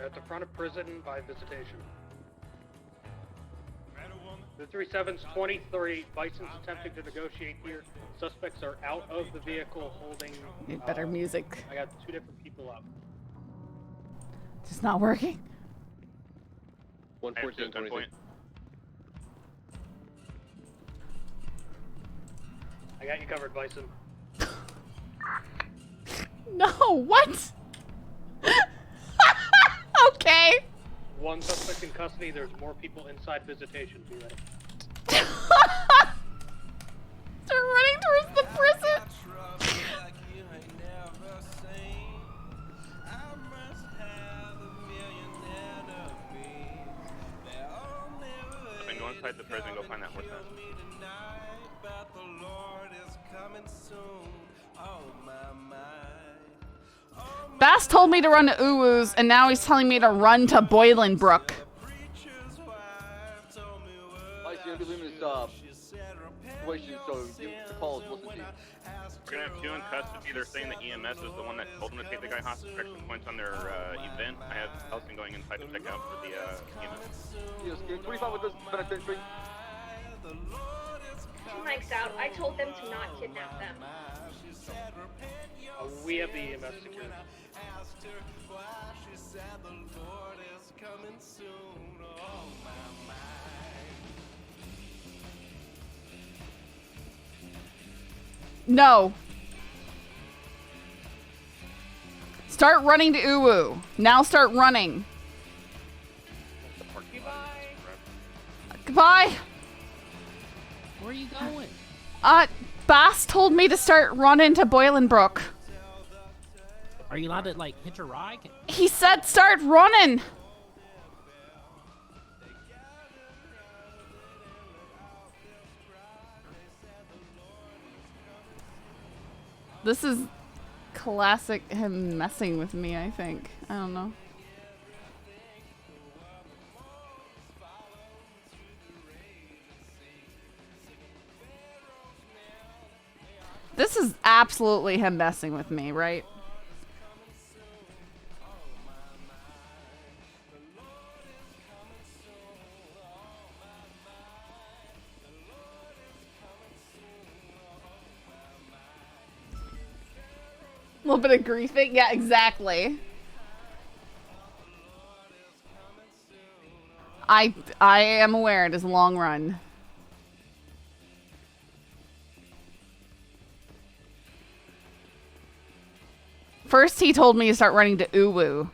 They're at the front of prison by visitation. The 37's 23. Bison's attempting to negotiate here. Suspects are out of the vehicle holding... Need better music. I got 2 different people up. It's not working. 114, 23. I got you covered, Bison. No, what? Okay. 1 suspect in custody. There's more people inside visitation. Be ready. They're running towards the prison. Then go inside the prison, go find that horse. Bass told me to run to Uwu's, and now he's telling me to run to Boylanbrook. Mike's gonna be leaving this situation, so you the calls listen to you. We're gonna have 2 in custody. They're saying that EMS is the one that told them to take the guy hostage. Correction points on their event. I have Elson going inside to check out for the EMS. Yes, 25 with this penitentiary. Mike's out. I told them to not kidnap them. We have the EMS secured. No. Start running to Uwu. Now start running. Goodbye. Where are you going? Bass told me to start running to Boylanbrook. Are you allowed to, like, hitch a ride? He said start running. This is classic him messing with me, I think. I don't know. This is absolutely him messing with me, right? A little bit of griefing? Yeah, exactly. I am aware it is a long run. First, he told me to start running to Uwu.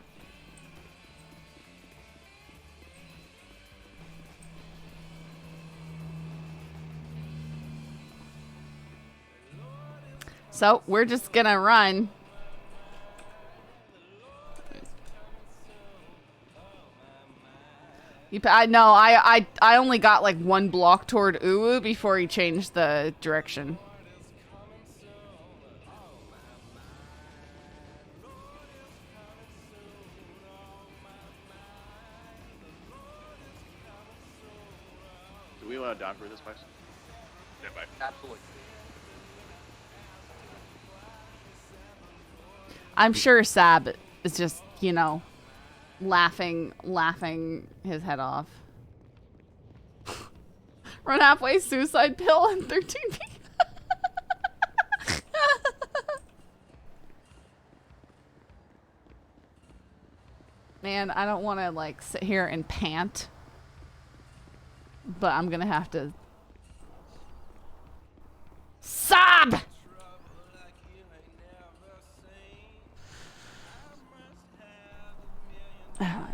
So, we're just gonna run. I only got like 1 block toward Uwu before he changed the direction. Do we want to dock for this place? Yeah, bye. Absolutely. I'm sure Sab is just, you know, laughing his head off. Run halfway, suicide pill, and 13 feet. Man, I don't want to, like, sit here and pant. But I'm going to have to... Sob!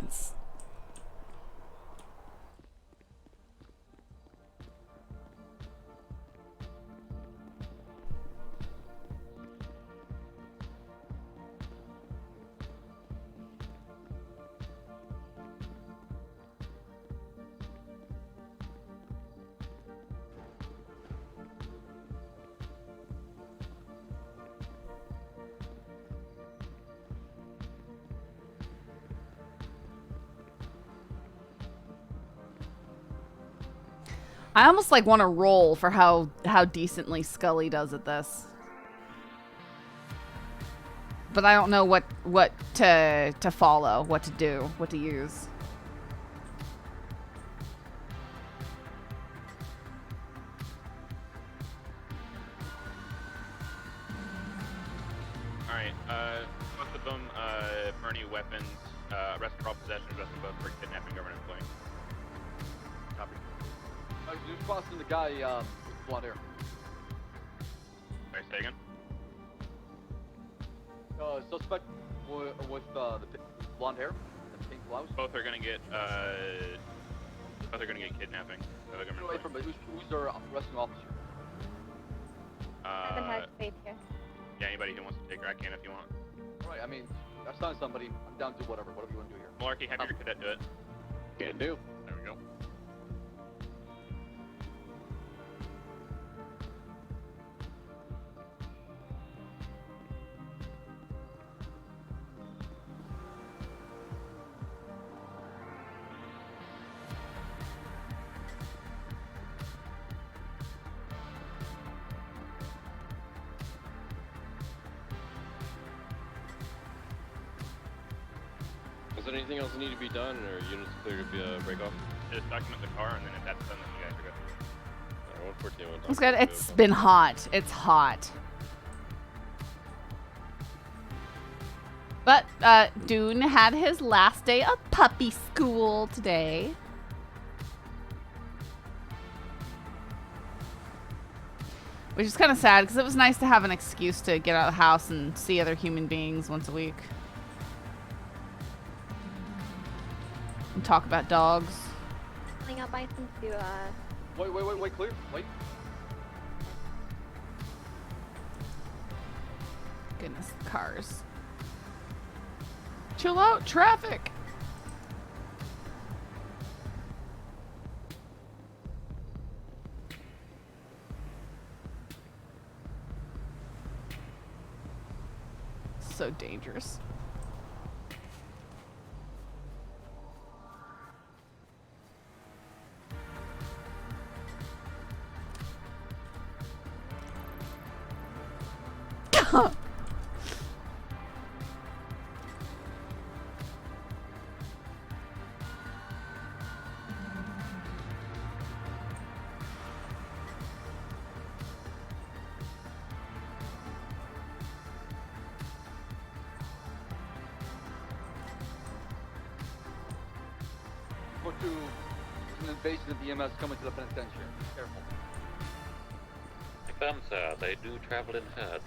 It's... I almost like want to roll for how decently Scully does at this. but I don't know what to follow, what to do, what to use. Alright, both of them, burn any weapons, arrest for all possession, arrest them both for kidnapping government employee. Copy. Just crossing the guy with blonde hair. Sorry, say again? Suspect with the blonde hair and pink blouse. Both are gonna get kidnapping of a government Wait, employee. who's their arresting officer? Evan has faith here. Yeah, anybody who wants to take her, I can if you want. Right, I mean, assign somebody. I'm down to whatever you want to do here. Malarkey, have your cadet do it. Can do. There we go. Is there anything else that need to be done, or units clear to break off? Just document the car, and then if that's done, then you guys are good. Alright, 114. It's good. It's been hot. It's hot. But Dune had his last day of puppy school today. Which is kind of sad because it was nice to have an excuse to get out of the house and see other human beings once a week. And talk about dogs. Calling out Bison to Wait, clear. Wait. Goodness, cars. Chill out, traffic. So dangerous. To an invasion of the EMS coming to the penitentiary. Careful. Confirm, sir. They do travel in herds.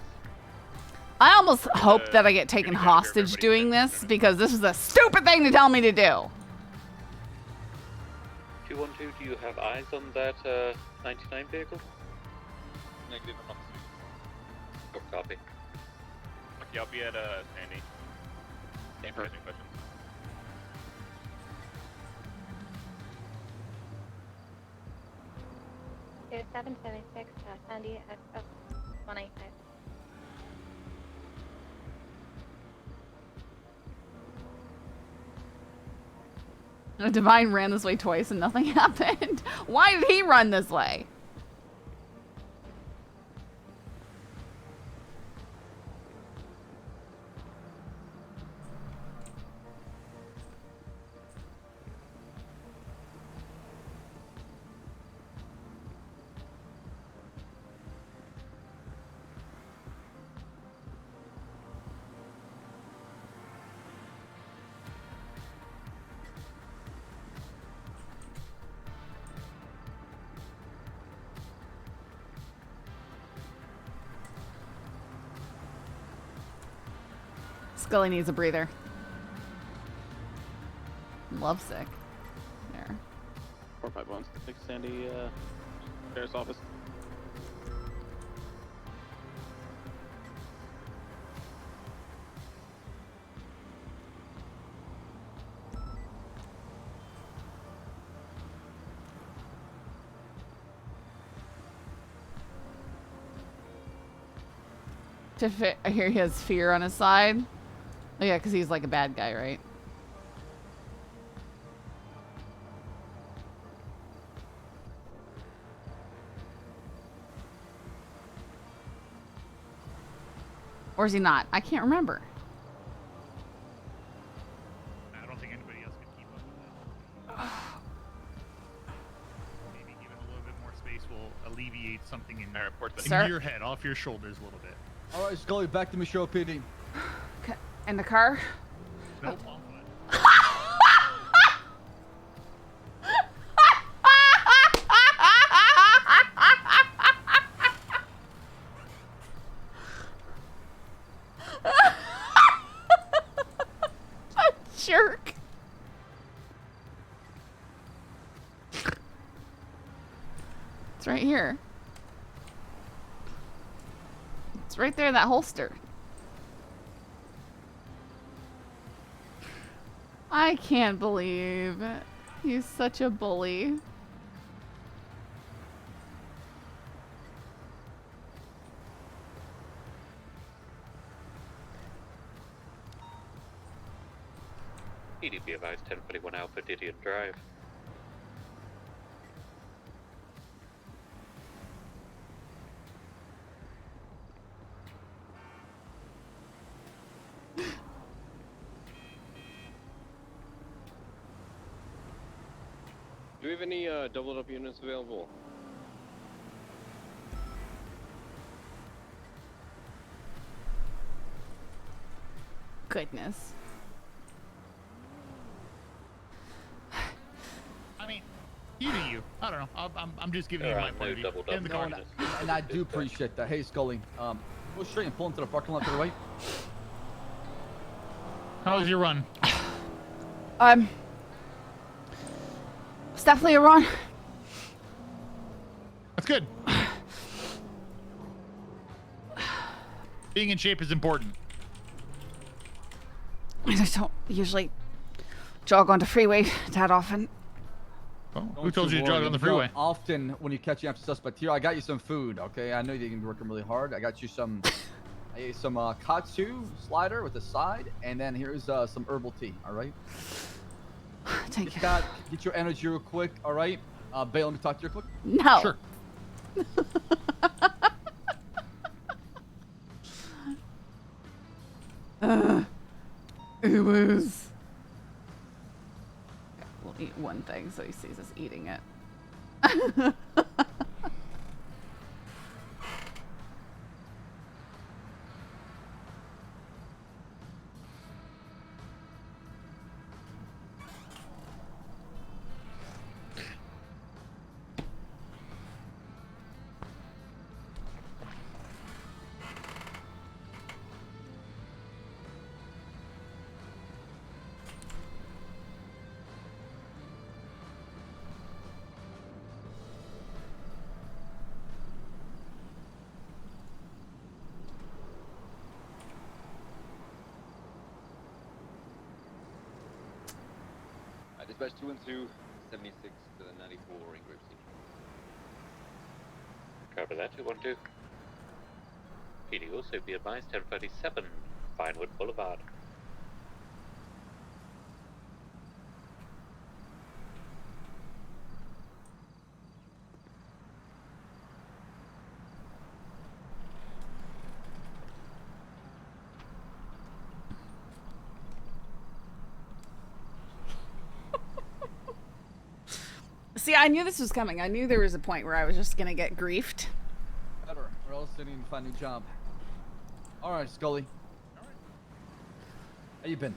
I almost hope that I get taken hostage doing this because this is a stupid thing to tell me to do. 212, do you have eyes on that 99 vehicle? Negative, I'm not Oh, copy. Okay, I'll be at Sandy. Any questions? to 776 Sandy at 185. Divine ran this way twice and nothing happened. Why did he run this way? Scully needs a breather. Lovesick. There. 451, 6 Sandy, sheriff's office. I hear he has fear on his side. Oh yeah, because he's like a bad guy, right? Or is he not? I can't remember. something in, I report that. Sir? in your head, off your shoulders a little bit. All right, Scully, back to Michelle PD. In the car? Nope. Jerk. It's right here. It's right there in that holster. I can't believe he's such a bully. EDB advised 1041 Alpha Didion Drive. Do we have any doubled up units available? Goodness. I mean, you do you. I don't know. I'm just giving you my point of view. And the car. And I do appreciate that. Hey, Scully, go straight and pull into the parking lot to the right. How was your run? It's definitely a run. That's good. Being in shape is important. I just don't usually jog on the freeway that often. Oh, who told you to jog on the freeway? Often when you catch you after suspect here, I got you some food. Okay, I know you're gonna be working really hard. I got you some. I ate some katsu slider with a side, and then here's some herbal tea. All right. Thank you. Get your energy real quick. All right. Bail, let me talk to you real quick. No. Sure. Ooh-woos. We'll eat one thing so he sees us eating it. Dispatch 212, 76 to the 94 in Group C. Cover that, 212. PD also be advised 1037, Vinewood Boulevard. See, I knew this was coming. I knew there was a point where I was just gonna get griefed. Better, or else they need to find a new job. All right, Scully. How you been?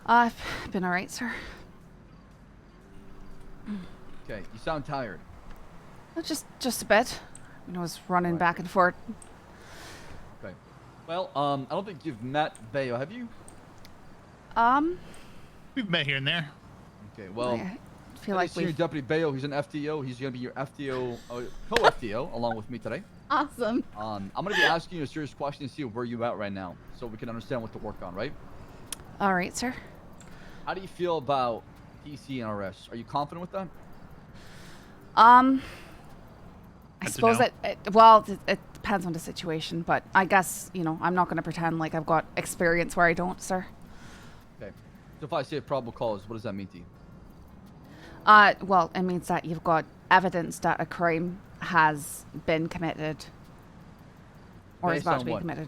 I've been alright, sir. Okay, you sound tired. Just a bit. I was running back and forth. Okay. Well, I don't think you've met Bayo, have you? We've met here and there. Okay, well, I feel like Senior Deputy Bayo, he's an FTO. He's going to be your FTO, co-FTO, along with me today. Awesome. I'm going to be asking you a serious question to see where you're at right now, so we can understand what to work on, right? All right, sir. How do you feel about PC and RS? Are you confident with that? I That's a suppose no. it depends on the situation, but I guess, you know, I'm not going to pretend like I've got experience where I don't, sir. Okay. So if I say probable cause, what does that mean to you? Well, it means that you've got evidence that a crime has been committed or is Based about on to be what? committed.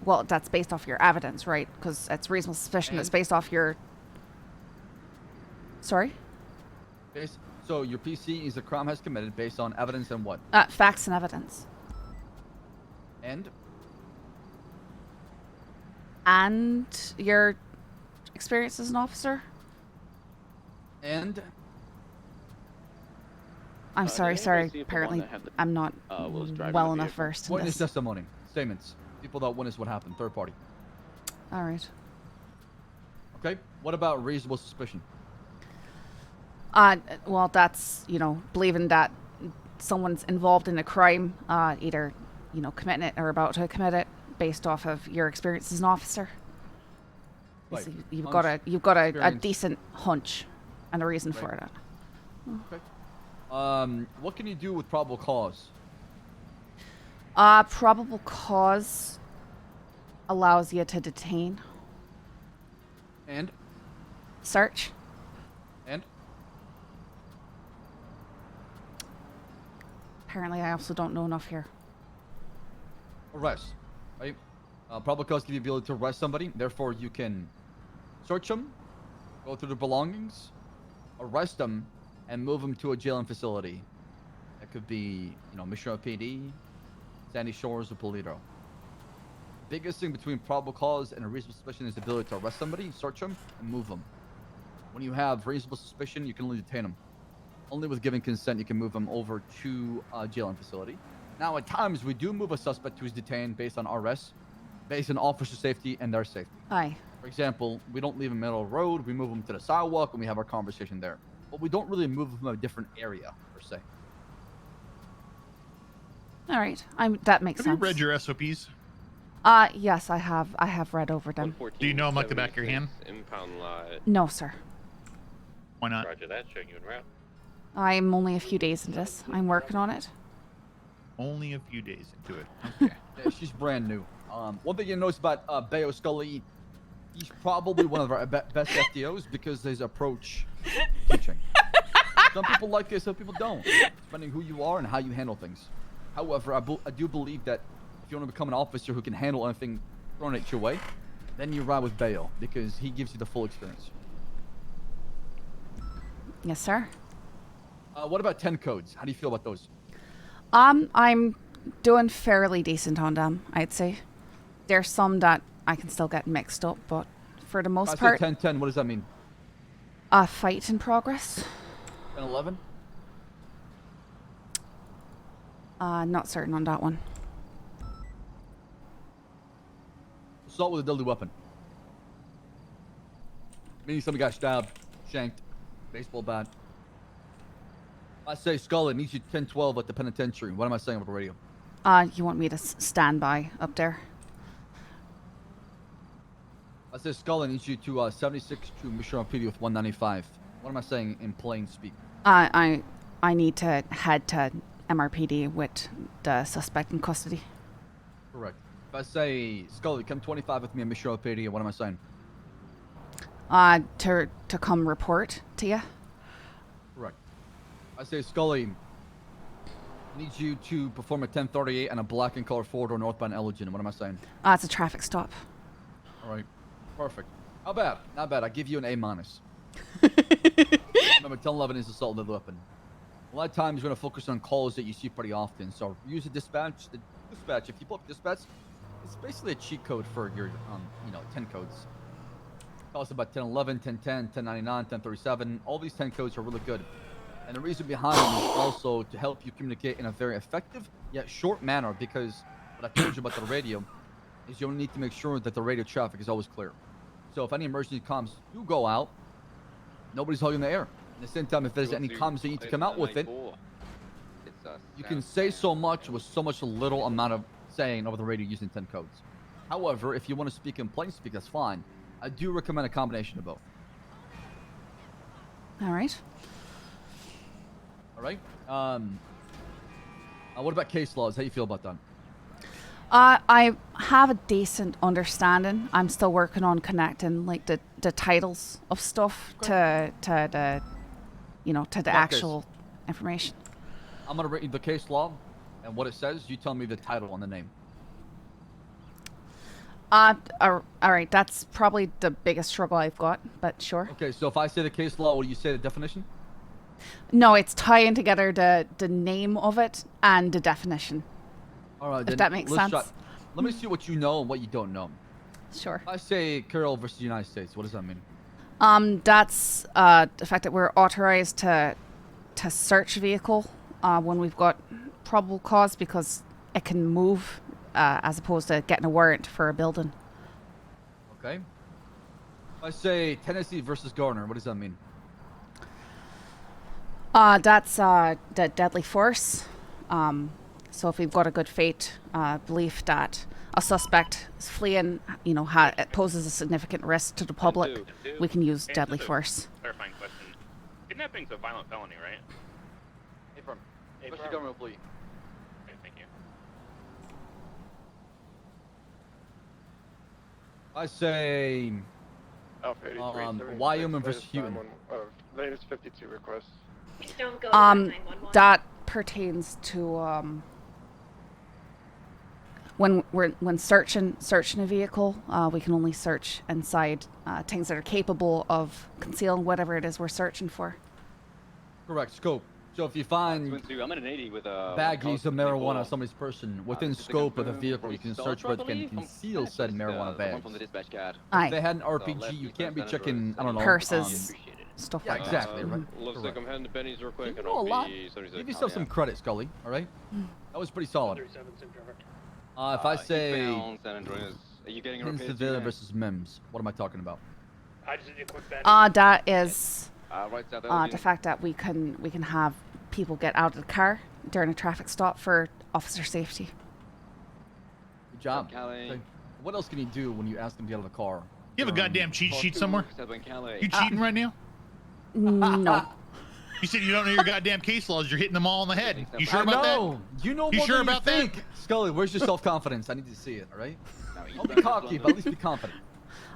Well, that's based off your evidence, right? Because it's reasonable suspicion. It's based off your... Sorry? So your PC is a crime has committed based on evidence and what? Facts and evidence. And your experience as an officer? And I'm did sorry, anybody sorry. see if the one Apparently, that had the- I'm not was driving well the enough vehicle? versed in witness this. testimony, statements, people that witness what happened, third party. All right. Okay. What about reasonable suspicion? Well, that's, believing that someone's involved in a crime, either, committing it or about to commit it, based off of your experience as an officer. Right. So you've Hunch, got a experience. decent hunch and a reason for Right. it. Okay. What can you do with probable cause? Probable cause allows you to detain, And search. Apparently, I also don't know enough here. arrest. Right. Probable cause gives you the ability to arrest somebody. Therefore, you can search them, go through their belongings, arrest them, and move them to a jail and facility. That could be, Mission UPD, Sandy Shores, or Polito. Biggest thing between probable cause and a reasonable suspicion is the ability to arrest somebody, search them, and move them. When you have reasonable suspicion, you can only detain them. Only with given consent, you can move them over to a jail and facility. Now, at times, we do move a suspect who's detained based on arrest, based on officer safety and their safety. Aye. For example, we don't leave them middle of the road, we move them to the sidewalk, and we have our conversation there. But we don't really move them to a different area, per se. All right. That makes Have you sense. read your SOPs? Yes, I have. I have read over them. 114, Do you know 'em like the back of your hand? Impound lot. No, sir. Why not? Roger that, showing you en route. I'm only a few days into this. I'm working on it. Only a few days into it. Okay. Yeah, she's brand new. One thing you notice about Bayo Scully, he's probably one of our best FTOs because his approach teaching. Some people like it, some people don't, depending who you are and how you handle things. However, I do believe that if you want to become an officer who can handle anything thrown at your way, then you ride with Bayo because he gives you the full experience. Yes, sir. What about 10 codes? How do you feel about those? I'm doing fairly decent on them, I'd say. There's some that I can still get mixed up, but for the If I most say part, 10-10, what does that mean? a fight in progress. 10-11? Not certain on that one. Assault with a deadly weapon. Meaning somebody got stabbed, shanked, baseball bat. I say Scully needs you 10-12 at the penitentiary. What am I saying over the radio? You want me to stand by up there? I say Scully needs you to 76 to Mission UPD with 195. What am I saying in plain speak? I need to head to MRPD with the suspect in custody. Correct. If I say Scully, come 25 with me at Mission UPD, what am I saying? To come report to you. Correct. I say Scully needs you to perform a 1038 on a black and color four-door northbound Elgin. What am I saying? It's a traffic stop. All right. Perfect. Not bad. Not bad. I give you an A-. Remember, 1011 is assault with a weapon. A lot of times you're going to focus on calls that you see pretty often. So use a dispatch. The dispatch, if you pull up dispatch, it's basically a cheat code for your, 10 codes. Tell us about 1011, 1010, 1099, 1037. All these 10 codes are really good. And the reason behind them is also to help you communicate in a very effective yet short manner, because what I told you about the radio is you need to make sure that the radio traffic is always clear. So if any emergency comms do go out, nobody's holding the air. At the same time, if there's any comms that you need to come out with it, you can say so much with so much little amount of saying over the radio using 10 codes. However, if you want to speak in plain speak, that's fine. I do recommend a combination of both. All right. All right. What about case laws? How you feel about that? I have a decent understanding. I'm still working on connecting like the titles of stuff to the to the actual information. I'm gonna read you the case law and what it says. You tell me the title and the name. All right. That's probably the biggest struggle I've got, but sure. Okay, so if I say the case law, will you say the definition? No, it's tying together the name of it and the definition. All right, If then that makes let's sense. try- Let me see what you know and what you don't know. Sure. If I say Carol versus the United States, what does that mean? That's the fact that we're authorized to search a vehicle when we've got probable cause because it can move as opposed to getting a warrant for a building. Okay. If I say Tennessee versus Garner, what does that mean? That's the deadly force. So if we've got a good faith belief that a suspect is fleeing, you know, it poses a significant risk to the public, we can use Hey, deadly just a force. Clarifying question. Kidnapping's a violent felony, right? Affirm. Affirm. Especially government plea. Okay, thank you. I say Alpha 83, Wyoming versus Houston. Latest 52 request. Please don't go to 911. That pertains to when searching a vehicle, we can only search inside things that are capable of concealing whatever it is we're searching for. Correct. Scope. So if you find I'm at an 80 with baggies of marijuana on somebody's person within scope of the vehicle, you can search where they can conceal said marijuana bags. Aye. If they had an RPG, you can't be checking, I don't know, purses, stuff yeah, like exactly, that. right? Looks like I'm heading to Benny's real quick, You and know a I'll lot. be 76. Give yourself some credit, Scully. All right, that was pretty solid. 37 Sim driver. If I say San Andreas, are you getting a Pin repair Sevilla versus Mims, what am I talking about? I just need a quick bad. That is right south the fact that we can have people get out of the car during a traffic stop for officer safety. Good job. Calais. Okay. What else can you do when you ask them to get out of the car? You have a goddamn cheat sheet somewhere? You cheating right now? No. You said you don't know your goddamn case laws. You're hitting them all on the head. You sure I about know. You know You more sure than about you that? think. Scully, where's your self-confidence? I need to see it, all right? Don't be cocky, but at least be confident.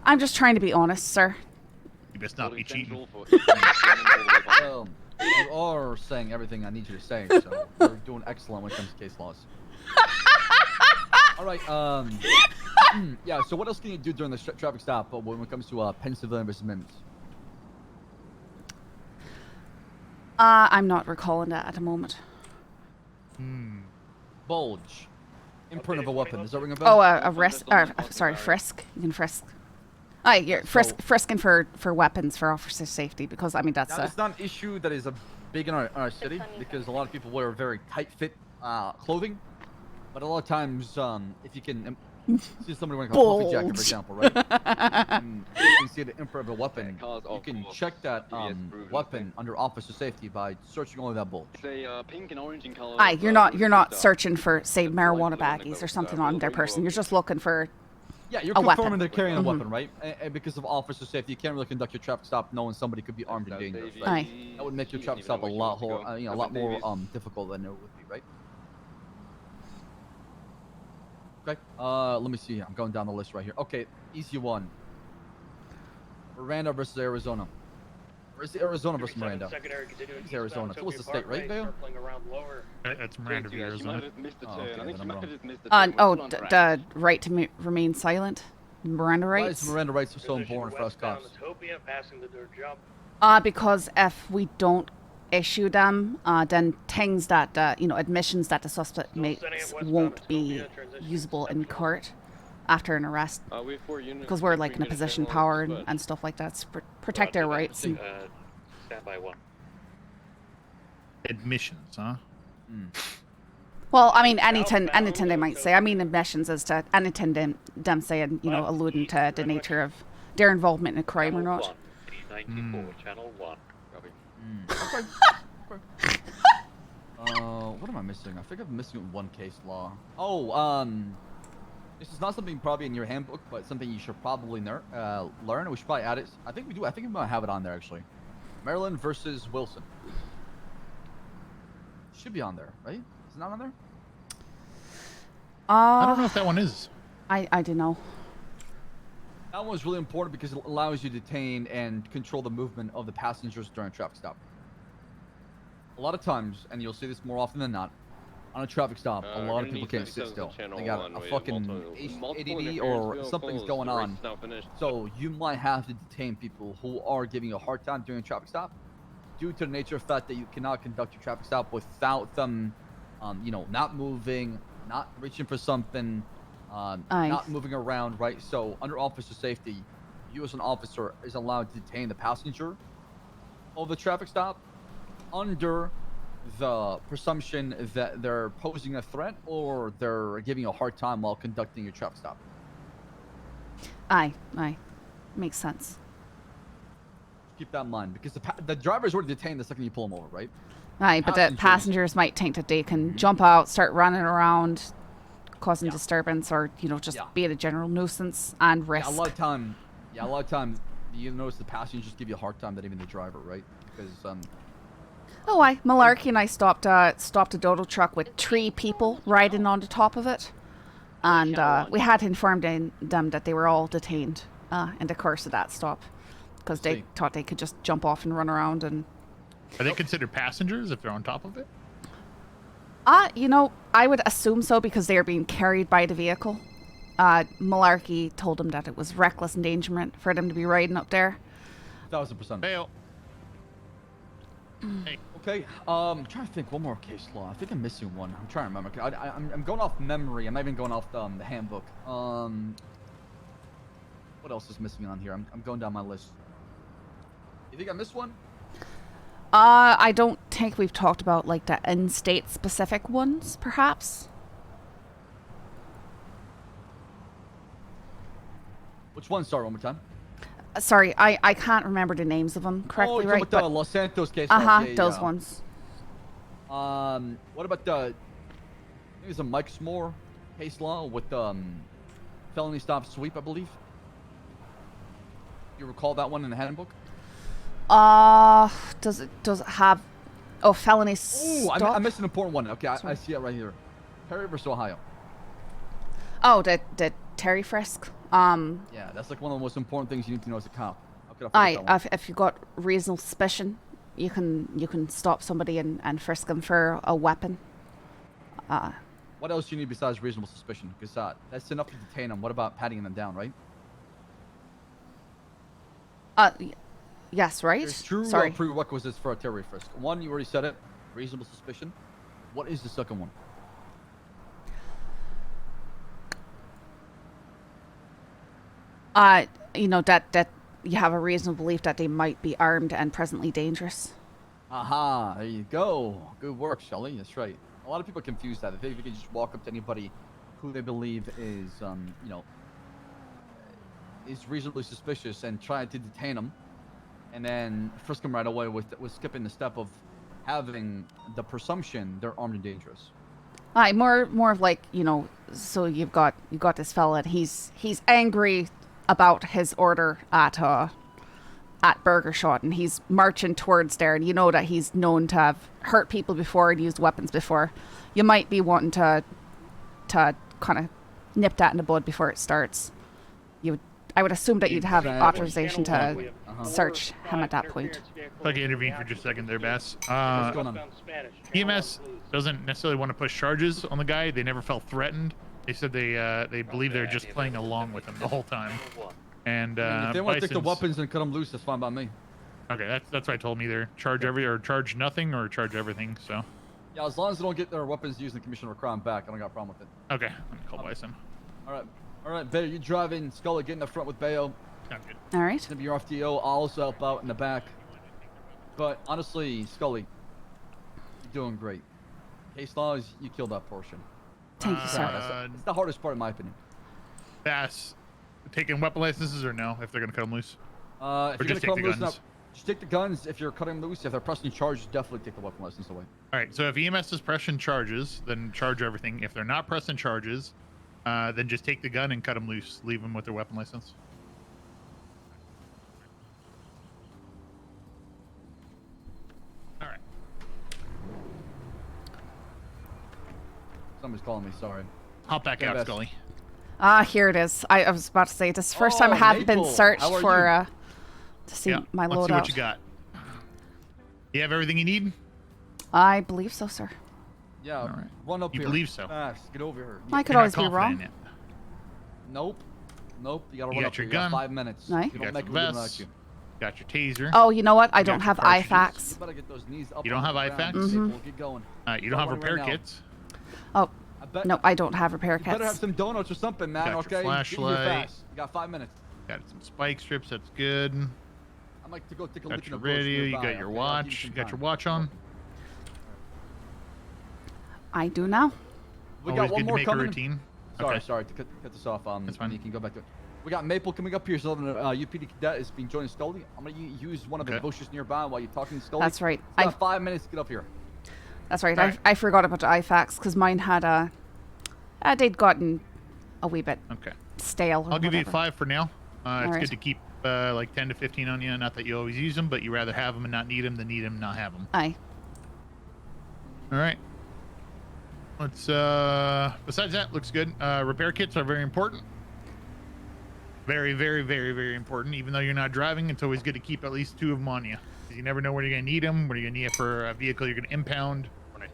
I'm just trying to be honest, sir. that? You best not be cheating. Well, you are saying everything I need you to say, so you're doing excellent when it comes to case laws. All right, yeah, so what else can you do during the traffic stop when it comes to Pennsylvania versus Mims? I'm not recalling that at the moment. Bulge. Imprint of a weapon. Does that ring a bell? Oh, a risk. Sorry, frisk. You can frisk. Aye, you're frisking for weapons for officer safety because I mean that's. Now, it's not an issue that is big in our city because a lot of people wear very tight fit clothing, but a lot of times if you can see somebody wearing a puffy jacket, for example, right? And you can see the imprint of a weapon. You can check that weapon under officer safety by searching only that bulge. Pink and orange in color. Aye, you're not searching for say marijuana baggies or something on their person. You're just looking for. Yeah, you're A confirming weapon. they're carrying a weapon, right? And because of officer safety, you can't really conduct your traffic stop knowing somebody could be armed and dangerous. Right? Aye. That would make your traffic stop a lot more difficult than it would be, right? Okay. Let me see. I'm going down the list right here. Okay, easy one. Miranda versus Arizona. Where's the Arizona versus Miranda? Secondary continuing It's Arizona. eastbound So what's the Tokyo state, right, Parkway, Vale? circling around lower. That's Miranda v. Arizona. The right to remain silent. Miranda Why rights. is Miranda rights so Position important for us westbound cops? Utopia, passing the door jump. Because if we don't issue them, then things that admissions that the suspect Still makes sending it westbound won't be Utopia, transition usable in exceptional. court after an arrest. Because we're like in a position of power and stuff like that. To protect our rights. And, Stand by one. Admissions, huh? well, I mean, anything they might say. I mean, admissions as to anything them saying, alluding to the nature of their involvement in a crime or Channel not. 1, 94, channel 1. What am I missing? I think I'm missing one case law. Oh, this is not something probably in your handbook, but something you should probably learn. We should probably add it. I think we do. I think we might have it on there actually. Maryland versus Wilson. Should be on there, right? Is it not on there? I don't know if that one is. I don't know. That one's really important because it allows you to detain and control the movement of the passengers during a traffic stop. A lot of times, and you'll see this more often than not, on a traffic stop, a lot of people can't sit still. They got a fucking ADD or something's going on. So you might have to detain people who are giving you a hard time during a traffic stop. due to the nature of the fact that you cannot conduct your traffic stop without them, not moving, not reaching for something, not moving around, right? So under officer safety, you as an officer is allowed to detain the passenger of the traffic stop under the presumption that they're posing a threat or they're giving you a hard time while conducting your traffic stop. Aye. Makes sense. Keep that in mind, because the driver's already detained the second you pull them over, right? Aye, but the passengers might think that they can jump out, start running around, causing disturbance, or just being a general nuisance and risk. A lot of time, you notice the passengers give you a hard time than even the driver, right? Because Malarkey and I stopped a dodo truck with 3 people riding on the top of it, and we had informed them that they were all detained in the course of that stop, because they thought they could just jump off and run around. And are they considered passengers if they're on top of it? I would assume so, because they are being carried by the vehicle. Malarkey told them that it was reckless endangerment for them to be riding up there. 1,000%. Bail. Hey. Okay, I'm trying to think one more case law. I think I'm missing one. I'm trying to remember. I'm going off memory. I'm not even going off the handbook. What else is missing on here? I'm going down my list. You think I missed one? I don't think we've talked about like the in-state specific ones, perhaps. Which one? Sorry, one more time. Sorry, I can't remember the names of them correctly, right? With the Los Santos case. Those ones. What about I think it's a Mike S'more case law with felony stop sweep, I believe. You recall that one in the handbook? Does it have felony stop? I missed an important one. Okay, I see it right here. Perry versus Ohio. Oh, the Terry frisk. Yeah, that's like one of the most important things you need to know as a cop. If you've got reasonable suspicion, you can stop somebody and frisk them for a weapon. What else do you need besides reasonable suspicion? Because that's enough to detain them. What about patting them down, right? Yes, right? There's true prerequisites for a Terry frisk. One, you already said it. Reasonable suspicion. What is the second one? That you have a reasonable belief that they might be armed and presently dangerous. Aha, there you go. Good work, Scully. That's right. A lot of people confuse that. They think they can just walk up to anybody who they believe is, is reasonably suspicious and try to detain them, and then frisk them right away with skipping the step of having the presumption they're armed and dangerous. More of like, so you've got this fella and he's angry about his order at Burger Shot, and he's marching towards there, and you know that he's known to have hurt people before and used weapons before. You might be wanting to kind of nip that in the bud before it starts. I would assume that you'd have authorization to search him at that point. If I can intervene for just a second there, Bass. EMS doesn't necessarily want to push charges on the guy. They never felt threatened. They said they believe they're just playing along with him the whole time. And if they want to take the weapons and cut them loose, that's fine by me. Okay, that's what I told me. Either charge nothing or charge everything. So. Yeah, as long as they don't get their weapons used in the commission of a crime back, I don't got a problem with it. Okay, I'm gonna call Bison. All right, Bayo, you driving. Scully, get in the front with Bayo. Sounds good. All right. It's gonna be your FTO. I'll also help out in the back. But honestly, Scully, you're doing great. Case laws, you killed that portion. Thank you, sir. That's the hardest part, in my opinion. Bass, taking weapon licenses or no? If they're gonna cut them loose. If or you're just gonna cut take the them loose, guns. just take the guns. If you're cutting them loose, if they're pressing charges, definitely take the weapon license away. All right. So if EMS is pressing charges, then charge everything. If they're not pressing charges, then just take the gun and cut them loose. Leave them with their weapon license. All right. Somebody's calling me. Sorry. Hop back out, Scully. Here it is. I was about to say this is the first time I haven't been searched for to see my loadout. Let's see what you got. You have everything you need? I believe so, sir. Yeah, all right. Run up you here. believe so? Get over here. I could always be wrong. Nope. You gotta run got up your here. gun. You got 5 minutes. Aye. You don't got make the a move vest. without you. Got your taser. Oh, you know what? I You don't got have your cartridges. IFAX. You better get those knees up. You don't off have the ground. IFAX? Mhm. We'll get going. You don't have Got one repair right now. kits. Oh, I bet. no, I don't have repair You better have kits. some donuts or something, man. Got your Okay. Get here flashlight. fast. You got 5 minutes. Got some spike strips. That's good. I'd like to go take a look Got at your the bush radio. You nearby, got your okay? I'll give watch. some You got your time. watch on. I do now. We Always got one good to more make a coming. routine. Sorry, Okay. sorry to cut this off. That's fine. You can go back to it. We got Maple coming up here. So UPD Cadet has been joining Scully. I'm gonna use one of the Okay. bushes nearby while you're talking to Scully. That's right. You got 5 minutes to get up here. That's right. Alright. I forgot about the IFAX because mine had they'd gotten a wee bit Okay. stale. Or I'll give you whatever. 5 for now. It's Alright. good to keep like 10 to 15 on you. Not that you always use them, but you rather have them and not need them than need them and not have them. Aye. All right. Let's. Besides that, looks good. Repair kits are very important. Very, very, very, very important. Even though you're not driving, it's always good to keep at least 2 of them on you. 'Cause you never know where you're gonna need them. Where you're gonna need it for a vehicle you're gonna impound.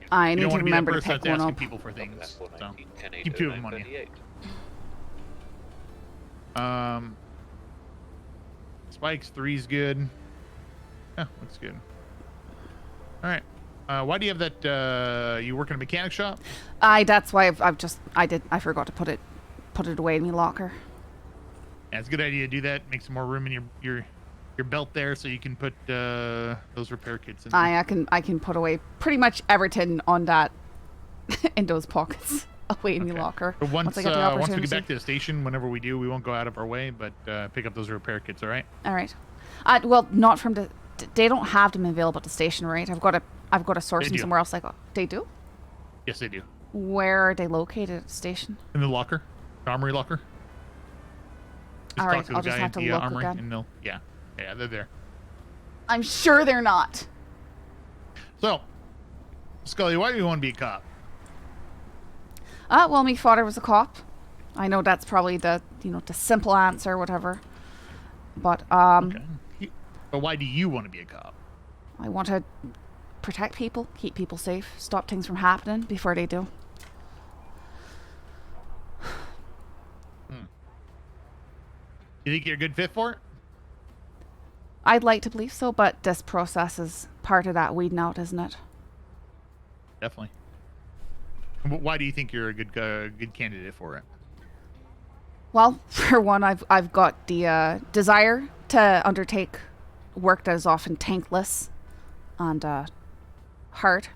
I You need don't to want to be that remember to person pick that's one asking up. people for things. That's So 419, 10, keep 2 of them on you. 38. Spikes 3's good. Yeah, looks good. All right. Why do you have that? You work in a mechanic shop? That's why I forgot to put it away in my locker. Yeah, it's a good idea to do that. Make some more room in your belt there, so you can put those repair kits in. I can put away pretty much everything on that in those pockets away in my locker. But once I get the once we opportunity. get back to the station, whenever we do, we won't go out of our way, but pick up those repair kits. All right? All right. Well, not from the. They don't have them available at the station, right? I've got to source They them do. somewhere else. They do. Yes, they do. Where are they located at the station? In the locker, the armory locker. Just All talk right, to the I'll just guy have at to the look armory, again. and they'll yeah, they're there. I'm sure they're not. So, Scully, why do you want to be a cop? Well, my father was a cop. I know that's probably the simple answer, whatever. But Okay. But why do you want to be a cop? I want to protect people, keep people safe, stop things from happening before they do. You think you're a good fit for it? I'd like to believe so, but this process is part of that weeding out, isn't it? Definitely. Why do you think you're a good candidate for it? Well, for one, I've got the desire to undertake work that is often thankless and hard,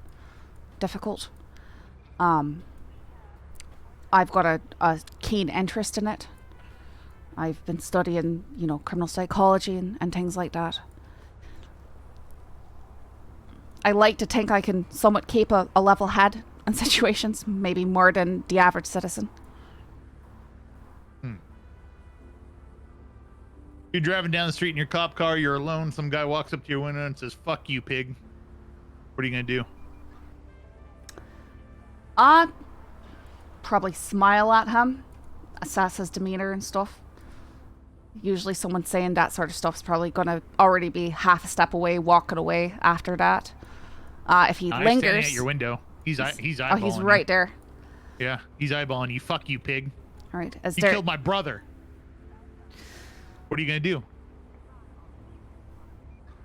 difficult. I've got a keen interest in it. I've been studying, criminal psychology and things like that. I like to think I can somewhat keep a level head in situations, maybe more than the average citizen. You're driving down the street in your cop car, you're alone, some guy walks up to your window and says, "Fuck you, pig." What are you going to do? Probably smile at him, assess his demeanor and stuff. Usually someone saying that sort of stuff's probably going to already be half a step away, walking away after that. If he I'm lingers... standing at your window. He's eyeballing Oh, he's right you. there. Yeah, he's eyeballing you. "Fuck you, pig. All right. Is You there... killed my brother." What are you going to do?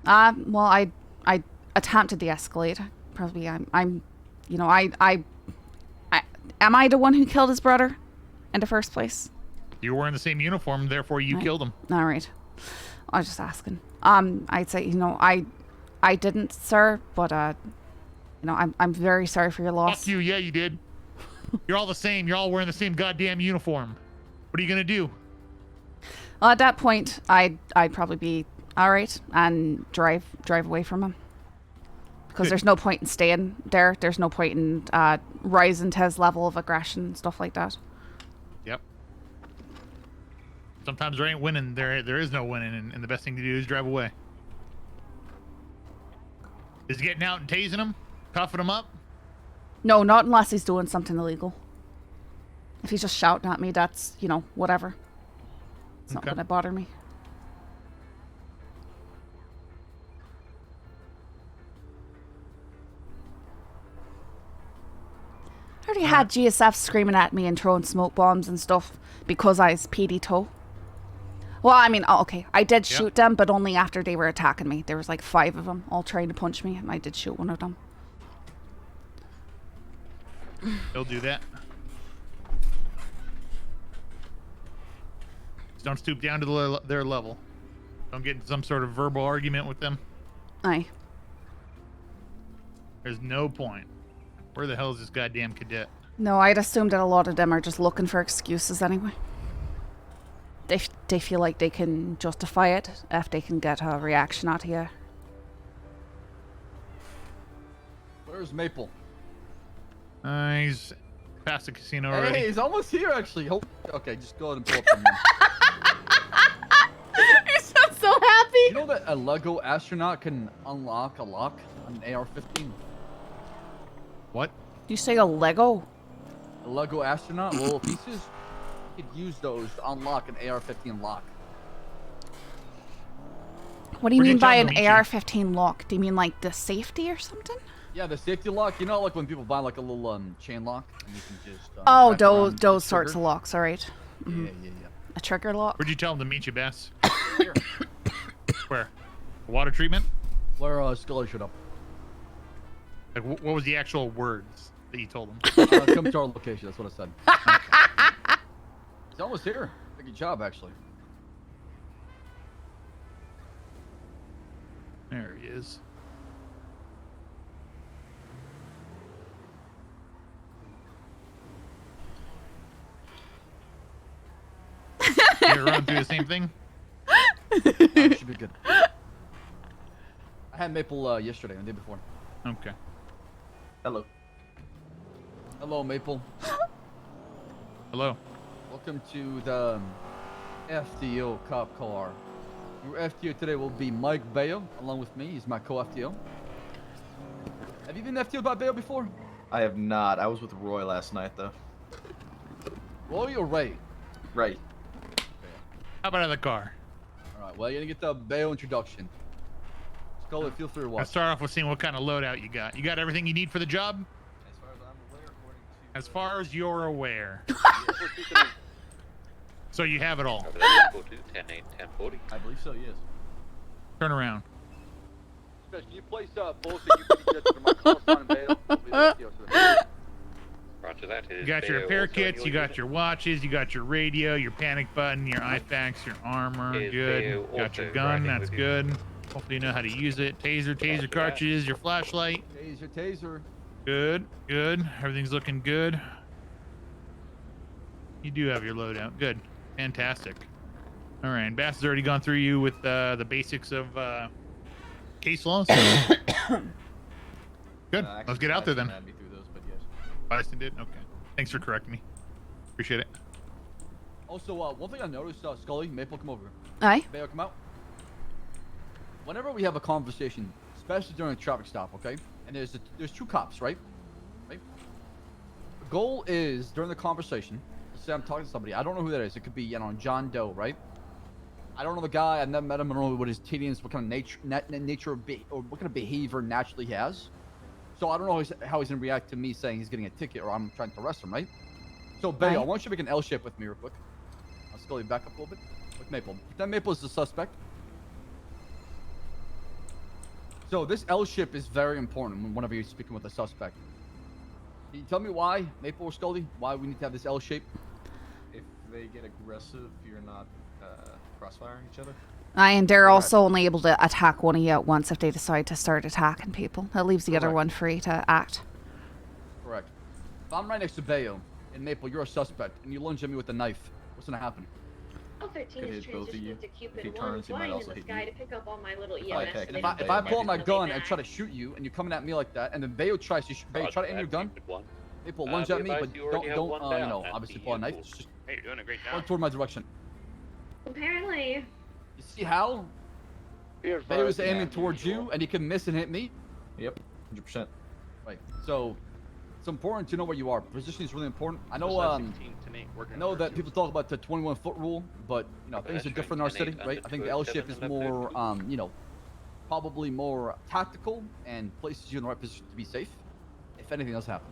Well, I attempted to de-escalate. Probably am I the one who killed his brother in the first place? You're wearing the same uniform, therefore you Right. killed him. All right. I was just asking. I'd say, I didn't, sir, but I'm very sorry for your loss. Fuck you, yeah, you did. You're all the same. You're all wearing the same goddamn uniform. What are you going to do? Well, at that point, I'd probably be all right and drive away from him. Because Good. there's no point in staying there. There's no point in rising to his level of aggression and stuff like that. Yep. Sometimes there ain't winning. There is no winning, and the best thing to do is drive away. Is he getting out and tasing him? Cuffing him up? No, not unless he's doing something illegal. If he's just shouting at me, that's, whatever. It's not Okay. going to bother me. I already had GSF screaming at me and throwing smoke bombs and stuff because I was PD tow. Well, I mean, okay, I did shoot them, but only after they were attacking me. There was like 5 of them all trying to punch me, and I did shoot one of them. They'll do that. Just don't stoop down to their level. Don't get in some sort of verbal argument with them. Aye. There's no point. Where the hell is this goddamn cadet? No, I'd assume that a lot of them are just looking for excuses anyway. They feel like they can justify it if they can get a reaction out of you. Where's Maple? He's past the casino already. Hey, he's almost here actually. Okay, just go ahead and pull up from him. You sound so happy. You know that a Lego astronaut can unlock a lock on an AR-15? What? You say a Lego? A Lego astronaut, little pieces. You could use those to unlock an AR-15 lock. What do you Where'd mean you by tell an them to meet you? AR-15 lock? Do you mean like the safety or something? Yeah, the safety lock. You know, like when people buy like a little chain lock, and you can just. Oh, wrap around those the sorts of trigger. locks. All right. Mhm. Yeah. A trigger lock. Where'd you tell him to meet you, Bass? Here. Where? Water treatment? Where Scully showed up. Like, what was the actual words that you told him? Come to our location. That's what I said. He's almost here. Good job, actually. There he is. You ever run through the same thing? Should be good. I had Maple yesterday and the day before. Okay. Hello. Hello, Maple. Hello. Welcome to the FTO cop car. Your FTO today will be Mike Bayo, along with me. He's my co-FTO. Have you been FTO'd by Bayo before? I have not. I was with Roy last night, though. Roy or Ray? Ray. How about in the car? Alright, well, you're gonna get the Bayo introduction. Scully, feel free to watch. Let's start off with seeing what kind of loadout you got. You got everything you need for the job? As far as I'm aware, according to... As far as you're aware. So you have it all. Over there, 10-8, 10-40. I believe so, yes. Turn around. Can you place both the UPD jets under my call sign Bayo? We'll be the FTO today. Roger that. You got your repair kits, you got your watches, you got your radio, your panic button, your IFAKs, your armor. Good. Got your gun. That's good. Hopefully you know how to use it. Taser cartridges, your flashlight. Taser. Good. Everything's looking good. You do have your loadout. Good. Fantastic. All right. Bass has already gone through you with the basics of case law. So. Good. Let's get out there then. Had me through those, but yes. Bison did? Okay. Thanks for correcting me. Appreciate it. Also, one thing I noticed, Scully, Maple, come over. Aye. Bayo, come out. Whenever we have a conversation, especially during a traffic stop, okay? And there's 2 cops, right? The goal is, during the conversation, let's say I'm talking to somebody, I don't know who that is. It could be, John Doe, right? I don't know the guy. I've never met him. I don't know what his TDs, what kind of nature or what kind of behavior naturally he has. So I don't know how he's gonna react to me saying he's getting a ticket or I'm trying to arrest him, right? So Bayo, I want you to make an L shape with me real quick. I'll Scully back up a little bit. With Maple. Pretend Maple is the suspect. So this L shape is very important whenever you're speaking with a suspect. Can you tell me why, Maple or Scully, why we need to have this L shape? If they get aggressive, you're not crossfiring each other. Aye, and they're also only able to attack one of you at once if they decide to start attacking people. That leaves the other one free to act. Correct. If I'm right next to Bayo and Maple, you're a suspect, and you lunge at me with a knife, what's gonna happen? L13 Could is hit both of you. transitioning to If he Cupid 1, turns, he might flying in also the hit sky you. to pick up all my little EMS. Okay, and if then If I pull out my they gun and back. try to shoot you, and you're coming at me like that, and then Bayo tries to Bayo, try to aim your gun. Maple, lunge at me, but don't obviously pull a knife. Just Hey, you're doing a great run job. toward my direction. Apparently. You see how? Bayo is aiming towards you, and he can miss and hit me. Yep, 100%. Right. So it's important to know where you are. Positioning is really important. I know. I know that people talk about the 21-foot rule, but things are different in our city, right? I think the L shape is more, probably more tactical and places you in the right position to be safe. If anything does happen.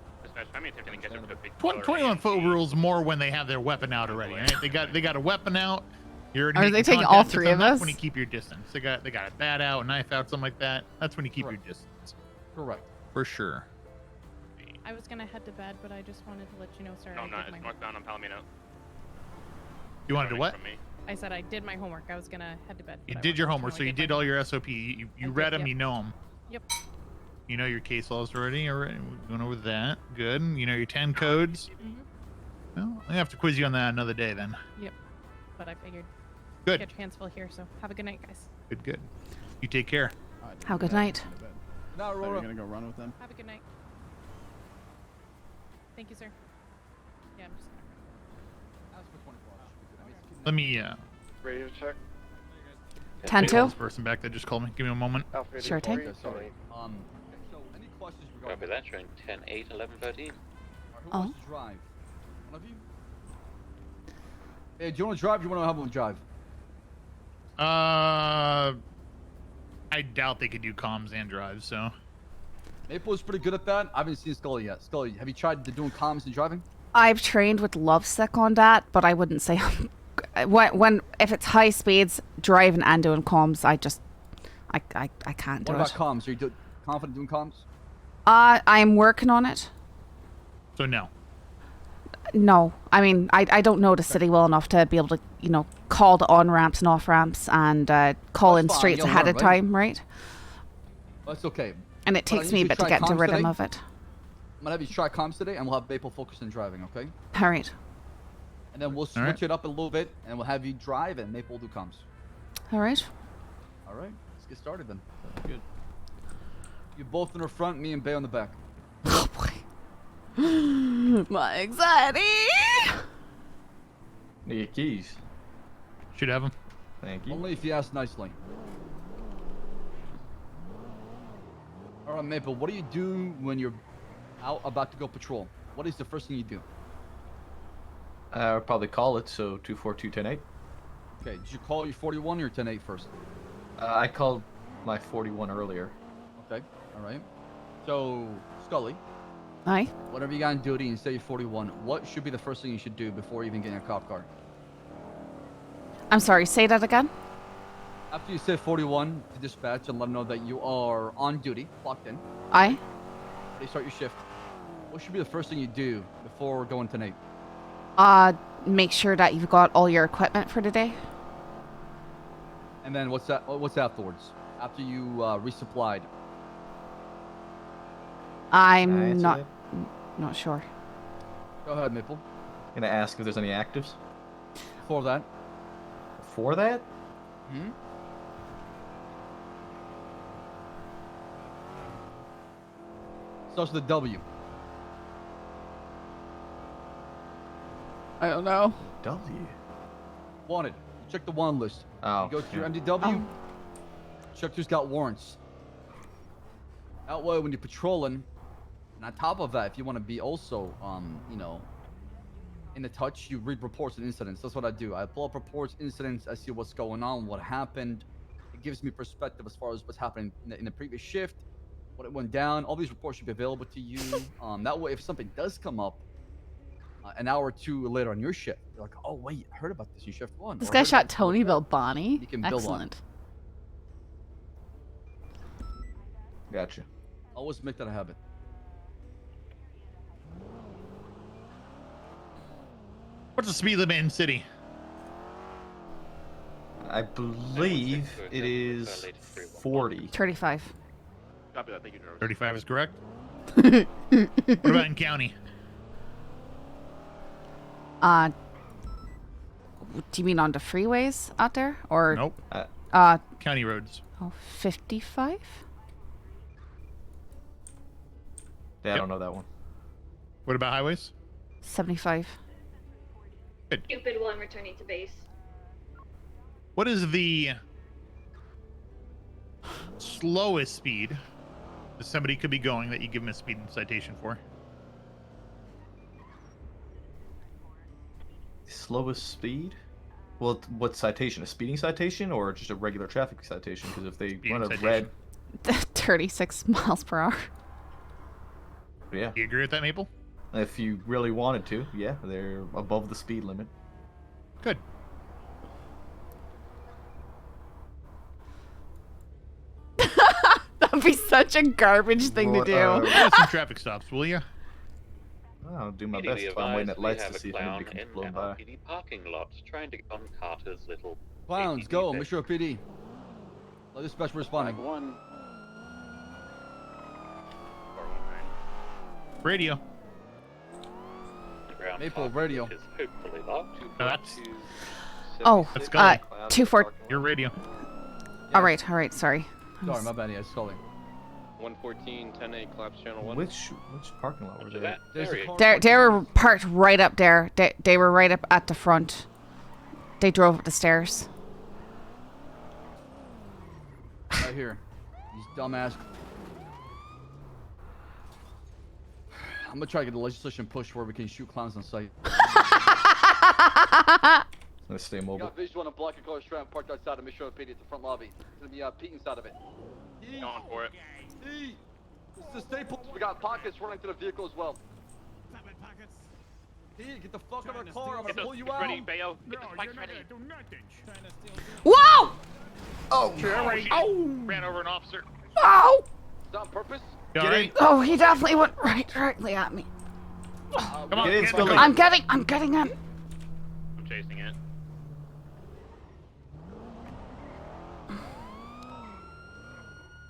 21-foot rules more when they have their weapon out already. Right? They got a weapon out. You're Are they making taking all contact with three them, of that's us? when you keep your distance. They got a bat out, a knife out, something like that. That's when you keep Correct. your distance. Correct. For sure. I was gonna head to bed, but I just wanted to let you know, sir. No, I I'm did not. It's my northbound on Palomino. You wanted to Coming what? from me. I said I did my homework. I was gonna head to bed. You but I did wanted your to let homework, know so I you my did all your SOP. You I read did, them, yep. you know them. Yep. You know your case laws already. All right, we're going over that. Good. You know your 10 codes. Mhm. Well, I have to quiz you on that another day then. Yep. But I figured. Good. Get your hands full here, so have a good night, guys. Good, good. You take care. Have a good night. No, Are you Aurora. gonna go run with them? Have a good night. Thank you, sir. Yeah, I'm just Let me Radio check. 10-2? call this person back that just called me. Give me a moment. Alpha Sure 84, thing. Sorry. So any questions Copy regarding that, showing 10, 8, 11, 13. Who Oh. wants to drive? One of you? Hey, do you want to drive? Or do you want to have one drive? I doubt they could do comms and drive, so. Maple is pretty good at that. I haven't seen Scully yet. Scully, have you tried doing comms and driving? I've trained with Lovesick on that, but I wouldn't say when if it's high speeds driving and doing comms, I can't do What about it. comms? Are you confident doing comms? I'm working on it. So no. No, I mean I don't know the city well enough to be able to call the on ramps and off ramps and call That's in fine, streets you'll ahead learn, of right? time, right? That's okay. And it But I takes me a usually bit to try get into comms rhythm today. of it. I'm gonna have you try comms today, and we'll have Maple focus on driving, okay? All right, And then we'll switch right. it up a little bit, and we'll have you drive, and Maple will do comms. all right. All right, let's get started then. Good. You both in the front, me and Bay on the back. Oh boy, my anxiety. Need your keys. Should have them. Thank you. Only if you ask nicely. All right, Maple, what do you do when you're out about to go patrol? What is the first thing you do? I'll probably call it, so 242-10-8. Okay, did you call your 41 or 10-8 first? I called my 41 earlier. Okay, all right. So, Scully, Aye. whenever you got on duty and say you're 41, what should be the first thing you should do before even getting a cop car? I'm sorry. Say that again. After you say 41 to dispatch and let them know that you are on duty, clocked in, Aye. they start your shift, what should be the first thing you do before going to Nate? Make sure that you've got all your equipment for today. And then what's afterwards? After you resupplied? I'm not sure. Go ahead, Maple. Gonna ask if there's any actives. Before that? Before that? Hmm? Starts with a W. I don't know. W. Wanted. Check the wanted list. Oh. You go to your yeah. MDW. Check who's got warrants. That way, when you're patrolling, and on top of that, if you want to be also, in the touch, you read reports and incidents. That's what I do. I pull up reports, incidents. I see what's going on, what happened. It gives me perspective as far as what's happening in the previous shift, what it went down. All these reports should be available to you. That way, if something does come up, an hour or two later on your shift, you're like, oh wait, I heard about this in shift one. This or guy heard about shot this in Tony shift two." Bill Bonnie. You can build on it. Excellent. Gotcha. Always make that a habit. What's the speed limit in city? I believe it is 40. 35. Copy that. Thank you, Jarvis. 35 is correct. What about in county? Do you mean on the freeways out there, or Nope. County roads. 55? Yeah, I don't know that one. What about highways? 75. Stupid one returning to base. What is the slowest speed that somebody could be going that you give them a speed citation for? Slowest speed? Well, what citation? A speeding citation or just a regular traffic citation? Because if they Speeding run a citation. red, 36 miles per hour. yeah. Do you agree with that, Maple? If you really wanted to, yeah, they're above the speed limit. Good. would be such a garbage thing to What, do. Yeah, some traffic stops, will you? I'll do my PD, best we while I'm waiting at advise we lights have to a see if clown anybody in can blow by. LPD parking lot trying to get on Carter's little Clowns, ATV go, thing. Mission PD. Let dispatch responding. One. Radio. The ground Maple parking radio. is hopefully locked. No, that's Oh, That's Scully. 2-4. Your radio. All right, sorry. Sorry, my bad. Yeah, Scully. 114, 10-8, collapse channel 1. Which parking lot were they? There's a car They were parked right up there. They were right up at the front. They drove up the stairs. right here. These dumbass. I'm gonna try to get the legislation pushed where we can shoot clowns on sight. Let's stay mobile. Got visual on a block of cars parked outside of Mission OPD at the front lobby. It's gonna be Pete inside of it. Going for it. This is the Staples. We got pockets running to the vehicle as well. Pete, get the fuck out of the car. I'm Get gonna those pull you spikes out. ready, Bayo. Get the spikes ready. Whoa! Oh! Ran over an officer. Oh! Is that on purpose? You all right? Oh, he definitely went right directly at me. Come on, Get in, get Scully. I'm getting in. I'm chasing it.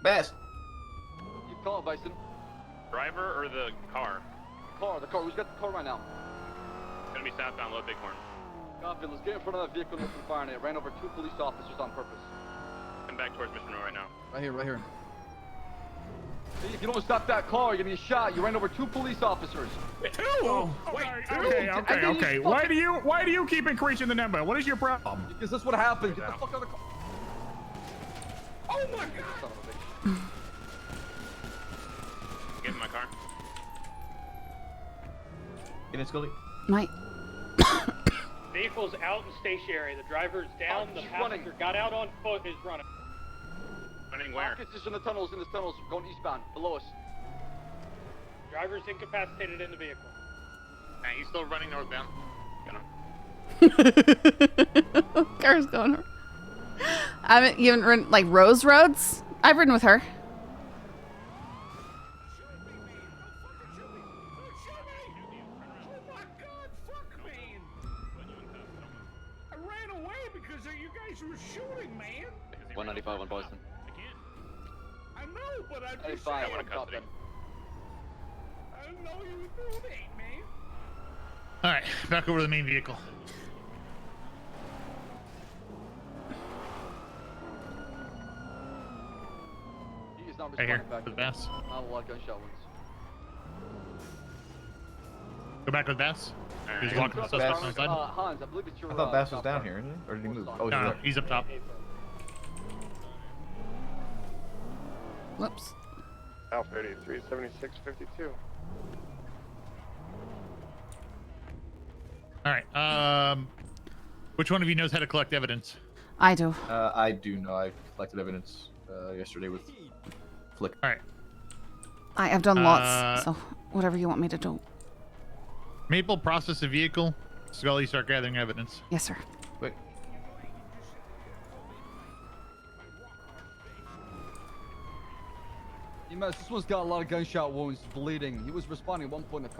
Bass! You call it, Bison. Driver or the car? The car. Who's got the car right now? It's gonna be southbound Low Bighorn. Copy. Let's get in front of that vehicle and open fire on it. Ran over 2 police officers on purpose. Come back towards Mission Row right now. Right here, right here. See, if you don't stop that car, you're gonna get shot. You ran over 2 police officers. Okay. Why do you keep increasing the number? What is your problem? Because that's what happened. Get the fuck out of the car. Oh my god! Son of a bitch. Get in my car. Get in, Scully. Mike. Vehicle's out and stationary. The driver's down. The he's passenger got out on foot. Is running. Running where? Pockets is in the tunnels, going eastbound, below us. Driver's incapacitated in the vehicle. Nah, he's still running northbound. Get him. Car's going. I haven't even ridden like Rose Roads. I've ridden with her. I ran away because you guys were shooting, man. 195 on Boston. I know, but I just 95 I on want to custody. Copland. I didn't know you were doing that, man. All right, back over to the main vehicle. He is not Right here, responding back. with Bass. Not a lot of gunshot wounds. Go back with Bass. He's Alright. walking the suspect on the side. Hans, I believe it's your. I thought Bass was top down right. here, isn't he? Or did he move? Oh, he's No, there. he's up top. Whoops. Alpha 83, 76, 52. All right. Which one of you knows how to collect evidence? I do. I do know. I collected evidence yesterday with Flick. All right. I have done lots. So whatever you want me to do. Maple, process a vehicle. Scully, start gathering evidence. Yes, sir. Wait. This one's got a lot of gunshot wounds, bleeding. He was responding at one point in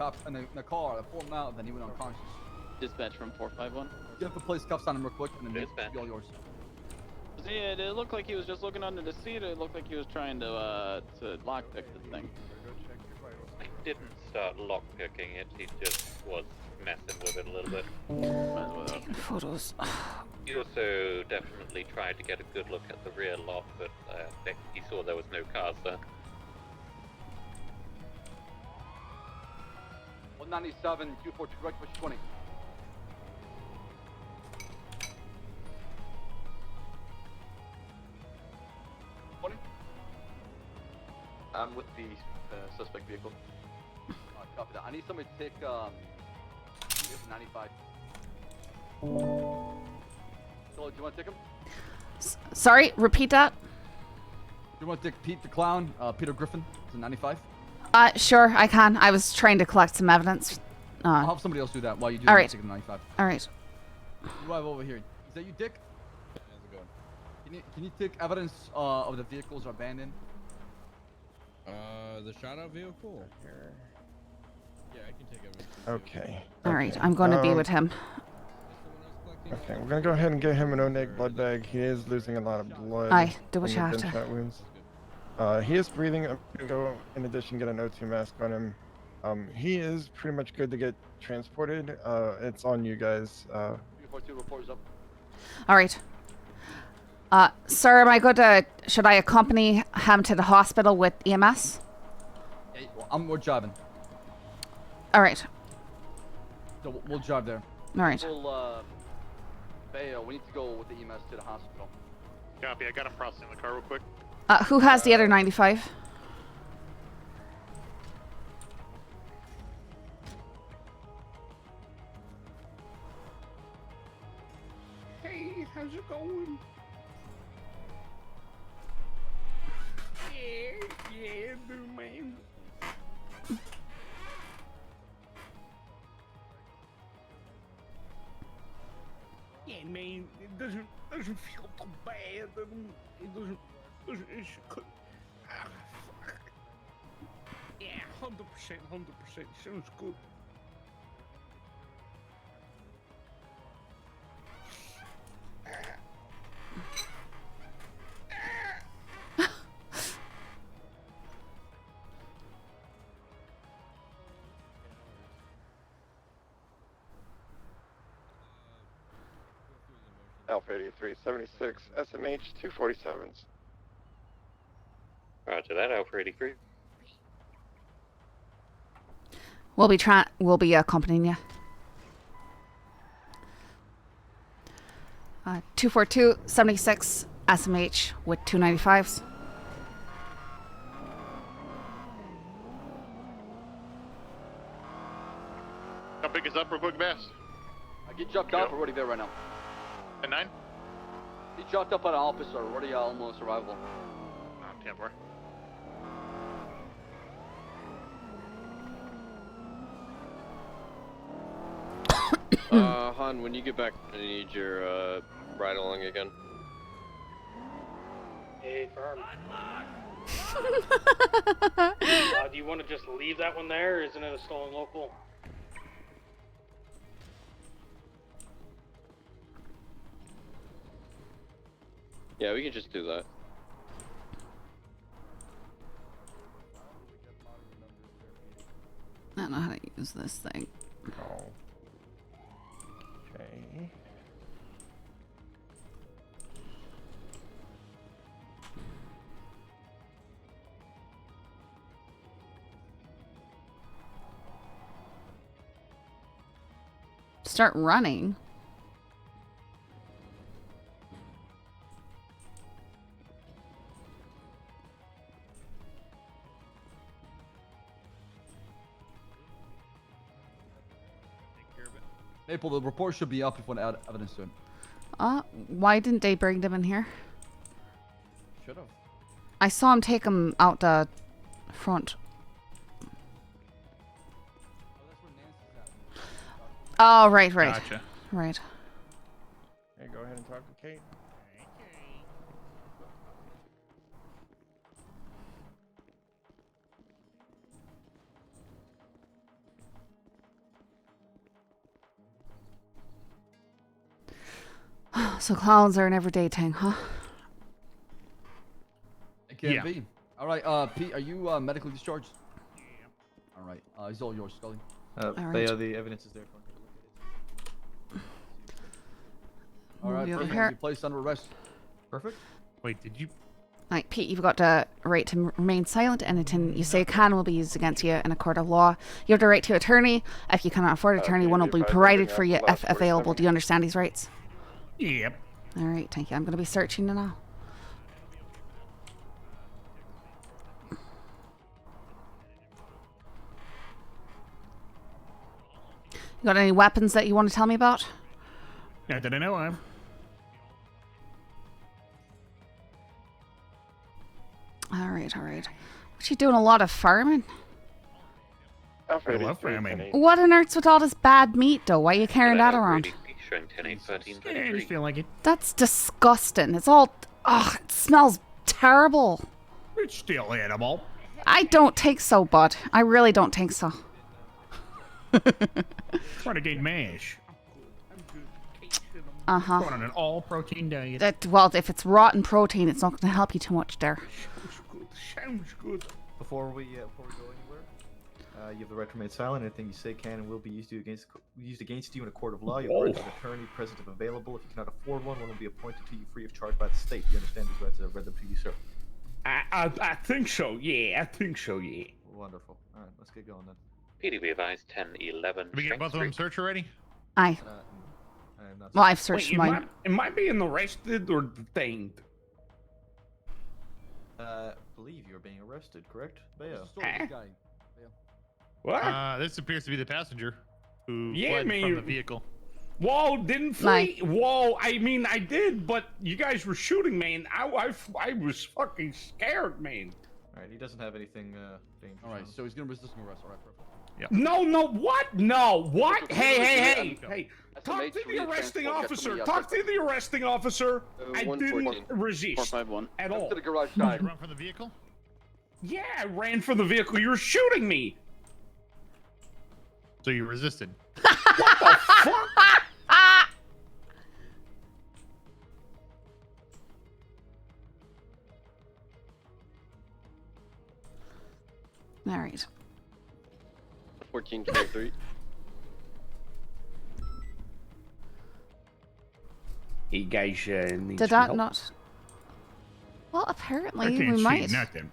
the car. I pulled him out, and then he went unconscious. Dispatch from 451. You have to place cuffs on him real quick, and then Dispatch. be all yours. Yeah, it looked like he was just looking under the seat. It looked like he was trying to lockpick the thing. He didn't start lockpicking it, he just was messing with it a little bit. Taking photos. He also definitely tried to get a good look at the rear lock, but he saw there was no cars there. 197, 242, direct push 20. I'm with the suspect vehicle. Copy that. I need somebody to take 95. So, do you want to take him? Sorry, repeat that. Do you want to take Pete the Clown, Peter Griffin, to 95? Sure, I can. I was trying to collect some evidence. I'll have somebody else do that while you do all that. right. Take him to 95. All right. You have over here. Is that you, Dick? How's it going? Can you take evidence of the vehicles are abandoned? The shadow vehicle? Yeah, I can take it. Okay. All right, I'm going to be with him. Okay, we're gonna go ahead and get him an O-neg blood bag. He is losing a lot of blood. Aye, do what from you the have to. gunshot wounds. He is breathing. I'm gonna go in addition get an O2 mask on him. He is pretty much good to get transported. It's on you guys. 342 reports up. All right. Sir, am I good to? Should I accompany him to the hospital with EMS? Yeah, well, we're driving. All right. So we'll drive there. All right. We'll, Bayo, we need to go with the EMS to the hospital. Copy. I got him processing the car real quick. Who has the other 95? Hey, how's it going? Yeah, boo man. Yeah, man, it doesn't feel too bad. It doesn't it's fuck. Yeah, 100%, sounds good. Alpha 83, 76, SMH 247s. Roger that, Alpha 83. We'll be accompanying you. 242, 76, SMH with 295s. How big is up real quick, Bass? I get jumped up already there right now. At 9? He jumped up on an officer already almost arrival. Oh, 10-4. Han, when you get back, I need your ride along again. Hey, firm. Do you want to just leave that one there? Isn't it a stolen local? Yeah, we can just do that. I don't know how to use this thing. Oh. Okay. Start running. Maple, the report should be up if we want to add evidence to it. Why didn't they bring them in here? Should have. I saw him take them out the front. Oh, right. Gotcha. Right. Hey, go ahead and talk to Kate. So clowns are an everyday thing, huh? It can be. All right, Pete, are you medically discharged? Yeah. All right, it's all yours, Scully. Bayo, the evidence is there. All right, Over Pete, here. you'll be placed under arrest. Perfect. Wait, did you? Right, Pete, you've got the right to remain silent. Anything you say will be used against you in a court of law. You have the right to attorney. If you cannot afford attorney, one will be provided for you if available. Do you understand these rights? Yep. All right, thank you. I'm going to be searching you now. You got any weapons that you want to tell me about? Not that I know of. All right. What you doing? A lot of farming? I love farming. What on earth's with all this bad meat, though? Why are you carrying that around? Showing 10-8-13. I just feel like it. That's disgusting. It's all... Ugh, it smells terrible. It's still edible. I don't think so, bud. I really don't think so. Trying to gain mash. Uh-huh. Going on an all-protein diet. Well, if it's rotten protein, it's not going to help you too much there. Sounds good. Before we go anywhere, you have the right to remain silent. Anything you say can and will be used against you in a court of law. You have the right to an attorney present if available. If you cannot afford one will be appointed to you free of charge by the state. You understand these rights? I've read them to you, sir. I think so. Yeah, I think so. Yeah. Wonderful. All right, let's get going then. PD, we advise 1011. Did we get both of them searched already? Aye. Well, I've searched mine. Am I being arrested or detained? Believe you're being arrested, correct? Bayo. What? This appears to be the passenger who Yeah, fled man. from the vehicle. Whoa, didn't flee. Whoa, I mean, I did, but you guys were shooting, man. I was fucking scared, man. All right, he doesn't have anything dangerous. All right, so he's gonna resist arrest. All right, perfect. Yep. No, what? No, what? Hey. Talk to the arresting officer. Talk to the arresting officer. I didn't resist at all. To the garage Did side. you run from the vehicle? Yeah, I ran from the vehicle. You were shooting me. So you resisted. What the fuck? All right. 1423. You guys need Did some that help? not? Well, apparently I can't we see might. nothing.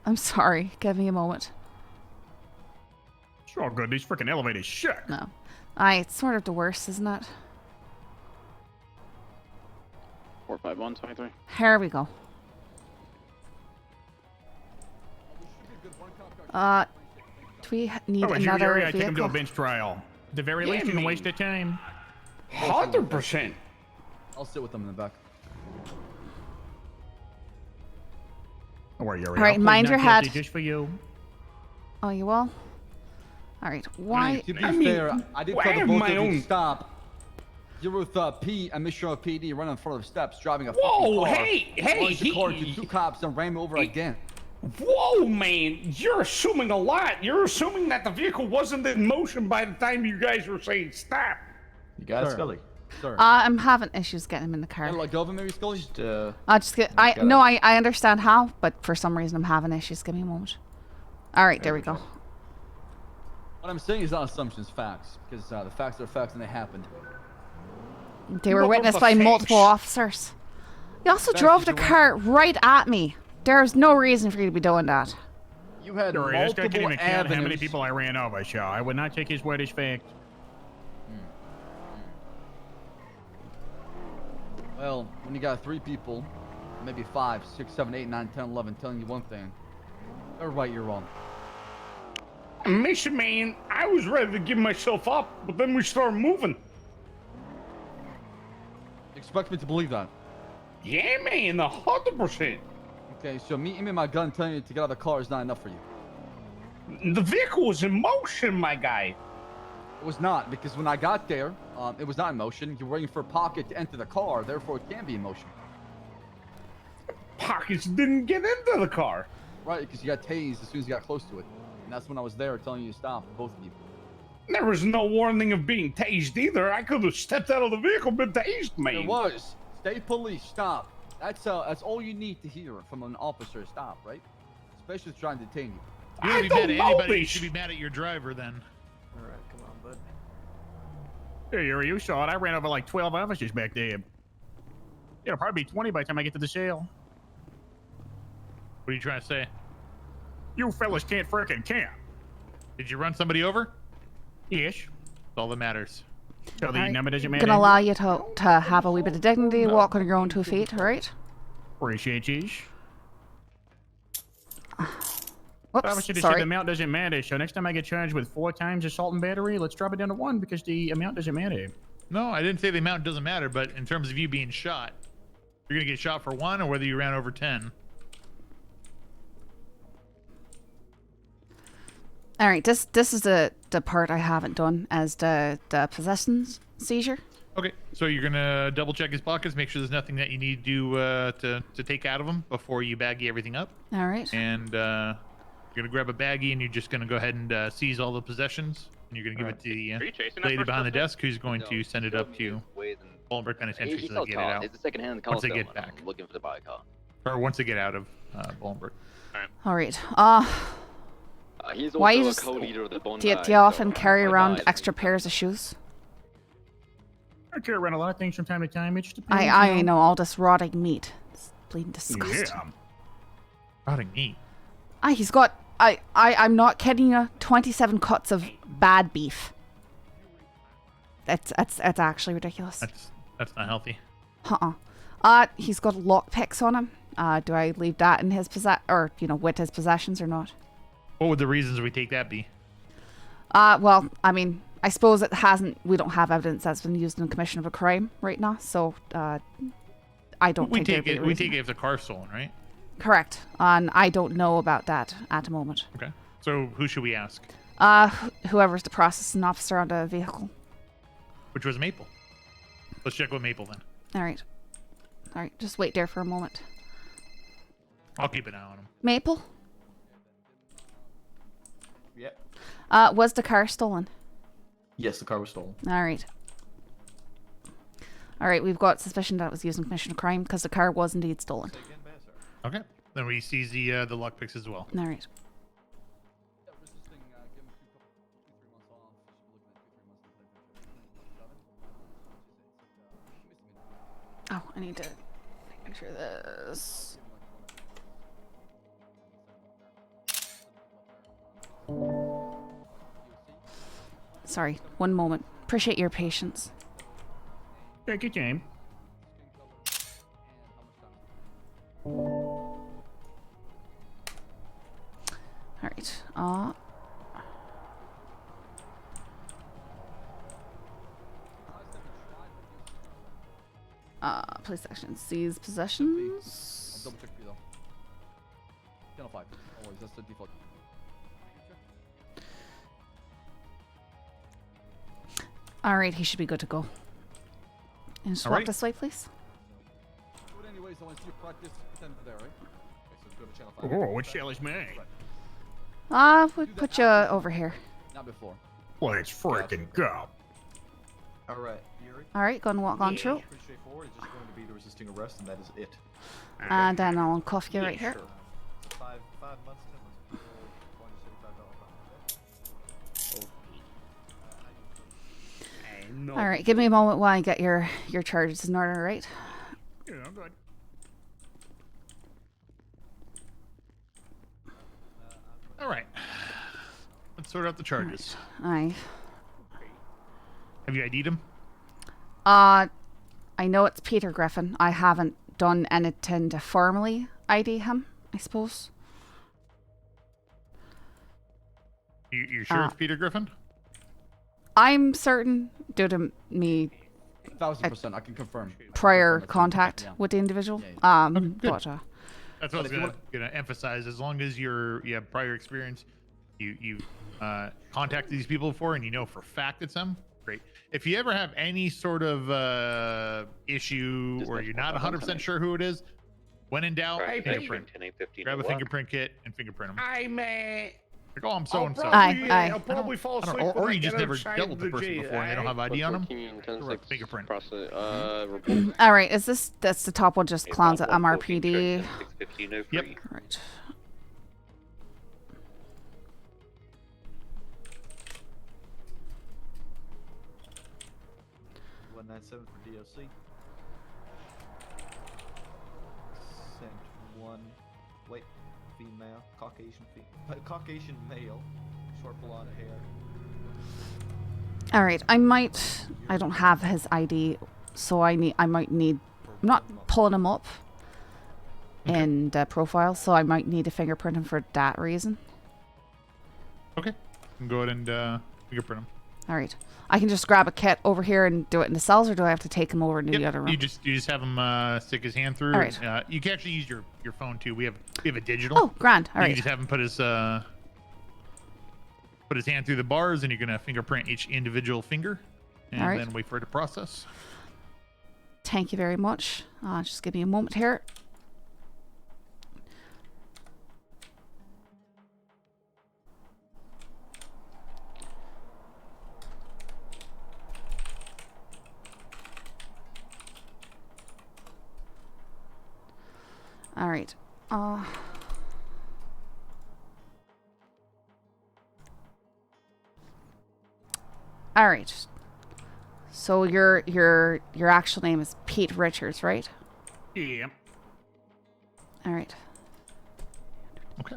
I'm sorry. Give me a moment. It's all good. These freaking elevators suck. No. Aye, it's sort of the worst, isn't it? 45123. Here we go. Do we need Oh, another I take him to a vehicle? bench trial. At the very Yeah, least, you can man. waste their time. 100%. I'll sit with them in the back. Don't worry, Yuri. All right, I'll plead mind not your guilty head. Just for you. Oh, you will? All right. Why? To be I mean, fair, I did I tell the have both my of you own- to stop. You're with Pete and Mr. PD running in front of the steps, driving a Whoa, fucking car. hey, Launched the car to two cops and ran me over again. Whoa, man, you're assuming a lot. You're assuming that the vehicle wasn't in motion by the time you guys were saying stop. You got it, Sir. Scully. Sir. I'm having issues getting him in the car. Let go of him, maybe, Scully? I'll just get. I understand how, but for some reason I'm having issues. Give me a moment. All right, there we go. What I'm saying is not assumptions, facts. Because the facts are facts and they happened. They were What witnessed the by facts? multiple officers. You also Facts drove is the your car right at me. There's no reason for you to be doing that. You had Yuri, this guy can't multiple even count how many avenues. people I ran over, so I would not take his word as fact. Well, when you got 3 people, maybe 5, 6, 7, 8, 9, 10, 11 telling you one thing, they're right, you're wrong. Mission man, I was ready to give myself up, but then we started moving. You expect me to believe that? Yeah, man, 100%. Okay, so me aiming my gun telling you to get out of the car is not enough for you. The vehicle was in motion, my guy. It was not, because when I got there, it was not in motion. You're waiting for a pocket to enter the car, therefore it can be in motion. Pockets didn't get into the car. Right, because you got tased as soon as you got close to it. And that's when I was there telling you to stop, both of you. There was no warning of being tased either. I could have stepped out of the vehicle, been tased, man. It was. State police, stop. That's all you need to hear from an officer, stop, right? Especially if trying to detain you. You I don't be don't mad at know anybody. You this. should be mad at your driver then. All right, come on, bud. Hey, Yuri, you saw it. I ran over like 12 officers back there. It'll probably be 20 by the time I get to the cell. What are you trying to say? You fellas can't frickin' camp. Did you run somebody over? Yes. That's all that matters. So the number doesn't I'm matter. gonna allow you to have a wee bit of dignity, walk on your own 2 feet, all right? Appreciate you. Whoops, Officer just said sorry. the amount doesn't matter, so next time I get charged with 4 times assault and battery, let's drop it down to 1 because the amount doesn't matter. No, I didn't say the amount doesn't matter, but in terms of you being shot, you're gonna get shot for 1 or whether you ran over 10. All right, this is the part I haven't done as the possession seizure. Okay, so you're gonna double check his pockets, make sure there's nothing that you need to take out of him before you baggy everything up. All right. And You're gonna grab a baggie and you're just gonna go ahead and seize all the possessions. And you're gonna give it to the lady behind the desk, who's going to send it up to Bolingbroke Penitentiary so they get it out. It's a second-hand Once they Coliseum, get and back, I'm looking for the buy car. or once they get out of Bolingbroke. All right. He's Why also you a just co-leader of the Bondi. do you often carry around extra pairs of shoes? I carry around a lot of things from time to time. It just depends. I know all this rotting meat. It's bleeding disgusting. Yeah. Rotting meat. He's got. I'm not kidding you. 27 cuts of bad beef. That's actually ridiculous. That's not healthy. He's got lockpicks on him. Do I leave that in his with his possessions or not? What would the reasons we take that be? Well, I mean, I suppose it hasn't. We don't have evidence that's been used in the commission of a crime right now, so I don't. We take it. We take it if the car's stolen, right? Correct. And I don't know about that at the moment. Okay. So who should we ask? Whoever's the processing officer on the vehicle. Which was Maple. Let's check with Maple then. All right. Just wait there for a moment. I'll keep an eye on him. Maple? Yep. Was the car stolen? Yes, the car was stolen. All right, we've got suspicion that it was used in commission of crime because the car was indeed stolen. Okay. Then we seize the lockpicks as well. All right. Oh, I need to make sure this. Sorry, one moment. Appreciate your patience. Take your time. All right. Police action. Seize possessions. Double check for you though. Channel 5. Always, that's the default. All right, he should be good to go. And just walk right. this way, please. But anyways, I want to see you practice. Pretend there, right? Okay, so go to channel 5. Oh, what shall is me? We put you over here. Not before. Let's freaking go. All right, Yuri. All right, go and walk on through. Pretty straightforward. It's just going to be the resisting arrest, and that is it. And then I'll cuff you right here. Sure. So 5 months, 10 months. All right, give me a moment while I get your charges in order, right? Yeah, I'm good. All right. Let's sort out the charges. Aye. Have you ID'd him? I know it's Peter Griffin. I haven't done anything to formally ID him, I suppose. You sure it's Peter Griffin? I'm certain, due to me 1000%, I can confirm. prior contact with the individual. Good. But That's what I was gonna emphasize. As long as you have prior experience, you contacted these people before, and you know for a fact it's them. Great. If you ever have any sort of issue or you're not 100% sure who it is, when in doubt, fingerprint. Grab a fingerprint kit and fingerprint them. Hey man. Like, oh, I'm so and so. I'll probably fall asleep. Or when you I just get never outside dealt with the person G, before and they don't have ID on them. Fingerprint. all right, that's the top one? Just clowns at MRPD. Yep. Right. $197 for DLC. Sent one. Wait, female, Caucasian male, short blonde hair. All right, I don't have his ID, so I might need. I'm not pulling him up in the profile, so I might need to fingerprint him for that reason. Okay. Go ahead and fingerprint him. All right. I can just grab a kit over here and do it in the cells, or do I have to take him over to the other room? You just have him stick his hand through. All right. You can actually use your phone too. We have a digital. Oh, grand. All you right. can just have him put his hand through the bars, and you're gonna fingerprint each individual finger, and All right. then wait for it to process. Thank you very much. Just give me a moment here. All right. All right. So your actual name is Pete Richards, right? Yeah. All right. Okay.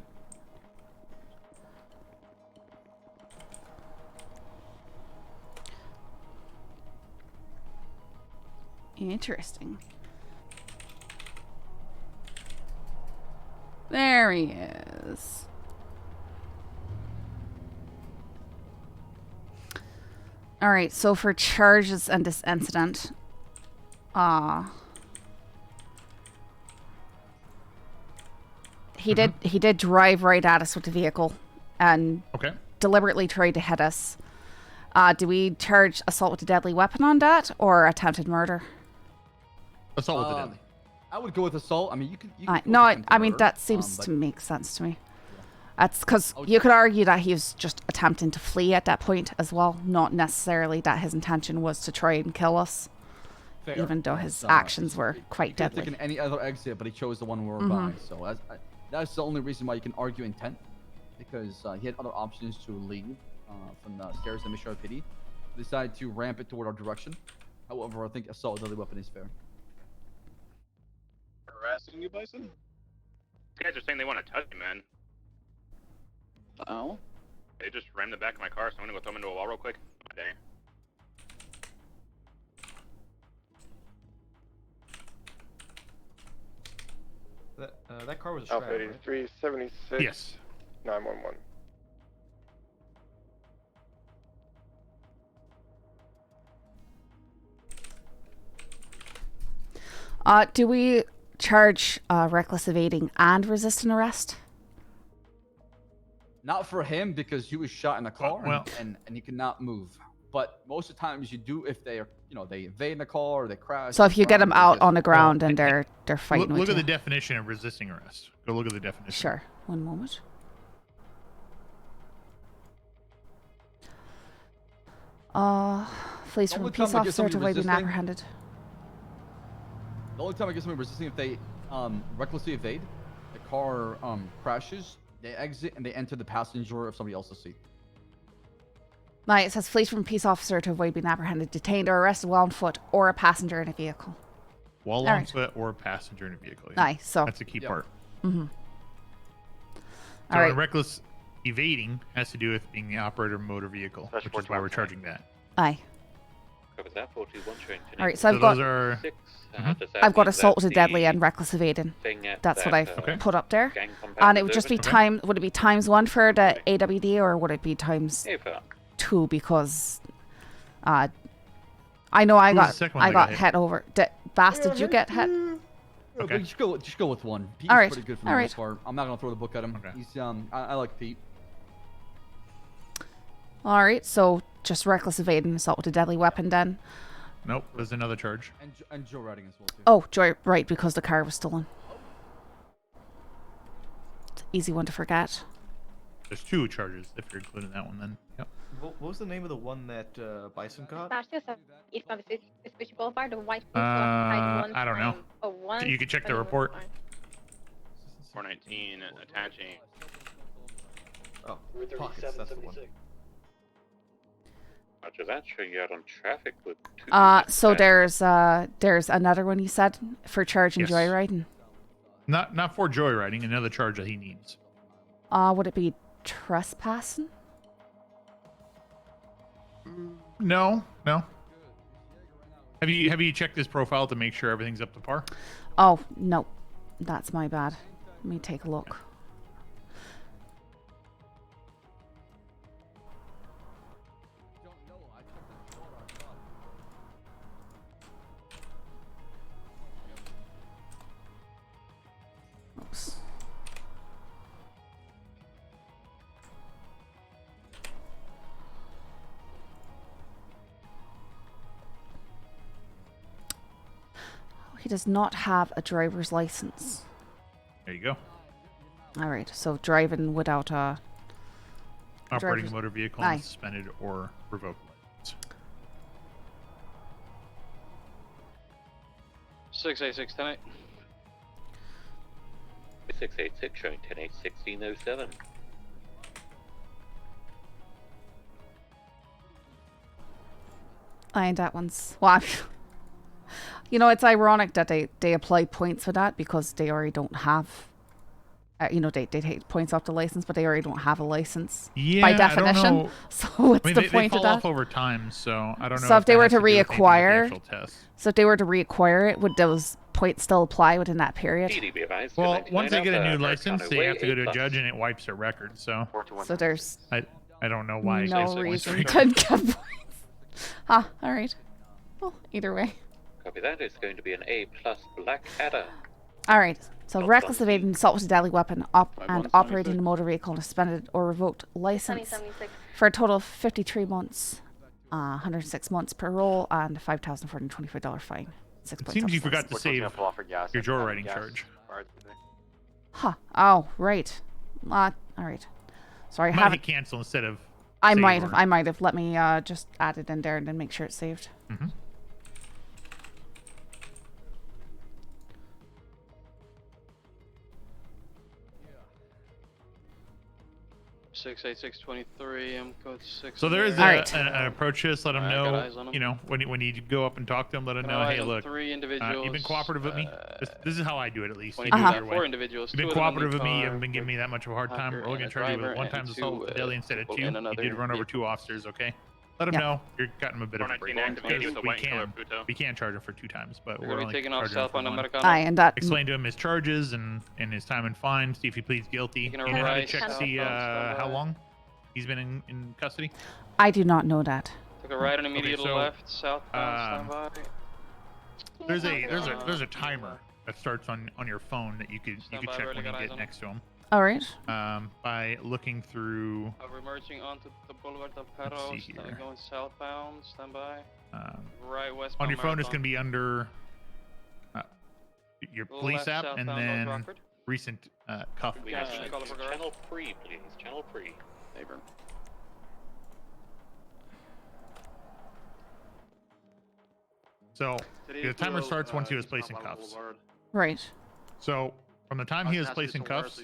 Interesting. There he is. All right, so for charges and this incident, he did drive right at us with the vehicle and deliberately tried to hit us. Do we charge assault with a deadly weapon on that or attempted murder? Assault with a deadly. I would go with assault. I mean, you can No, I mean murder, that seems but- to make sense to me. That's because you could argue that he was just attempting to flee at that point as well, not necessarily that his intention was to try and kill us, Fair. even though his But, actions were he quite could have deadly. taken any other exit, but he chose the one we were Mhm. by. So that's the only reason why you can argue intent, because he had other options to leave from the stairs in Mission UPD. Decided to ramp it toward our direction. However, I think assault with a deadly weapon is fair. Harassing you, Bison? These guys are saying they want to touch me, man. Oh? They just rammed the back of my car, so I'm gonna go throw them into a wall real quick. My day. That car was a Alpha Strat, right? 8376. Yes. 911. Do we charge reckless evading and resisting arrest? Not for him because he was shot in the car Well- and he cannot move. But most of the times you do if they are, they invade the car or they crash. So if you get them out on the ground and Well, they're fighting Look with at the you. definition of resisting arrest. Go look at the definition. Sure. One moment. Flees from a Only peace time I get officer to somebody avoid being resisting- apprehended. The only time I get somebody resisting if they recklessly evade, the car crashes, they exit and they enter the passenger of somebody else's seat. Now it says flees from a peace officer to avoid being apprehended, detained, or arrested while on foot, or a passenger in a vehicle. While on Alright. foot or a passenger in a vehicle. Aye, so- that's a key Yep. part. Mm-hmm. So All right. reckless evading has to do with being the operator of a motor vehicle, which is why we're charging that. Aye. Covers that 41 showing All right, so I've got those are. Does that I've got mean assault that with a deadly the and reckless evading. thing at That's what that, I've put up there. gang compound And it is would just be open? would it be times 1 for the AWD or would it be times Hey, fella. 2 because I know I Who was got the second one that got hit over. Bass, did you get hit? Okay. Just go with one. Pete's All right, pretty good for all the right. most part. I'm not gonna throw the book at him. Okay. He's I like Pete. All right, so just reckless evading, assault with a deadly weapon then. Nope, there's another charge. And Joe riding as well too. Oh, joy, right, because the car was stolen. It's an easy one to forget. There's 2 charges if you're including that one then. Yep. What was the name of the one that Bison got? That's just East of Vespucci Boulevard, the white I don't know. one. You can check the report. 419 attaching. Oh, pockets, that's the one. Roger that, showing you out on traffic with 2 So there's another one you said for charging Yes. joyriding. Not for joyriding, another charge that he needs. Would it be trespassing? No. Have you checked his profile to make sure everything's up to par? Oh, no. That's my bad. Let me take a look. Oops. He does not have a driver's license. There you go. All right, so driving without a Operating driver's- a motor vehicle Aye. on suspended or revoked license. 686 tonight. 686 showing 10-8-1607. And that one's... Well, you know, it's ironic that they apply points for that because they already don't have... you know, they take points off the license, but they already don't have a license by definition. I don't know. So what's I mean, the they point fall of that? off over time, so I don't know. So if they that were has to do with anything with the reacquire, actual test. so if they were to reacquire it, would those points still apply within that period? Well, once they get a new license, they have to go to a judge, and it wipes their record. So there's I don't know why. no reason to get points. All right. Well, either way. Copy that. It's going to be an A+ Black Adder. All right. So reckless evading, assault with a deadly weapon, and operating a motor vehicle on a suspended or revoked license for a total of 53 months, 106 months parole, and a $5,425 fine. It seems you forgot to save your joyriding charge. Huh. Oh, right. All right. Sorry, I Might haven't. hit cancel instead of. I save might or- have. I might have. Let me just add it in there and then make sure it's saved. Mm-hmm. 68623. I'm code 6. So there is an approach to this. Let them I got know, eyes on 'em. you know, when you go up and talk to them, let them know, hey, look, three you've been individuals, cooperative with me. This is how I do it, at least. You 22 do it your way. 4 individuals. You've been 2 of them in cooperative the with me. You car haven't been giving me that much of a hard time. Hacker We're only going and to charge you driver with one and times assault two, with deadly instead of people 2. in You another did run over vehicle. 2 officers, okay? Let them Yeah. know you're cutting them a bit of a break. 419 activated with a We white color can. Puto. We can charge him for 2 times, but We're we're gonna be only taking off charging him for southbound 1. Americano. Aye, and that. Explain to him his charges and his time and fine. See if he pleads guilty. Taking a You know how to right check to see southbound, how long he's been in custody. I do not know that. Took a right and immediate so, left southbound. Stand by. There's a timer that starts on your phone that you could Stand by, check ready, when you got eyes get on next to him. All right. By looking through. We're merging onto the Boulevard del Let's Perro. see here. Going southbound. Stand by. Right westbound. On your phone, it's Marathon. going to be under your police Left app and southbound North then Rockford. recent cuff. We have channel 3, please. Channel 3. Favor. So the timer starts once he was placed in cuffs. Right. So from the time he was placed in cuffs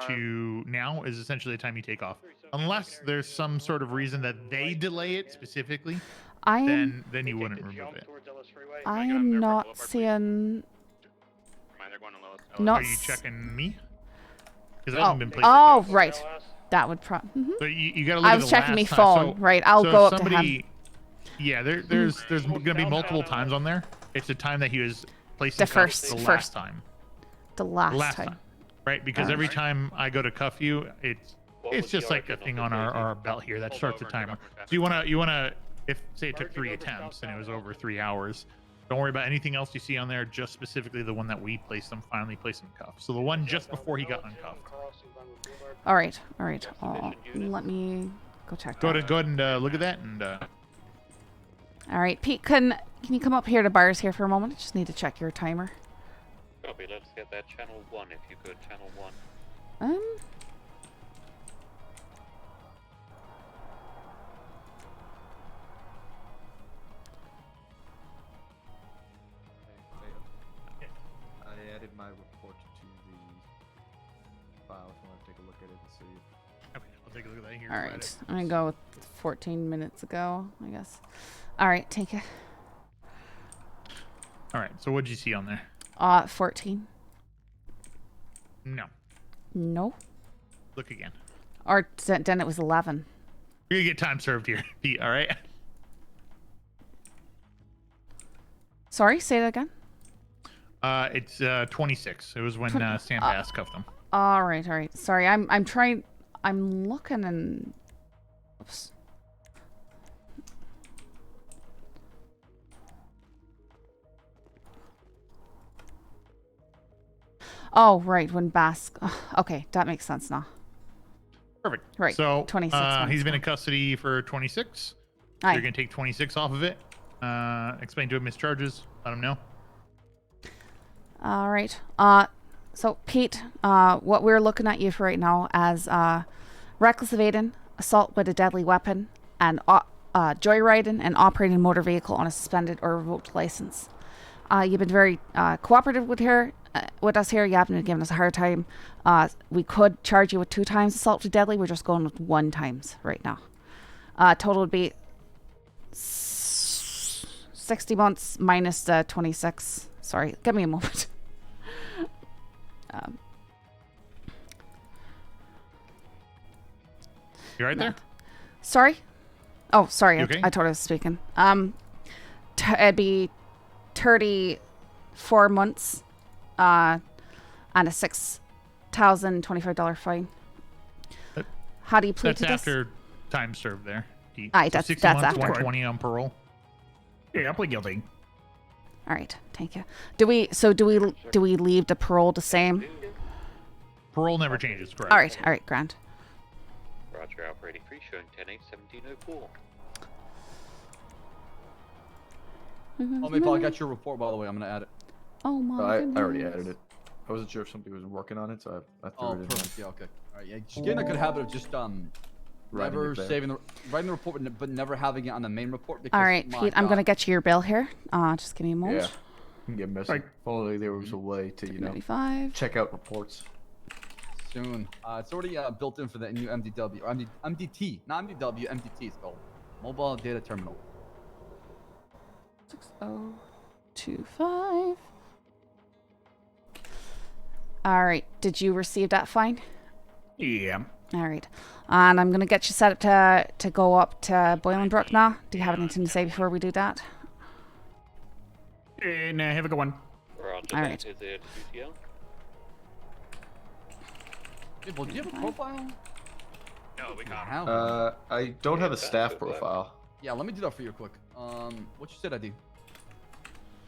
to now is essentially the time you take off, unless there's some sort of reason that they delay it specifically. Then you wouldn't remove it. I am not seeing. Are Not. you checking me? Because I Oh, haven't been placed. oh right. That would So you got to look I at was the checking last me time. phone. So- Right. I'll so go up somebody, to him. Yeah, there's going to be multiple times on there. It's the time that he was placed The in cuffs first- the first- last time. The last time. Right? Because Alright. every time I go to cuff you, it's just like a thing on our belt here that starts a timer. So you wanna if say it took 3 attempts and it was over 3 hours, don't worry about anything else you see on there. Just specifically the one that we finally placed in cuffs. So the one just before he got uncuffed. All right. All right. Let me go check. Go that. ahead and look at that and. All right, Pete. Can you come up here to bars here for a moment? I just need to check your timer. Copy, let's get that channel 1 if you could. Channel 1. I added my report to the file if you want to take a look at it and see. Okay, I'll take a look at that here. All right. I'm gonna go with 14 minutes ago, I guess. All right, take it. All right. So what did you see on there? 14. No. No. Look again. Or then it was 11. You're gonna get time served here, Pete. All right. Sorry, say that again. It's 26. It was when Sam Bass cuffed him. All right, all right. Sorry, I'm trying. I'm looking and. Oops. Oh, right, when Bass. Okay, that makes sense now. Perfect. Right. So 26 months he's been in now. custody for 26. So Aye. you're gonna take 26 off of it. Explain to him his charges. Let him know. All right. So Pete, what we're looking at you for right now as reckless evading, assault with a deadly weapon, and joyriding and operating a motor vehicle on a suspended or revoked license. You've been very cooperative with us here. You haven't been giving us a hard time. We could charge you with 2 times assault with deadly. We're just going with 1 times right now. Total would be 60 months minus 26. Sorry, give me a moment. You right there? Sorry? Oh, sorry. You okay? I thought I was speaking. It'd be 34 months and a $6,025 fine. How do you plead That's to this? after time served there. Aye, So that's 60 months, after. 120 on parole. Yeah, I'll plead guilty. All right, thank you. Do we leave the parole the same? Parole never changes, correct? All right, grand. Roger, Alpha 83, showing 10-8-1704. Oh, Maple, I got your report, by the way. I'm going to add it. Oh, my I goodness. already added it. I wasn't sure if somebody was working on it, so I threw Oh, it in. perfect. Yeah, okay. All right, yeah. Just get in a good habit of just never writing the report, but never having it on the main report. Because, All right, Pete, I'm going to get you your bill here. Just give me a moment. Yeah. Can get messy. If only there was a way to, 95. check out reports. Soon. It's already built in for the new MDW, or MDT, not MDW, MDT it's called. Mobile Data Terminal. 6025. All right, did you receive that fine? Yeah. All right, and I'm going to get you set up to go up to Bolingbrook now. Do you have anything to say before we do that? And have a good one. Roger, All right. is it UTL? Maple, do you have a profile? No, we got I don't have a staff profile. Yeah, let me do that for you quick. What you said ID?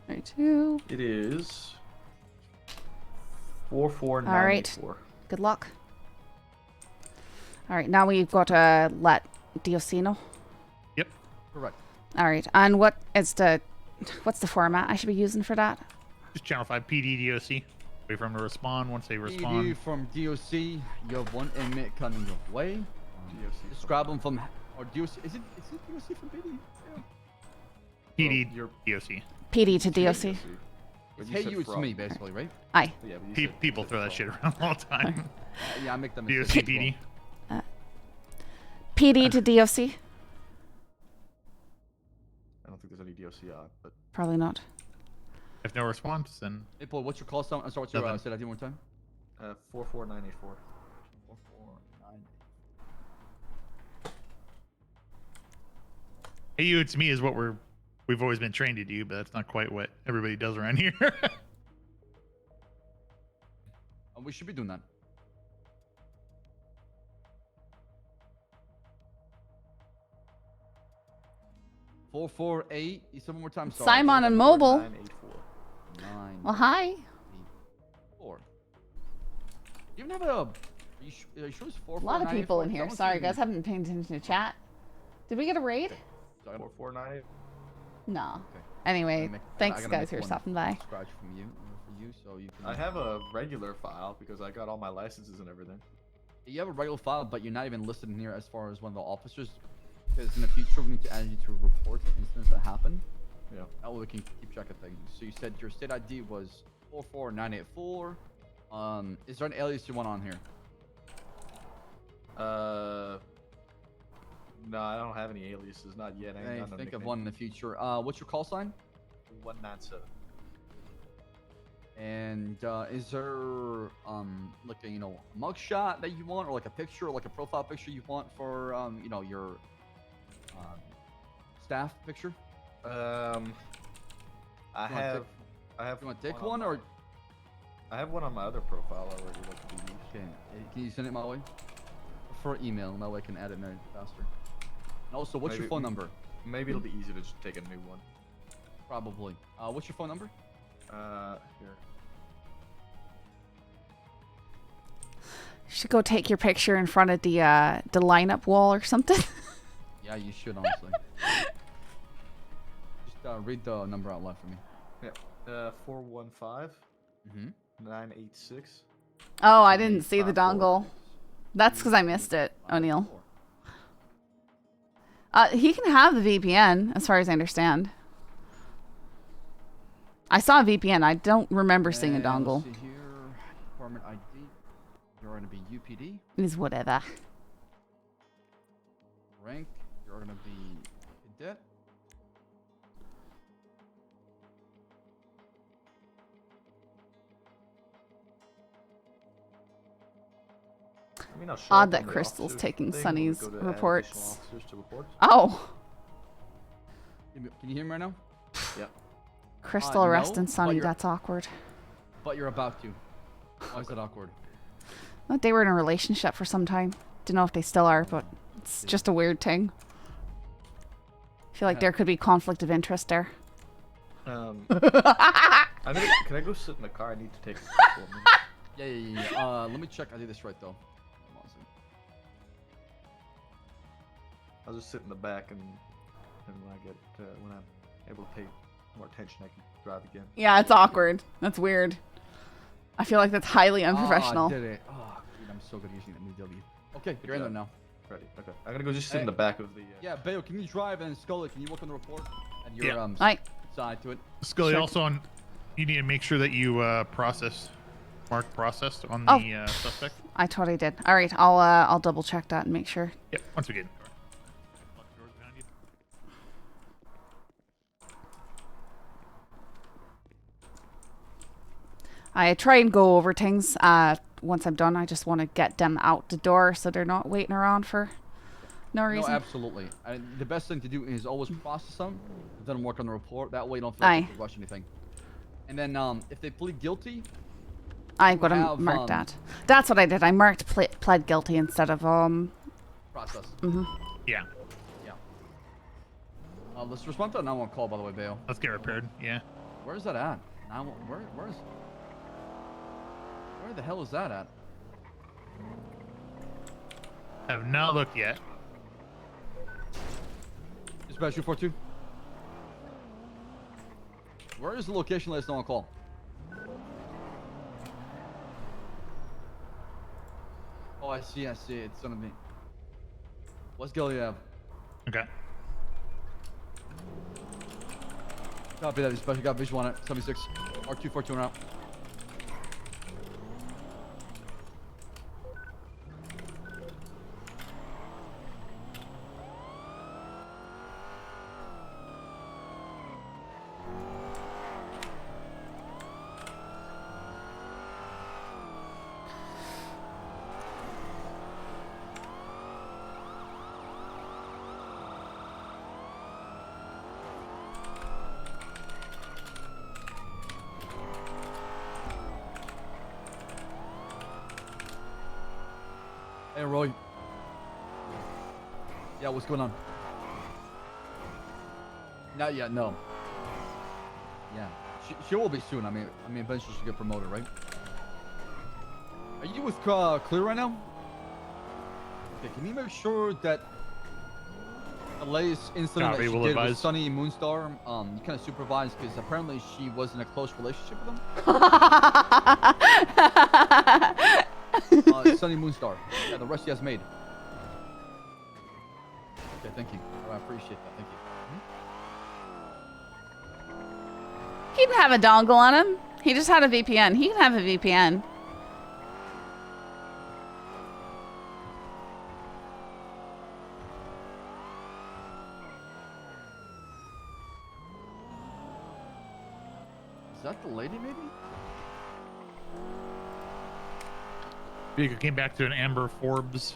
32. It is 44984. All right. Good luck. All right, now we've got to let DOC know. Yep. Correct. All right, and what's the format I should be using for that? Just channel 5 PD DOC. Wait for them to respond. Once they respond. PD from DOC, you have 1 inmate coming your way. Just grab them from, or DOC, is it DOC from PD? Yeah. PD, DOC. PD to DOC. It's hey you, it's me, basically, right? Aye. Yeah, People throw that shit around all the time. Yeah, I make them. DOC PD. PD to DOC? I don't think there's any DOC on, but Probably not. If no response, then. Hey, Paul, what's your call sign? Sorry, what's your say that one time? 44984. 44984. Hey, you, it's me is what we've always been trained to do, but that's not quite what everybody does around here. We should be doing that. Four, 448. You said one more time. Sorry. Simon on mobile. 9. Well, hi. 4. You even have a. Are you sure it's 4? A lot of people in here. Sorry, guys, haven't been paying attention to chat. Did we get a raid? 449. No. Anyway, thanks guys for stopping by. Scratch from you, for you, so you can. I have a regular file because I got all my licenses and everything. You have a regular file, but you're not even listed in here as far as one of the officers. Because in the future, we need to add you to report incidents that happen. Yeah. That way we can keep track of things. So you said your state ID was 44984. Is there an alias you want on here? No, I don't have any aliases, not yet. I ain't got no Think of nickname. one in the future. What's your call sign? 197. And is there like a mugshot that you want, or like a picture, or like a profile picture you want for your staff picture? I have. You want to take one, or I have one on my other profile already. That could be used. can you send it my way? For email, that way I can add it there faster. And also, what's your phone number? Maybe it'll be easier to just take a new one. Probably. What's your phone number? Here. You should go take your picture in front of the lineup wall or something. Yeah, you should honestly. Just read the number out loud for me. Yeah. 415. 986. Oh, I didn't see the dongle. That's because I missed it, O'Neill. He can have the VPN, as far as I understand. I saw a VPN. I don't remember seeing a And dongle. let's see here. Department ID. You're gonna be UPD. Is whatever. Rank. You're gonna be Cadet. I mean, I'll show Odd up that on the Crystal's officers taking thing when we Sunny's go to add additional reports. officers to reports. Oh, Can you hear me right now? Yeah. Crystal no, arresting but Sunny. you're- That's awkward. But you're about to. Why is that awkward? Well, they were in a relationship for some time. Don't know if they still are, but it's just a weird thing. I feel like there could be conflict of interest there. I'm gonna, can I go sit in the car? I need to take a couple of minutes. Yeah. Let me check. I did this right though. Hold on a second. I'll just sit in the back, and when I get when I'm able to pay more attention, I can drive again. Yeah, it's awkward. That's weird. I feel like that's highly unprofessional. I did it. Oh, dude, I'm so good at using that new W. Okay, you're in there now. Ready. Okay. I'm gonna go just sit in the back of the. Yeah, Bayo, can you drive, and Scully, can you work on the report and your Yeah. Aye. side to it? Scully, Sure. also on. You need to make sure that you mark processed on Oh. the suspect. I totally did. All right, I'll double check that and make sure. Yep. Once we get in the car. Lock the doors behind you. I try and go over things. Once I'm done, I just want to get them out the door so they're not waiting around for no reason. No, absolutely. The best thing to do is always process them, then work on the report. That way you don't feel like you have to rush anything. And then if they plead guilty, I've got to have, mark that. That's what I did. I marked pled guilty instead of process. Yeah. Let's respond to that 911 call, by the way, Bayo. Let's get repaired. Yeah. Where's that at? Where the hell is that at? Have not looked yet. Dispatch 242. Where is the location? Let us know on call. Oh, I see. It's gonna be. What's Gilly have? Okay. Copy that. Dispatch. Got visual on it. 76. R242 out. Hey, Roy. Yeah, what's going on? Not yet, no. Yeah, she will be soon. I mean, eventually she'll get promoted, right? Are you with Clear right now? Okay, can you make sure that the latest incident Copy, that she will did advise. with Sunny Moonstar, you kind of supervised because apparently she was in a close relationship with him? Sunny Moonstar. Yeah, the rest he has made. Okay, thank you. I appreciate that. Thank you. He didn't have a dongle on him. He just had a VPN. He can have a VPN. Is that the lady, maybe? Vehicle came back to an Amber Forbes.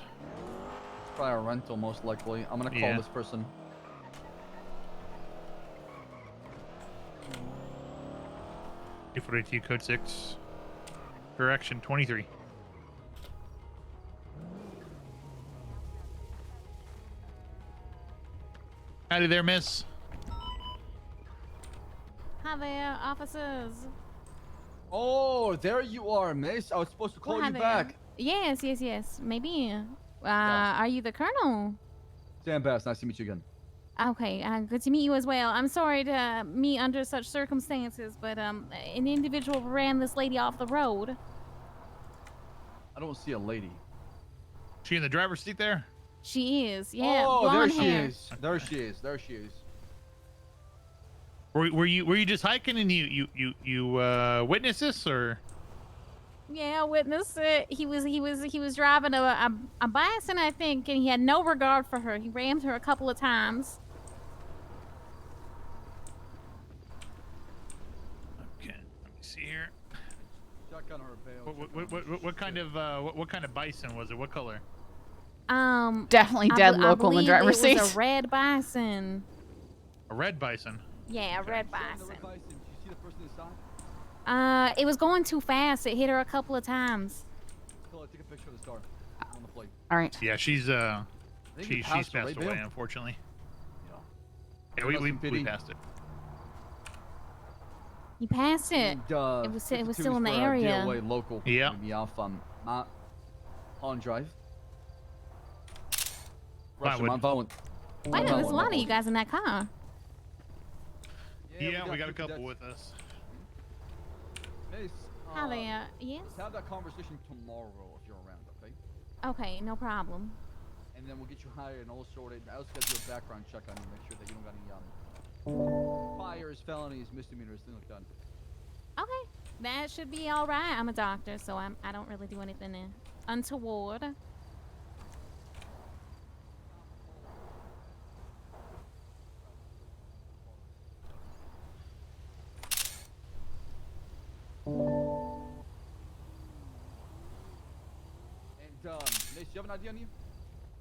It's probably a rental, most likely. I'm gonna call Yeah. this person. A42 code 6. Direction 23. Howdy there, miss. Hi there, officers. Oh, there you are, miss. I was supposed to call Hi you there. back. Yes. Maybe. Are you the colonel? Sam Bass, nice to meet you again. Okay, good to meet you as well. I'm sorry to meet under such circumstances, but an individual ran this lady off the road. I don't see a lady. She in the driver's seat there? She is, yeah. Oh, there blonde she hair. is. There she is. There she is. Were you just hiking and you witnessed this or? Yeah, I witnessed it. He was driving a bison, I think, and he had no regard for her. He rammed her a couple of times. Okay, let me see here. Shotgun or a bail. What kind of bison was it? What color? Definitely dead local in the driver's seat. It was a red bison. A red bison. Yeah, a red bison. Did you see the person inside? It was going too fast. It hit her a couple of times. Scully, take a picture of the star on the plate. All right. Yeah, she's passed her, right, away, Bale? unfortunately. Yeah, Yeah, we passed it. You passed it. And, it was 52 still in the for, area. DOA local. Yeah. Be off Mount Holland Drive. Fine, Mount Volent. Why no, there's a lot of you guys in that car. Yeah, we got a couple with us. Mace, How they? Yes. let's have that conversation tomorrow if you're around, okay? Okay, no problem. And then we'll get you hired and all sorted. I also got to do a background check on you, make sure that you don't got any fires, felonies, misdemeanors, things like that. Okay, that should be all right. I'm a doctor, so I don't really do anything untoward. And Mace, you have an ID on you?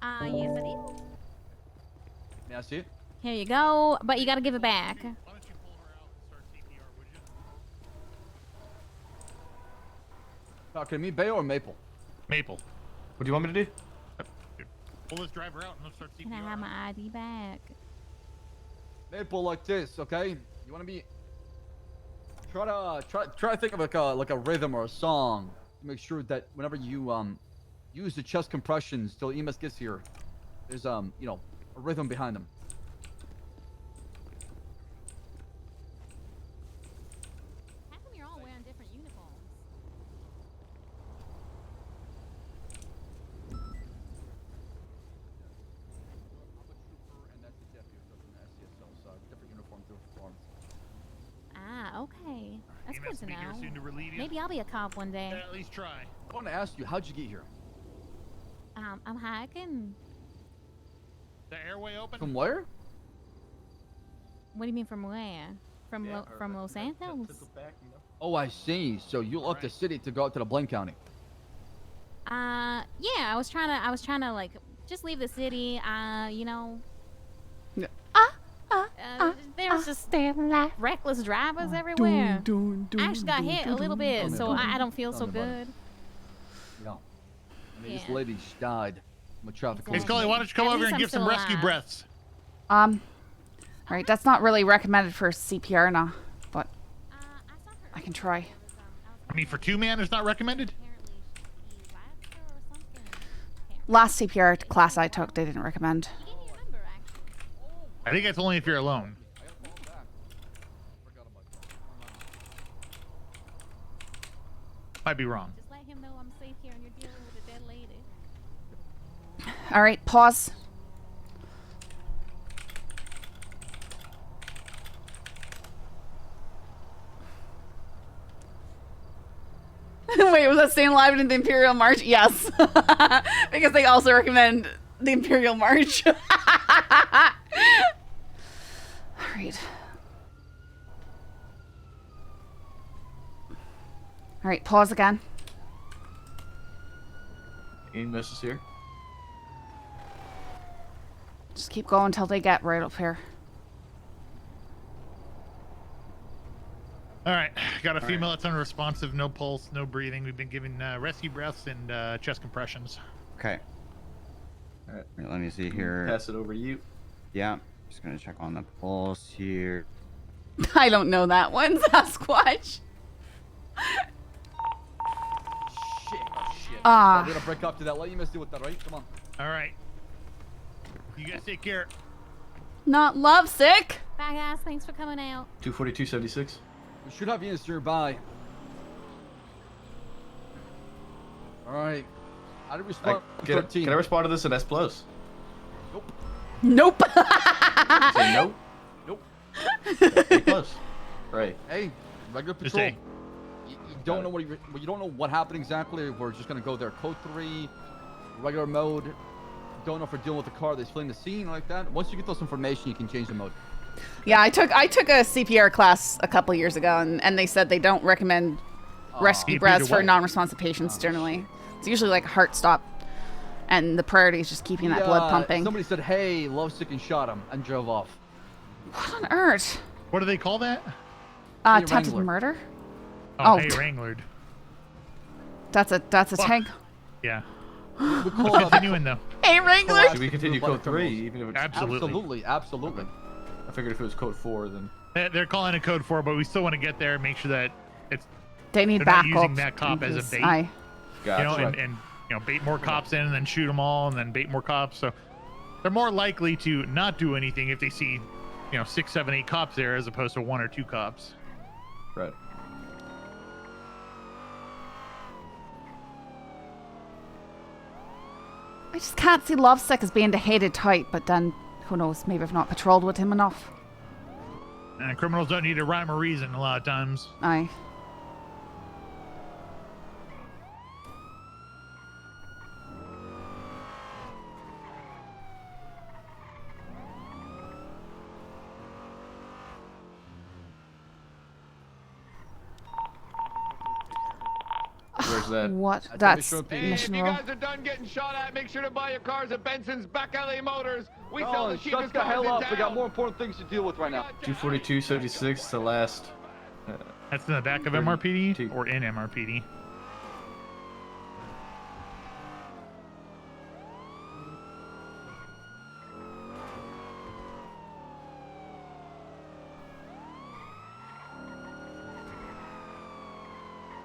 Yes I do. May I see it? Here you go, but you gotta give it back. Why don't you pull her out and start CPR, would you? Talking to me, Bayo or Maple? Maple. What do you want me to do? Pull this driver out and let's start CPR. Can I have my ID back? Maple, like this, okay? You want to be? Try to think of like a rhythm or a song to make sure that whenever you use the chest compressions till EMS gets here, there's you know, a rhythm behind them. How come you're all wearing different uniforms? I'm a trooper and that's the deputy who does an SCSO, so different uniform, different forms. Ah, okay. That's good to be here know. soon to relieve you. Maybe I'll be a cop one day. Yeah, at least try. I want to ask you, how'd you get here? I'm hiking. The airway open? From where? What do you mean from where? From Los Santos? Oh, I see. So you left the city to go out to the Blaine County. Yeah, I was trying to like just leave the city. You know. There's just reckless drivers everywhere. I actually got hit a little bit, so I don't feel so good. Yeah. I mean, this lady died from a traffic Hey, Scully, why don't you come over and give some rescue breaths? All right, that's not really recommended for CPR now, but I can try. I mean, for 2-man, it's not recommended? Last CPR class I took, they didn't recommend. I think that's only if you're alone. Might be wrong. Just let him know I'm safe here and you're dealing with a dead lady. All right, pause. Wait, was that staying alive in the Imperial March? Yes. Because they also recommend the Imperial March. All right. All right, pause again. EMS is here. Just keep going until they get right up here. All right, got a female that's unresponsive, no pulse, no breathing. We've been giving rescue breaths and chest compressions. Okay. All right, let me see here. Pass it over to you. Yeah, just gonna check on the pulse here. I don't know that one, Sasquatch. Shit. Ah. I'm gonna break up to that. Let you miss deal with that, right? Come on. All right. You guys take care. Not lovesick. Bye guys, thanks for coming out. 242.76. We should have units nearby. All right. How did we respond? Can I respond to this in S+? Nope. Nope. Say no? Nope. Pretty close. Right. Hey, regular Just patrol. say. You don't know you don't know what happened exactly. We're just gonna go there. Code 3, regular mode. Don't know if we're dealing with a car that's fleeing the scene like that. Once you get those information, you can change the mode. Yeah, I took a CPR class a couple years ago, and they said they don't recommend rescue breaths for non-responsive patients generally. It's usually like a heart stop, and the priority is just keeping that blood pumping. Somebody said, "Hey, lovesick," and shot him and drove off. What on earth? What do they call that? Attempted Wrangler. murder. Oh, hey, Wranglered. That's a tag. Yeah. We call Let's continuing though. Hey, Wrangler. Should we continue code 3, even if it's Absolutely. Absolutely. I figured if it was code 4, then They're calling it code 4, but we still want to get there and make sure that it's. They need they're not backup. using that cop as a bait. Aye. Gotcha. You know, and bait more cops in and then shoot them all and then bait more cops. So they're more likely to not do anything if they see, 6, 7, 8 cops there as opposed to 1 or 2 cops. Right. I just can't see Lovesick as being the hated type, but then who knows? Maybe I've not patrolled with him enough. And criminals don't need a rhyme or reason a lot of times. Aye. Where's that? What? That's Hey, if mission you roll. guys are done getting shot at, make sure to buy your cars at Benson's Back Alley Motors. We sell the Shut cheapest the cars hell in up. town. We got more important things to deal with right now. 242.76 to last. That's in the back of MRPD or in MRPD?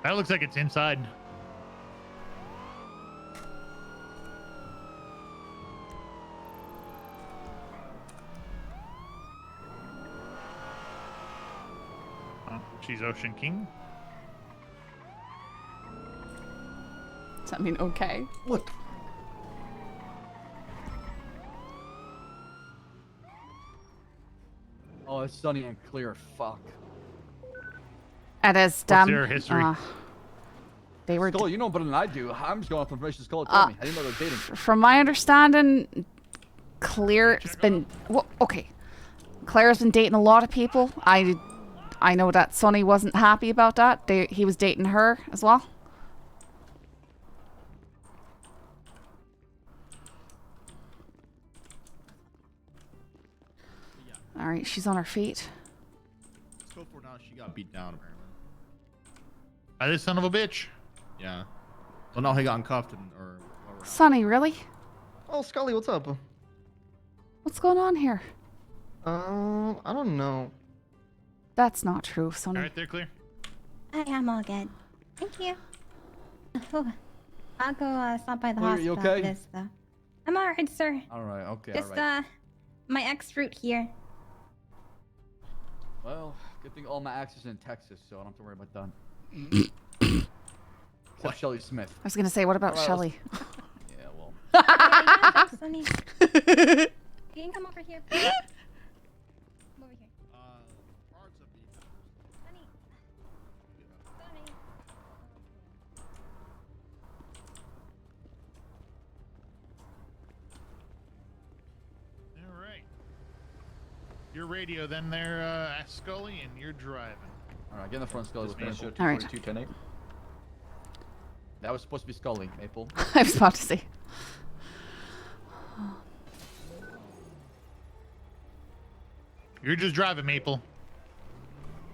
That looks like it's inside. Oh, she's Ocean King. Does that mean okay? What? Oh, it's sunny and clear. Fuck. It is What's damn. their history? They were. Scully, you know better than I do. I'm just going off the information Scully told me. I didn't know they were dating. From my understanding, Claire's been. Well, okay. Claire's been dating a lot of people. I know that Sonny wasn't happy about that. He was dating her as well. All right, she's on her feet. Let's go for now. She got beat down apparently. By this son of a bitch. Yeah. Well, now he got cuffed or. Sonny, really? Oh, Scully, what's up? What's going on here? I don't know. That's not true, Sonny. All right, they're clear. I'm all good. Thank you. Oh, I'll go stop by the Claire, you hospital okay? for this, though. I'm alright, sir. All right. Okay. Just, all right. my ex-fruit here. Well, good thing all my axes are in Texas, so I don't have to worry about that. Except Shelly Smith. I was gonna say, what about All right, Shelly? Yeah, well. Sonny. You can come over here, please. Come over here. Sonny. Sonny. All right. Your radio then there, Scully, and you're driving. All right, get in the front, Scully. With me. All right. 242.10.8. That was supposed to be Scully, Maple. I was about to say. You're just driving, Maple.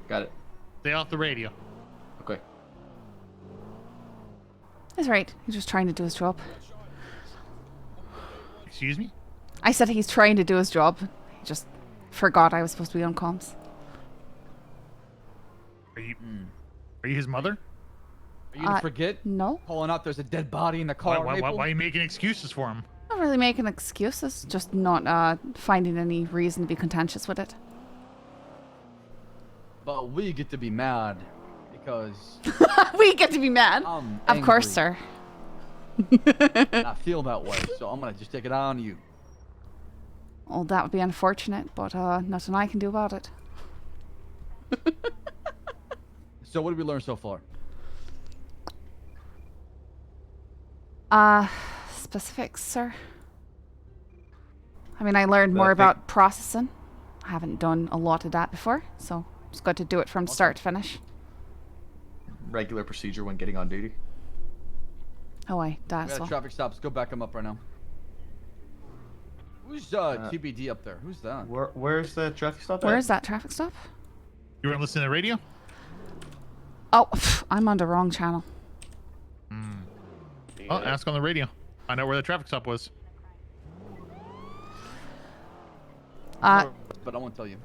Got it. Stay off the radio. Okay. That's right. He's just trying to do his job. Excuse me? I said he's trying to do his job. He just forgot I was supposed to be on comms. Are you his mother? Are you gonna forget? No. Pulling up, there's a dead body in the car. Why Maple? are you making excuses for him? Not really making excuses, just not finding any reason to be contentious with it. But we get to be mad because We get to be mad. I'm Of course, angry. sir. and I feel that way, so I'm gonna just take it out on you. Well, that would be unfortunate, but nothing I can do about it. So what did we learn so far? Specifics, sir. I mean, I learned more about processing. I haven't done a lot of that before, so it's good to do it from start to finish. Regular procedure when getting on duty. Oh, We got traffic stops. Go back them up right now. Who's TBD up there? Who's that? Where's the traffic stop at? Where is that traffic stop? You want to listen to the radio? Oh, I'm on the wrong channel. Well, ask on the radio. Find out where the traffic stop was. But I won't tell you.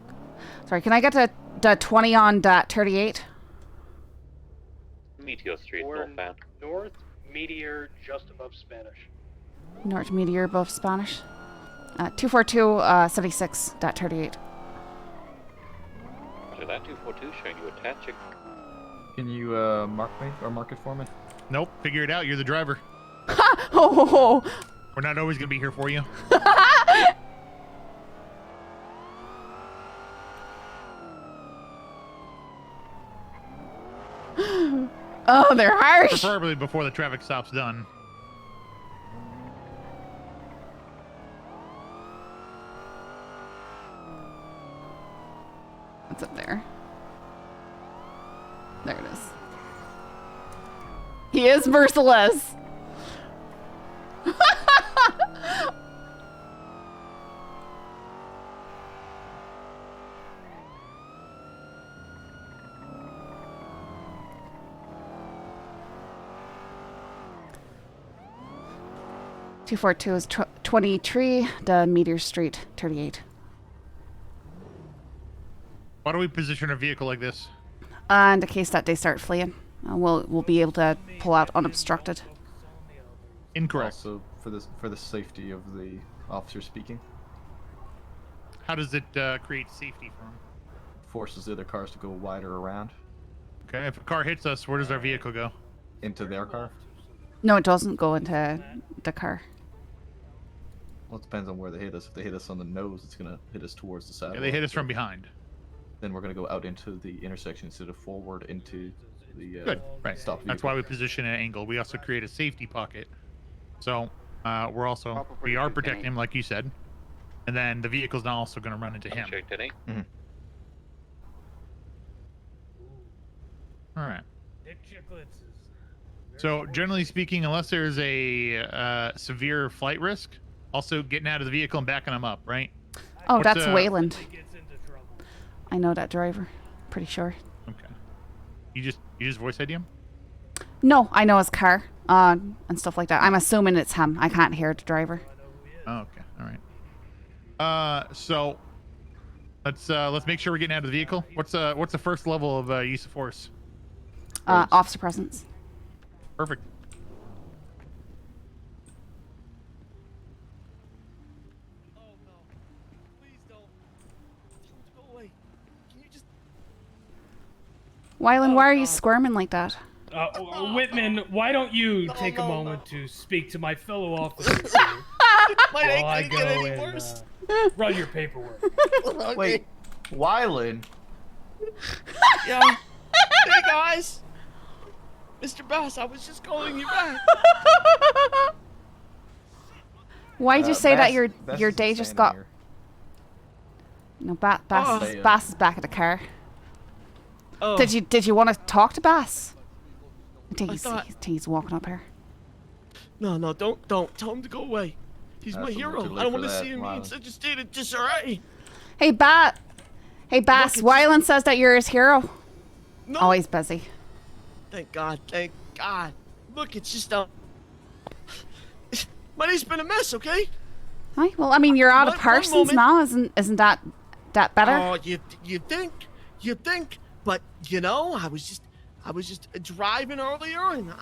Sorry, can I get to the 20 on that 38? Meteor Street, We're northbound. North Meteor, just above Spanish. North Meteor above Spanish. 242 76 that 38. Roger that, 242 showing you attaching. Can you mark me or mark it for me? Nope, figure it out. You're the driver. Oh! We're not always going to be here for you. Oh, they're harsh. Preferably before the traffic stop's done. What's up there? There it is. He is merciless. 242 is 23, the Meteor Street 38. Why do we position a vehicle like this? In the case that they start fleeing, we'll be able to pull out unobstructed. Incorrect. Also, for the safety of the officer speaking. How does it create safety for him? Forces the other cars to go wider around. Okay, if a car hits us, where does our vehicle go? Into their car? No, it doesn't go into the car. Well, it depends on where they hit us. If they hit us on the nose, it's going to hit us towards the side. Yeah, they hit us from behind. Then we're going to go out into the intersection instead of forward into the Good, right. stop vehicle. That's why we position an angle. We also create a safety pocket. So we are protecting him, like you said. And then the vehicle's not also going to run into him. Mm-hmm. All right. So generally speaking, unless there's a severe flight risk, also getting out of the vehicle and backing them up, right? Oh, that's Wayland. I know that driver. Pretty sure. Okay. You just voice ID him? No, I know his car and stuff like that. I'm assuming it's him. I can't hear the driver. Oh, okay. All right. So let's make sure we're getting out of the vehicle. What's the first level of use of force? Officer presence. Perfect. Wyland, why are you squirming like that? Whitman, why don't you take a moment to speak to my fellow officers here while I go and run your paperwork. Wait, Wyland? Yeah. Hey guys, Mr. Bass, I was just calling you back. Why'd you say that your Bass day is just standing got? here. No, Bass is back at the car. Oh. Did you want to talk to Bass? I think thought- he's walking up here. No, don't tell him to go away. He's my That's a hero. little too I don't late want to for that, see him in Wyland. such a state of disarray. Hey, Bass, Wyland says that you're his hero. No. Always busy. Thank God. Look, it's just my day's been a mess. Okay. Hi. Well, I mean, you're out of One Parsons moment. now, isn't that better? Oh, you think, but you know, I was just driving earlier, and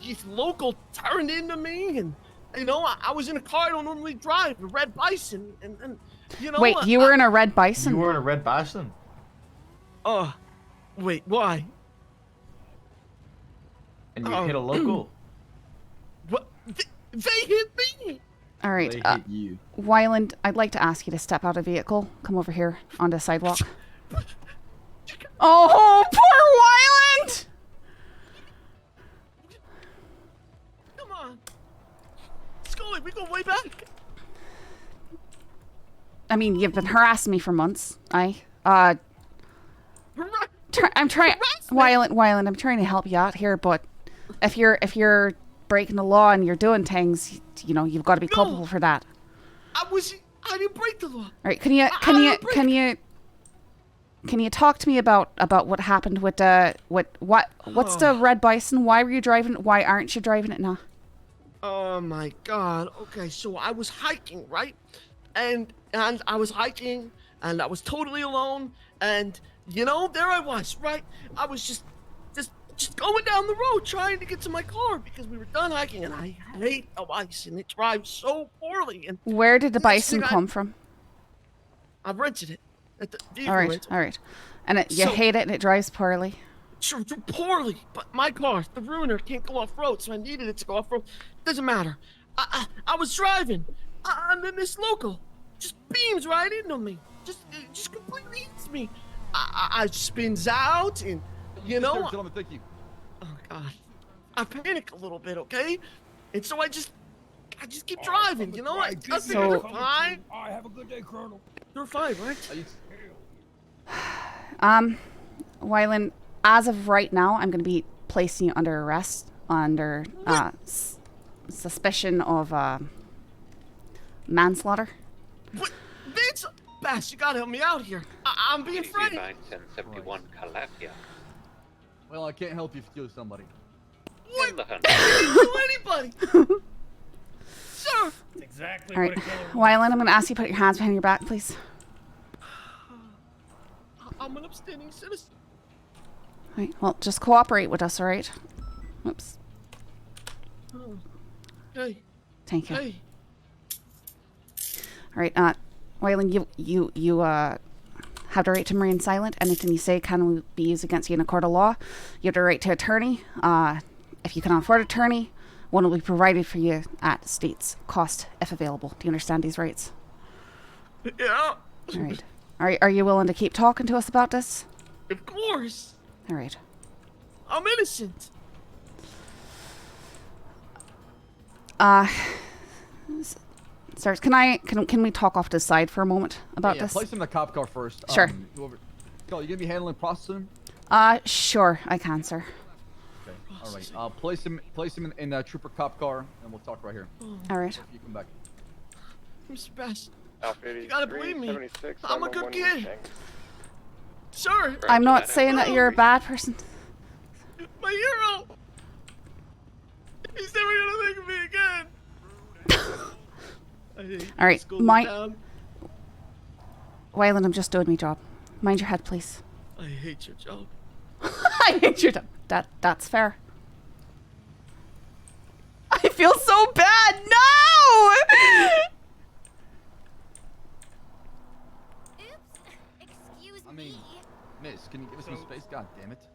this local turned into me, and you know, I was in a car I don't normally drive, a red Bison, and you know. Wait, you were in a red Bison? You were in a red Bison? Wait, why? And you hit a local? What? They hit me! All right, They hit you. Wyland, I'd like to ask you to step out of the vehicle. Come over here on the sidewalk. Oh, poor Wyland! Come on. Scully, we go way back. I mean, you've been harassing me for months. I'm trying, Wyland, I'm trying to help you out here, but if you're breaking the law and you're doing things, you know, you've got to be culpable for that. I didn't break the law. All right, can you talk to me about what happened with what's the red bison? Why were you driving it? Why aren't you driving it now? Oh my God. Okay, so I was hiking, right? And I was hiking, and I was totally alone, and you know, there I was, right? I was just going down the road trying to get to my car because we were done hiking, and I hate the bison. It drives so poorly. And where did the bison come from? I rented it at the vehicle All right, rental. all right, and you hate it, and it drives poorly. Sure, poorly, but my car, the ruiner, can't go off road, so I needed it to go off road. Doesn't matter. I was driving, and then this local just beams right into me. Just completely hits me. I spins out, and you know. Gentlemen, thank you. Oh God, I panic a little bit, okay, and so I just keep driving, you know. I think they're fine. I have a good day, Colonel. They're fine, right? Wyland, as of right now, I'm going to be placing you under arrest under suspicion of manslaughter. What? Vince, Bass, you gotta help me out here. I'm being frightened. 971 Calafia. Well, I can't help you if you kill somebody. What? I didn't kill anybody. Sir. That's exactly All right, what a killer Wyland, I'm going to ask you to put your hands behind your back, please. I'm an upstanding citizen. All right, well, just cooperate with us, all right? Whoops. Oh. Hey. Thank you. Hey. All right, Wyland, you have the right to remain silent. Anything you say can be used against you in a court of law. You have the right to attorney. If you cannot afford an attorney, one will be provided for you at state's cost if available. Do you understand these rights? Yeah. All right. Are you willing to keep talking to us about this? Of course. All right. I'm innocent. Sir, can we talk off to the side for a moment about this? Place him in the cop car first. Sure. Go, you gonna be handling processing? Sure, I can, sir. Okay. All right. Place him in the trooper cop car, and we'll talk right here. All right. You come back. Mr. Bass, Alpha you gotta believe me. 76, I'm a good kid. Sir. I'm not saying that you're a bad person. My hero. He's never gonna think of me again. All right, Wyland, I'm just doing my job. Mind your head, please. I hate your job. I hate your job. That's fair. I feel so bad. No! I mean, miss, can you give us some space? God damn it.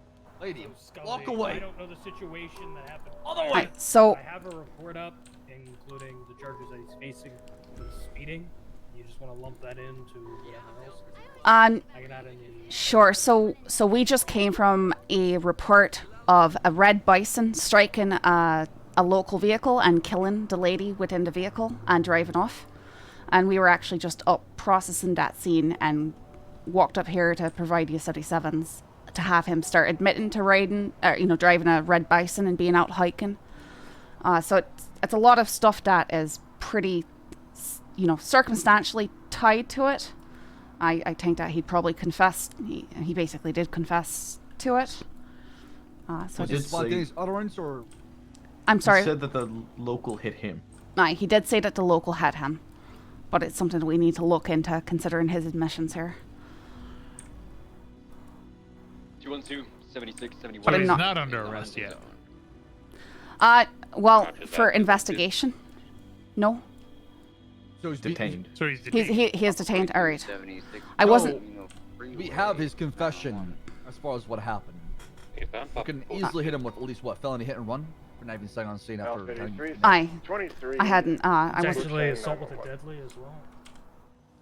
Lady, Scully, walk away. I don't know the situation that happened. Other way. Right, so I have a report up, including the charges that he's facing for speeding. You just want to lump that into whatever else? I can add in the... Sure. So we just came from a report of a red bison striking a local vehicle and killing the lady within the vehicle and driving off. And we were actually just up processing that scene and walked up here to provide you 77s to have him start admitting to riding, driving a red bison and being out hiking. So it's a lot of stuff that is pretty, circumstantially tied to it. I think that he'd probably confessed. He basically did confess to it. So He did spontaneous utterance, or I'm sorry. He said that the local hit him. Aye, he did say that the local had him, but it's something that we need to look into considering his admissions here. 212, 76, 71. But he's not under arrest yet. Well, for investigation. No. So he's detained. So he's detained. He is detained. All right. I wasn't. We have his confession as far as what happened. We can easily hit him with at least felony hit and run. We're not even staying on scene after. I hadn't. I It's wasn't. actually assault with a deadly as well.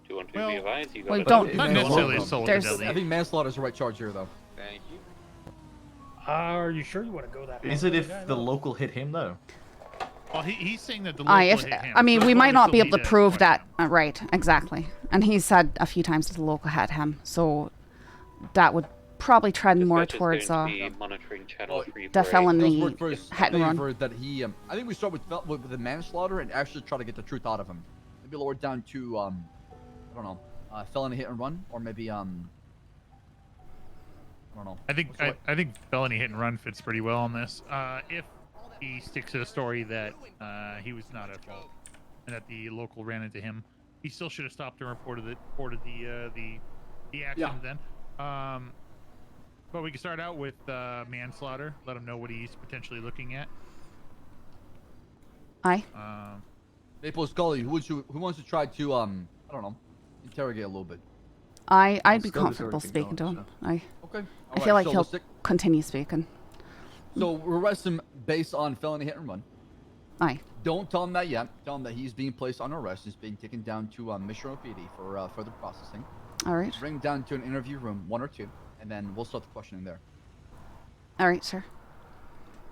212 be advised, you well, got don't. Not necessarily assault with a deadly. I think manslaughter is the right charge here, though. Thank you. Are you sure you want to go that? Is hard it with guy, if the though? local hit him though? Well, he's saying that the local If, hit him. I mean, so we that's why might not be still able to need prove that. Right, exactly. And he said a few times that the local hit him, so that would probably trend more towards monitoring channel 3 the felony Those work for his hit and run. favor that he. I think we start with the manslaughter and actually try to get the truth out of him. Maybe lower it down to I don't know, felony hit and run, or maybe I don't know. I think felony hit and run fits pretty well on this. If he sticks to the story that he was not at fault and that the local ran into him, he still should have stopped and reported the accident then. But we can start out with manslaughter. Let him know what he's potentially looking at. Aye. Maple Scully, who wants to try to I don't know, interrogate a little bit. I'd be comfortable speaking to him. Okay. I feel like so he'll continue speaking. So we'll arrest him based on felony hit and run. Aye. Don't tell him that yet. Tell him that he's being placed on arrest. He's being taken down to Mission UPD for further processing. All right. Bring him down to an interview room, 1 or 2, and then we'll start the questioning there. All right, sir.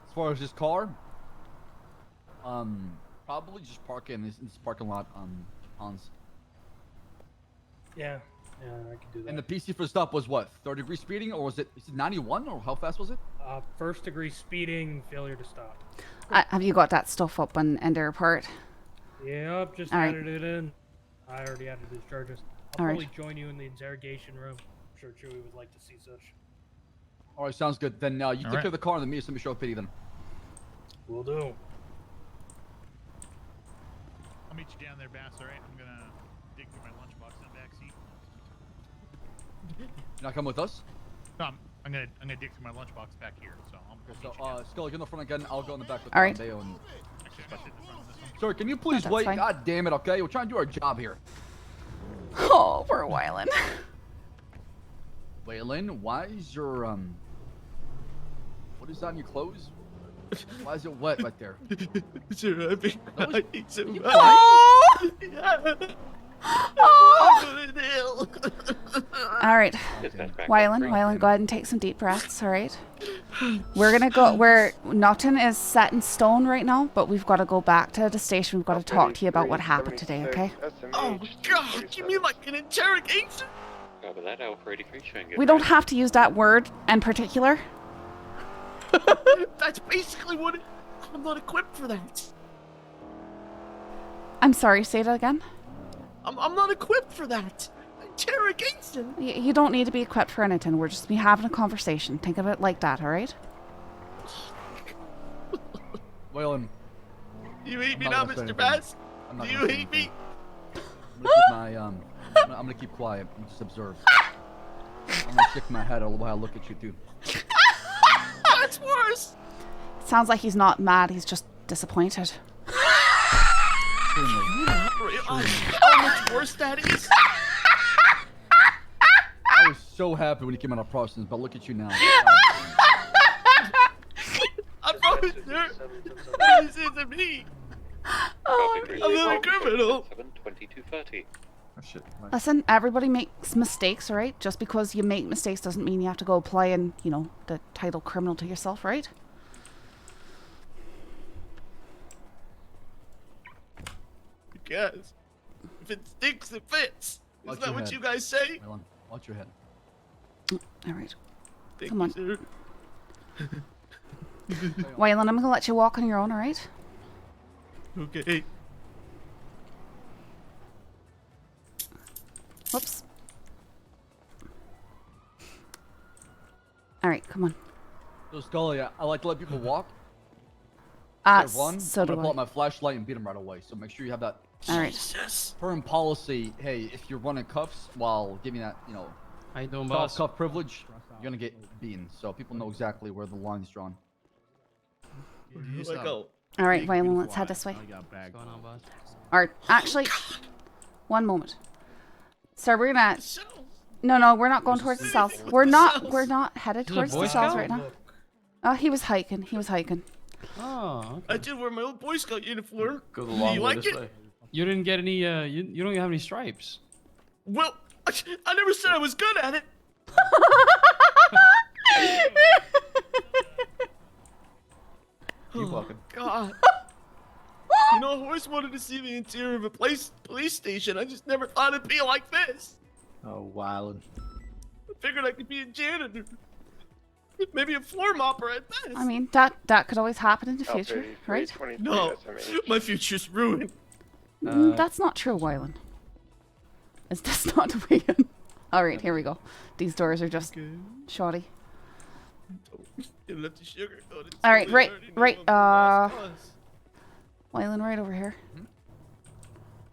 As far as his car, probably just park it in this parking lot, Hans. Yeah, I can do that. And the PC for the stop was what? 3rd-degree speeding, or was it 91, or how fast was it? 1st-degree speeding, failure to stop. Have you got that stuff up in the report? Yep, just All right. added it in. I already added his charges. I'll All probably right. join you in the interrogation room. I'm sure Chewie would like to see such. All right, sounds good. Then you take care of the car and then meet us at Mission UPD then. Will do. I'll meet you down there, Bass. All right. I'm gonna dig through my lunchbox in the back seat. You not come with us? No, I'm gonna dig through my lunchbox back here. So Scully, get in the front again. I'll go in the back with All right. Deo and. Sorry, can you please That's wait? fine. God damn it, okay? We're trying to do our job here. Oh, we're whiling. Waylon, why is your what is on your clothes? Why is it wet right there? Sure, I think I need some. All right. Wylan, go ahead and take some deep breaths, all right? We're gonna go, nothing is set in stone right now, but we've got to go back to the station. We've got to talk to you about what happened today, okay? Oh God! You mean like an interrogation? Cover that Alpha 83 showing good. We don't have to use that word in particular. That's basically what. I'm not equipped for that. I'm sorry, say that again? I'm not equipped for that. Interrogation. You don't need to be equipped for anything. We're just having a conversation. Think of it like that, all right? Waylon. You hate me now, Mr. Bass? Do you hate me? I'm gonna keep quiet and just observe. I'm gonna stick my head all while I look at you too. That's worse. Sounds like he's not mad, he's just disappointed. You not realize how much worse that is? I was so happy when you came out of process, but look at you now. I'm not sure. This isn't me. Oh, I'm not a criminal. 2230. Oh shit. Listen, everybody makes mistakes, alright? Just because you make mistakes doesn't mean you have to go applying, the title criminal to yourself, right? Because if it stinks, it fits. Watch Is that your what head. you guys say? Waylon, watch your head. Alright. Thank Come you, on. sir. Waylon, I'm gonna let you walk on your own, alright? Okay. Whoops. Alright, come on. So Scully, I like to let people walk. So I'm do gonna pull I. out my flashlight and beat him right away. So make sure you have that. All right. Firm policy. Hey, if you're running cuffs while giving that, how you doing, soft boss? cuff privilege, you're gonna get beaten. So people know exactly where the line's drawn. Let go. All right, Waylon, let's head this way. What's going on, boss? Or actually, one moment. Sir, we're gonna. No, we're not going towards the cells. We're not headed This is a towards Boy the cells Scout? right now. Oh, he was hiking. Oh, I did wear my old Boy Scout uniform. go the Do long you way like this it? way. You didn't get any. You don't have any stripes. Well, I never said I was good at it. Keep walking. God. You know, I always wanted to see the interior of a police station. I just never thought it'd be like this. Oh, wow. I figured I could be a janitor. Maybe a floor mopper at best. I mean, that could always happen in the future, right? No, my future's ruined. That's not true, Wylan. Is this not the way in? Alright, here we go. These doors are just shoddy. Alright, right, Wylan, right over here.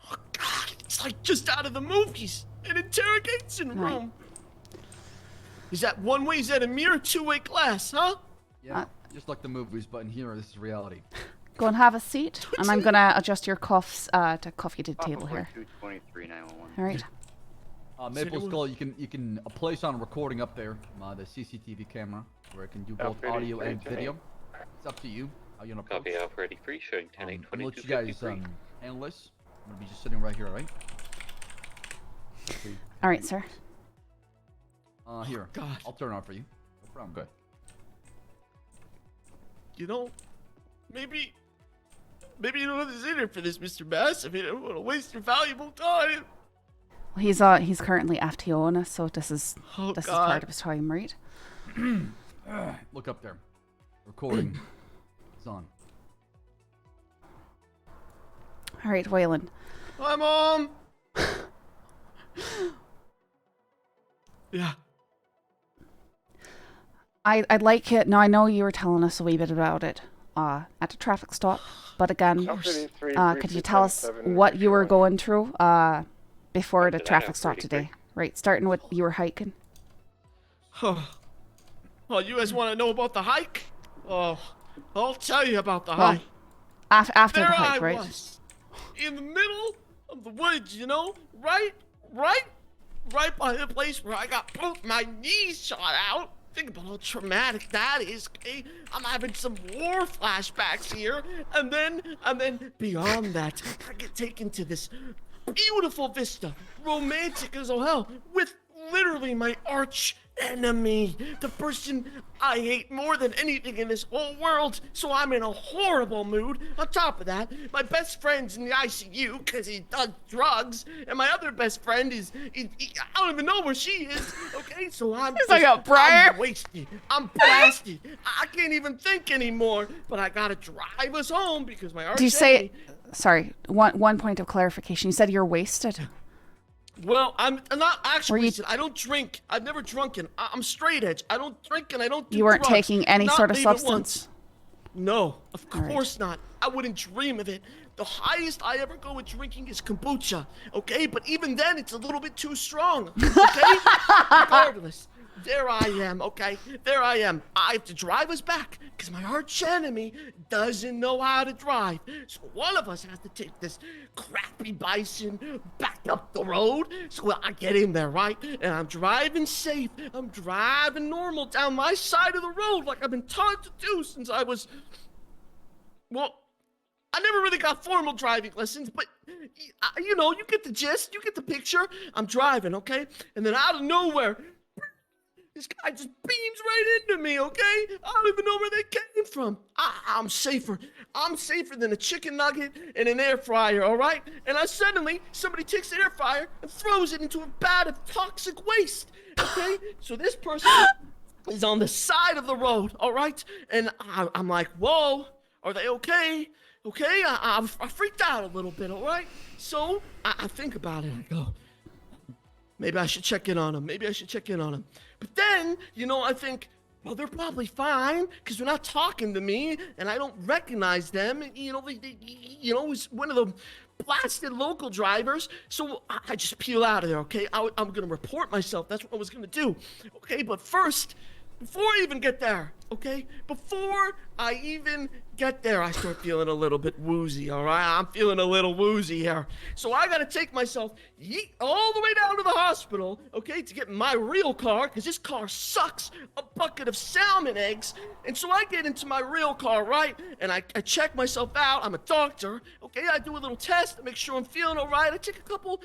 Oh God, it's like just out of the movies. An interrogation room. Is that one way? Is that a mirror? Two-way glass, huh? Yeah, just like the movies, but in here, this is reality. Go and have a seat, and I'm gonna adjust your cuffs to cuff you to the table here. 223-911. All right. Maple Skull, you can place on a recording up there, the CCTV camera, where it can do both audio and video. It's up to you how you want to Copy Alpha 83, showing 10-8-22-53. I'll let you guys handle this. I'm gonna be just sitting right here, all right? All right, sir. Here, God. I'll turn it on for you. No problem. Good. You know, maybe you don't have this in here for this, Mr. Bass. I mean, I don't want to waste your valuable time. Well, he's currently FTO on us, so this is part of his time, right? Look up there. Recording is on. All right, Waylon. Hi, Mom. Yeah. I'd like it. Now, I know you were telling us a wee bit about it at the traffic stop, but again, could you tell us what you were going through before the traffic stop today? Right, starting with you were hiking. Oh, you guys want to know about the hike? Oh, I'll tell you about the hike. After there the hike, I right? was, in the middle of the woods, you know, right by the place where I got both my knees shot out. Think about how traumatic that is, okay? I'm having some war flashbacks here, and then beyond that, I get taken to this beautiful vista, romantic as all hell, with literally my arch enemy, the person I hate more than anything in this whole world, so I'm in a horrible mood. On top of that, my best friend's in the ICU because he does drugs, and my other best friend I don't even know where she is, okay? So I'm I'm wasted. I'm blasted. I can't even think anymore, but I gotta drive us home because my arch Do you say... enemy... Sorry, one point of clarification. You said you're wasted. Well, I'm not actually wasted. I don't drink. I've never drunken. I'm straight edge. I don't drink and I don't do You weren't drugs. taking any Not sort of even substance? once. No, of course not. I wouldn't dream of it. The highest I ever go with drinking is kombucha, okay? But even then, it's a little bit too strong, okay? Regardless, there I am, okay? There I am. I have to drive us back because my arch enemy doesn't know how to drive. So one of us has to take this crappy bison back up the road. So I get in there, right? And I'm driving safe. I'm driving normal down my side of the road like I've been taught to do since I was... Well, I never really got formal driving lessons, but, you know, you get the gist. You get the picture. I'm driving, okay? And then out of nowhere... This guy just beams right into me, okay? I don't even know where they came from. I'm safer. I'm safer than a chicken nugget in an air fryer, all right? And somebody takes the air fryer and throws it into a vat of toxic waste, okay? So this person is on the side of the road, all right? And I'm like, whoa, are they okay? Okay, I freaked out a little bit, all right? So I think about it. I go, maybe I should check in on them. Maybe I should check in on them. But then, you know, I think, well, they're probably fine because they're not talking to me and I don't recognize them. You know, it's one of the blasted local drivers. So I just peel out of there, okay? I'm going to report myself. That's what I was going to do. Okay, but first, before I even get there, okay? Before I even get there, I start feeling a little bit woozy, all right? I'm feeling a little woozy here. So I gotta take myself all the way down to the hospital, okay, to get my real car, because this car sucks a bucket of salmon eggs. And so I get into my real car, right? And I check myself out. I'm a doctor, okay? I do a little test to make sure I'm feeling all right. I take a couple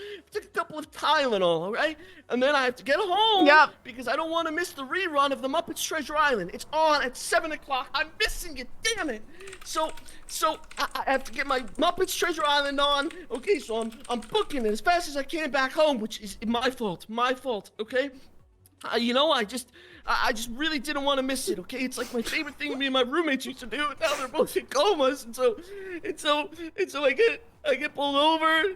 of Tylenol, all right? And then I have to get home because I don't want to miss the rerun of the Muppets Treasure Island. It's on at 7 o'clock. I'm missing it, damn it. So I have to get my Muppets Treasure Island on. Okay, so I'm booking it as fast as I can back home, which is my fault, okay? You know, I just really didn't want to miss it, okay? It's like my favorite thing me and my roommates used to do, and now they're both in comas, and so I get pulled over,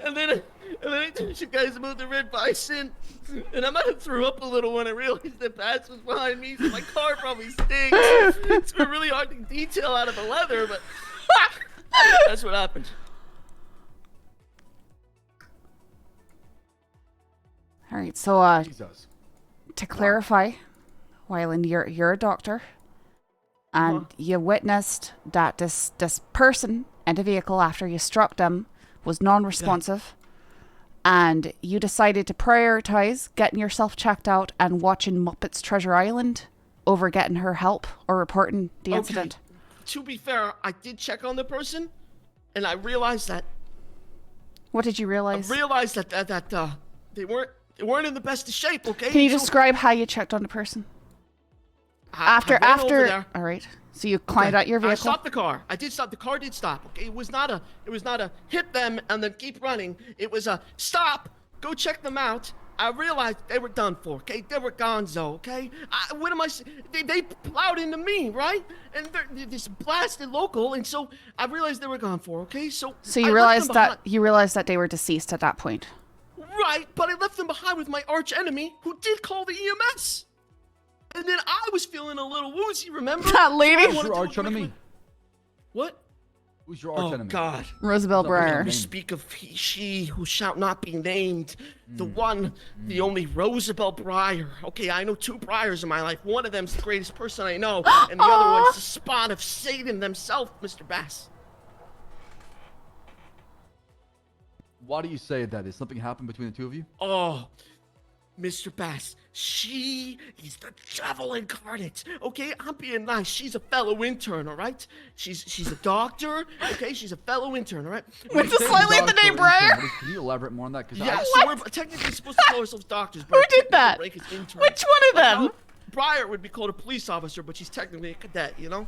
and then I told you guys about the red bison, and I might have threw up a little when I realized that Bats was behind me, so my car probably stinks. It's been really hard to detail out of the leather, but that's what happened. All right, so Jesus. to clarify, Wyland, you're a doctor, and you witnessed that this person in the vehicle after you struck them was non-responsive, and you decided to prioritize getting yourself checked out and watching Muppets Treasure Island over getting her help or reporting the incident. To be fair, I did check on the person, and I realized that. What did you realize? I realized that they weren't in the best of shape. Okay. Can you describe how you checked on the person? After. All right. So you climbed out your vehicle. I stopped the car. I did stop. The car did stop. Okay. It was not a hit them and then keep running. It was a stop. Go check them out. I realized they were done for. Okay. They were gonzo. Okay. What am I? They plowed into me, right? And they're this blasted local, and so I realized they were gone for. Okay. So you realized that they were deceased at that point. Right, but I left them behind with my arch enemy, who did call the EMS. And then I was feeling a little woozy, remember? That lady? Who's your arch enemy? What? Who's your arch enemy? Oh, God. Roosevelt Breyer. We speak of she who shall not be named. The one, the only Roosevelt Breyer. Okay, I know 2 Bryers in my life. One of them's the greatest person I know, and the other one's the spawn of Satan themselves, Mr. Bass. Why do you say that? Did something happen between the two of you? Oh, Mr. Bass, she is the devil incarnate. Okay, I'm being nice. She's a fellow intern, all right? She's a doctor. Okay, she's a fellow intern, all right? What's the slightly the name Breyer? Can you elaborate more on that? Yeah, so we're technically supposed to call ourselves doctors. But who did that? Which one of them? Breyer would be called a police officer, but she's technically a cadet, you know?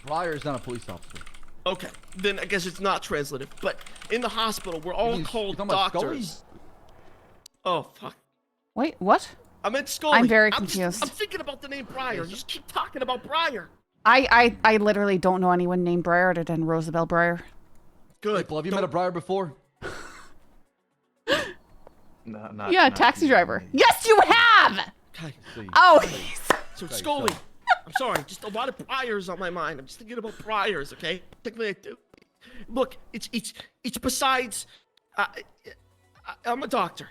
Breyer is not a police officer. Okay, then I guess it's not translative. But in the hospital, we're all called doctors. Oh, fuck. Wait, what? I meant Scully. I'm very confused. I'm thinking about the name Breyer. You just keep talking about Breyer. I literally don't know anyone named Breyer other than Roosevelt Breyer. Good. People, have you met a Breyer before? No, not taxi driver. Yes, you have! Okay. Oh, so Scully. I'm sorry, just a lot of Bryers on my mind. I'm just thinking about Bryers, okay? Technically, I do. Look, it's besides. I'm a doctor,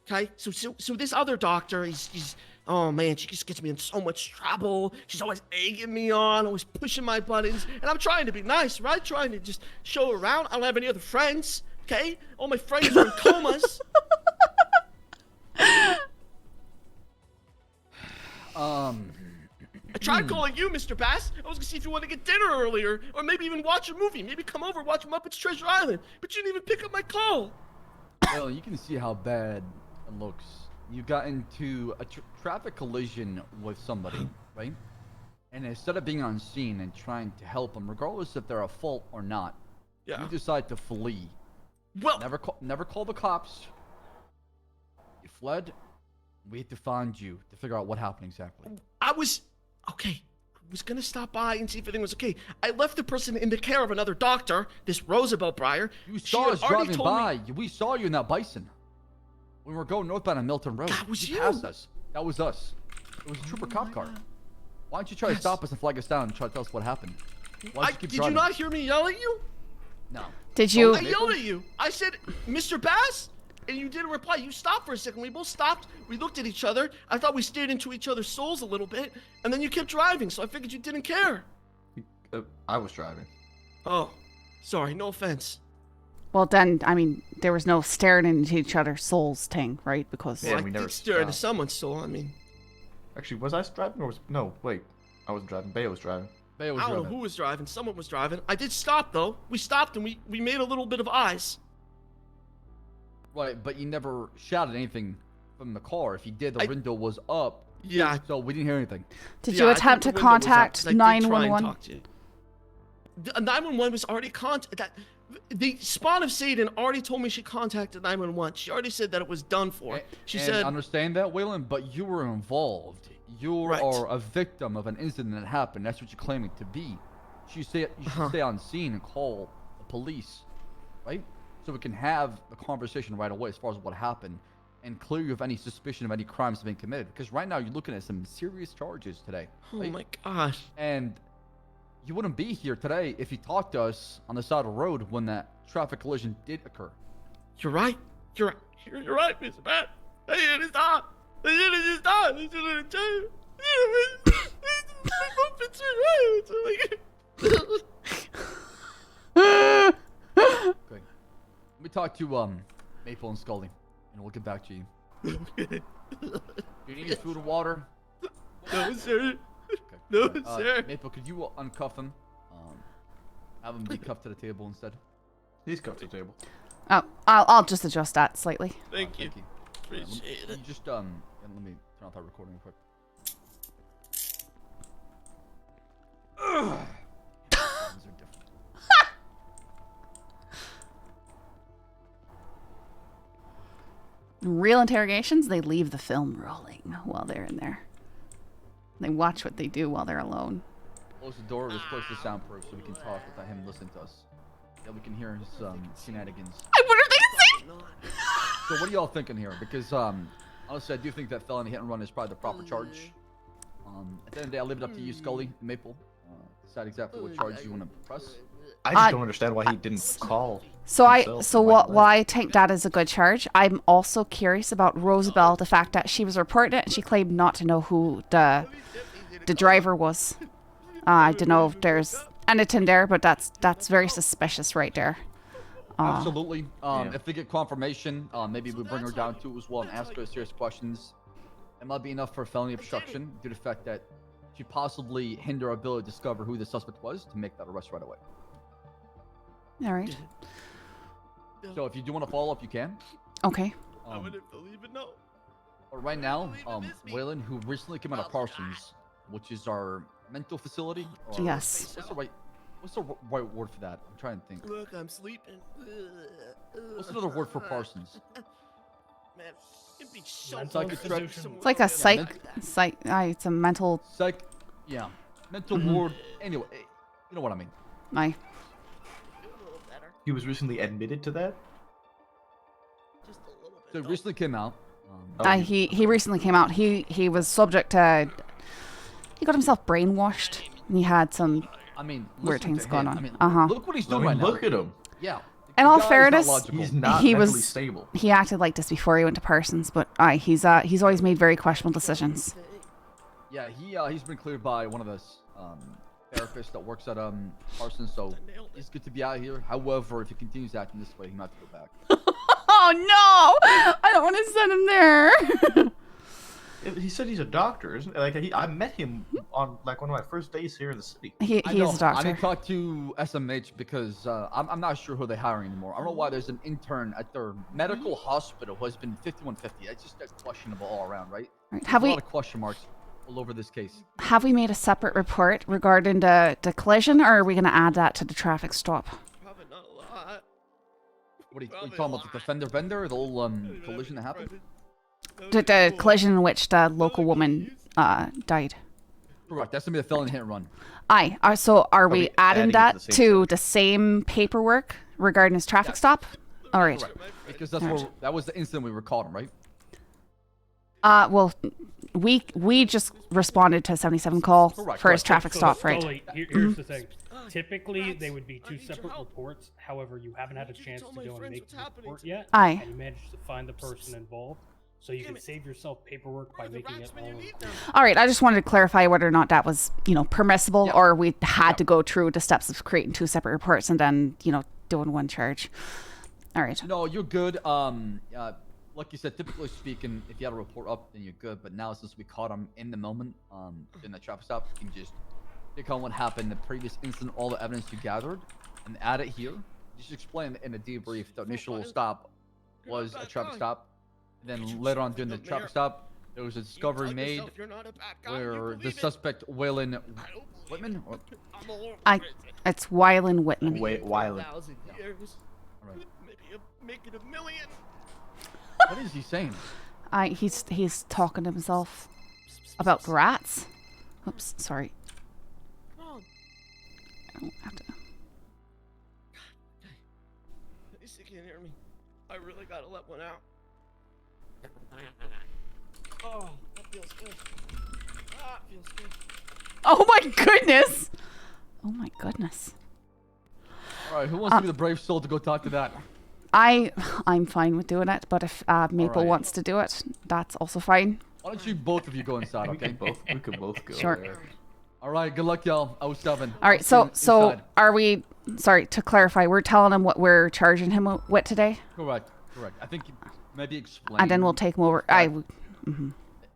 okay? So this other doctor, he's oh man, she just gets me in so much trouble. She's always egging me on, always pushing my buttons, and I'm trying to be nice, right? Trying to just show her around. I don't have any other friends, okay? All my friends are in comas. I tried calling you, Mr. Bass. I was gonna see if you wanted to get dinner earlier, or maybe even watch a movie. Maybe come over, watch Muppets Treasure Island. But you didn't even pick up my call. Well, you can see how bad it looks. You got into a traffic collision with somebody, right? And instead of being on scene and trying to help them, regardless if they're at fault or not, you decide to flee. Well, never call the cops. You fled. We had to find you to figure out what happened exactly. I was gonna stop by and see if everything was okay. I left the person in the care of another doctor, this Roosevelt Breyer. You saw us driving by. We saw you in that bison. When we were going northbound on Milton Road. That was you. Passed us. That was us. It was a trooper cop car. Why don't you try to stop us and flag us down and try to tell us what happened? Why don't you keep Did you not hear me yell at you? No. Did you? I yelled at you. I said, Mr. Bass? and you didn't reply. You stopped for a second. We both stopped. We looked at each other. I thought we stared into each other's souls a little bit, and then you kept driving. So I figured you didn't care. I was driving. Oh, sorry. No offense. Well, then, I mean, there was no staring into each other's souls thing, right? Because Well, I did stare into someone's soul. I mean, Actually, was I driving or was no? Wait, I wasn't driving. Bayo was driving. Bayo was I don't driving. know who was driving. Someone was driving. I did stop though. We stopped and we made a little bit of eyes. Right, but you never shouted anything from the car. If you did, the window was up. Yeah. So we didn't hear anything. Did you attempt to contact 911? 911 was already contacted. The Spawn of Satan already told me she contacted 911. She already said that it was done for. She said, understand that, Waylon, but you were involved. You are a victim of an incident that happened. That's what you're claiming to be. You should stay on scene and call the police, right? So we can have the conversation right away as far as what happened and clear you of any suspicion of any crimes being committed. Because right now you're looking at some serious charges today. Oh right? my gosh. And you wouldn't be here today if you talked to us on the side of the road when that traffic collision did occur. You're right. You're right, Mr. Bat. I should have stopped. I should have just stopped. I should have changed. Great. Let me talk to Maple and Scully, and we'll get back to you. Okay. Do you need food and water? No, sir. Okay. No, sir. Maple, could you uncuff him? Have him be cuffed to the table instead. He's cuffed to the table. Oh, I'll just adjust that slightly. Thank you. Yeah, Appreciate it. You just and let me turn off that recording real quick. Sounds are different. In real interrogations, they leave the film rolling while they're in there. They watch what they do while they're alone. Close the door. Just close the soundproof so we can talk without him listening to us. Yeah, we can hear his shenanigans. I wonder if they can see. So what are y'all thinking here? Because honestly, I do think that felony hit and run is probably the proper charge. At the end of the day, I'll leave it up to you, Scully and Maple. Decide exactly what charge you want to press. I just don't understand why he didn't call. While I take that as a good charge, I'm also curious about Rosabelle. The fact that she was reporting it and she claimed not to know who the driver was. I don't know if there's anything there, but that's very suspicious right there. Absolutely. If we get confirmation, maybe we bring her down to it as well and ask her serious questions. It might be enough for felony obstruction due to the fact that she possibly hinder our ability to discover who the suspect was to make that arrest right away. All right. So if you do want to follow up, you can. Okay. I wouldn't believe it, no. But right now, Waylon, who recently came out of Parsons, which is our mental facility. Or Yes. What's the right word for that? I'm trying to think. Look, I'm sleeping. What's another word for Parsons? Man, it'd be so It's like a it's a mental. Yeah. Mental ward. Anyway, you know what I mean. He was recently admitted to that? So he recently came out. He recently came out. He was subject to. He got himself brainwashed. And he had some weird things going on. Look what he's doing right now. Look at him. Yeah. In all fairness, he's not he mentally was stable. He acted like this before he went to Parsons, but he's always made very questionable decisions. Yeah, he's been cleared by one of the therapists that works at Parsons, so he's good to be out here. However, if he continues acting this way, he might have to go back. Oh no! I don't want to send him there. He said he's a doctor, isn't it? Like I met him on like one of my first days here in the city. He is a doctor. I need to talk to SMH because I'm not sure who they're hiring anymore. I don't know why there's an intern at their medical hospital who has been 5150. It's just questionable all around, right? Right. There's a lot of question marks all over this case. Have we made a separate report regarding the collision, or are we going to add that to the traffic stop? Probably not a lot. What are you talking about? The fender-bender? The whole collision that happened? The collision in which the local woman died. Correct. That's going to be a felony hit and run. Aye. So are we adding that to to the same paperwork regarding his traffic stop? All right. Correct. Because that was the incident we were caught on, right? Well, we just responded to a 77 call for his traffic stop, right? Scully, here's the thing. Typically, they would be two separate reports. However, you haven't had a chance to go and make the report yet, Aye. and you managed to find the person involved. So you can save yourself paperwork by making it all in court. All right, I just wanted to clarify whether or not that was, permissible, or we had to go through the steps of creating two separate reports and then, doing one charge. All right. No, you're good. Like you said, typically speaking, if you had a report up, then you're good. But now, since we caught him in the moment, in the traffic stop, you can just pick on what happened in the previous incident, all the evidence you gathered, and add it here. Just explain in a debrief the initial stop was a traffic stop. Then later on during the traffic stop, there was a discovery made where the suspect, Waylon Whitman? It's Wylan Whitman. Wylan. Make it a million. What is he saying? He's talking to himself about rats. Oops, sorry. Come on. I don't have to. At least you can't hear me. I really gotta let one out. Oh, that feels good. Ah, it feels good. Oh my goodness! Oh my goodness. All right, who wants to be the brave soul to go talk to that? I'm fine with doing it, but if Maple right. wants to do it, that's also fine. Why don't you both of you go inside, okay? We could both go. Sure. There. All right, good luck, y'all. 07. All right, so are we? Sorry to clarify, we're telling him what we're charging him with today, Correct. I think maybe explain. and then we'll take him over.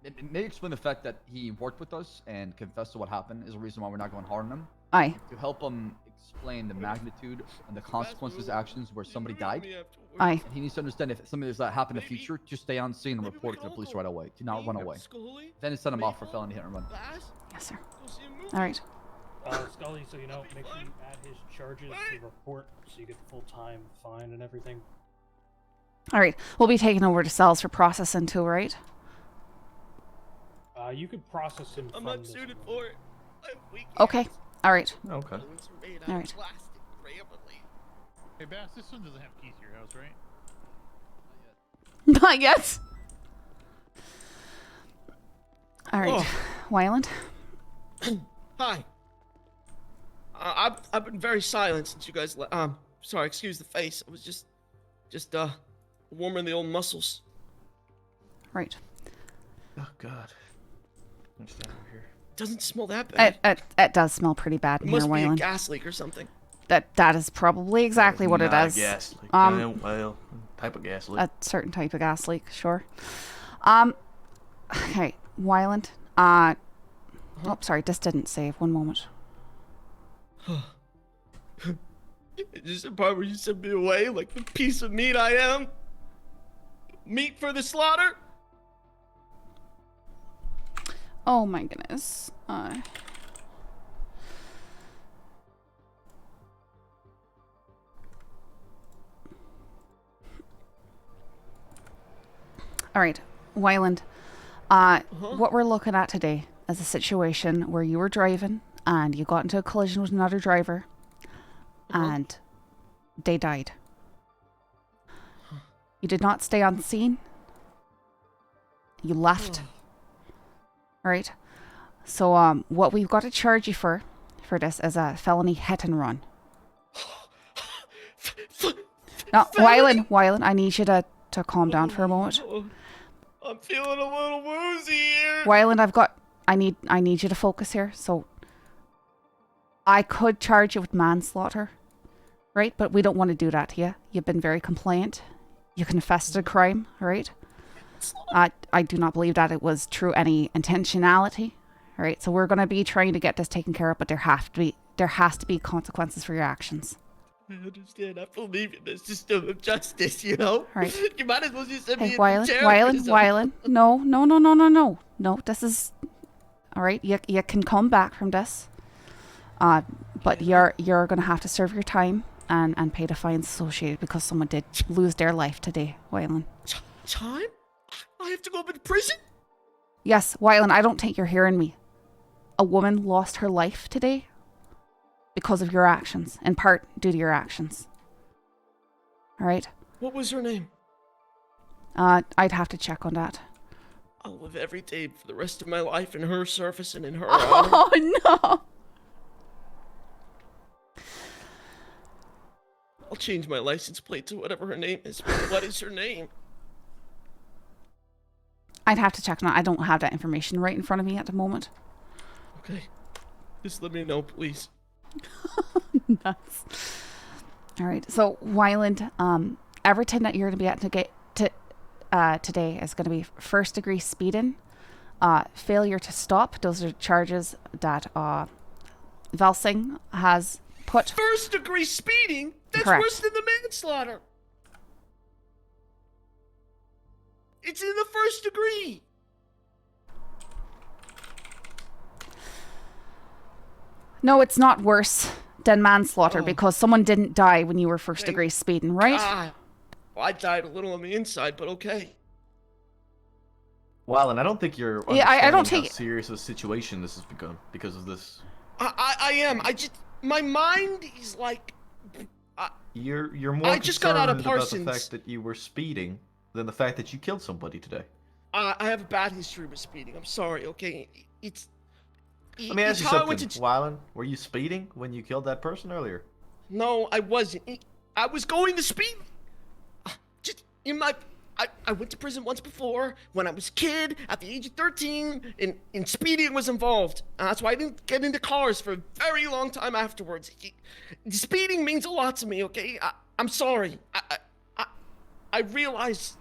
It may explain the fact that he worked with us and confessed to what happened is the reason why we're not going hard on him. Aye. To help him explain the magnitude and the consequences of actions where somebody died. Aye. And he needs to understand if something does that happen in the future, just stay on scene and report it to the police right away. Do not run away. Then send him off for felony hit and run. Yes, sir. All right. Scully, so make sure you add his charges to the report so you get the full-time fine and everything. All right. We'll be taking over to cells for processing too, right? You could process him. I'm not suited for it. I'm weak. Okay. All right. Okay. All right. Hey, Bass, this one doesn't have keys to your house, right? Not yet. All right. Oh. Wyland. Hi. I've been very silent since you guys sorry, excuse the face. I was just warming the old muscles. Right. Oh God. I'm standing over here. Doesn't smell that bad. It does smell pretty bad in It here, must be a Wyland. gas leak or something. That is probably exactly what it Not a is. gas leak. Well, type of gas leak. A certain type of gas leak, sure. Okay, Wyland. Oh, sorry, this didn't save. One moment. Is this the part where you sent me away like the piece of meat I am? Meat for the slaughter? Oh my goodness. All right, Wyland. What we're looking at today is a situation where you were driving and you got into a collision with another driver and they died. You did not stay on scene. You left. All right. So what we've got to charge you for this is a felony hit and run. Now, Wyland, I need you to calm down for a moment. I'm feeling a little woozy here. Wyland, I need you to focus here. So I could charge you with manslaughter, right? But we don't want to do that to you. You've been very compliant. You confessed to the crime, right? I do not believe that it was through any intentionality, right? So we're going to be trying to get this taken care of, but there has to be consequences for your actions. I understand. I believe in the system of justice, you know? Right. You might as well just send me Hey, in jail for this. Wyland. No, this is... All right, you can come back from this. But you're going to have to serve your time and pay the fines associated because someone did lose their life today, Wyland. Time? I have to go up in prison? Yes, Wyland, I don't think you're hearing me. A woman lost her life today because of your actions, in part due to your actions. All right? What was her name? I'd have to check on that. I'll live every day for the rest of my life in her service and in her Oh, honor. no! change my license plate to whatever her name is. What is her name? I'd have to check on it. I don't have that information right in front of me at the moment. Okay. Just let me know, please. Nuts. All right. So, Wyland, everything that you're going to be at today is going to be first degree speeding, failure to stop. Those are charges that Velsing has put. First degree speeding? That's Correct. worse than the manslaughter. It's in the first degree. No, it's not worse than manslaughter because someone didn't die when you were first degree speeding, right? God. Well, I died a little on the inside, but okay. Well, and I don't think you're Yeah, I don't understanding take- how serious a situation this has become because of this. I am. My mind is like. You're more I just got out of concerned about the Parsons. fact that you were speeding than the fact that you killed somebody today. I have a bad history with speeding. I'm sorry, okay? Let me ask you how I went something, Wylan. Were you speeding when you killed that person earlier? No, I wasn't. I was going to speed. Just in my. I went to prison once before when I was a kid at the age of 13, and speeding was involved. That's why I didn't get into cars for a very long time afterwards. Speeding means a lot to me, okay? I'm sorry. I realize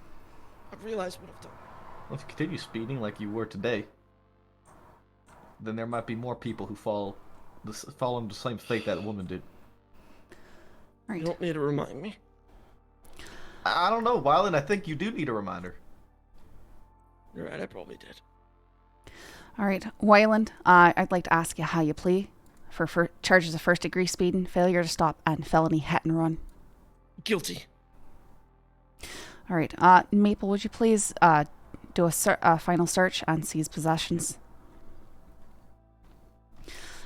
what I've done. Well, if you continue speeding like you were today, then there might be more people who fall under the same fate that woman did. Right. You don't need to remind me. I don't know, Wylan. I think you do need a reminder. You're right. I probably did. All right, Wyland, I'd like to ask you how you plea for charges of first degree speeding, failure to stop, and felony hit and run. Guilty. All right, Maple, would you please do a final search and seize possessions?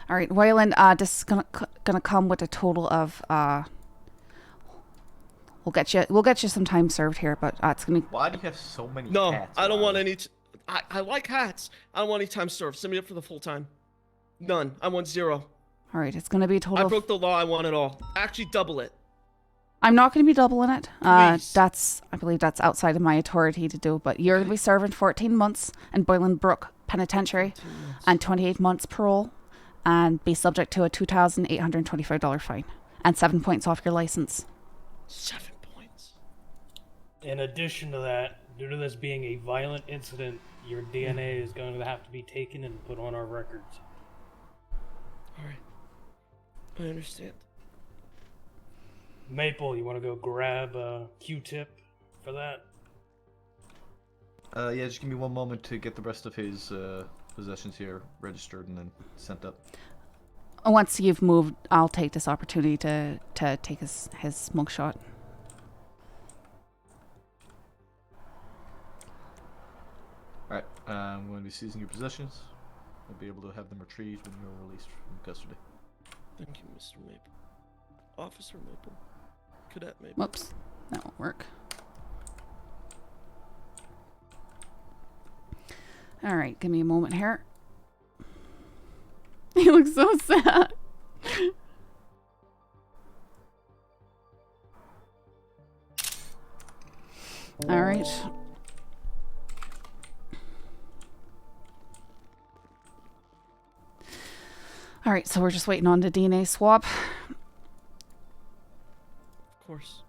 All right, Wyland, this is gonna come with a total of we'll get you some time served here, but it's gonna. Why do you have so many No, hats? I don't want any. I like hats. I don't want any time served. Send me up for the full time. None. I want 0. All right, it's gonna be a total. I broke the law. I want it all. Actually, double it. I'm not going to be doubling it. I believe that's outside of my authority to do. But you're going to be serving 14 months in Boylan Brook Penitentiary and 28 months parole, and be subject to a $2,825 fine and 7 points off your license. 7 points. In addition to that, due to this being a violent incident, your DNA is going to have to be taken and put on our records. All right. I understand. Maple, you want to go grab a Q-tip for that? Yeah, just give me one moment to get the rest of his possessions here registered and then sent up. Once you've moved, I'll take this opportunity to take his mugshot. Alright, I'm going to be seizing your possessions. I'll be able to have them retrieved when you're released from custody. Thank you, Mr. Maple. Officer Maple. Cadet Maple. Whoops, that won't work. All right, give me a moment here. He looks so sad. All right. All right, so we're just waiting on the DNA swab. Of course.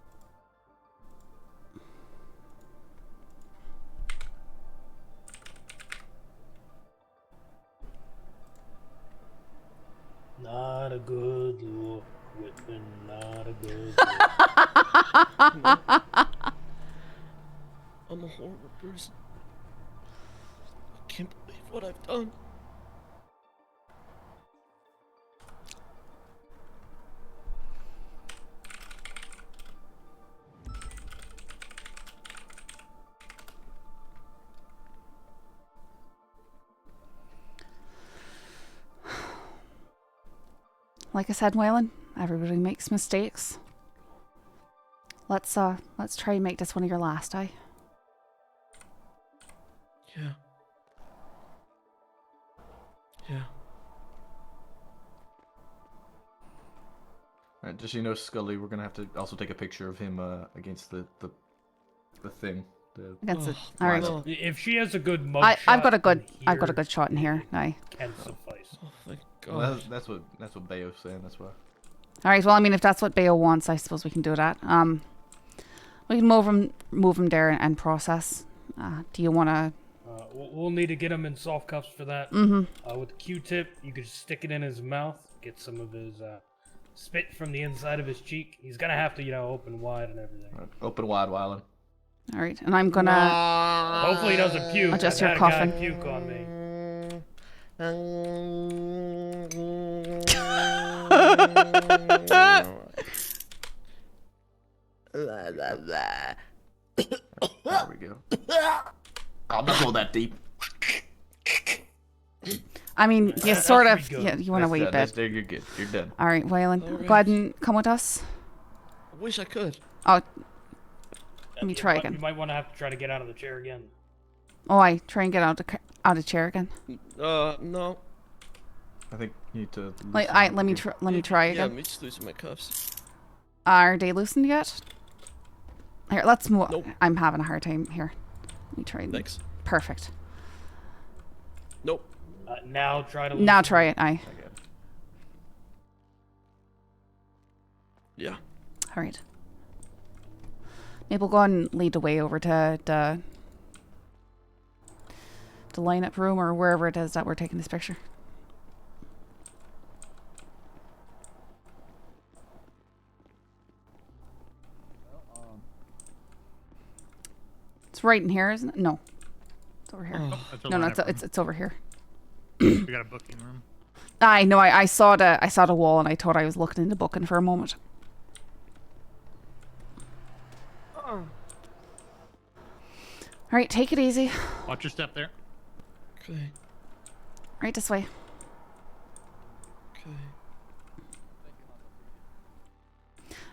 Not a good look, Whitman. Not a good I'm a horrible person. I can't believe what I've done. Like I said, Waylon, everybody makes mistakes. Let's try and make this one of your last, eh? Yeah. Yeah. Alright, just so you know, Scully, we're gonna have to also take a picture of him against the thing. Against it. All right. If she has a good mug I've got a shot good in I've got a here, good shot in here. Aye. can suffice. Oh my Well, god. that's what Bayo's saying. That's why. All right. Well, I mean, if that's what Bayo wants, I suppose we can do that. We can move him there and process. Do you want to? We'll need to get him in soft cuffs for that. Mm-hmm. With a Q-tip, you could stick it in his mouth, get some of his spit from the inside of his cheek. He's gonna have to, open wide and everything. Open wide, Wylan. All right, and I'm gonna. Hopefully he doesn't puke. Adjust I've your had a guy coughing. puke on me. There we go. I'm not going that deep. I mean, you sort of. Yeah, you want to wait a That's bit. there. You're good. You're done. All right, Waylon, All go ahead and come with us. I wish I could. Oh, let me try You again. might want to have to try to get out of the chair again. Oh, I try and get out of chair again. No. I think you need to. Let me try Yeah, again. I'm just losing my cuffs. Are they loosened yet? Here, let's move. Nope. I'm having a hard time here. Let me try. Thanks. Perfect. Nope. Now try to. Now loosen try it. Aye. Yeah. All right. Maybe we'll go and lead the way over to the lineup room or wherever it is that we're taking this picture. It's right in here, isn't it? No, it's over here. That's a No, lineup room. it's over here. We got a booking room. I know. I saw the wall and I thought I was looking into booking for a moment. All right, take it easy. Watch your step there. Okay. Right this way. Okay.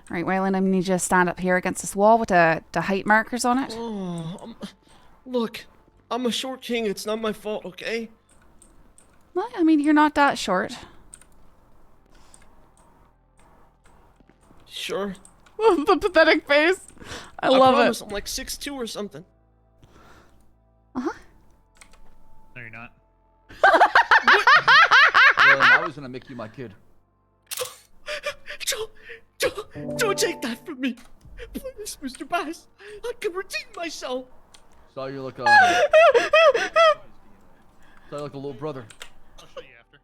All right, Waylon, I need you to stand up here against this wall with the height markers on it. Oh, look, I'm a short king. It's not my fault, okay? Well, I mean, you're not that short. Sure. The pathetic face. I love promise it. I'm like 6'2" or something. No, you're not. I was gonna make you my kid. Don't take that from me. Please, Mr. Bass. I can redeem myself. Saw you like a little brother. I'll show you after.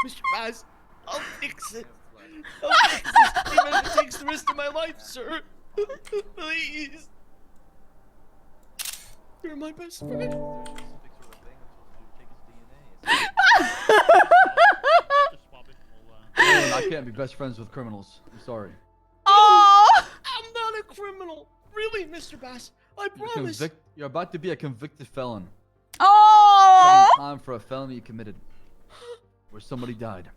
Mr. Bass, I'll fix it. I'll fix this even if it takes the rest of my life, sir. Please. You're my best friend. I can't be best friends with criminals. I'm sorry. Oh! I'm not a criminal. Really, Mr. Bass. I promise. You're about to be a convicted felon. Oh! Serving time for a felony you committed, where somebody died.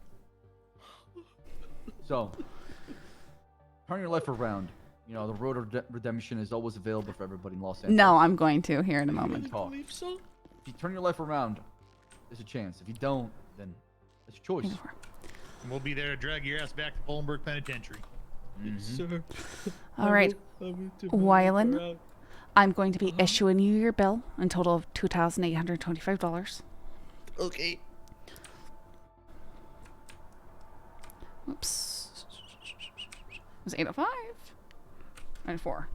So, turn your life around. You know, the road to redemption is always available for everybody in Los Angeles. No, I'm going to here in a I moment. believe so. If you turn your life around, there's a chance. If you don't, then it's your choice. And we'll be there to drag your ass back to Bolingbrook Penitentiary. Sir. All right, Wylan, I'm going to be issuing you your bill in total of $2,825. Okay. Oops. It was 805. 94.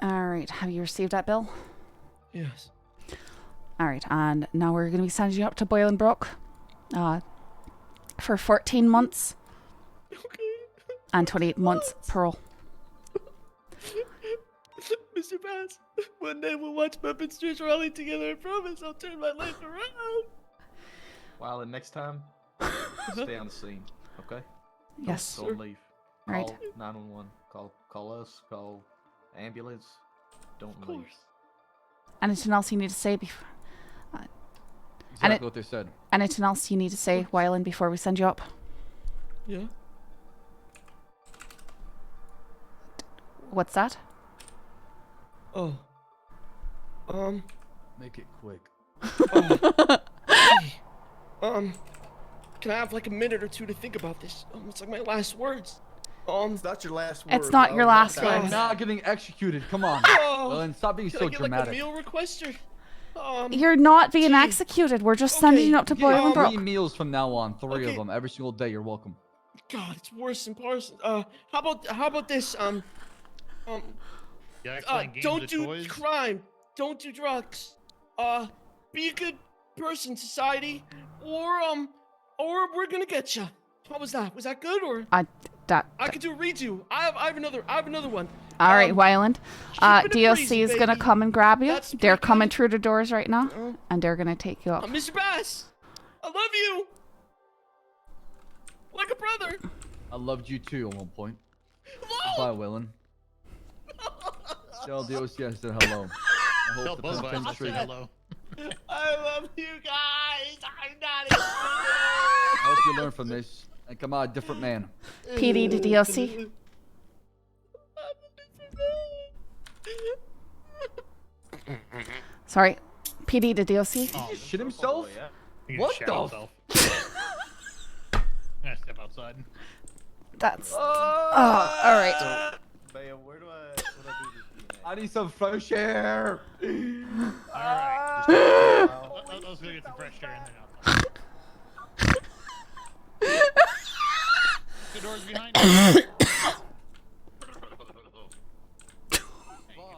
All right, have you received that bill? Yes. All right, and now we're going to be sending you up to Bolingbrook for 14 months and 28 months parole. Mr. Bass, one day we'll watch Muppet Street Rally together. I promise I'll turn my life around. Well, and next time, stay on the scene, okay? Yes. Don't leave. Right. Call 911. Call us. Call ambulance. Don't leave. Anything else you need to say before? Exactly what they said. Anything else you need to say, Wylan, before we send you up? Yeah. What's that? Oh. Make it quick. Hey, can I have like a minute or two to think about this? It's like my last words. It's not your last word. It's not your last You're words. not getting executed. Come on. Oh. Well, then stop being Can so I get dramatic. like a meal request or? You're not being executed. We're just sending you up to You get Boiling 3 Brook. meals from now on, 3 Okay. of them every single day. You're welcome. God, it's worse than Parsons. How about this? You like playing games Don't with do toys? crime. Don't do drugs. Be a good person, society, or we're gonna get you. How was that? Was that good or? I could do a redo. I have another one. All right, Wyland. keeping it DLC breezy, is gonna baby. come and grab you. That's They're pretty coming good. through the doors right now, and they're gonna take you up. Mr. Bass, I love you. Like a brother. I loved you too at one point. Bye, Willen. Tell DOC I said hello. I Tell hope the Buzzbite I penitentiary. said hello. I love you guys. I'm not even. I hope you learn from this and come out a different man. PD to DLC. Sorry, PD to DLC. Did he shit himself? He What shit the? himself. I'm gonna step outside. That's. Oh, all right. Baya, where do I do this? I need some fresh air. Alright. Let's go get some fresh air and then I'll the door's behind you. Hey, you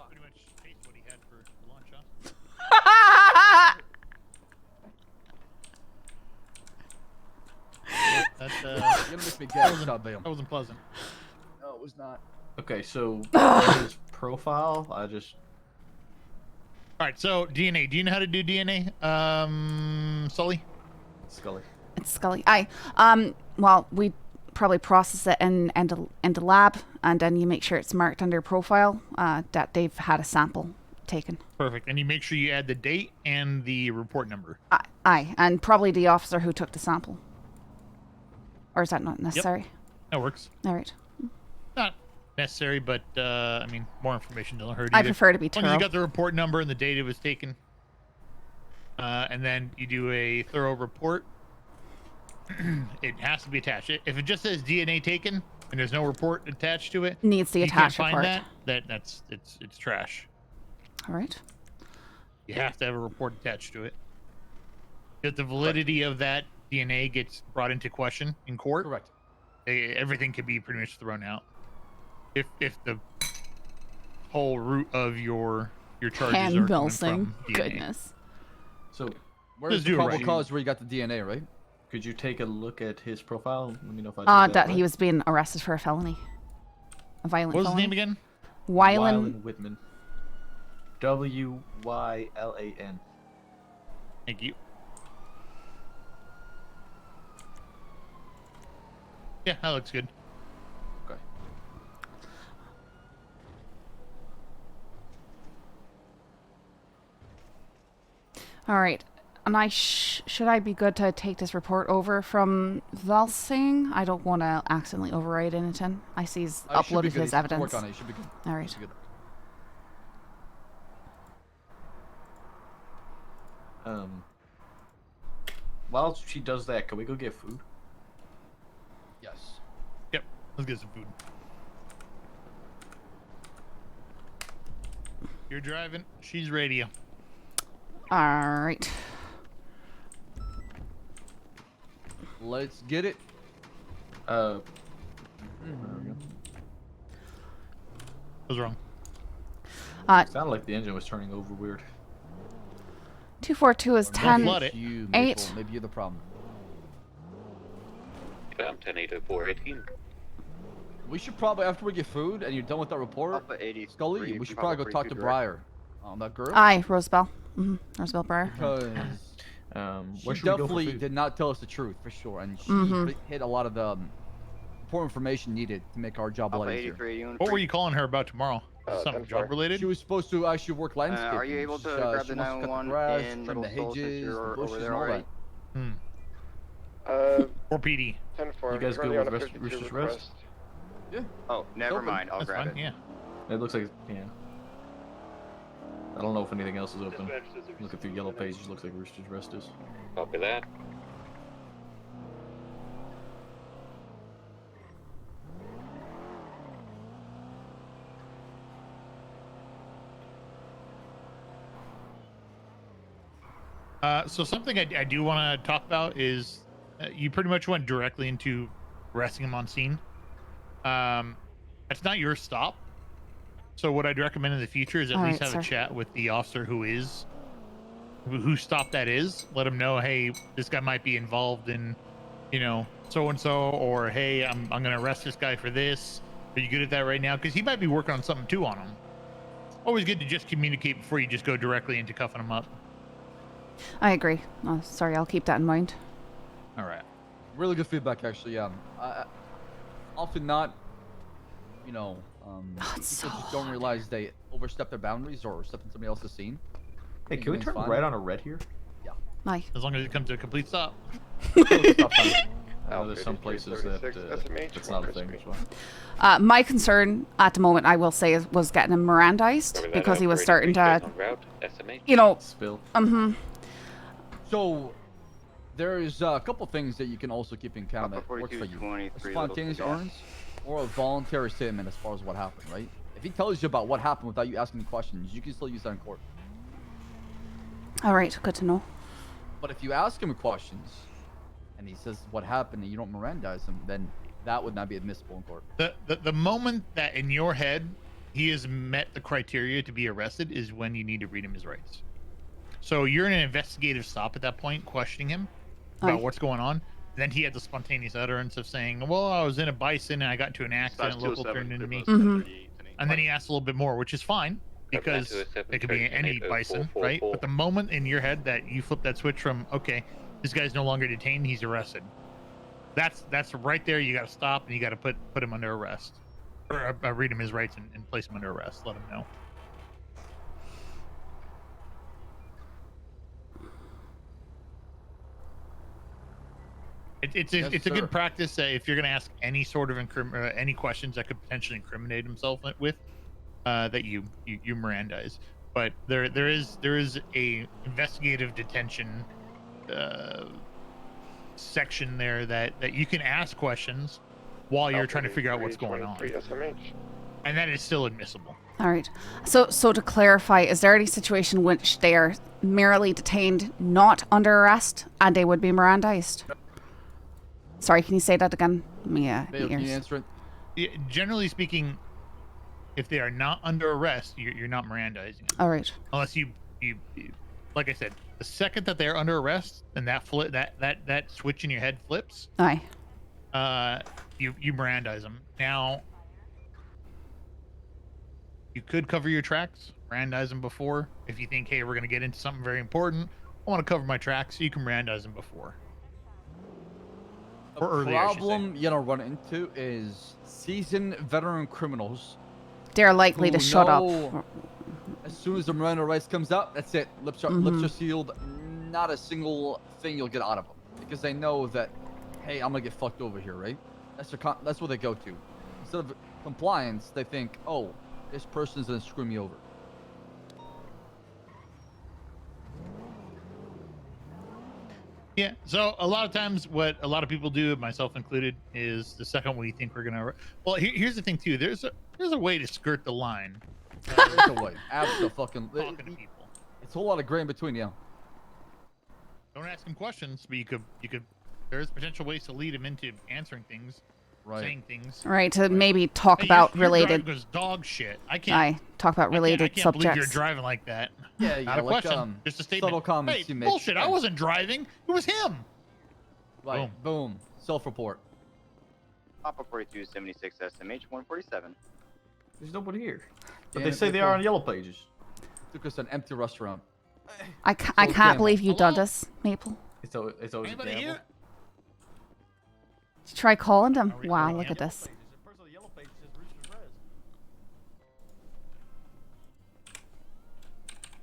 pretty much ate what he had for lunch, huh? That, You're gonna make me gas out, Bam. that wasn't pleasant. No, it was not. Okay, so his profile, I just. Alright, so DNA. Do you know how to do DNA? Sully? Scully. It's Scully. Well, we probably process it in the lab, and then you make sure it's marked under profile that they've had a sample taken. Perfect. And you make sure you add the date and the report number. Aye, and probably the officer who took the sample. Or is that not necessary? That works. All right. Not necessary, but I mean, more information doesn't hurt. I either. prefer to be As long as thorough. you got the report number and the date it was taken, and then you do a thorough report. It has to be attached. If it just says DNA taken and there's no report attached to it, Needs the you can't attached find report. that's trash. All right. You have to have a report attached to it. If the validity of that DNA gets brought into question in court, correct, everything can be pretty much thrown out. If the whole root of your charges Hand are coming Milsing. from DNA. Goodness. So, Where's the probable cause where you got the DNA, right? Could you take a look at his profile? Let me know if I did That right. he was being arrested for a felony. A violent What was his felony. name again? Wyland. Whitman. W-Y-L-A-N. Thank you. Yeah, that looks good. Okay. All right. And should I be good to take this report over from Valsing? I don't want to accidentally override anything. I see he's You should be uploaded good. his You should evidence. Work on it. You should be good. All You right. should be good. While she does that, can we go get food? Yes. Yep. Let's get some food. You're driving. She's radio. All right. Let's get it. What's wrong? Sounded like the engine was turning over weird. 242 is 10. You, 8. Maple. Maybe you're the problem. I'm 10-804-18. We should probably, after we get food and you're done with that report, Scully, we should probably go talk to Briar. That girl? Aye, Rosebell. Rosebell Breyer. Because where she should we go for definitely food? did not tell us the truth, for sure. And she hit a lot of the important information needed to make our job a lot easier. What were you calling her about tomorrow? Something job related? She was supposed to actually work landscaping. Are you able to grab the 911 in trim Little the Seoul since hedges, you're the bushes, over there and all already? that. Or PD. 10-4. You guys good with Rooster's Rest? Yeah. Oh, never mind. I'll That's grab fine, it. yeah. It looks like, yeah. I don't know if anything else is open. Looking through yellow pages, looks like Rooster's Rest is. Copy that. So something I do want to talk about is you pretty much went directly into arresting him on scene. It's not your stop. So what I'd recommend in the future is at least have a chat with the officer who stop that is. Let him know, hey, this guy might be involved in, you know, so and so, or hey, I'm gonna arrest this guy for this. Are you good at that right now? Because he might be working on something too on him. Always good to just communicate before you just go directly into cuffing him up. I agree. Oh, sorry, I'll keep that in mind. All right. Really good feedback, actually. Yeah. Often not, you know, people just don't realize they overstep their boundaries or step in somebody else's scene. Hey, can we turn right on a red here? Yeah. Aye. As long as it comes to a complete stop. I know there's some places that that's not a thing. My concern at the moment, I will say, was getting him Mirandized because he was starting to, you know, spill. So there's a couple things that you can also keep in count that works for you. A spontaneous earns or a voluntary statement as far as what happened, right? If he tells you about what happened without you asking questions, you can still use that in court. All right, good to know. But if you ask him questions and he says what happened and you don't Mirandize him, then that would not be admissible in court. The moment that in your head he has met the criteria to be arrested is when you need to read him his rights. So you're in an investigative stop at that point, questioning him about what's going on. Then he had the spontaneous utterance of saying, well, I was in a bison and I got into an accident, local turned into me. And then he asked a little bit more, which is fine because it could be any bison, right? But the moment in your head that you flip that switch from, okay, this guy's no longer detained, he's arrested. That's right there. You got to stop and you got to put him under arrest, or read him his rights and place him under arrest. Let him know. It's a good practice if you're going to ask any sort of any questions that could potentially incriminate himself with, that you Mirandize. But there is a investigative detention section there that you can ask questions while you're trying to figure out what's going on, and that is still admissible. All right. So to clarify, is there any situation in which they are merely detained, not under arrest, and they would be Mirandized? Sorry, can you say that again? Can you answer it? Yeah, generally speaking, if they are not under arrest, you're not Mirandizing them. All right. Unless you, like I said, the second that they're under arrest and that switch in your head flips, aye, you Mirandize them. Now, you could cover your tracks, Mirandize them before. If you think, hey, we're gonna get into something very important, I want to cover my tracks, so you can Mirandize them before. The problem you're gonna run into is seasoned veteran criminals. They're likely to shut up. As soon as the Miranda rights comes out, that's it. Lips are sealed. Not a single thing you'll get out of them because they know that, hey, I'm gonna get fucked over here, right? That's what they go to. Instead of compliance, they think, oh, this person's gonna screw me over. Yeah, so a lot of times what a lot of people do, myself included, is the second we think we're gonna... Well, here's the thing too. There's a way to skirt the line. There's a way. Absolutely. Talking to people. It's a whole lot of gray in between, yeah. Don't ask him questions, but you could. There's potential ways to lead him into answering things, saying things. Right, to maybe talk about related. Because dog shit. I can't. Talk about related I can't subjects. believe you're driving like that. Yeah, Not a like, question. Just a statement. subtle comments hey, you make. bullshit! I wasn't driving. It was him. Right. Boom. Self-report. Papa 4276 SMH 147. There's nobody here. But they say they are on yellow pages. Took us an empty restaurant. I can't believe you done this, Maple. It's always a gamble. Did you try calling them? Wow, look at this.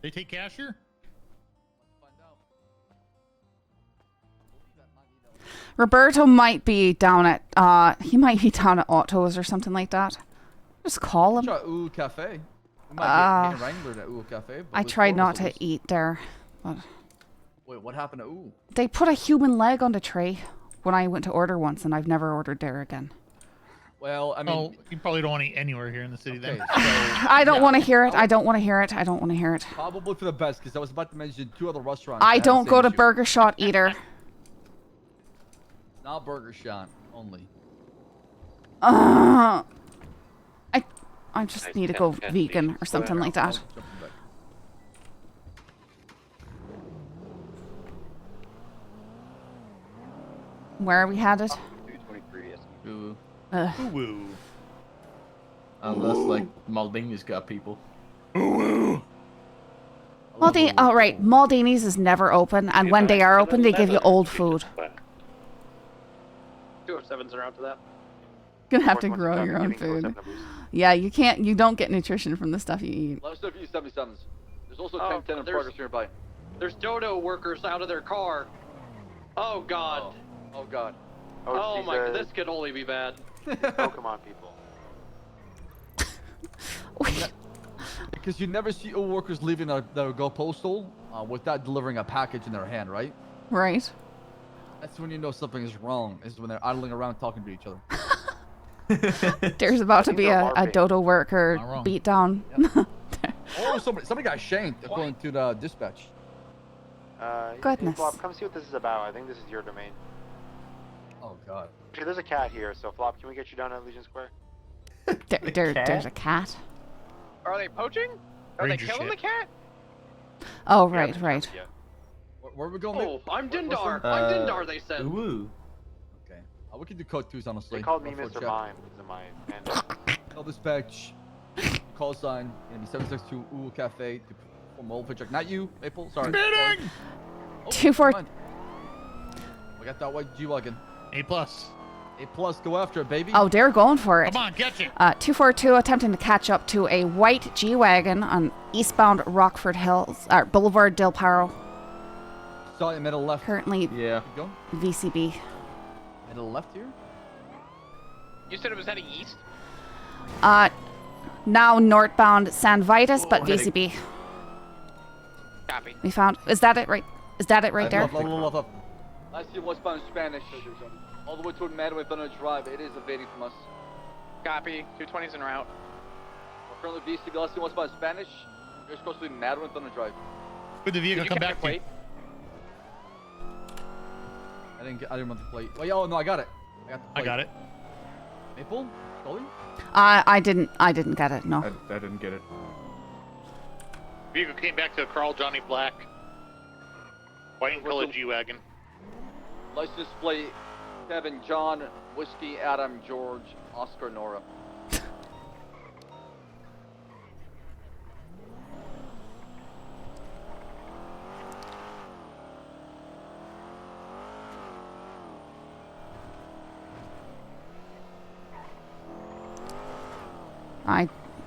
They take cash here? Roberto might be down at he might be down at Otto's or something like that. Just call him. Try Cafe. We might get Wrangler at Ooh Cafe. But I with tried Forrest, not it to was- eat there, but Wait, what happened to Ooh? they put a human leg on the tray when I went to order once, and I've never ordered there again. Well, I mean, Oh, you probably don't want to eat anywhere here in the city then. I don't want to hear it. I don't want to hear it. I don't want to hear it. probably for the best, because I was about to mention 2 other restaurants. I that had the don't same go to issue. Burger Shot either. Not Burger Shot only. I just Nice need to go cat vegan leaves. or something like that. Where are we headed? 223, yes. Ooh. Woo. Unless like Maldini's got people. Maldini, oh right, Maldini's is never open, and when they are open, they give you old food. 207s are out to that. You're gonna have to grow your own food. Yeah, you can't. You don't get nutrition from the stuff you eat. Let us know if you use 77s. There's also Oh, 1010 in there's- progress nearby. There's dodo workers out of their car. Oh god. Oh god. Oh, these my are- god, this could only be bad. Pokemon people. Because you never see old workers leaving their go postal without delivering a package in their hand, right? Right. That's when you know something is wrong. Is when they're idling around talking to each other. There's about to be a dodo worker Not wrong. beat down. Oh, somebody got shanked according to the dispatch. Goodness. Flop, come see what this is about. I think this is your domain. Oh god. Actually, there's a cat here, so Flop, can we get you down at Legion Square? There's a cat. Are they poaching? Are Ranger they killing shit. the cat? Oh right, right. Where are we going? Oh, I'm Dindar. Uh, I'm Dindar, they said. Woo. Okay. We can do code 2s, honestly. They called me Before Mr. chat. Mime because of my fandom. Call dispatch. Call sign. Gonna be 762 Ooh Cafe to perform mole check. Not you, Maple. Sorry. Sorry. Oh, 2-4. never mind. We got that white G-Wagon. A+. A+, go after it, baby. Oh, they're going for it. Come on, catch it. 242 attempting to catch up to a white G-Wagon on eastbound Rockford Hills, Boulevard Del Paro. Saw it middle left. Currently Yeah. Keep going. VCB. Middle left here? You said it was heading east? Now northbound San Vitus, but heading- VCB. Copy. We found. Is that it right? Is that it right there? Left. I see westbound Spanish. All the way toward Madway Thunder Drive. It is evading from us. Copy. 220's en route. We're currently VCB. Let's see westbound Spanish. You're supposed to be Madway Thunder Drive. Where'd the vehicle Did you come catch back a to? plate? I didn't want the plate. Wait, oh no, I got it. I got the plate. I got it. Maple? Scully? I didn't get it. No. I didn't get it. Vehicle came back to Carl Johnny Black. White and colored G-Wagon. License plate Kevin John Whiskey Adam George Oscar Nora.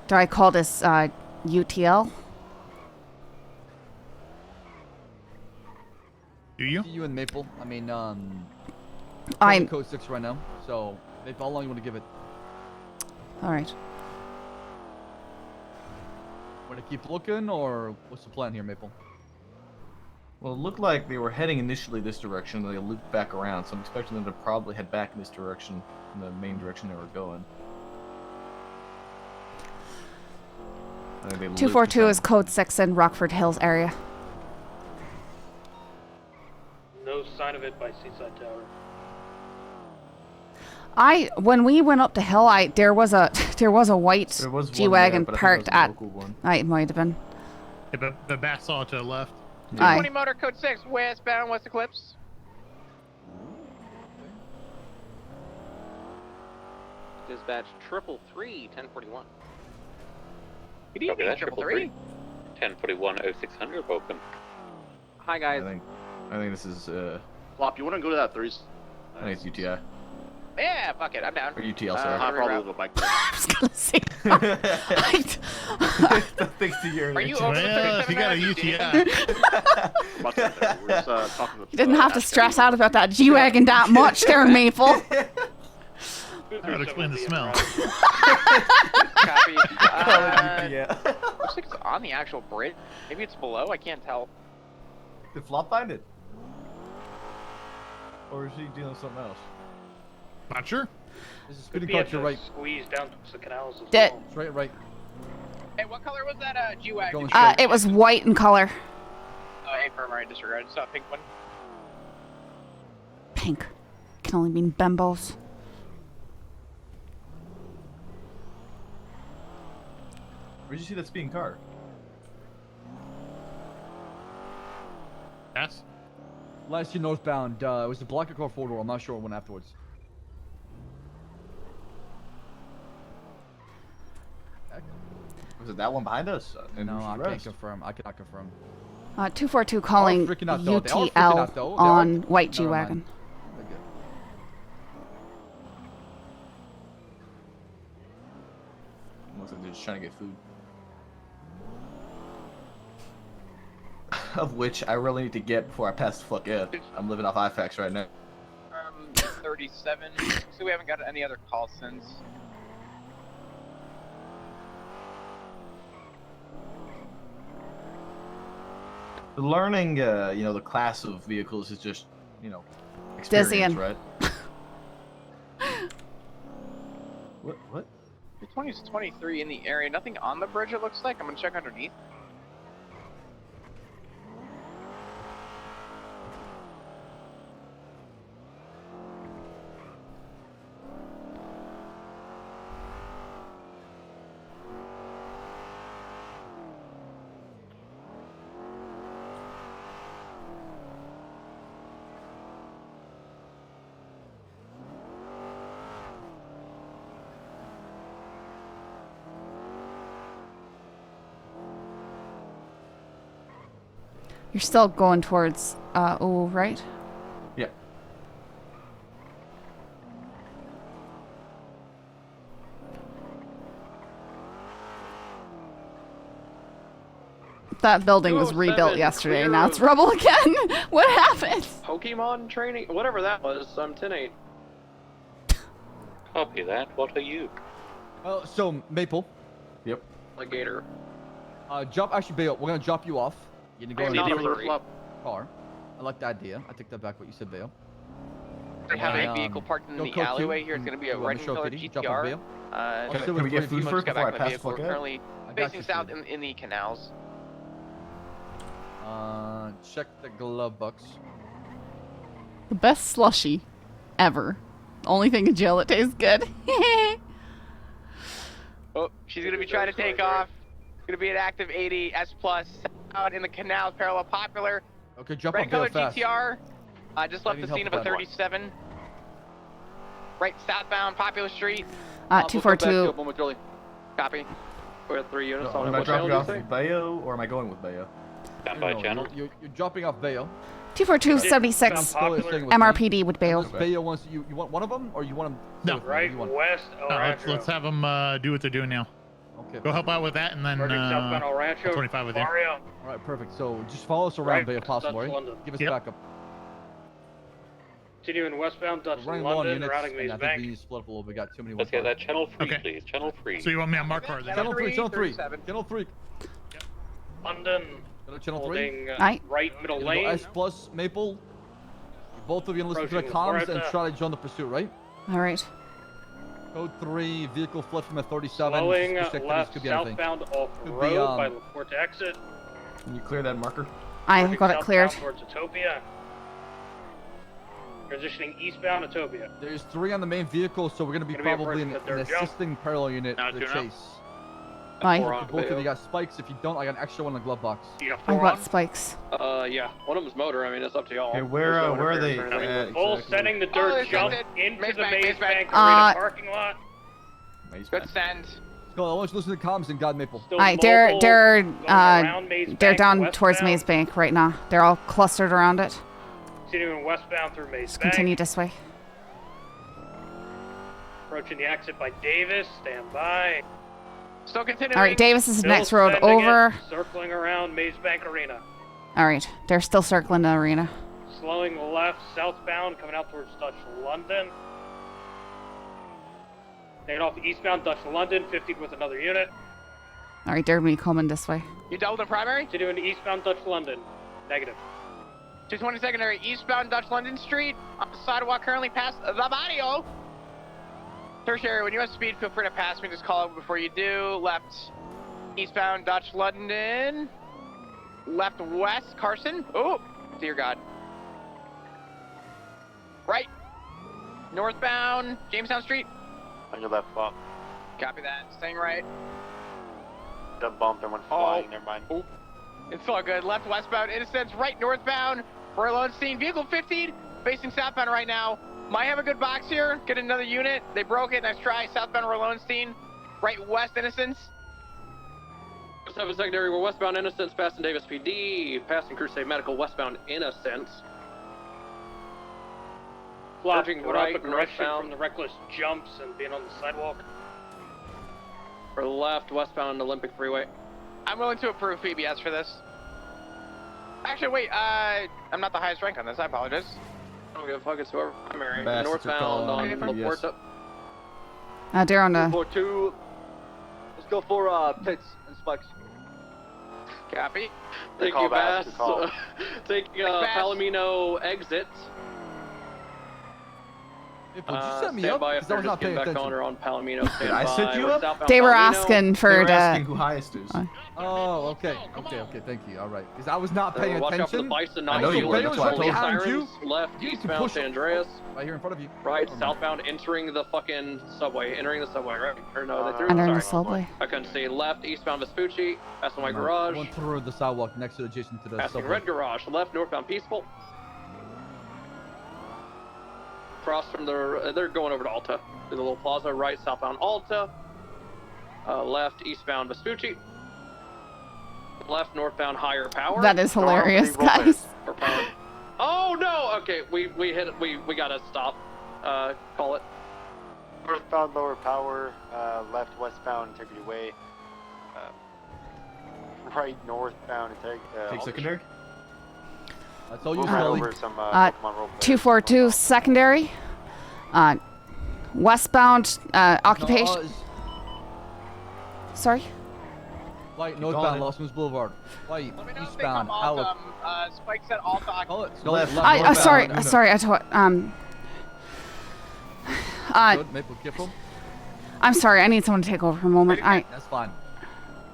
Do I call this UTL? Do you? See you in Maple. I mean, I'm code 6 right now. So, Maple, how long you want to give it? all right. Want to keep looking, or what's the plan here, Maple? Well, it looked like they were heading initially this direction, and they looped back around, so I'm expecting them to probably head back in this direction, in the main direction they were going. I think they looped 242 to is code 6 in Rockford Hills area. No sign of it by Seaside Tower. When we went up the hill, there was a white There was one G-Wagon there, but I think parked that was a at. local one. It might have been. Yeah, but the bat saw to the left. Aye. 220 motor code 6 westbound West Eclipse. Dispatch 333 1041. Good evening, that, 333. 1041 0600 open. Hi guys. I think this is Flop, you want to go to that 3s? I think it's UTI. Yeah, fuck it, I'm down. Or UTL, sorry. I'll probably go bike. I was gonna say. Thanks to your Are you over the Well, 37 if you got a hours? UTI. We're just talking with, You didn't have to stress out about that G-Wagon that much there, Maple. That would explain the smell. Copy. Yeah. like it's on the actual bridge. Maybe it's below. I can't tell. Did Flop find it? Or is he dealing with something else? Not sure. This is Could speeding be car at to your the right. squeeze down to the canals as Did- well. Straight right. Hey, what color was that G-Wagon? Going straight. It was white in color. Oh, hey, firm, I disregard. It's not a pink one. Pink. Can only mean bimbos. Where'd you see that speeding car? Yes. Last year northbound. It was the block car 4-door. I'm not sure what went afterwards. Was it that one behind us? No, I can't confirm. I cannot confirm. 242 calling freaking out, though. They are freaking UTL out, though. They on are- white Never mind. G-Wagon. They're good. Looks like they're just trying to get food. Of which I really need to get before I pass the fuck in. I'm living off IFAX right now. 37. So we haven't got any other calls since. Learning, the class of vehicles is just, experience, Dizzying. right? What? The 20 to 23 in the area. Nothing on the bridge, it looks like. I'm gonna check underneath. You're still going towards right? Yeah. That building was rebuilt yesterday, and now it's rubble again. What happened? Pokemon training, whatever that was. I'm 10-8. Copy that. What are you? So Maple. Yep. Alligator. Actually, Bayo, we're gonna drop you off. You're gonna go I in am a not different car. I like the idea. I take that back. What you said, Bayo. They have a vehicle parked in go the code alleyway two here. It's going to be a to, red and Show color Kitty. Drop off Bayo. GTR. Can we get food first Got before I back my pass the vehicle. fuck out? Currently I got facing you, south Steve. in the canals. Check the glove box. The best slushy ever. Only thing in jail that tastes good. Oh, she's going to be trying to take off. Going to be an active 80 S plus out in the canals, parallel popular. Okay, jump Red up Bayo color fast. GTR. Just I left need the help scene of with a that one. 37. Right southbound, Popular Street. 242. Copy. We're at 3 units. Am I dropping off with Bayo, or am I going with Bayo? Standby channel. You're dropping off Bayo. 24276 MRPD would bail. Bayo wants you want one of them, or you want them? No. Right west El Rancho. Let's have them do what they're doing now. Okay. Go help out with that, and then Merging southbound El Rancho. 25 with you. Mario. All right, perfect. So just follow us around, Right, Bayo, Dutch possible. Right? London. Give us Yep. backup. Continuing westbound Dutch We're running low on London, units, routing and Maze I think Bank. we need to split up a little bit. We got too many. Let's get that channel 3, please. Channel 3. So you want me on Mark Car then? Channel 3, channel 3. 37. Channel 3. London. Channel 3. Holding Aye. right middle You're gonna go lane. S plus Maple. Both of you gonna listen to the Approaching comms and Florida. try to join the pursuit, right? All right. Code 3, vehicle fled from a 37. Slowing Suspect left could be anything. southbound off Could be, road by LaPorte exit. Can you clear that marker? I Merging got it cleared. southbound towards Utopia. Transitioning eastbound Utopia. There's 3 on the main vehicle, so we're gonna be Gonna be probably approaching an the third jump. assisting parallel unit Now to the tune up. chase. Aye. Both of you got spikes. If you don't, I got an extra one in the glove box. You got I 4 got on. spikes. Yeah. One of them's motor. I mean, it's up to y'all. Okay, where There's no are they? interference or anything. Full sending the dirt there's jump it. into Maze the Bank, Maze Maze Bank. Bank Arena parking lot. Good send. Go. I want you to listen to the comms and God Maple. Still Aye, mobile, they're going around Maze they're Bank down westbound. towards Maze Bank right now. They're all clustered around it. Continuing westbound through Maze Just Bank. continue this way. Approaching the exit by Davis. Stand by. Still continuing. All right, Davis is the Still next road sending it, over. circling around Maze Bank Arena. All right, they're still circling the arena. Slowing left southbound, coming out towards Dutch London. Taking off eastbound Dutch London, 50 with another unit. All right, Derby coming this way. You doubled in primary? Continuing to eastbound Dutch London. Negative. 220 secondary, eastbound Dutch London Street. On the sidewalk currently past the barrio. Tertiary, when you have speed, feel free to pass me. Just call it before you do. Left, eastbound Dutch London. Left west, Carson. Oh, dear God. Right. Northbound, Jamestown Street. On your left, flop. Copy that. Staying right. The bump and went flying. Never mind. Oh. It's all good. Left westbound, Innocence. Right northbound. We're alone scene. Vehicle 15 facing southbound right now. Might have a good box here. Get another unit. They broke it. Nice try. Southbound Rollonstein. Right west Innocence. 7 secondary, we're westbound Innocence, passing Davis PD, passing Crusade Medical, westbound Innocence. Flop, Merging what right, up aggression northbound. from the reckless jumps and being on the sidewalk? Or left, westbound Olympic Freeway. I'm willing to approve PBS for this. Actually, wait. I'm not the highest rank on this. I apologize. I don't give a fuck, it's whoever primary. Bass, Northbound on it's a La call. Puerta. They're on the. 4-2. Let's go for pits and spikes. Copy. Thank call, you, Bass, Bass. good call. Take Bass. Palomino exit. Hey, would you set me Stand up? by 'Cause if I they're was just not getting paying back attention. on or on Palomino. Stand I set by. you We're up? southbound They were Palomino. asking They for were the. asking who highest is. Oh, okay. Okay, thank you. All right. Because I was not paying Watch out for the attention. Bison. I know you were, that's Police why I told you. sirens. Left, You need to eastbound push San it. Andreas. Right here in front of you. Right, Oh, southbound entering the fucking subway. Entering the subway, right? Or no, they threw Entering the sorry. subway. I couldn't see. Left, eastbound Vespucci. Passing my garage. One through the sidewalk next to adjacent to the Passing subway. red garage. Left, northbound Peaceful. Across from the, they're going over to Alta. Through the little plaza. Right, southbound Alta. Left, eastbound Vespucci. Left, northbound Higher Power. That is hilarious, guys. Or power. Oh no! Okay, we hit it. We gotta stop. Call it. Northbound lower power, left westbound Integrity Way, right northbound Take secondary. That's all you Move right Scully. over some Pokemon Roleplay. 242 secondary. Westbound occupation. Sorry. White, Keep northbound going. Los Angeles Boulevard. White, Let me know if they eastbound come Alec. Spikes at Alta. Call it. Left. Sorry. Sorry. I thought. Good, Maple Kipple. I'm sorry. I need someone to take over for a moment. That's fine.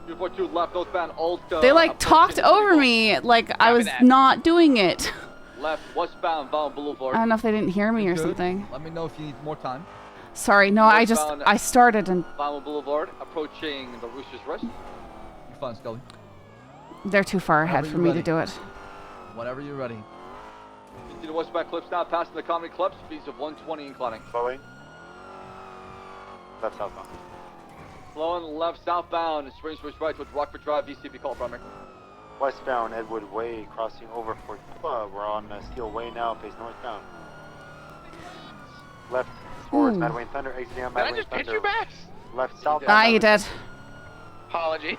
242 left, northbound Alta. They like talked over me like I was not doing it. Left, westbound Vaughn Boulevard. I don't know if they didn't hear me or Good. something. Let me know if you need more time. Sorry. No, I started and Vaughn Boulevard, approaching the Rooster's Rest. You're fine, Scully. they're too far ahead Whenever for you're me to ready. do it. Whenever you're ready. Continue westbound clips now, passing the comedy clubs, speeds of 120 inclining. Flowing. Left southbound. Flowing left southbound, Spring Switch right with Rockford Drive, VCB call primary. Westbound Edwood Way, crossing over for we're on Steel Way now, face northbound. Left towards Mad Wayne Thunder, exiting on Did I Mad Wayne just pitch Thunder. you back? Left southbound. Ah, Mad you Wayne did. Thunder. Apologies.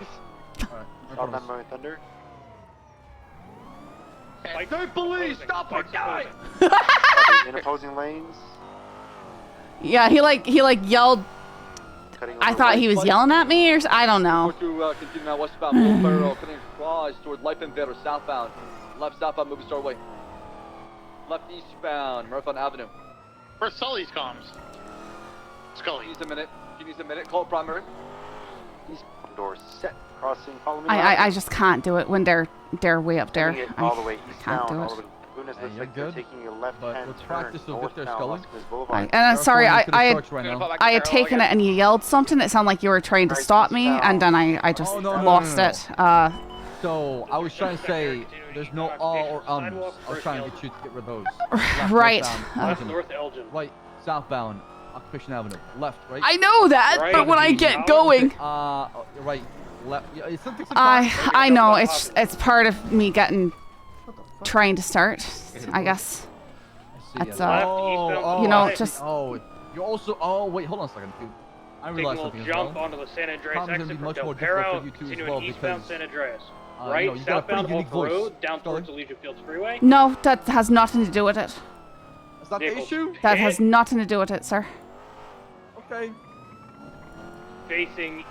Southbound Mad Wayne Thunder. Hey, police, stop or die! In opposing lanes. Yeah, he like yelled. Cutting I over thought right he was bike. yelling at me, or I don't know. To continue now westbound, Full Barrel, cutting across toward Life and Better, southbound. Left southbound, moving Star Way. Left eastbound, Marathon Avenue. Where's Sully's comms? Scully. Needs a minute. She needs a minute. Call primary. Eastbound door set. Crossing, follow me. I just can't do it when they're way up there. Taking it all the way I eastbound, can't do all the it. way to Lunas. Hey, Looks you're like they're good, taking a left-hand let's turn practice we'll get there, northbound Scully. Las Vegas Boulevard. And sorry, Careful, I you could have had right now. I had taken it and you yelled something. It sounded like you were trying to stop me, and then I just Oh, no, no, lost no, no. it. So I was trying to say there's no or ums. I was trying to get you to get rid of those. Right. Northbound, Left north Elgin. right, southbound, Occupation Avenue. Left, right. I know that, Right. but when I get going, Right, left. Yeah, it's something. I know it's part of me trying to start. I guess. It's you know, just. Oh, you're also. Oh, wait, hold on a second, dude. I Taking a realized little something as jump well. onto the San Andreas Probably gonna exit be from much Del more difficult Perro, for you too as continuing well eastbound because, San Andreas. you Right, know, you got a pretty southbound unique off voice, road, down Scully. towards the Legion Fields Freeway. No, that has nothing to do with it. That's not the Vehicle issue. That has nothing to do with it, sir. Okay. Facing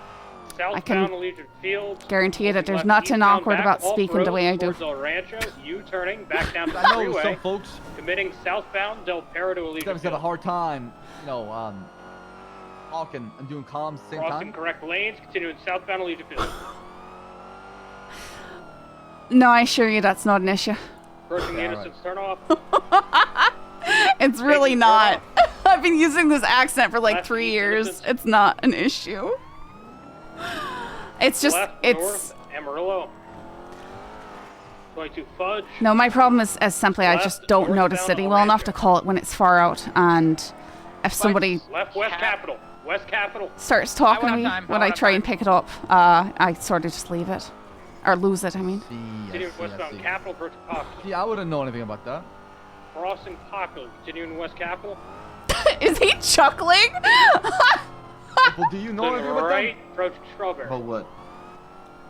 southbound Allegiant Field. guarantee you that there's Left nothing eastbound awkward back about off speaking the road way I do. towards El Rancho, U-turning back down to I the know freeway. some folks. Committing southbound Del Perro to Allegiant Sometimes had a Field. hard time, talking and doing comms at the same Crossing time. correct lanes, continuing southbound Allegiant Field. No, I assure you that's not an issue. Approaching Innocence turnoff. It's really not. I've been using this accent for like 3 years. It's not an issue. It's just, Left, it's... north, Amarillo. 22 Fudge. No, my problem is simply I Left, just don't know the northbound city well enough to call it when it's far out, and if somebody Left, West Capitol. West Capitol. starts talking to me when I try and pick it up, I sort of just leave it. Or lose it, I mean. Continuing westbound Capitol, approaching Poplar. Yeah, I wouldn't know anything about that. Crossing Poplar, continuing West Capitol. Is he chuckling? Well, do you know To anything the about right, approaching Strawberry. About what?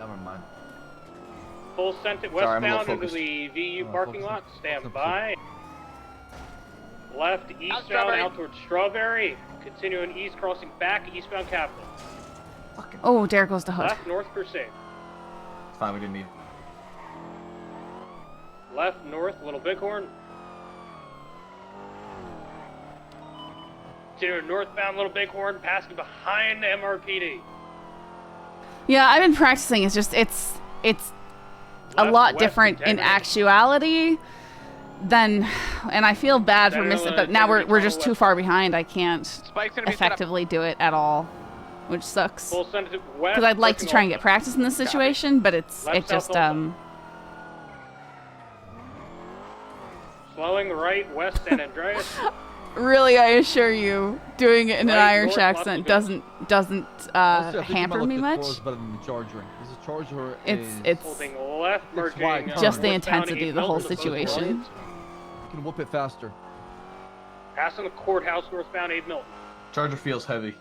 Never mind. Full sent it Sorry, I'm a little westbound into focused. the VU Oh, parking focus. lot. Stand by. Left, eastbound Strawberry. out towards Strawberry. Continuing east, crossing back, eastbound Capitol. Oh, there goes the hood. Left, North Crusade. It's fine, we didn't need. Left, north, Little Bighorn. Continuing northbound, Little Bighorn, passing behind the MRPD. Yeah, I've been practicing. It's just, it's a Left, lot west, different in integrity. actuality than, and I feel bad for missing, but now we're just too far behind. I can't Spike's gonna be set up. effectively do it at all, which sucks. Full send it west. Because I'd like to approaching try and get Alta. practice in this situation, but it's Left, it just south, Slowing right, west San Andreas. really, I assure you, doing it in an Right, Irish north, accent Las doesn't Honestly, I think hamper my me look at much. Taurus better than the Charger. Because the Charger It's Holding left, merging. wide just the turn. intensity of the whole situation. You can whoop it faster. Passing the courthouse, northbound 8 Milton. Charger feels heavy.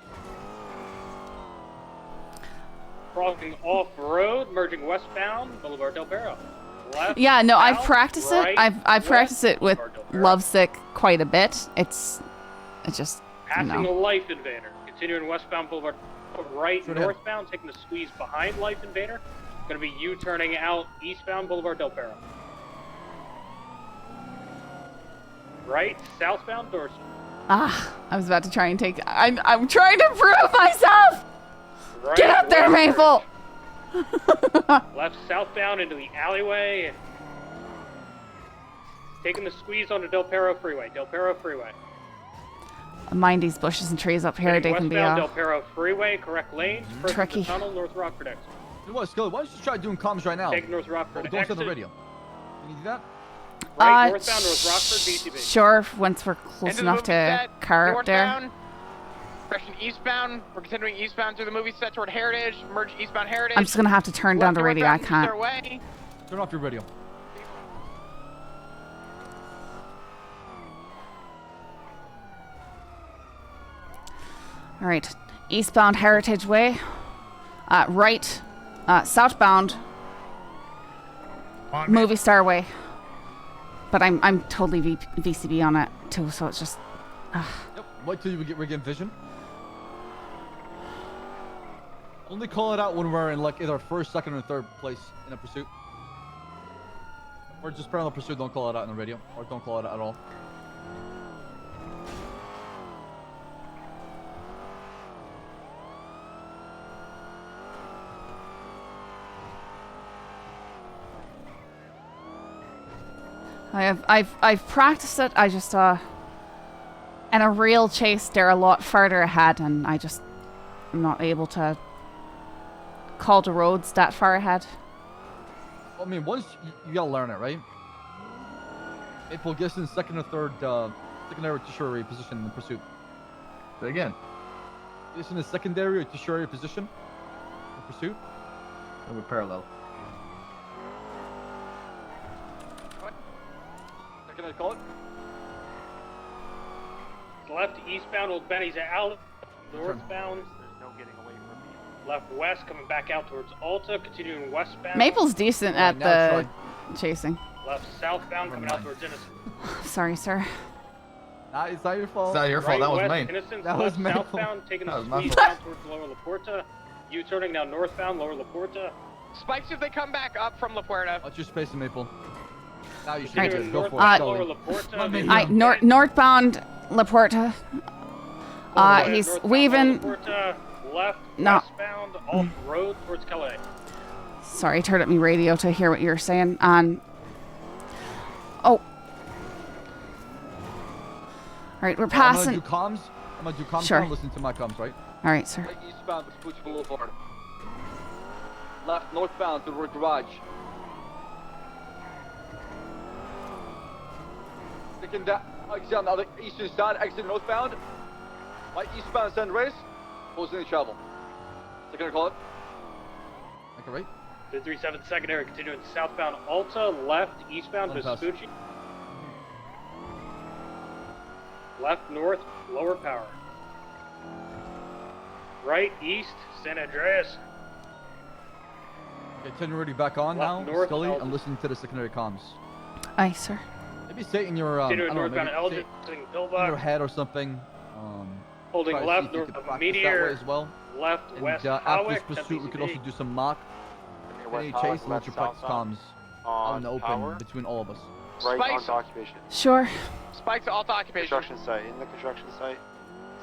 Crossing off road, merging westbound, Boulevard Del Perro. Left, Yeah, no, I've south, practiced right, it. I've west, practiced it with Boulevard Del Perro. Lovesick quite a bit. It's just, you Passing know. a Life Invader. Continuing westbound Boulevard right, Straight ahead. northbound, taking the squeeze behind Life Invader. Going to be U-turning out eastbound Boulevard Del Perro. Right, southbound Dorsey. Ah, I was about to try and take. I'm trying to prove myself. Right, Get up there, west, Maple. Left southbound into the alleyway. And taking the squeeze onto Del Perro Freeway. Del Perro Freeway. Mind these bushes and trees up here. They Heading can be westbound Del Perro Freeway, correct lanes. Approaching tricky. The tunnel, North Rockford exit. You know what, Scully? Why don't you try doing comms right now? Take North Rockford Don't say on the exit. radio. Can you do that? Right, northbound North Rockford, BTB. Sure, once we're close Into the enough movie to set, car up there. northbound, Correction eastbound. We're continuing eastbound through the movie set toward Heritage. Merge eastbound Heritage. I'm just gonna have to turn down Left the radio. I northbound, can't. their way. Turn off your radio. All right, eastbound Heritage Way. Right, southbound Movie Star Way. But I'm totally VCB on it too, so it's just. Yep. Wait till you get regain vision. Only call it out when we're in like either first, second, or third place in a pursuit. Or just parallel pursuit. Don't call it out on the radio, or don't call it out at all. I've practiced it. I just in a real chase they're a lot farther ahead, and I'm not able to call the roads that far ahead. I mean, once you gotta learn it, right? April gets in second or third, secondary or tertiary position in the pursuit. Say again. Gets in the secondary or tertiary position in pursuit. And we're parallel. Can I call it? Left eastbound Old Benny's Alley. Northbound. There's no getting away from me. Left west coming back out towards Alta. Continuing westbound. Maple's decent at the chasing. Left southbound coming out towards Innocent. Sorry, sir. Nah, it's not your fault. It's not your fault. Right that was west, mine. Innocent, That left was Maple. southbound taking That the was my squeeze fault. down towards Lower La Porta. U-turning now northbound, lower La Puerta. Spikes if they come back up from La Puerta. Watch your space, Maple. Now you should Right. just go for it, Lower Scully. La Puerta. Northbound La Puerta. He's weaving. La Puerta, left, No. westbound, off road towards Calais. Sorry, turned up my radio to hear what you were saying. And oh, all right, we're passing. I'm gonna do comms. Sure. Now. Listen to my comms, right? All right, sir. Right eastbound, Vespucci Boulevard. Left northbound to the garage. Taking that exit on the other eastern side, exit northbound. Right eastbound San Andreas. Closing the travel. Second call it. Okay, right. 237 secondary, continuing southbound Alta, left, eastbound One pass. Vespucci. Left, north, lower power. Right, east, San Andreas. Okay, itinerary back on Left, now, north, Scully. Elgin. I'm listening to the secondary comms. Aye, sir. Maybe say it in your I Continuing don't know, northbound maybe Elgin, say it sitting in your Pillbox. head or something. Holding try to see left, if you north could of practice Meteor. that way as well. Left, And west, after Howick, this pursuit, we could also do some mock. Any West chase Howick, and let left your practice comms southbound out in the on open power. between all of us. Right Spikes. onto occupation. Sure. Spikes Alta occupation. Construction site. In the construction site.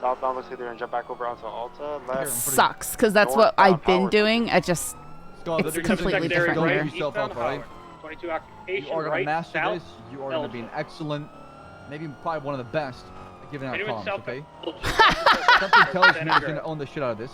Southbound looks like they're gonna jump back over onto Alta. Left. Sucks, because that's what I've been doing. I just it's completely different Don't here. beat yourself up, alright? 22 occupation, You are gonna right, master south, this. You are gonna be an excellent, maybe probably one of the best at giving out Continuing comms. south- Okay. Something tells me you're gonna own the shit out of this.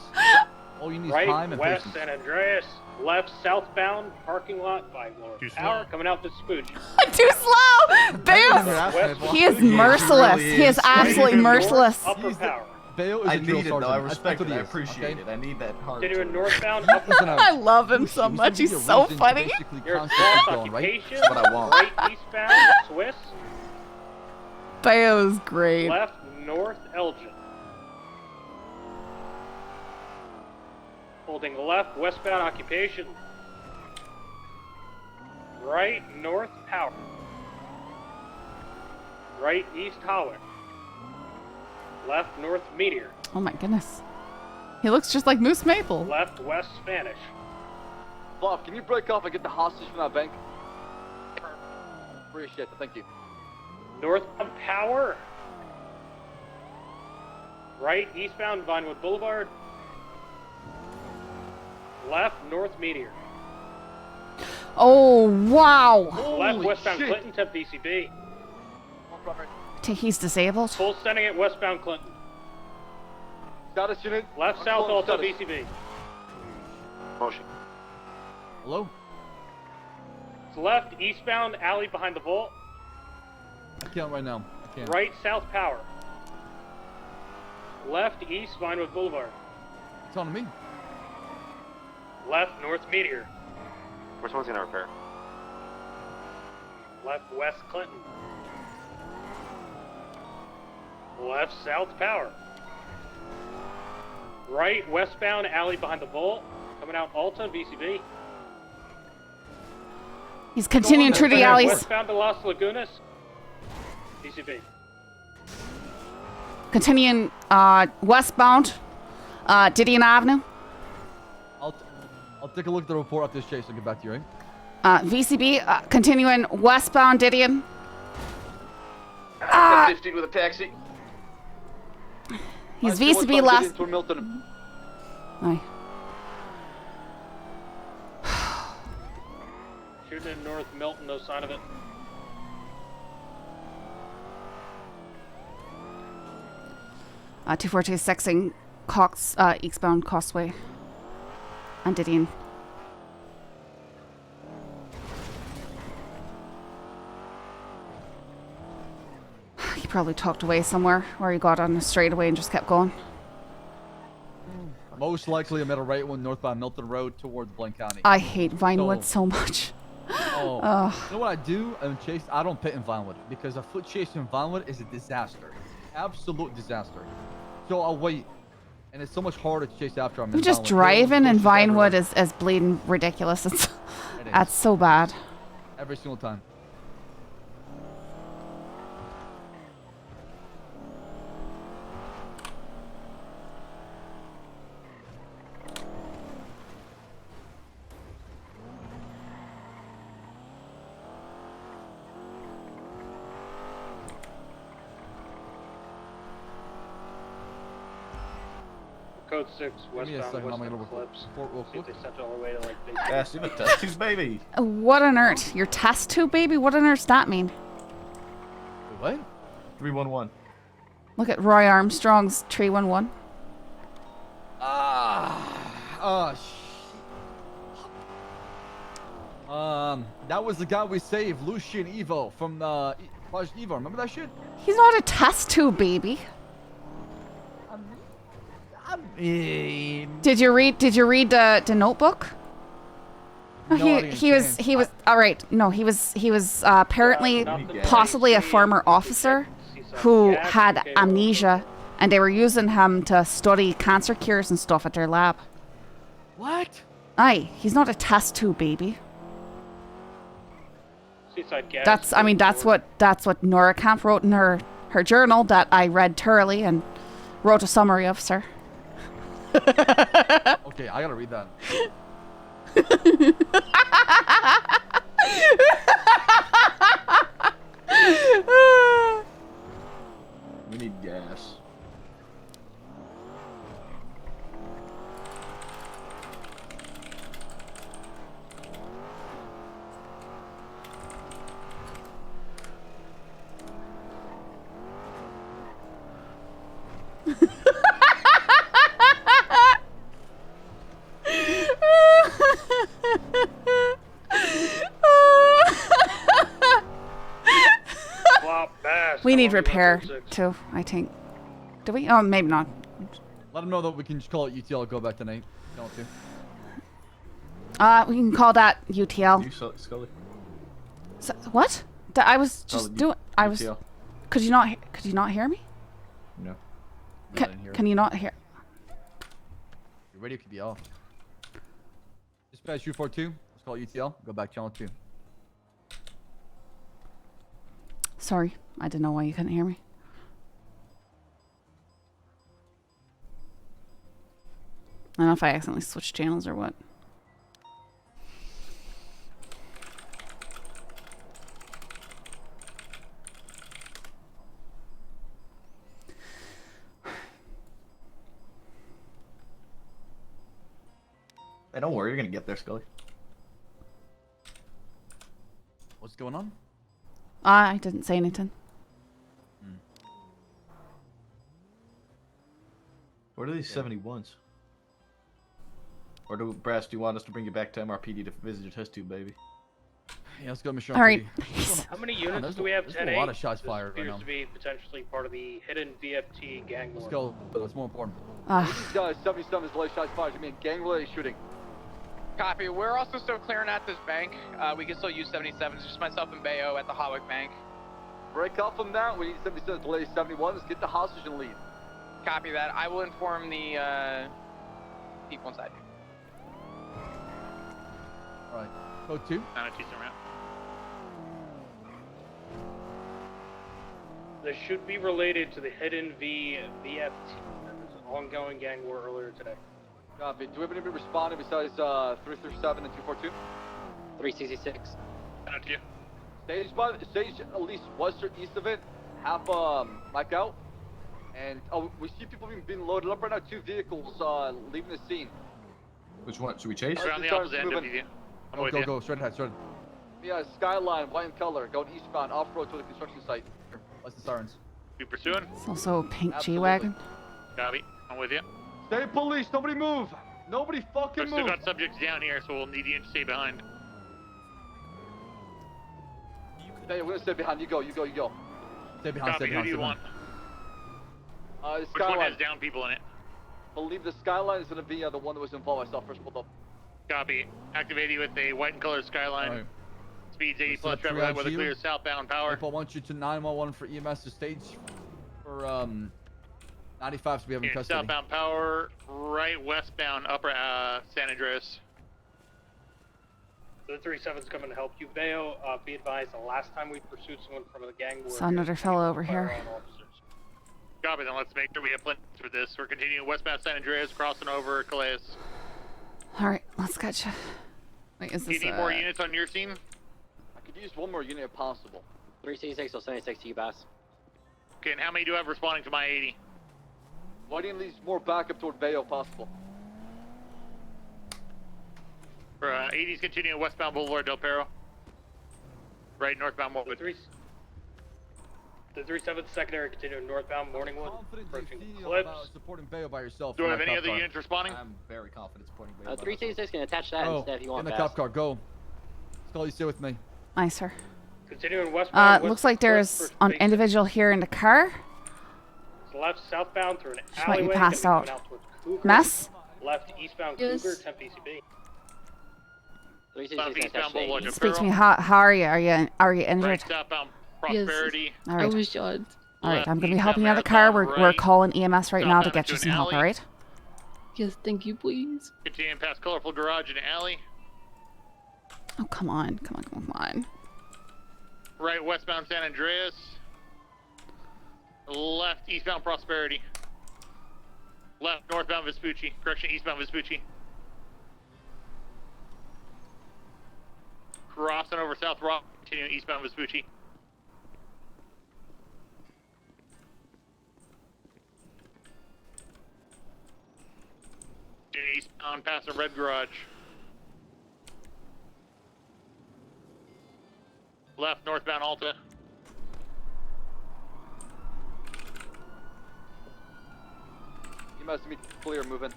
All you need is Right, time and west, patience. San Andreas. Left, southbound, parking lot, 5 lower power, coming out to Spooch. Too slow! Bale! He is merciless. He is absolutely merciless. Upper power. Bale is I a drill need it though. I sergeant. respect That's it. what I he is, appreciate okay? it. I need that hard. Continuing northbound, upper I love him so He's much. gonna give He's you a so reason to funny. basically Your constantly cross keep going, right? occupation, That's what I want. right, eastbound, Swiss. Bale is great. Left, north, Elgin. Holding left, westbound occupation. Right, north, power. Right, east, Howick. Left, north, Meteor. Oh my goodness. He looks just like Moose Maple. Left, west, Spanish. Bob, can you break off and get the hostage from that bank? Appreciate it. Thank you. Northbound, power. Right, eastbound, Vinewood Boulevard. Left, north, Meteor. Oh, wow. Left, westbound, Clinton, to VCB. He's disabled. Full sending it westbound, Clinton. Status unit. Left, south, Control also status. VCB. Motion. Hello? It's left, eastbound, alley behind the vault. I can't right now. I can't. Right, south, power. Left, east, Vinewood Boulevard. It's on me. Left, north, Meteor. Which one's gonna repair? Left, west, Clinton. Left, south, power. Right, westbound, alley behind the vault. Coming out Alta, VCB. He's continuing through the alleys. Westbound to Las Lagunas, VCB. Continuing westbound, Didion Avenue. I'll take a look at the report after this chase and get back to you, right? VCB, continuing westbound, Didion. 15 with a taxi. He's VCB last. Milton. Aye. Shooting in North Milton, no sign of it. 2426ing Cox, eastbound Causeway. And Didion. He probably talked away somewhere, or he got on a straightaway and just kept going. Most likely I'm at a right one northbound Milton Road towards Blaine County. I hate Vinewood so much. Oh, Ugh. you know what I do? I'm chase. I don't pit in Vinewood because a foot chase in Vinewood is a disaster, absolute disaster. So I'll wait, and it's so much harder to chase after. I'm in Just Vinewood. driving in Pushes Vinewood everywhere. is bleeding ridiculous. It's, It is. that's so bad. Every single time. code 6 Give me a westbound, second, I'm westbound gonna Eclipse. report real See if quick. they sent it all the way to like base. Yes, you have a test tube, baby. What on earth? Your test tube, baby? What on earth does that mean? What? 311. Look at Roy Armstrong's 311. That was the guy we saved, Lucian Evo from the Project Evo. Remember that shit? He's not a test tube, baby. Did you read the notebook? No, No, I didn't he was all right. No, he was apparently possibly a former officer who had amnesia, and they were using him to study cancer cures and stuff at their lab. What? Aye, he's not a test tube, baby. Seaside gas. That's what Nora Camp wrote in her journal that I read thoroughly and wrote a summary of, sir. Okay, I gotta read that. We need gas. We need repair too, I think. Do we? Oh, maybe not. Let them know that we can just call it UTL. Go back tonight. Don't to. We can call that UTL. You, Scully. So, what? I was just doing. I was. UTL. Could you not? Could you not hear me? No. Can you not hear? Your radio could be off. Dispatch U42. Let's call it UTL. Go back channel 2. Sorry, I didn't know why you couldn't hear me. I don't know if I accidentally switched channels or what. Hey, don't worry, you're gonna get there, Scully. What's going on? I didn't say anything. What are these 71s? Or Brass, do you want us to bring you back to MRPD to visit your test tube, baby? Yeah, let's go, Mr. All right. How many units do we have? There's a lot of shots fired right appears now. to be potentially part of the hidden VFT gang war. Let's go. But what's more important? These guys, 77 is the latest shots fired. I mean, gang-related shooting. Copy. We're also still clearing at this bank. We can still use 77s. Just myself and Bayo at the Hawick Bank. Break up from that. We need 77 to latest 71. Let's get the hostage and lead. Copy that. I will inform the people inside here. All right. Code 2. This should be related to the hidden VFT. There was an ongoing gang war earlier today. Copy. Do we have anybody responding besides 337 and 242? 366. Down to you. Stage at least west or east of it. Have Mike out. And we see people being loaded up right now. 2 vehicles leaving the scene. Which one? Should we chase? We're on the opposite end of you. Go. Straight ahead, straight ahead. Yeah, Skyline, white in color, going eastbound, off-road to the construction site. License sirens. You pursuing? It's also a pink G-Wagon. Copy. I'm with you. Stay police, nobody move! Nobody fucking We've move! still got subjects down here, so we'll need you to stay behind. Hey, we're gonna stay behind. You go. Stay behind, Copy. Who do you want? Which one has down people in it? Believe the Skyline is gonna be the one that was involved. I saw first pulled up. Copy. Activate you with a white and color Skyline. Right. Speeds 80 plus, traffic light with a clear southbound power. I want you to 911 for EMS to stage for 95 to be having custody. Southbound power, right westbound upper San Andreas. The 37's coming to help you, Bayo. Be advised, the last time we pursued someone from the gang war. Saw another fellow over here. Copy, then let's make sure we have plenty for this. We're continuing westbound San Andreas, crossing over Calais. All right, let's catch you. Wait, is Do you this need more units on your scene? I could use one more unit if possible. 366 or 76 to you, boss. Okay, and how many do you have responding to my 80? Why didn't these more back up toward Bayo possible? For 80s continuing westbound Boulevard Del Perro. Right, northbound Morningwood. The 37th secondary continuing northbound Morningwood, approaching About Eclipse. supporting Bayo by yourself. Do I in have that any cop other car. units responding? I'm very confident supporting Bayo. 366 can attach that Go. instead if you want In the fast. cop car, go. Scully, stay with me. Aye, sir. Continuing westbound. Looks like there's an individual here in the car. Left southbound through an She might be alleyway. passed gonna be out. coming towards Cougar. Mess? Left eastbound Yes. Cougar, 10 PCB. 366 can attach to 80. Speak to me. How are you? Are you injured? Right, southbound Prosperity. All right. I was shot. All right. Left I'm gonna be eastbound helping you out of the car. Marathon, We're right. calling EMS right now to Southbound get you into some an help. All alley. right. Yes, thank you, please. Continuing past Colorful Garage and Alley. Oh come on, come on, come on. Right, westbound San Andreas. Left, eastbound Prosperity. Left, northbound Vespucci. Correction, eastbound Vespucci. Crossing over South Rock, continuing eastbound Vespucci. Eastbound past the Red Garage. Left, northbound Alta. You must be clear moving.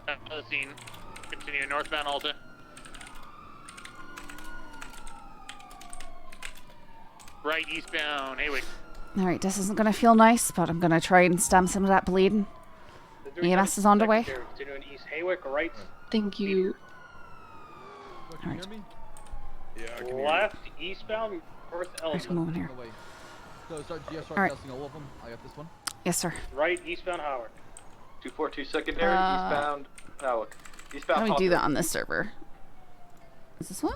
Another scene. Continue northbound Alta. Right, eastbound Haywick. All right. This isn't gonna feel nice, but I'm gonna try and stem some of that bleeding. EMS is on the way. Continuing east Haywick, right. Thank you. All right. Left eastbound North Right, I'm moving here. So start GSR All right. testing all of them. I got this one. Yes, sir. Right eastbound Howard. 242 secondary, Uh, eastbound Howick. Eastbound How do we do Poplar. that on this server? Is this one?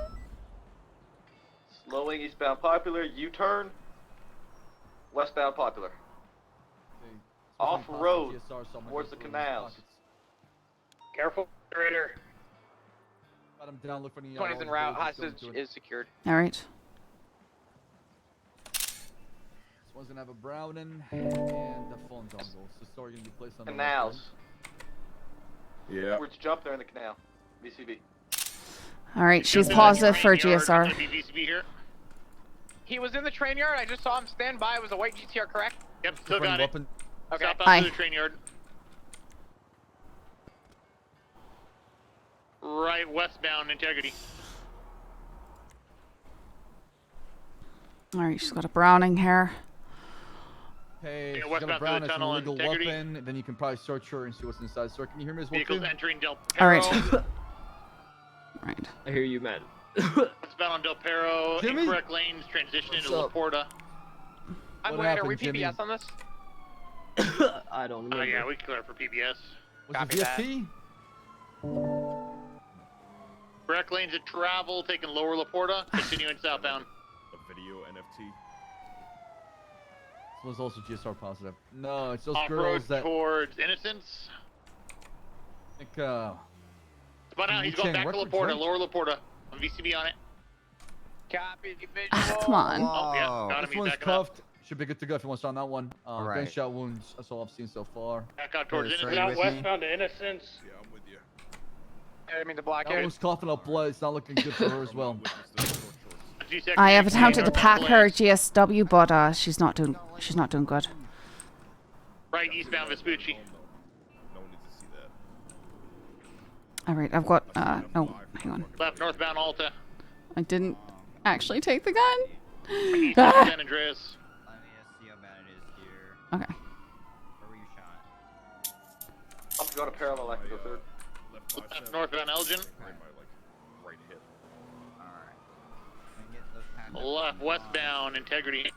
Slowing eastbound Popular, U-turn. Westbound Popular. Off road towards the canals. Careful, operator. Got him down. Look for any. 20's en route. Hostage is secured. All right. This one's gonna have a Browning and a phone dongle. So story gonna be placed on the Canals. Yeah. Towards jump there in the canal. VCB. All right. She's positive for GSR. VCB here. He was in the train yard. I just saw him stand by. It was a white GTR, correct? Yep, still got it. Okay. Southbound to the train yard. Right, westbound Integrity. All right. She's got a Browning here. Hey, Yeah, she's got a westbound to the Brown. It's an tunnel illegal Integrity. weapon. Then you can probably search her and see what's inside. Sir, can you hear me as well? Vehicles too? entering Del All Perro. right. Right. I hear you, man. Westbound on Del Perro. Jimmy? Incorrect lanes transition into What's up? Laporta. I'm What wait, are we happened, Jimmy? PBS on this? I don't remember. Oh yeah, we can clear for PBS. Was Copy it that. VFT? Correct lanes of travel taking lower Laporta. Continuing southbound. A video NFT. This one's also GSR positive. No, it's those Off girls road that. towards Innocence. I think, But now he's going back to Records, Laporta. right? Lower Laporta. On VCB on it. Copy. Ah, come on. Oh yeah, got him. This He's one's backing up. cuffed. Should be good to go if you want to start on that one. Alright. Gunshot wounds. That's all I've seen so far. Back out towards Hey, sir, Innocence. you Now with me? westbound to Innocence. Yeah, I'm with you. I mean the block That area. one's coughing up blood. It's not looking good for her as well. I have attempted to pack her GSW, but she's not doing good. Right, eastbound Vespucci. No one needs to see that. All right. I've got no. Hang on. Left, northbound Alta. I didn't actually take the gun. Eastbound Ah. San Andreas. Let me just see how bad it is here. Okay. Where were you shot? I'll have to go to parallel left to go third. Left, northbound Elgin. Right, my right hip. Alright. Let me get those packed up. Left, westbound Integrity.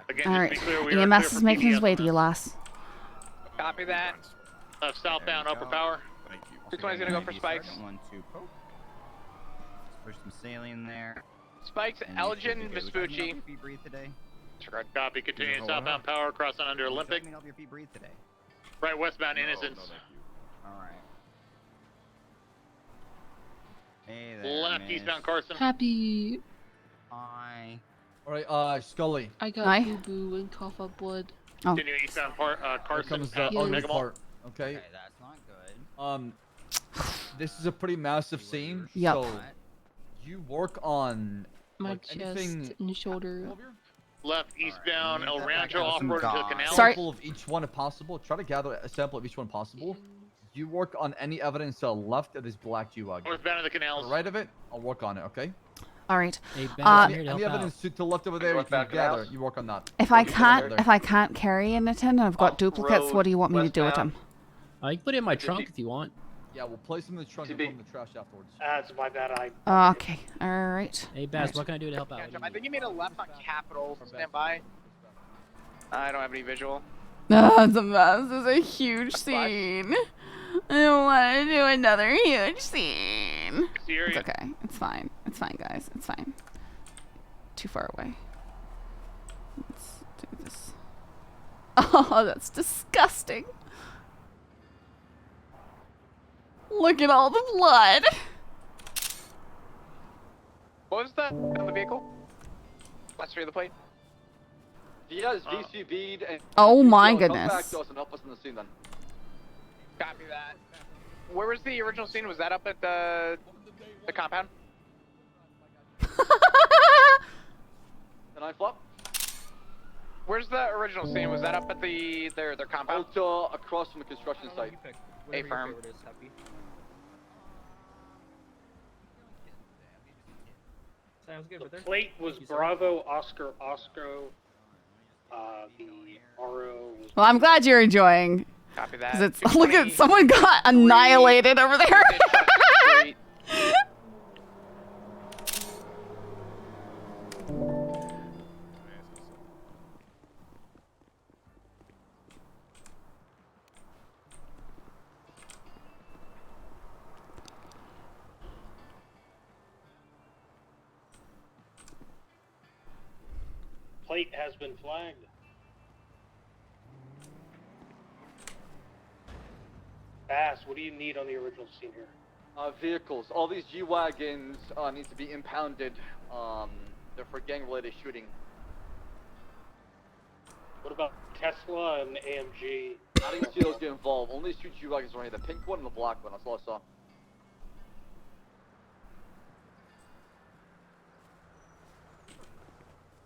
Again, All just right. to be clear, we are EMS clear is for making his PBS way on to this. you, lass. Copy that. Left, southbound There we Upper go. Power. Thank you. 220's gonna go for spikes. 1-2 poke. Let's push some saline there. Spikes, And you should Elgin, be good. Would you let me Vespucci. help your feet breathe today? Copy, continuing Yeah, southbound Power, crossing under Would you Olympic. let me help your feet breathe today? Right, westbound No, Innocence. no, thank you. Alright. Hey there, Left, miss. eastbound Carson. Happy. Hi. All right, Scully. I got Hi. boo boo and cough up blood. Oh. Continue eastbound Here Carson. comes the Mega ugly Mall. part. Okay. That's not good. This is a pretty massive scene. Yep. So, you work on My like, chest anything and shoulder. Left eastbound El Rancho got some off-road to the gas. canal. Sorry. sample of each one if possible. Try to gather a sample of each one possible. You work on any evidence to the left of this black G-Wagon. Northbound of the To canals. the right of it, I'll work on it, okay? All right. Hey, Ben, I'm here to Any help evidence out. to the left over there you can Northbound gather, canals? you work on that. If I You can gather can't carry anything and I've got duplicates, what do you want me to do with them? You can put it in my trunk if you want. Yeah, we'll place them in the trunk and put them in the trash afterwards. That's my bad. I. Okay. All right. Hey, Baz, what can I do to help out? I think you made a left on Capitol. Stand by. I don't have any visual. Oh, it's a mess. It's a huge scene. I don't want to do another huge scene. It's okay. It's fine. It's fine, guys. It's fine. Too far away. Let's do this. Oh, that's disgusting. Look at all the blood. What was that on the vehicle? Let's read the plate. He has VCB'd and Oh my come back goodness. to us and help us in the scene then. Copy that. Where was the original scene? Was that up at the compound? Can I flop? Where's the original scene? Was that up at their compound? Across from the construction site. A firm. The plate was Bravo Oscar Oscar. The RO was. Well, I'm glad you're enjoying. Copy that. Because it's look at someone got annihilated over there. Plate has been flagged. Bass, what do you need on the original scene here? Vehicles. All these G-Wagons need to be impounded. They're for gang-related shooting. What about Tesla and AMG? I didn't see those get involved. Only two G-Wagons were here. The pink one and the black one. That's all I saw.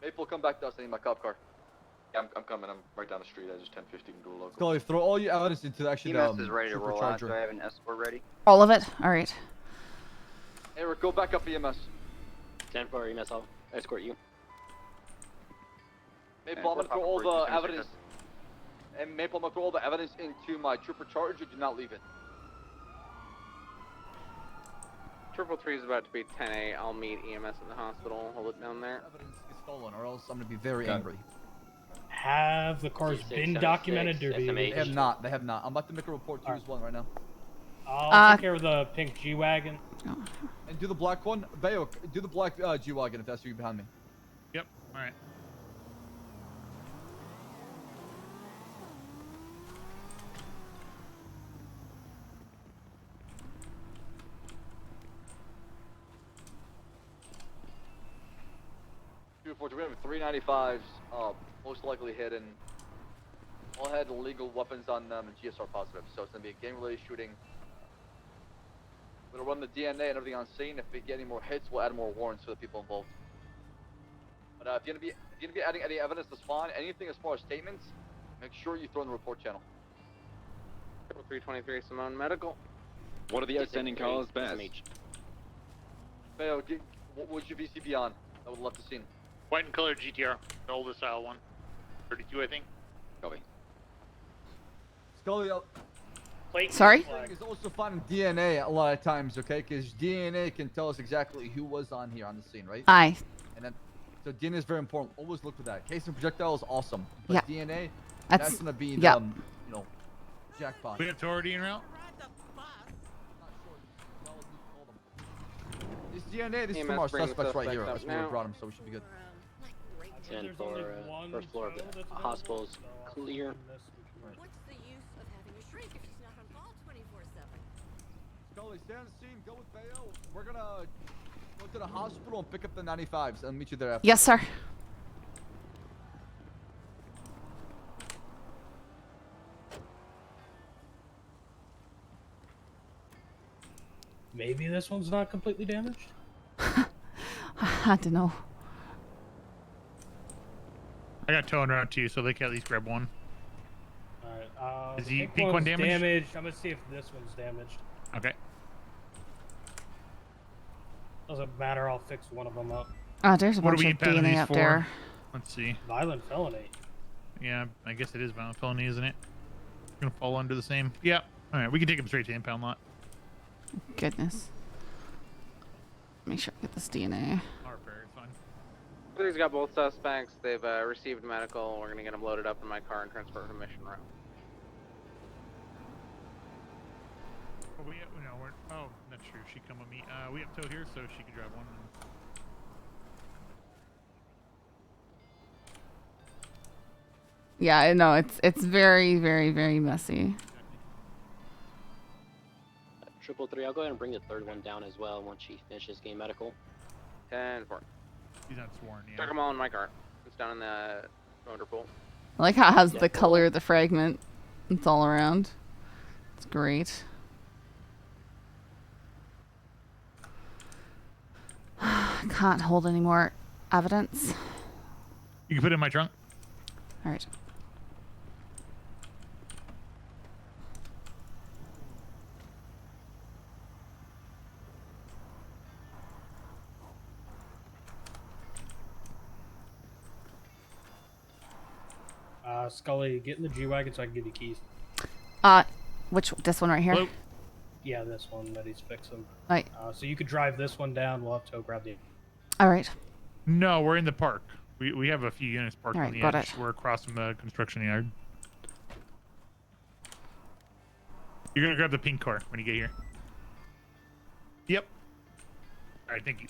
Maple, come back to us. I need my cop car. Yeah, I'm coming. I'm right down the street. I just 1050 can go local. Scully, throw all your evidence into actually EMS is ready to roll out. supercharger. Do I have an escort ready? All of it? All right. Eric, go back up EMS. Stand for EMS. I'll escort you. Maple, I'm gonna throw all the evidence. And Maple, I'm gonna throw all the evidence into my trooper charger. Do not leave it. 333 is about to be 10A. I'll meet EMS at the hospital. Hold it down there. Evidence is stolen, or else I'm gonna be very angry. Have the cars been documented, or do They have not. They have not. I'm about to make a report to you as well right now. I'll take care of the pink G-Wagon. And do the black one. Bayo, do the black G-Wagon if that's you behind me. Yep. All right. We have 395s, most likely hidden. All had illegal weapons on them and GSR positive, so it's gonna be a gang-related shooting. We're gonna run the DNA and everything on scene. If we get any more hits, we'll add more warrants for the people involved. But if you're gonna be adding any evidence, that's fine. Anything as far as statements, make sure you throw in the report channel. 323 Simone Medical. What are the outstanding calls, Bass? Bayo, what was your VCB on? I would love to see. White and colored GTR, the oldest style one. 32, I think. Copy. Scully, Sorry? is also finding DNA a lot of times, okay? Because DNA can tell us exactly who was on here on the scene, right? Aye. And then, so DNA is very important. Always look for that. Case and projectile is awesome, but Yeah. DNA, That's- that's gonna be yeah. you know, jackpot. We have Tority en route. This DNA, this is EMS from our bring the suspects right suspect here. up That's where we now. brought him, so we should be good. 10 for first floor of the hospital's clear. Scully, stay on the scene. Go with Bayo. We're gonna go to the hospital and pick up the 95s and meet you there after. Yes, sir. Maybe this one's not completely damaged? I don't know. I got towing around too, so they can at least grab one. Alright, Is the the pink pink one one's damaged? I'm gonna see if this one's damaged. Okay. Doesn't matter, I'll fix one of them up. Oh, there's a What do bunch we of get penalties DNA up for? there. Let's see. Violent felony. Yeah, I guess it is violent felony, isn't it? Gonna fall under the same. Yeah. All right, we can take him straight to impound lot. Goodness. Make sure I get this DNA. He's got both suspects. They've received medical. We're gonna get them loaded up in my car and transfer to mission room. Oh, that's true. She come with me. We have tow here, so she could drive one. Yeah, I know it's very, very, very messy. 333, I'll go ahead and bring the third one down as well once she finishes getting medical. 10-4. He's not sworn yet. Check them all in my car. It's down in the motor pool. I like how it has the color of the fragment. It's all around. It's great. I can't hold any more evidence. You can put it in my trunk. All right. Scully, get in the G-Wagon so I can give you keys. This one right here? Hello? Yeah, this one that he's fixing. Right. So you could drive this one down. We'll have to grab the... All right. No, we're in the park. We have a few units parked All on right, the got edge. it. We're across from the construction yard. You're gonna grab the pink car when you get here. Yep. All right, thank you.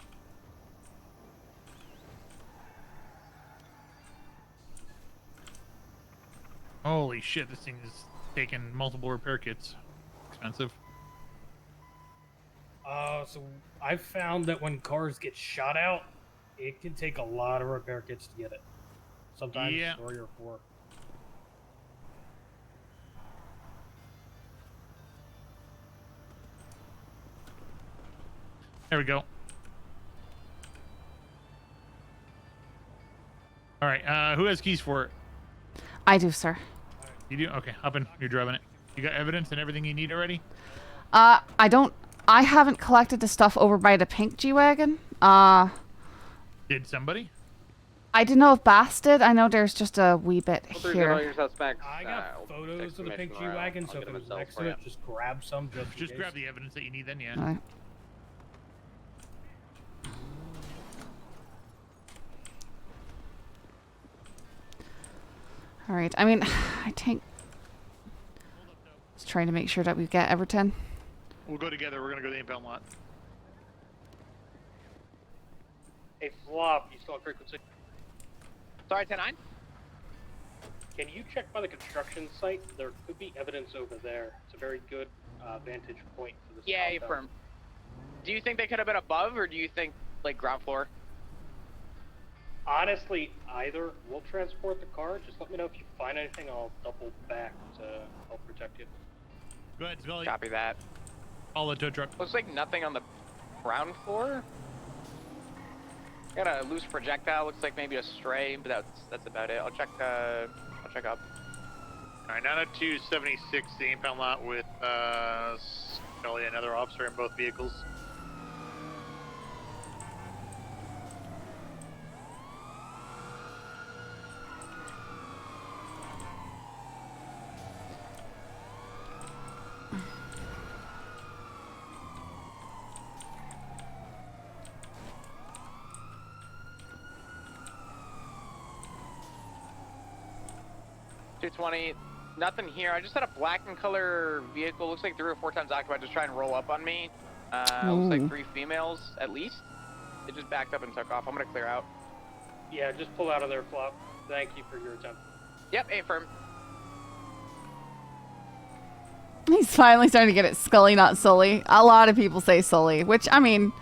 Holy shit, this thing is taking multiple repair kits. Expensive. So I've found that when cars get shot out, it can take a lot of repair kits to get it. Sometimes 3 or 4. There we go. All right, who has keys for it? I do, sir. You do? Okay, hop in. You're driving it. You got evidence and everything you need already? I haven't collected the stuff over by the pink G-Wagon. Did somebody? I didn't know if Bass did. I know there's just a wee bit here. I got photos of the pink G-Wagon, so if it was next to it, just grab some. Just grab the evidence that you need then, yeah. All right. All right. I mean, I think... Just trying to make sure that we get Everton. We'll go together. We're going to go to the impound lot. Hey, Flop, you still on frequency? Sorry, 10-9? Can you check by the construction site? There could be evidence over there. It's a very good vantage point for this. Yeah, compound. firm. Do you think they could have been above, or do you think, like, ground floor? Honestly, either. We'll transport the car. Just let me know if you find anything. I'll double back to help protect you. Go ahead, Scully. Copy that. All the tow truck. Looks like nothing on the ground floor. Got a loose projectile. Looks like maybe a stray, but that's about it. I'll check up. All right, 90276, the impound lot with Scully, another officer in both vehicles. .220, nothing here. I just had a black and color vehicle. Looks like 3 or 4 times occupied. Just trying to roll up on me. Looks like 3 females at least. It just backed up and took off. I'm gonna clear out. Yeah, just pull out of there, Flop. Thank you for your attempt. Yep, affirm. He's finally starting to get it Scully, not Sully. A lot of people say Sully, which, I mean,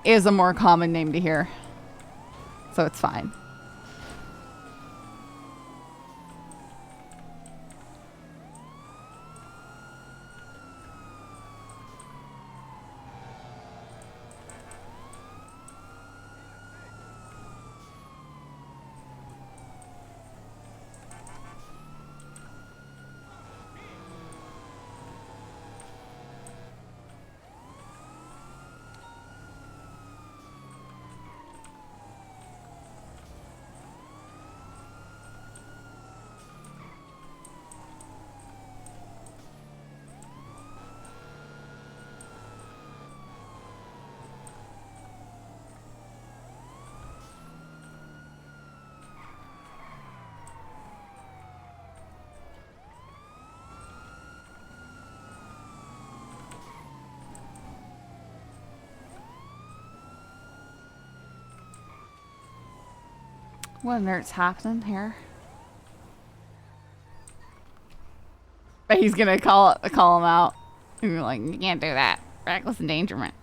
is a more common name to hear. So it's fine. What on earth's happening here? But he's gonna call him out. And you're like, you can't do that. Reckless endangerment.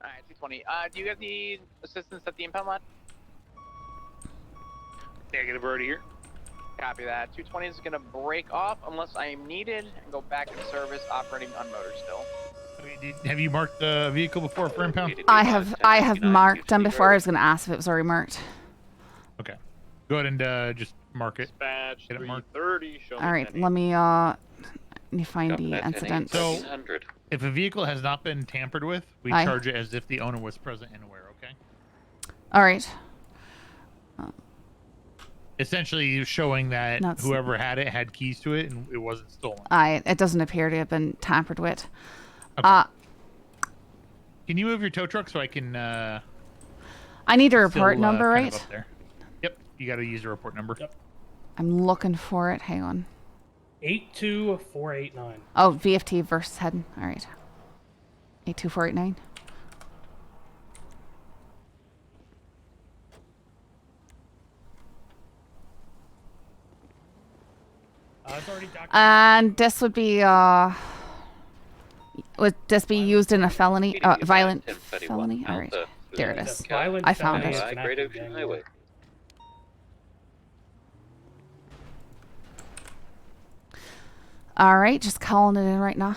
Alright, 220. Do you guys need assistance at the impound line? Negative already here. Copy that. 220 is gonna break off unless I am needed and go back into service operating on motor still. Have you marked the vehicle before for impound? I have marked them before. I was gonna ask if it was already marked. Okay. Go ahead and just mark it. Dispatch Get it marked. 330. Show me All right, let me find the incident. So, if a vehicle has not been tampered with, we Aye. charge it as if the owner was present and aware. Okay. All right. Essentially, showing that That's- whoever had it had keys to it and it wasn't stolen. It doesn't appear to have been tampered with. Okay. Can you move your tow truck so I can? I need a report still, number, kind of right? up there. Yep. You got to use a report number. Yep. I'm looking for it. Hang on. 82489. Oh, VFT versus heading. All right. 82489. It's already documented. And this would be would this be used in a felony, violent felony? All right, there it is. I found it. Great Ocean Highway. All right, just calling it in right now.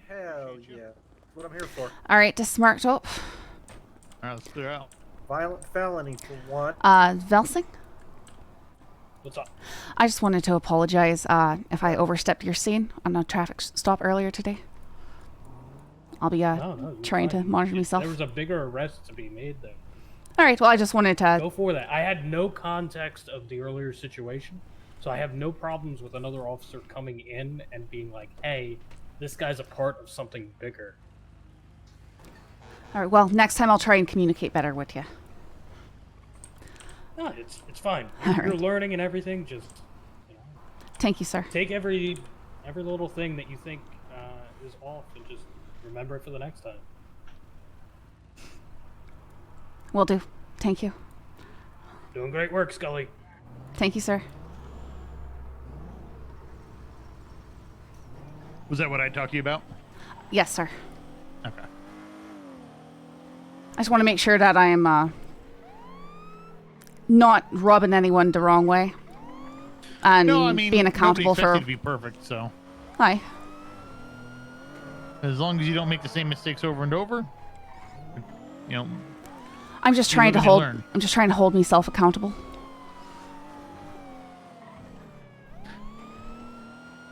Hell yeah. That's what I'm here for. All right, this marked up. All right, let's clear out. Violent felony for what? Velsing? What's up? I just wanted to apologize if I overstepped your scene on a traffic stop earlier today. I'll be No, trying to monitor myself. There was a bigger arrest to be made there. All right, well, I just wanted to... Go for that. I had no context of the earlier situation, so I have no problems with another officer coming in and being like, hey, this guy's a part of something bigger. All right, well, next time I'll try and communicate better with you. No, it's fine. All You're right. learning and everything. Just Thank you, sir. take every little thing that you think is off and just remember it for the next time. Will do. Thank you. Doing great work, Scully. Thank you, sir. Was that what I talked to you about? Yes, sir. Okay. I just want to make sure that I am not rubbing anyone the wrong way. And No, I mean, being accountable nobody expects for... you to be perfect, so. Hi. As long as you don't make the same mistakes over and over, you know. I'm just you trying to live and you hold... learn. I'm just trying to hold myself accountable.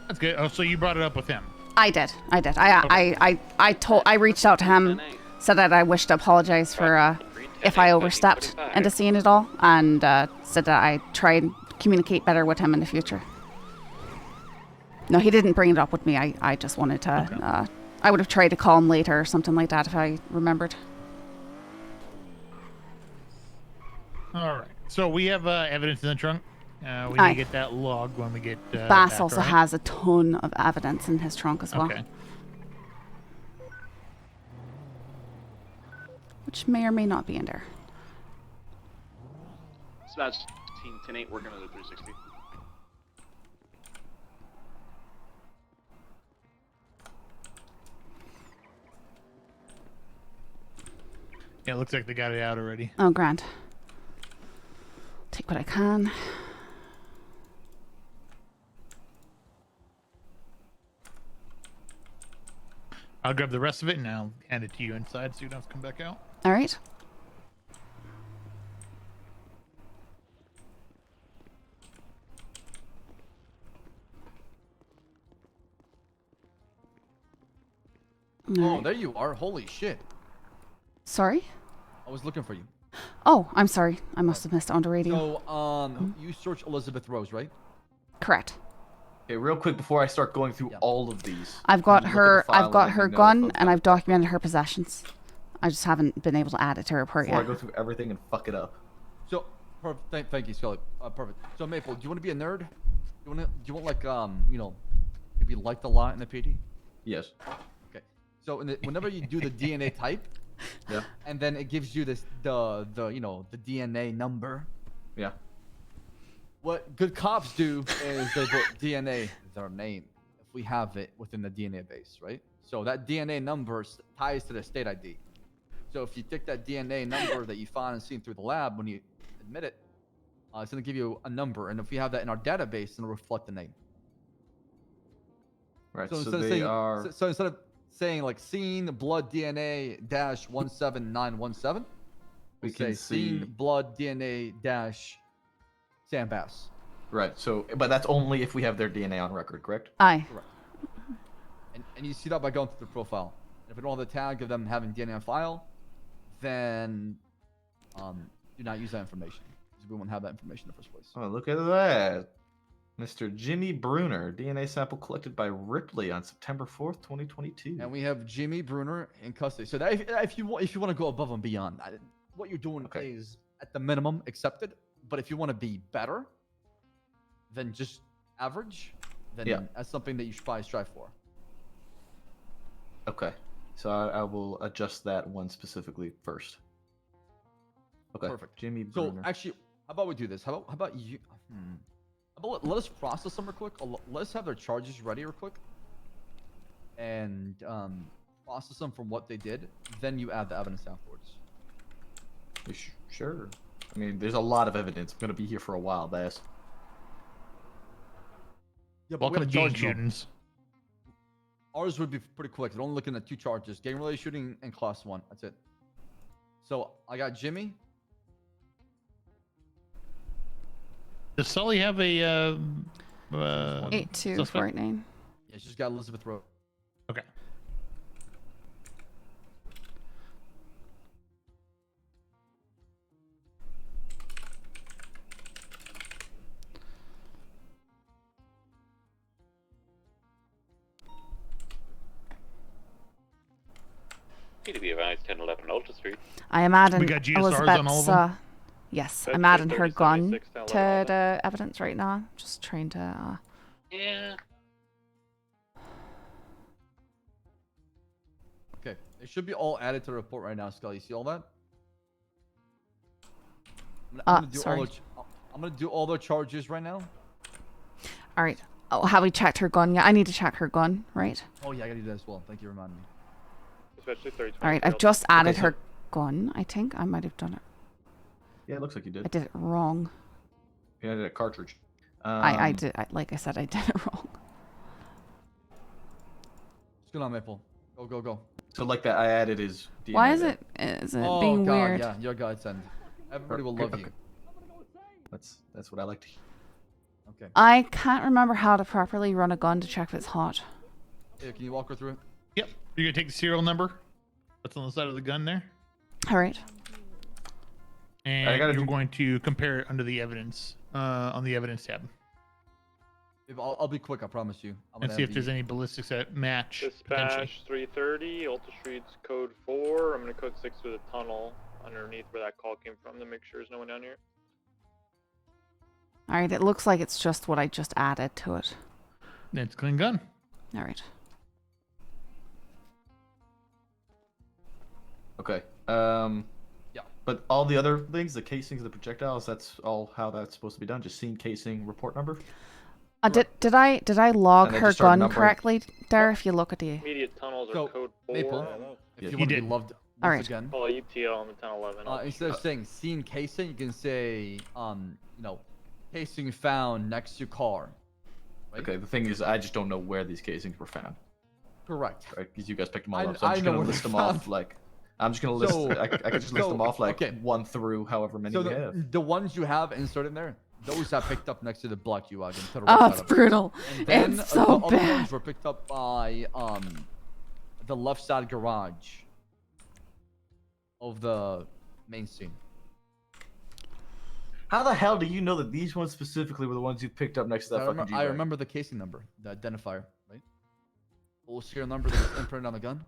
That's good. Oh, so you brought it up with him. I did. I reached out to him, said that I wished to apologize for if I overstepped into seeing it all, and said that I try and communicate better with him in the future. No, he didn't bring it up with me. I just wanted to. I would have tried to call him later or something like that if I remembered. All right. So we have evidence in the trunk. We need Aye. to get that logged when we get. Bass back, also right? has a ton of evidence in his trunk as well. Okay. Which may or may not be in there. Dispatch 10-8, working on the 360. Yeah, it looks like they got it out already. Oh, grand. Take what I can. I'll grab the rest of it and I'll hand it to you inside so you don't have to come back out. All right. Oh, there you are. Holy shit. Sorry? I was looking for you. Oh, I'm sorry. I must have missed it on the radio. So, you searched Elizabeth Rose, right? Correct. Okay, real quick before I start going through all of these. I've got can you look at the her. file I've got and let her me know gun, if and I've documented her possessions. I just haven't been able to add it to her report Before I yet. go through everything and fuck it up. So, perfect. Thank you, Scully. Perfect. So, Maple, do you want to be a nerd? Do you want like if you liked a lot in the PD? Yes. Okay. So whenever you do the DNA type, Yeah. and then it gives you the DNA number. Yeah. What good cops do is they put DNA, their name, if we have it within the DNA base, right? So that DNA number ties to the state ID. So if you take that DNA number that you found and seen through the lab when you admit it, it's going to give you a number. And if we have that in our database, it'll reflect the name. Right. So, So they are. So instead of saying like seen blood DNA dash 17917, We say can see seen blood DNA dash Sam Bass. Right. So, but that's only if we have their DNA on record, correct? Aye. Correct. And you see that by going through the profile. And if we don't have the tag of them having DNA on file, then do not use that information because we won't have that information in the first place. Oh, look at that. Mr. Jimmy Bruner, DNA sample collected by Ripley on September 4th, 2022. And we have Jimmy Bruner in custody. So that if you want to go above and beyond, what you're doing is at the minimum accepted. But if you want to be better than just average, then that's something that you should probably strive for. Okay. So I will adjust that one specifically first. Okay. Perfect. Jimmy So Bruner. actually, how about we do this? How about you? How about let us process them real quick. Let us have their charges ready real quick, and process them from what they did. Then you add the evidence afterwards. Sure. I mean, there's a lot of evidence. I'm gonna be here for a while, Bass. Yeah, but we Welcome gotta to charge them. shootings. Ours would be pretty quick. They're only looking at 2 charges: gang-related shooting and class 1. That's it. So I got Jimmy. Does Sully have a 8249. Yeah, she's got Elizabeth Road. Okay. PDB advised 1011 Alta Street. I am adding We got GSRs on all of Elizabeth's. them? Yes, That's I'm adding her 10:30, gun 76 down to level. the evidence right now. Just trying to. Yeah. Okay, it should be all added to the report right now, Scully. You see all that? Sorry. I'm gonna do all the charges right now. All right. Oh, have we checked her gun? Yeah, I need to check her gun, right? Oh yeah, I gotta do that as well. Thank you for reminding me. Especially 30. All right, I've just added her gun. I think I might have done it. Yeah, it looks like you did. I did it wrong. You added a cartridge. I did. Like I said, I did it wrong. What's going on, Maple? Go, go. So like that, I added his DNA. Why is there. it being God, weird? Yeah, you're a godsend. Everybody will love you. That's what I like to hear. Okay. I can't remember how to properly run a gun to check if it's hot. Yeah, can you walk her through it? Yep. You're gonna take the serial number. That's on the side of the gun there. All right. And you're going to compare it under the evidence, on the evidence tab. I'll be quick, I promise you. And see if there's any ballistics that match. potentially. Dispatch 330, Alta Street's code 4. I'm going to code 6 through the tunnel underneath where that call came from to make sure there's no one down here. All right. It looks like it's just what I just added to it. It's clean gun. All right. Okay. Yeah. But all the other things, the casings, the projectiles, that's all how that's supposed to be done. Just scene casing, report number. Did I log And then her just start gun numbering. correctly there? If you look at the. Immediate tunnels are So, code 4. Maple, if Yeah, you he want to be did. loved All once right. again, Call ETL on the 1011. instead of saying scene casing, you can say, casing found next to car. Right? Okay. The thing is, I just don't know where these casings were found. Correct. Right? Because you guys picked them all I- up, so I'm I just know gonna where list they're them off found. like. I'm just gonna list. So- I could just list so, them off like okay. 1 through however many So we have. the ones you have inserted in there, those are picked up next to the black U-Wagon. to the Oh, right it's side of it. brutal. And then It's so the other bad. ones were picked up by the left side garage of the main scene. How the hell do you know that these ones specifically were the ones you picked up next to that I, fucking remember, G-Wagon? I remember the casing number, the identifier, right? Full serial number that was imprinted on the gun.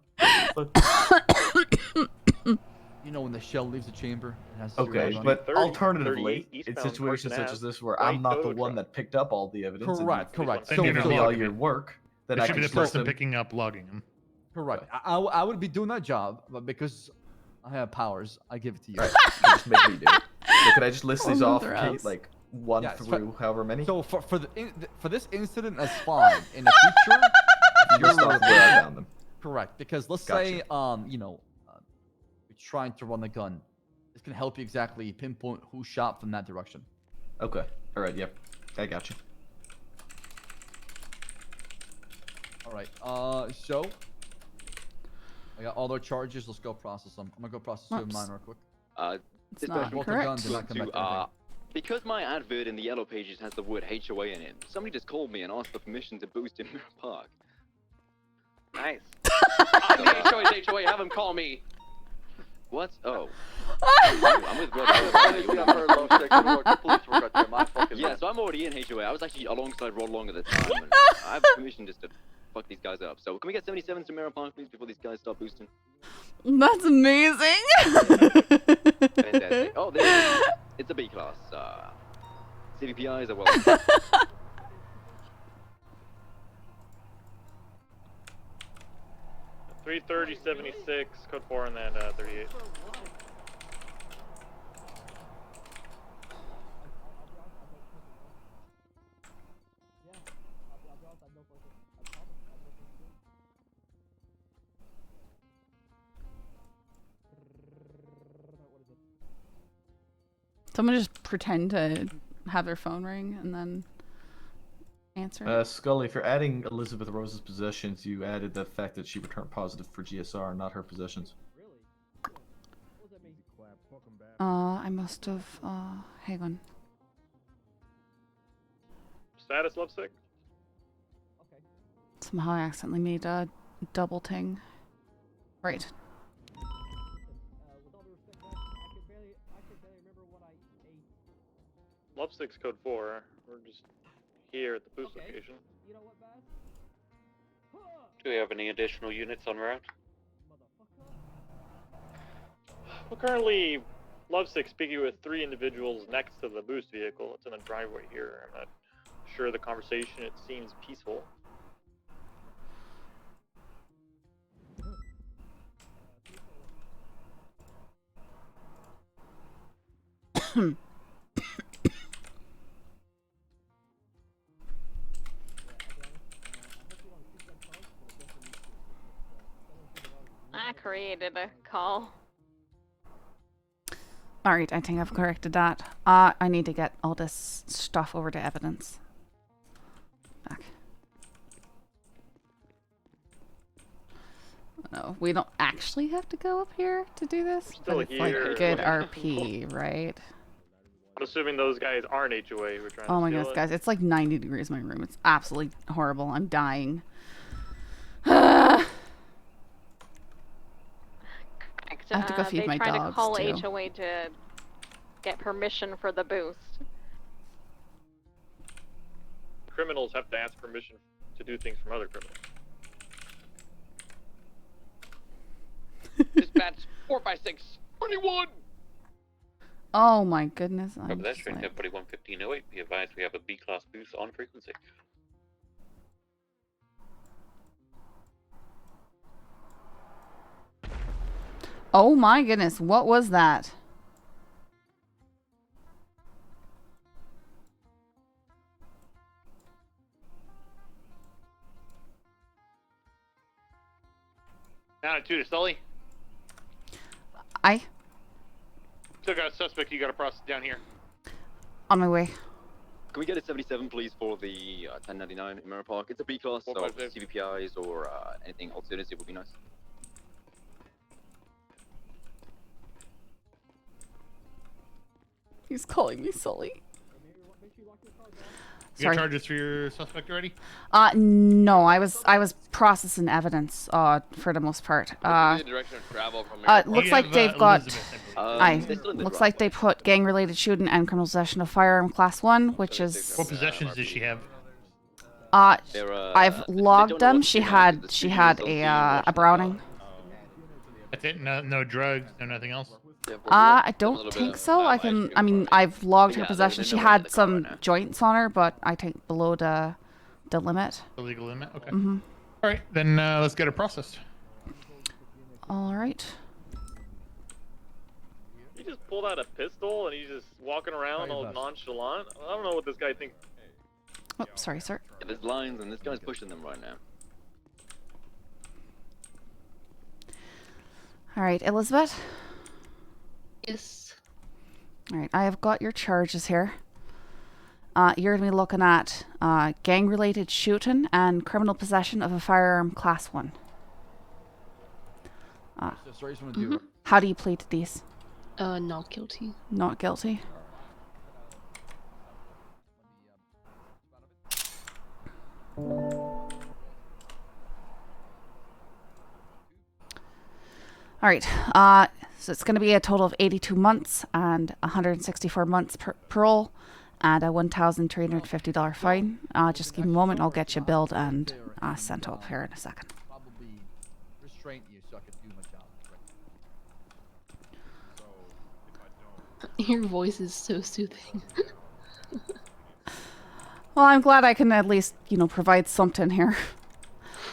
You know when the shell leaves the chamber, it has Okay, serial on but it. alternatively, in eastbound situations Carson such as Ave, this where white I'm not the tow one truck. that picked up all the evidence, Correct. Then and you're given not me all logging your them. work, then It I should can be the just list person them. picking up, logging them. Correct. I would be doing that job, but because I have powers, I give it to you. Right. You just make me do it. So could I just list these off, Another Kate, house. like one Yeah, through however many? So for this incident, that's fine. In the future, You're not where I found them. correct. Because let's Gotcha. say you know, you're trying to run the gun. It's gonna help you exactly pinpoint who shot from that direction. Okay. All right. Yep. I got you. All right. So I got all their charges. Let's go process them. I'm gonna go process two of mine real quick. It's Both not are correct. done, they're not coming back to anything. Because my advert in the Yellow Pages has the word HOA in it, somebody just called me and asked for permission to boost in Mirror Park. Nice. I'm the HOA's HOA. Have him call me. What? Oh. I'm with Yeah, so I'm already in HOA. I was actually alongside Rod Long at the time, and I have permission just to fuck these guys up. So can we get 77s to Mirror Park, please, before these guys start boosting? That's amazing. Fantastic. Oh, there it is. It's a B class. CVPIs are well. 330-76, code 4 and then 38. Someone just pretend to have their phone ring and then answer it. Scully, for adding Elizabeth Rose's possessions, you added the fact that she returned positive for GSR, not her possessions. I must have, hang on. Status lovesick? Somehow I accidentally made a double ting. Right. Lovesick's code 4. We're just here at the boost location. Do we have any additional units on route? Well, currently, Lovesick speaking with 3 individuals next to the boost vehicle. It's in a driveway here. I'm not sure of the conversation. It seems peaceful. I created a call. Alright, I think I've corrected that. I need to get all this stuff over to evidence. Back. No, we don't actually have to go up here to do this, still but it's here. like good RP, right? I'm assuming those guys aren't HOA. We're trying Oh to my steal goodness, it. guys, it's like 90 degrees in my room. It's absolutely horrible. I'm dying. I have to go feed they my tried dogs to call too. HOA to get permission for the boost. Criminals have to ask permission to do things from other criminals. Dispatch 456 21. Oh my goodness. I'm Over there, just train like... 1041 1508. Be advised we have a B class boost on frequency. Oh my goodness, what was that? Down at 2 to Sully. I Took out a suspect. You got to process down here. on my way. Can we get a 77, please, for the 1099 in Mirror Park? It's a B class, so 456. CVPIs or anything alternative would be nice. He's calling me Sully. You got charges for your suspect already? No, I was processing evidence, for the most part. Direction of travel from Looks like they've got. They're in the Looks like they put gang-related shooting and criminal possession of firearm class 1, which is. What possessions did she have? I've logged them. She had a Browning. That's it. No drugs. No nothing else. I don't think so. I mean, I've logged her possession. She had some joints on her, but I think below the limit. The legal limit. Okay. Mm-hmm. All right, then let's get it processed. All right. He just pulled out a pistol and he's just walking around all nonchalant. I don't know what this guy thinks. Oh, sorry, sir. Yeah, there's lines and this guy's pushing them right now. All right, Elizabeth. Yes. All right, I have got your charges here. You're going to be looking at gang-related shooting and criminal possession of a firearm class 1. How do you plead to these? Not guilty. Not guilty. All right, so it's going to be a total of 82 months and 164 months parole and a $1,350 fine. Just give me a moment, I'll get you billed and sent up here in a second. Probably restrain you so I could do my job. Your voice is so soothing. Well, I'm glad I can at least, provide something here.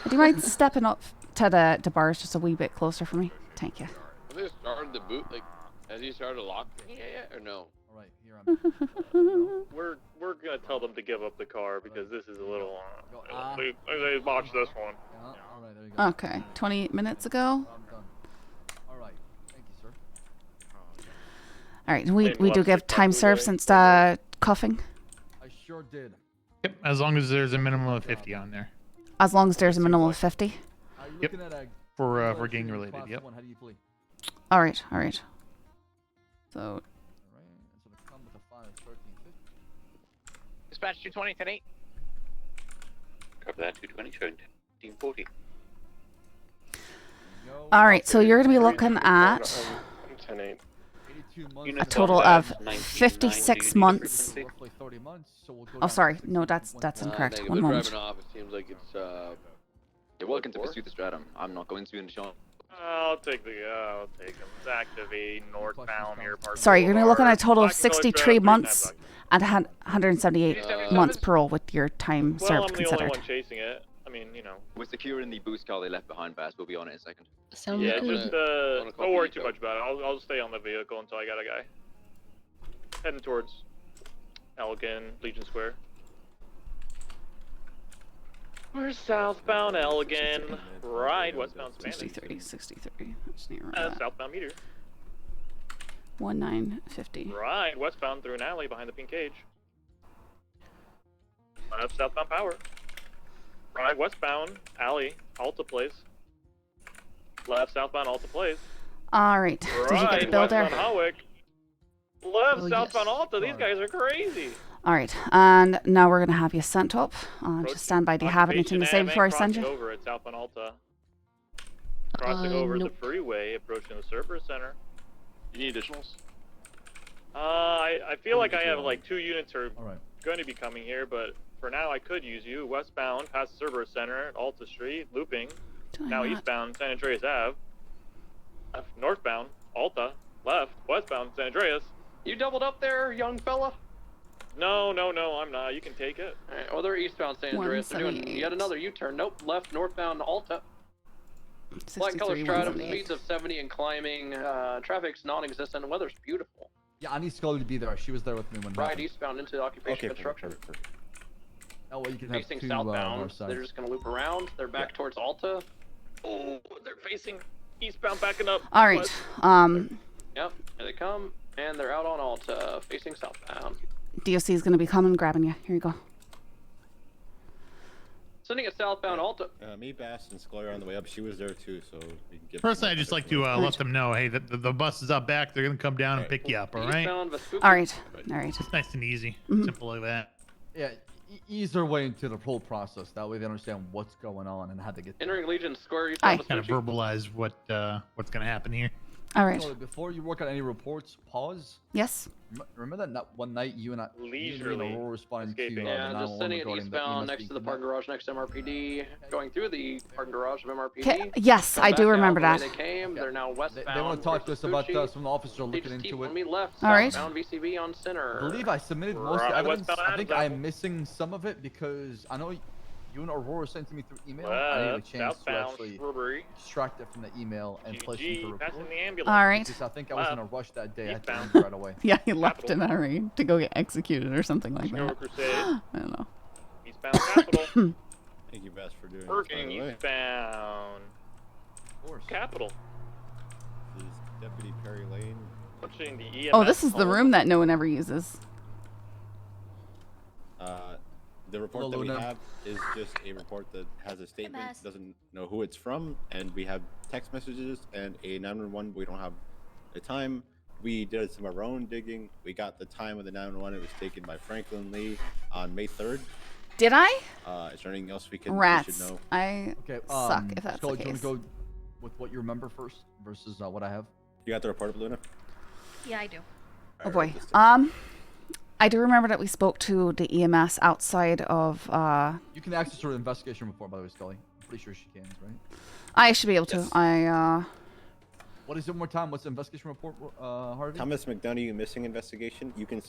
Do you mind stepping up to the bars just a wee bit closer for me? Thank you. Have they started the boot? Like, has he started locking it yet, or no? All right, here I'm. We're gonna tell them to give up the car because this is a little. They botched this one. All right, there you go. Okay, 28 minutes ago. I'm done. All right, thank you, sir. All right, we do give time served since cuffing. I sure did. Yep, as long as there's a minimum of 50 on there. As long as there's a minimum of 50. Yep. For gang related. Yep. How do you plead? All right, all right. So. Dispatch 220, 10-8. Copy that, 220, showing 1540. All right, so you're going to be looking at a total of 56 months. Oh, sorry. No, that's incorrect. One moment. It seems like it's, you're welcome to pursue the stratum. I'm not going to in the shot. I'll take him. It's activate northbound here. Sorry, you're going to be looking at a total of 63 months and 178 months parole with your time served considered. I'm the only one chasing it. I mean, We're securing the boost car they left behind, Bass. We'll be on it in a second. Yeah, just don't worry too much about it. I'll stay on the vehicle until I got a guy. Heading towards Elgin, Legion Square. We're southbound Elgin, right westbound Spanish. 63. That's near southbound Meteor. 1950. Right westbound through an alley behind the pink cage. Left southbound Power. Right westbound alley, Alta Place. Left southbound Alta Place. All right. Did you get the bill there? Westbound Hawick. Left southbound Alta. These guys are crazy. All right, and now we're gonna have you sent up. Just stand by. Do you have anything to say before I send you? Over at southbound Alta. Crossing over the freeway, approaching the Cerberus Center. You need additionals? I feel like I have like 2 units are going to be coming here, but for now I could use you. Westbound, past the Cerberus Center, Alta Street, looping. Now eastbound, San Andreas Ave. Left, northbound, Alta. Left, westbound, San Andreas. You doubled up there, young fella? No, I'm not. You can take it. Alright, well, they're eastbound San Andreas. They're doing yet another U-turn. Nope, left, northbound Alta. Light color stratum, speeds of 70 and climbing. Traffic's non-existent. Weather's beautiful. Yeah, I need Scully to be there. She was there with me when. Right eastbound into occupation construction. Oh, well, you can have facing 2 southbound. They're just gonna loop around. They're back towards Alta. Oh, they're facing eastbound, backing up. All right. Yep, here they come, and they're out on Alta, facing southbound. DOC is going to be coming, grabbing you. Here you go. Sending a southbound Alta. Me, Bass, and Scully are on the way up. She was there too, so we can get. Personally, I just like to let them know, hey, the bus is up back. They're gonna come down and pick you up. All right. All right. It's nice and easy, simple like that. Yeah, ease their way into the whole process. That way they understand what's going on and how to get there. Entering Legion Square. Aye. Kind of verbalize what's gonna happen here. All right. So before you work on any reports, pause. Yes. Remember that one night you and Leisurely Aurora responded to Yeah, just sending it eastbound next to the parking garage next to MRPD, going through the parking garage of MRPD. Yes, come I do back remember out that. the way They came. They're now westbound. They want to talk to us about towards some officers are They looking just keep into on it. me left. All right. Southbound VCV on center. I believe I submitted most of the evidence. I think I'm missing some of it because I know you and Aurora sent to me through email. I didn't have a chance to actually extract it from the email and place it into a report. All right. Because I think I was in a rush that day. I had to leave right away. Yeah, he left in a hurry to go get executed or something like that. I don't know. Eastbound Capital. Thank you, Best, for doing Working this, by the way. eastbound. Capital. This is Deputy Perry Lane. Pushing the EMS Oh, this is the home. room that no one ever uses. The report Hello, that we Luna. have is just a report that has a statement, doesn't know who it's from, and we have text messages and a 911. We don't have a time. We did some of our own digging. We got the time of the 911. It was taken by Franklin Lee on May 3rd. Did I? Is there anything else we should Rats. know? I suck if that's Scully, the do you case. want to go with what you remember first versus what I have? You got the report, Luna? Yeah, I do. Oh boy. I do remember that we spoke to the EMS outside of. You can access her investigation report, by the way, Scully. I'm pretty sure she can, right? I should be able to. What is it one more time? What's the investigation report, Harvey? Thomas McDonough missing investigation. You can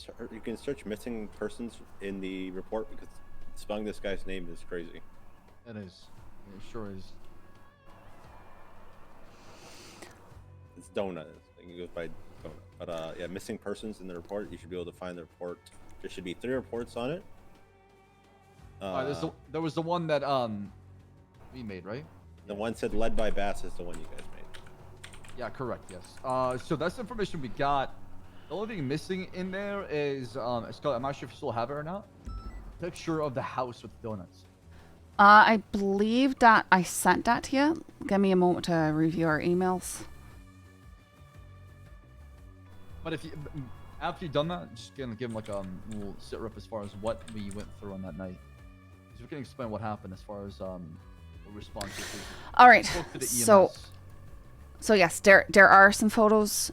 search missing persons in the report because spelling this guy's name is crazy. It is. It sure is. It's Donut. I think it goes by Donut. But yeah, missing persons in the report. You should be able to find the report. There should be 3 reports on it. There was the one that we made, right? The one said led by Bass is the one you guys made. Yeah, correct. Yes. So that's the information we got. The only thing missing in there is Scully, I'm not sure if you still have it or not. Picture of the house with donuts. I believe that I sent that to you. Give me a moment to review our emails. But if you, after you've done that, just gonna give him like a little sit rep as far as what we went through on that night. Because we can explain what happened as far as what responses. All right. Spoke to the So yes, there are some photos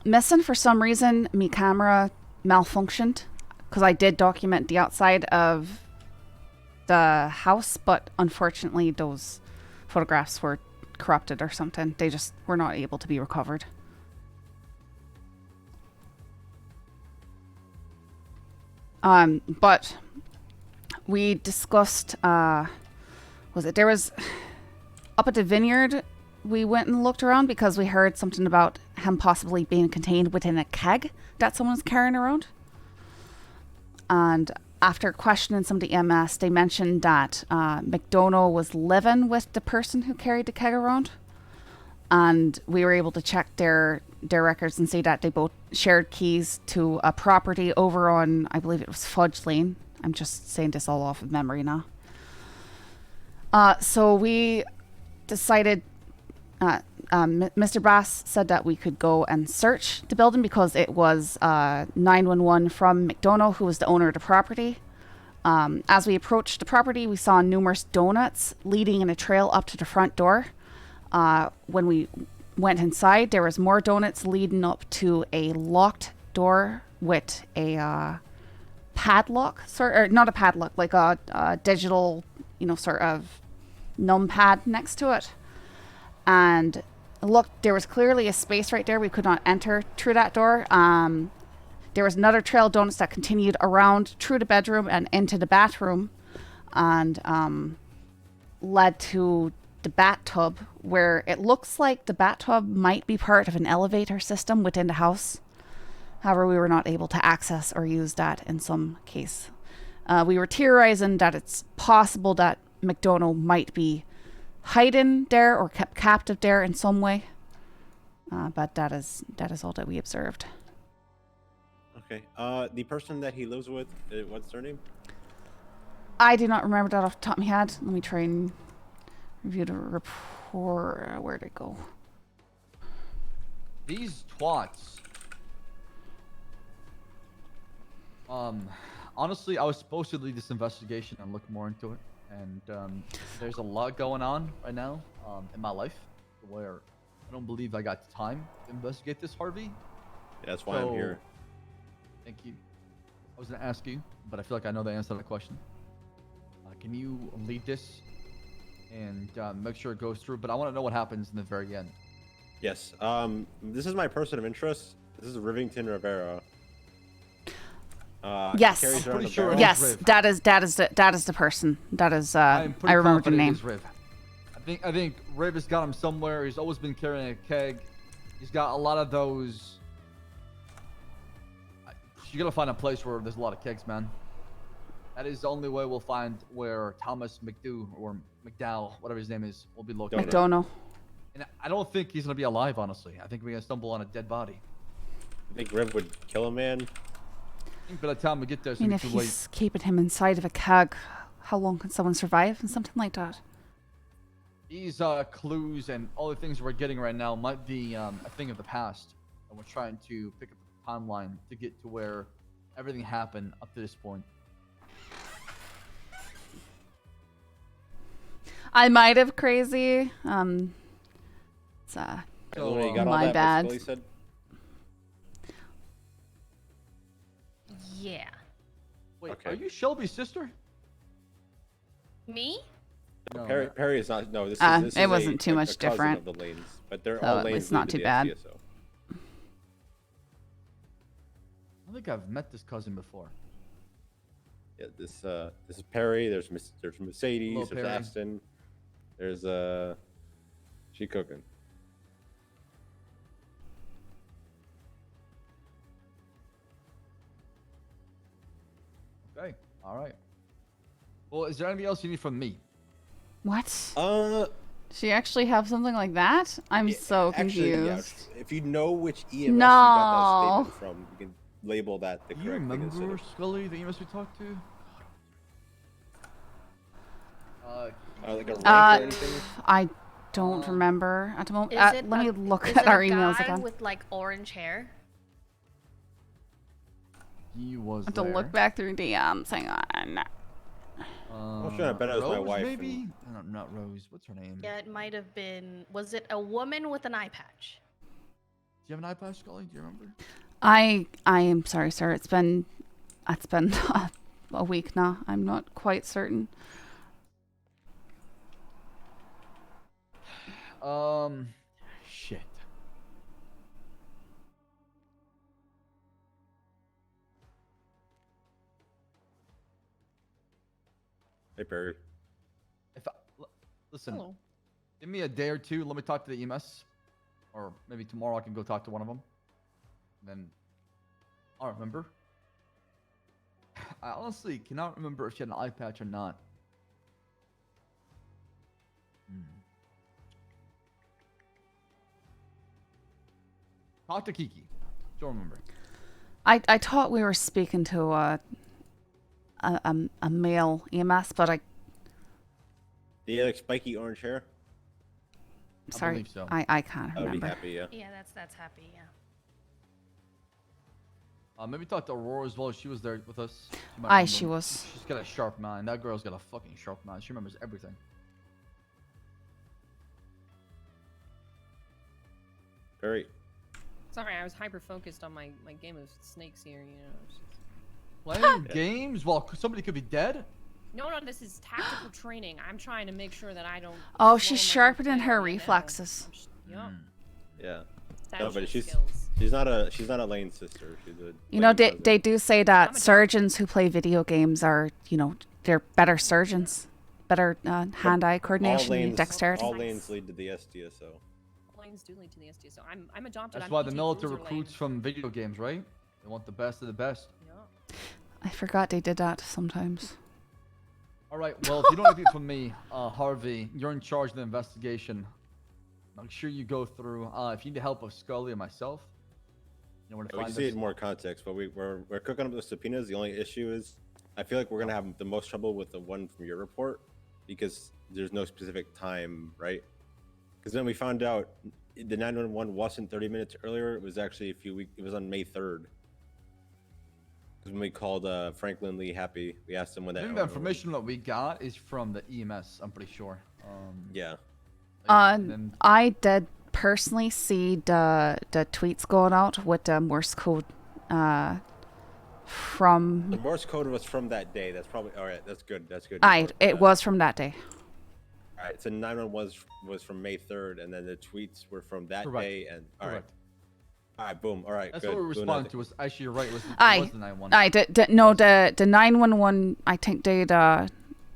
missing for some reason. My camera malfunctioned because I did document the outside of the house, but unfortunately those photographs were corrupted or something. They just were not able to be recovered. But we discussed, there was, up at the vineyard, we went and looked around because we heard something about him possibly being contained within a keg that someone's carrying around. And after questioning some of the EMS, they mentioned that McDonough was living with the person who carried the keg around. And we were able to check their records and see that they both shared keys to a property over on, I believe it was Fudge Lane. I'm just saying this all off of memory now. So we decided, Mr. Bass said that we could go and search the building because it was 911 from McDonough, who was the owner of the property. As we approached the property, we saw numerous donuts leading in a trail up to the front door. When we went inside, there was more donuts leading up to a locked door with a padlock, or not a padlock, like a digital, sort of numpad next to it. And look, there was clearly a space right there. We could not enter through that door. There was another trail of donuts that continued around through the bedroom and into the bathroom, and led to the bathtub, where it looks like the bathtub might be part of an elevator system within the house. However, we were not able to access or use that in some case. We were theorizing that it's possible that McDonough might be hiding there or kept captive there in some way. But that is all that we observed. Okay. The person that he lives with, what's their name? I do not remember that off the top of my head. Let me try and review the report. Where'd it go? These twats. Honestly, I was supposed to lead this investigation and look more into it. And there's a lot going on right now in my life where I don't believe I got time to investigate this, Harvey. Yeah, that's why I'm here. Thank you. I was gonna ask you, but I feel like I know the answer to that question. Can you lead this and make sure it goes through? But I want to know what happens in the very end. Yes. This is my person of interest. This is Rivington Rivera. Yes. Pretty sure yes, that is the person. That is I remember the name. Riv. I think Riv has got him somewhere. He's always been carrying a keg. He's got a lot of those. You gotta find a place where there's a lot of kegs, man. That is the only way we'll find where Thomas McDowell or McDowell, whatever his name is, will be located. McDonald. And I don't think he's gonna be alive, honestly. I think we're gonna stumble on a dead body. I think Riv would kill a man. I think by the time we get there, it's I mean, gonna if be too he's late. keeping him inside of a keg, how long can someone survive and something like that? These clues and all the things we're getting right now might be a thing of the past, and we're trying to pick up the timeline to get to where everything happened up to this point. I might have crazy. It's my bad. Yeah. Wait, are you Shelby's sister? Me? No, Perry is not. No, this is. It wasn't too much cousin different. Of the lanes, but they're So all lanes. it's not lead to too the bad. SDSO. I think I've met this cousin before. Yeah, this is Perry. There's Mercedes. Hello, There's Perry. Aston. There's she cooking. Okay. All right. Well, is there anything else you need from me? What? She actually have something like that? I'm so Actually, confused. yeah, if you know which EMS you No. got that statement from, you can label that the Do you correct thing instead remember of. Scully, the EMS we talked to? Like a rank or anything? I don't remember at the moment. Is it Let me a- look is at it our a emails guy again. with like orange hair? He was I have to there. look back through DMs. Hang on. I'm sure I bet it was my Rose, wife. maybe? No, not Rose. What's her name? Yeah, it might have been. Was it a woman with an eye patch? Do you have an eye patch, Scully? Do you remember? I am sorry, sir. It's been a week now. I'm not quite certain. Shit. Hey Perry. Listen, Hello. give me a day or two. Let me talk to the EMS, or maybe tomorrow I can go talk to one of them. Then I'll remember. I honestly cannot remember if she had an eye patch or not. Talk to Kiki. Don't remember. I thought we were speaking to a male EMS, but I Do you have like spiky orange hair? sorry, believe so. I can't I would be remember. happy, yeah. Yeah, that's happy. Yeah. Maybe talk to Aurora as well. She was there with us. She might Aye, remember. she was. She's got a sharp mind. That girl's got a fucking sharp mind. She remembers everything. Perry. Sorry, I was hyper focused on my game of snakes here. You know. It's just- Playing games while somebody could be dead? No, this is tactical training. I'm trying to make sure that I don't. Oh, she's sharpening her reflexes. Yup. Yeah. That's No, but just she's skills. not a lane sister. She's a You know, lane they do say that surgeons who play video games are, they're better surgeons, better hand-eye coordination, and dexterity. All lanes lead to the SDSO. Lanes do lead to the SDSO. I'm adopted. That's I'm why the PT military cruiser recruits from video games, right? They want the best of the best. I forgot they did that sometimes. All right. Well, if you don't have anything from me, Harvey, you're in charge of the investigation. Make sure you go through. If you need the help of Scully or myself, you know where to We find can see it us. in more context, but we're cooking up the subpoenas. The only issue is, I feel like we're gonna have the most trouble with the one from your report because there's no specific time, right? Because then we found out the 911 wasn't 30 minutes earlier. It was actually a few weeks. It was on May 3rd. Because when we called Franklin Lee Happy, we asked him when I that. think the information that we got is from the EMS. I'm pretty sure. Yeah. I did personally see the tweets going out with the Morse code from. The Morse code was from that day. That's probably all right. That's good. That's good. It was from that day. All right. So 911 was from May 3rd, and then the tweets were from that Correct. day. And all right. Correct. All right. Boom. All right. That's good. what we Doing responded nothing. to. Was actually you're right. It was the 911. The 911. I think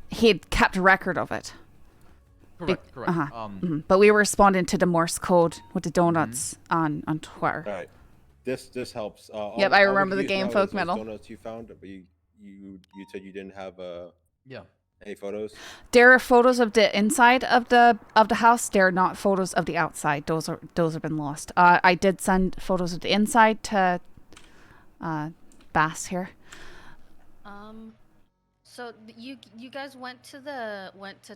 he'd kept a record of it. Correct. Correct. But we were responding to the Morse code with the donuts on Twitter. All right. This helps. Yep, I remember the game folk medal. medal. Donuts you found, but you said you didn't have yeah. Any photos? There are photos of the inside of the house. There are not photos of the outside. Those have been lost. I did send photos of the inside to Bass here. So you guys went to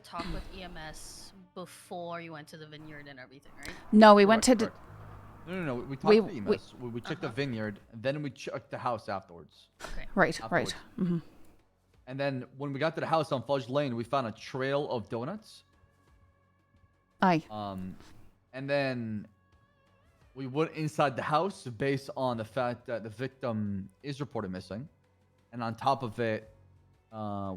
talk with EMS before you went to the vineyard and everything, right? No, we went to the. No. We talked to EMS. We checked the vineyard, and then we checked the house afterwards. Okay. Right. Mm-hmm. And then when we got to the house on Fudge Lane, we found a trail of donuts. Aye. And then we went inside the house based on the fact that the victim is reported missing, and on top of it,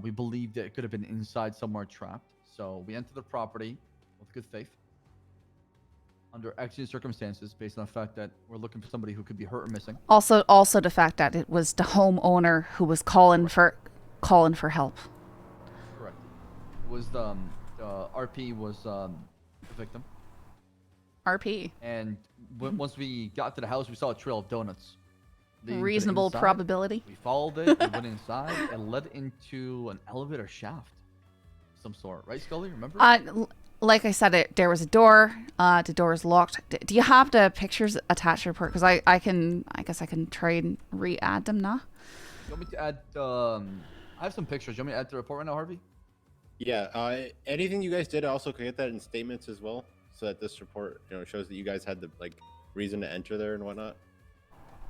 we believed that it could have been inside somewhere trapped. So we entered the property with good faith, under exigent circumstances, based on the fact that we're looking for somebody who could be hurt or missing. Also the fact that it was the homeowner who was calling for help. Correct. It was the RP was the victim. RP. And once we got to the house, we saw a trail of donuts. Reasonable inside. probability. We followed it. We went inside. It led into an elevator shaft, of some sort. Right, Scully? Remember? Like I said, there was a door. The door is locked. Do you have the pictures attached to the report? Because I guess I can try and re-add them now. You want me to add? I have some pictures. You want me to add to the report right now, Harvey? Yeah. Anything you guys did, I also could get that in statements as well, so that this report, shows that you guys had the reason to enter there and whatnot.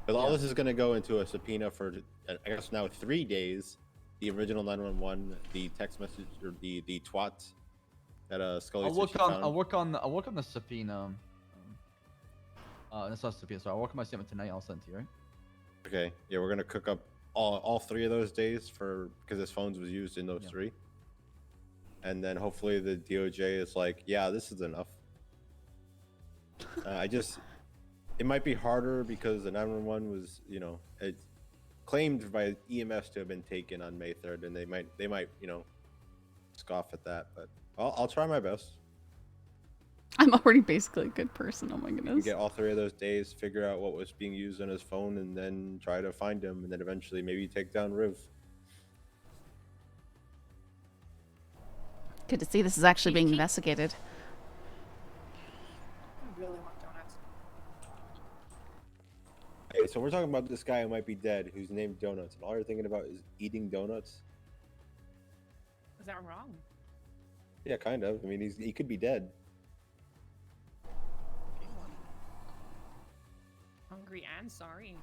Because all this is going to go into a subpoena for, I guess now 3 days. The original 911, the text message, or the twat that Scully I'll said she found. I'll work on the subpoena. That's not subpoena. So I'll work on my statement tonight. I'll send it to you, right? Okay. Yeah, we're gonna cook up all 3 of those days because his phones was used in those 3. And then hopefully the DOJ is like, yeah, this is enough. It might be harder because the 911 was, it's claimed by EMS to have been taken on May 3rd, and they might, scoff at that. But I'll try my best. I'm already basically a good person. Oh my goodness. You get all 3 of those days, figure out what was being used on his phone, and then try to find him, and then eventually maybe take down Riv. Good to see this is actually being investigated. I really want donuts. Hey, so we're talking about this guy who might be dead, who's named Donuts, and all you're thinking about is eating donuts? Is that wrong? Yeah, kind of. I mean, he could be dead. Hungry and sorry.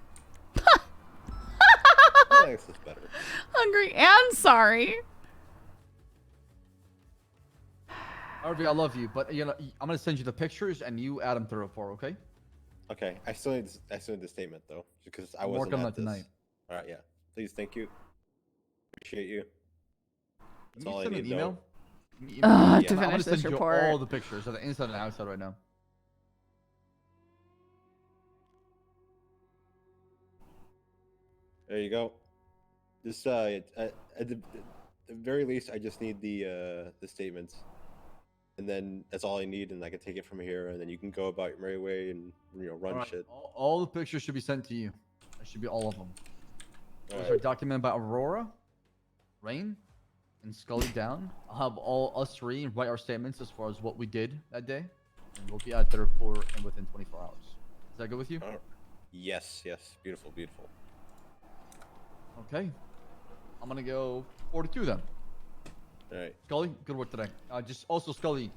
I think this is better. Hungry and sorry. Harvey, I love you, but I'm gonna send you the pictures and you add them to the report, okay? Okay, I still need the statement though, because I wasn't working on at it this. tonight. All right, yeah. Please, thank you. Appreciate you. That's Can you all I send need. an email? To I'm finish gonna this send report. you all the pictures of the inside and the outside right now. There you go. This at the very least, I just need the statements, and then that's all I need, and I can take it from here, and then you can go about your merry way and run All right, shit. all the pictures should be sent to you. That should be all of them. All Those are documented by Aurora, Rain, and Scully down. I'll have all us 3 write our statements as far as what we did that day, and we'll be at the report and within 24 hours. Is that good with you? Yes, beautiful, beautiful. Okay. I'm gonna go 42 then. All right. Scully, good work today. Just also Scully.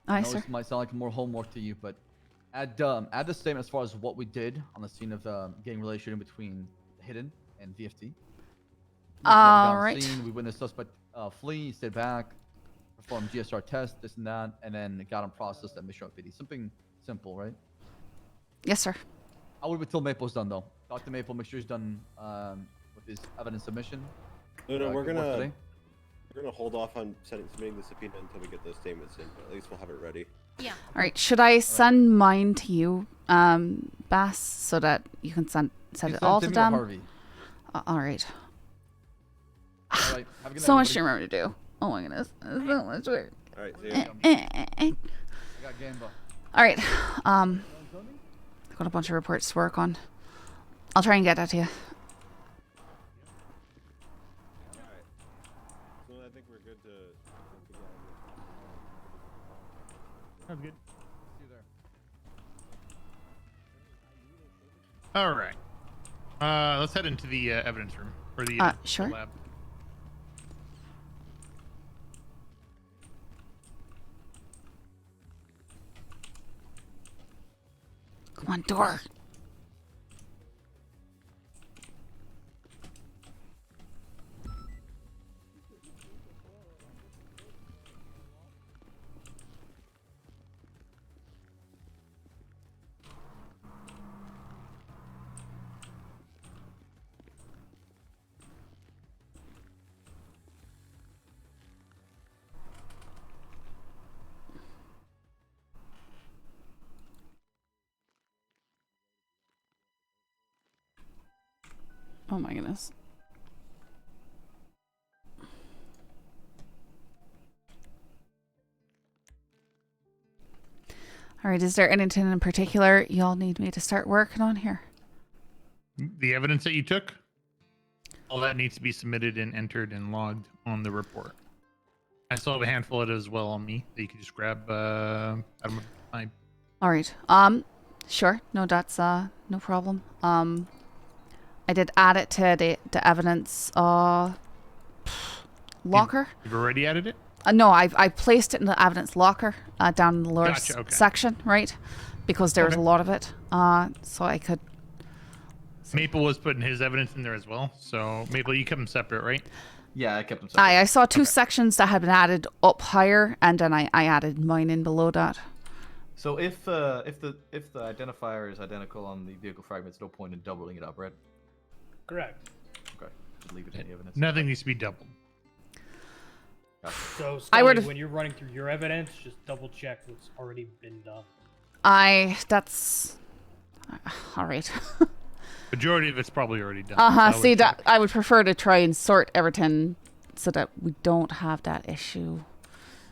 Aye, I know sir. this might sound like more homework to you, but add the statement as far as what we did on the scene of the gang relation between Hidden and VFT. All right. Scene, we witnessed suspect flee, stay back, perform GSR test, this and that, and then got him processed at Mission UPD. Something simple, right? Yes, sir. I would wait till Maple's done though. Talk to Maple, make sure he's done with his evidence submission. No, we're good work today. gonna hold off on submitting the subpoena until we get those statements in. But at least we'll have it ready. Yeah. All right. Should I send mine to you, Bass, so that you can send it all to them? Harvey. All right. All right. Have a good So night, much to everybody. remember to do. Oh my goodness. So much work. All right. See I got Gamba. All right. I've got a bunch of reports to work on. I'll try and get that to you. So I think we're good to. Sounds good. See you there. All right. Let's head into the evidence room or the sure. lab. Come on, door. Oh my goodness. All right, is there anything in particular y'all need me to start working on here? The evidence that you took, all that needs to be submitted and entered and logged on the report. I still have a handful of it as well on me that you can just grab out of my. All right. Sure. No, that's no problem. I did add it to the evidence locker. You've already added it? No, I placed it in the evidence locker down in the lower Gotcha, okay. section, right? Because there was a lot of it. So I could. Maple was putting his evidence in there as well. So Maple, you kept them separate, right? Yeah, I kept them separate. I saw two sections that had been added up higher, and then I added mine in below that. So if the identifier is identical on the vehicle fragments, no point in doubling it up, right? Correct. Okay, just leave it in the evidence. Nothing needs to be doubled. So, I Scully, would've- when you're running through your evidence, just double check what's already been done. That's all right. Majority of it's probably already done. See, that I would prefer to try and sort everything so that we don't have that issue.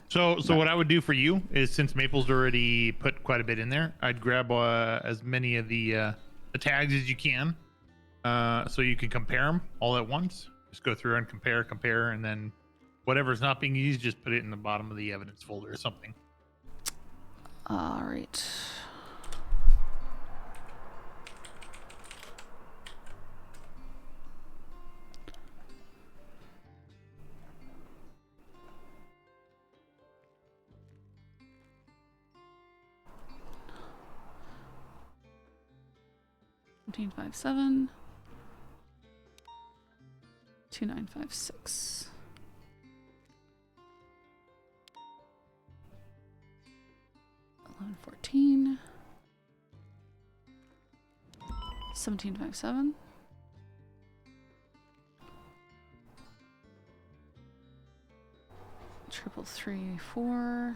So what I would do for you is, since Maple's already put quite a bit in there, I'd grab as many of the tags as you can, so you can compare them all at once. Just go through and compare, and then whatever's not being used, just put it in the bottom of the evidence folder or something. All right. $17.57 $29.56 $11.14 $17.57 $333.4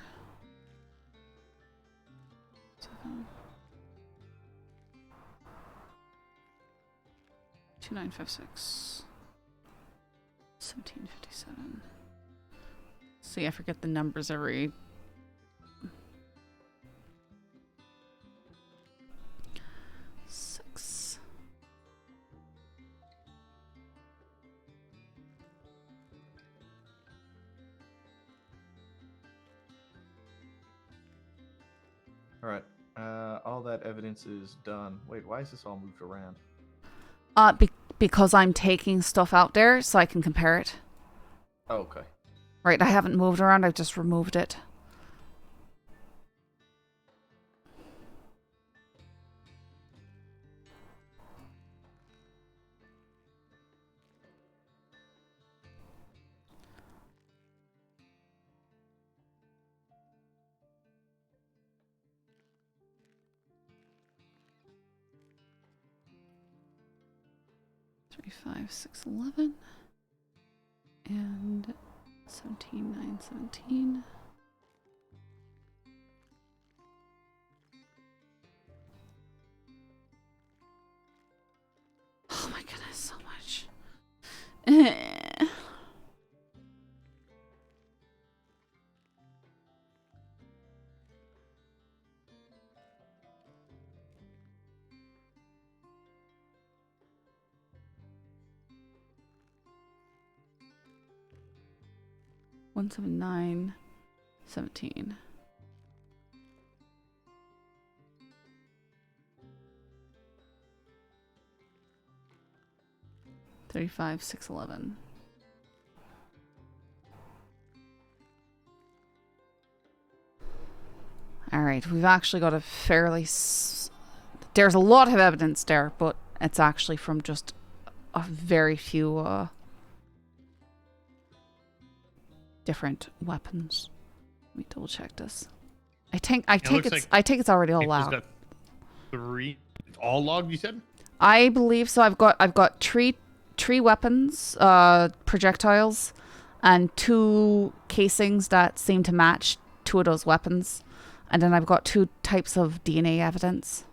7 $29.56 $17.57. See, I forget the numbers every. Six. All right. All that evidence is done. Wait, why is this all moved around? Because I'm taking stuff out there so I can compare it. Oh, okay. Right, I haven't moved around, I've just removed it. 35, 6, 11. And 17, 9, 17. Oh my goodness, so much. 179, 17. $35, 6, 11. All right, we've actually got a fairly... There's a lot of evidence there, but it's actually from just a very few different weapons. Let me double check this. I think it's already all Maple's out. got 3. It's all logged, you said? I believe so. I've got three weapons, projectiles, and 2 casings that seem to match 2 of those weapons. And then I've got 2 types of DNA evidence.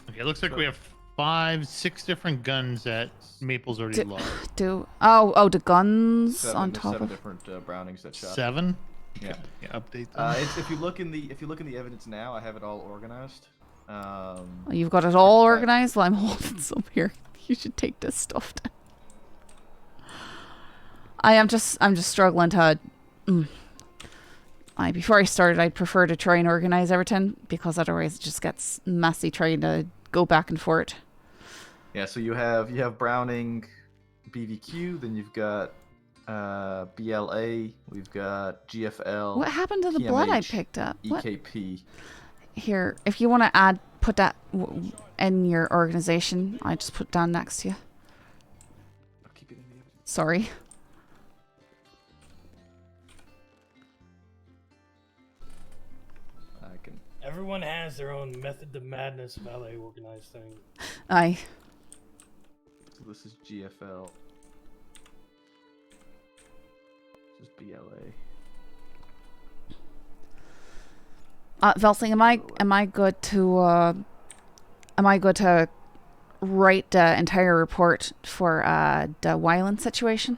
Okay, it looks like we have 5, 6 different guns that Maple's already logged. The guns on top 7 of different Brownings that shot. 7? Yeah. Yeah, update them. If you look in the evidence now, I have it all organized. You've got it all organized. Well, I'm holding some here. You should take this stuff down. I'm just struggling to. Before I started, I'd prefer to try and organize everything because otherwise it just gets messy trying to go back and forth. Yeah, so you have Browning, BVQ, then you've got BLA, we've got GFL. What happened to the blood I picked up? EKP. Here, if you want to put that in your organization, I just put it down next to you. I'll keep it in the evidence. Sorry. Everyone has their own method to madness of how they organize things. Aye. So this is GFL. This is BLA. Velsing, am I good to write the entire report for the Wyland situation?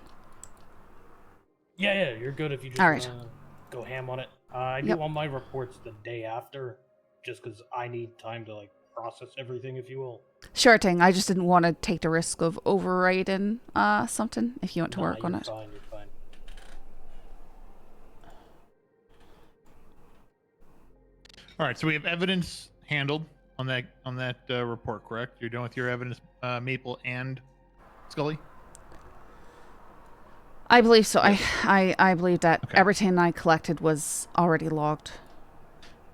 Yeah, you're good if you just wanna go ham on it. I do all my reports the day after, just because I need time to process everything, if you will. Sure thing. I just didn't want to take the risk of overwriting something if you want to work on it. You're fine. All right, so we have evidence handled on that report, correct? You're done with your evidence, Maple and Scully? I believe so. I believe that everything I collected was already logged.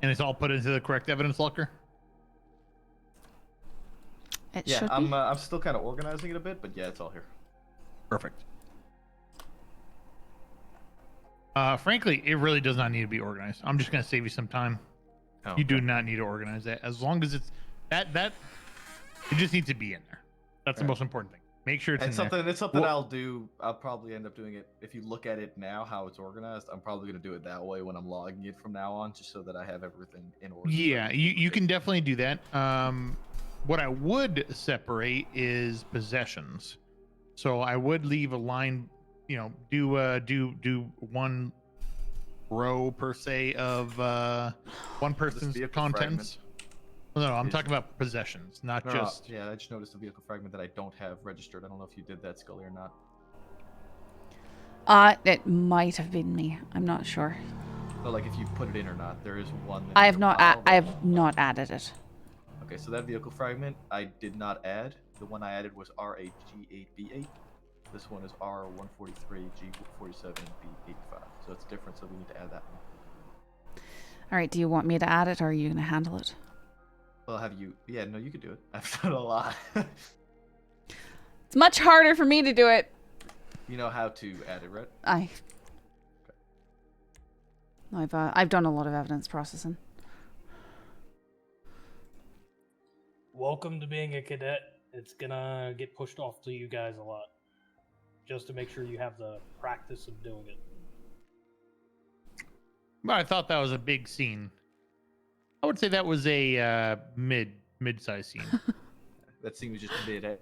And it's all put into the correct evidence locker? It should be. I'm still kind of organizing it a bit, but yeah, it's all here. Perfect. Frankly, it really does not need to be organized. I'm just going to save you some time. Oh, you do not need to organize that. As long as it's that it just needs to be in there. That's the most important thing. Make sure it's in there. It's something I'll do. I'll probably end up doing it. If you look at it now, how it's organized, I'm probably going to do it that way when I'm logging it from now on, just so that I have everything in order. Yeah, you can definitely do that. What I would separate is possessions. So I would leave a line, do one row per se of one person's contents. No, I'm talking about possessions, not just. Yeah, I just noticed a vehicle fragment that I don't have registered. I don't know if you did that, Scully, or not. It might have been me. I'm not sure. So, if you put it in or not, there is one. I have not. I have not added it. Okay, so that vehicle fragment I did not add. The one I added was RAG8B8. This one is R143G47B85. So it's different. So we need to add that one. All right. Do you want me to add it, or are you gonna handle it? Well, have you? Yeah, no, you could do it. I've done a lot. It's much harder for me to do it. You know how to add it, right? I've done a lot of evidence processing. Welcome to being a cadet. it's gonna get pushed off to you guys a lot, just to make sure you have the practice of doing it. But I thought that was a big scene. I would say that was a mid-sized scene. That scene was just mid. Eh?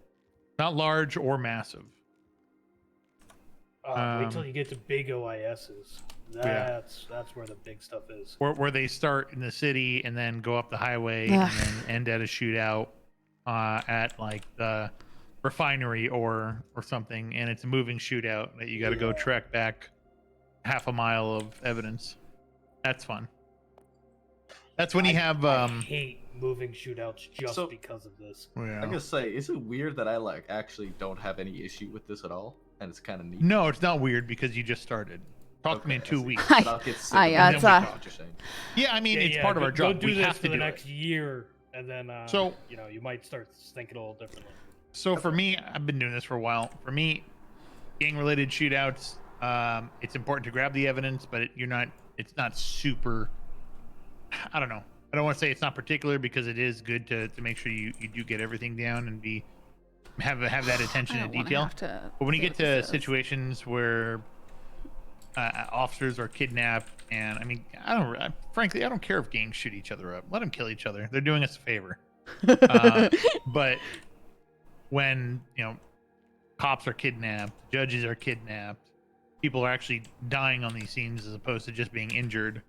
Not large or massive. Wait till you get to big OISs. That's where the big stuff is. Where they start in the city and then go up the highway and then end at a shootout at like the refinery or something, and it's a moving shootout that you got to go track back half a mile of evidence. That's fun. That's when you have I hate moving shootouts just because of this. Yeah. I'm gonna say, is it weird that I like actually don't have any issue with this at all, and it's kind of neat? No, it's not weird because you just started. Talk to me in 2 weeks. I'll get sick of it, and then we talk, what you're saying. Yeah, I mean, it's part of our job. Go do We this have for to the do next it. year, and then So- you might start thinking a little differently. So for me, I've been doing this for a while. For me, gang-related shootouts, it's important to grab the evidence, but it's not super. I don't know. I don't want to say it's not particular because it is good to make sure you do get everything down and have that attention to detail. But when you get to situations where officers are kidnapped, and I mean, frankly, I don't care if gangs shoot each other up. Let them kill each other. They're doing us a favor. But when cops are kidnapped, judges are kidnapped, people are actually dying on these scenes as opposed to just being injured.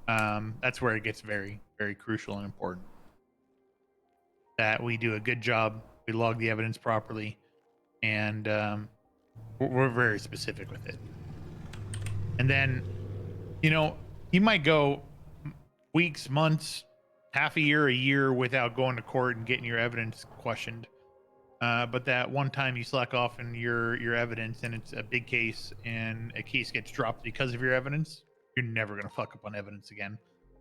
That's where it gets very, very crucial and important that we do a good job. We log the evidence properly, and we're very specific with it. And then, you might go weeks, months, half a year without going to court and getting your evidence questioned. But that one time you slack off in your evidence and it's a big case and a case gets dropped because of your evidence, you're never going to fuck up on evidence again.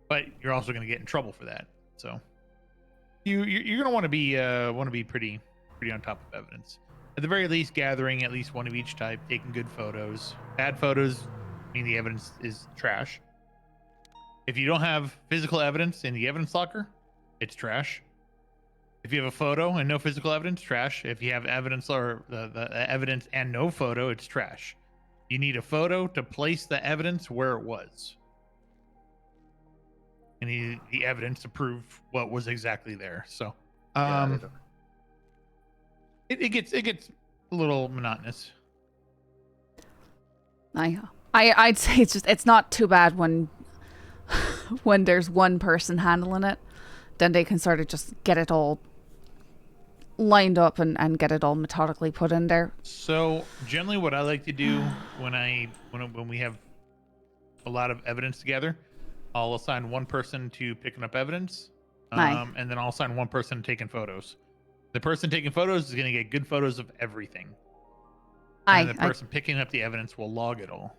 But you're also going to get in trouble for that. So you're going to want to be pretty on top of evidence. At the very least, gathering at least one of each type, taking good photos. Bad photos mean the evidence is trash. If you don't have physical evidence in the evidence locker, it's trash. If you have a photo and no physical evidence, trash. If you have evidence or the evidence and no photo, it's trash. You need a photo to place the evidence where it was. And you need the evidence to prove what was exactly there. So, it gets a little monotonous. I'd say it's not too bad when there's one person handling it. Then they can sort of just get it all lined up and get it all methodically put in there. So generally what I like to do when we have a lot of evidence together, I'll assign one person to picking up evidence, and then I'll assign one person taking photos. The person taking photos is going to get good photos of everything. And the person picking up the evidence will log it all.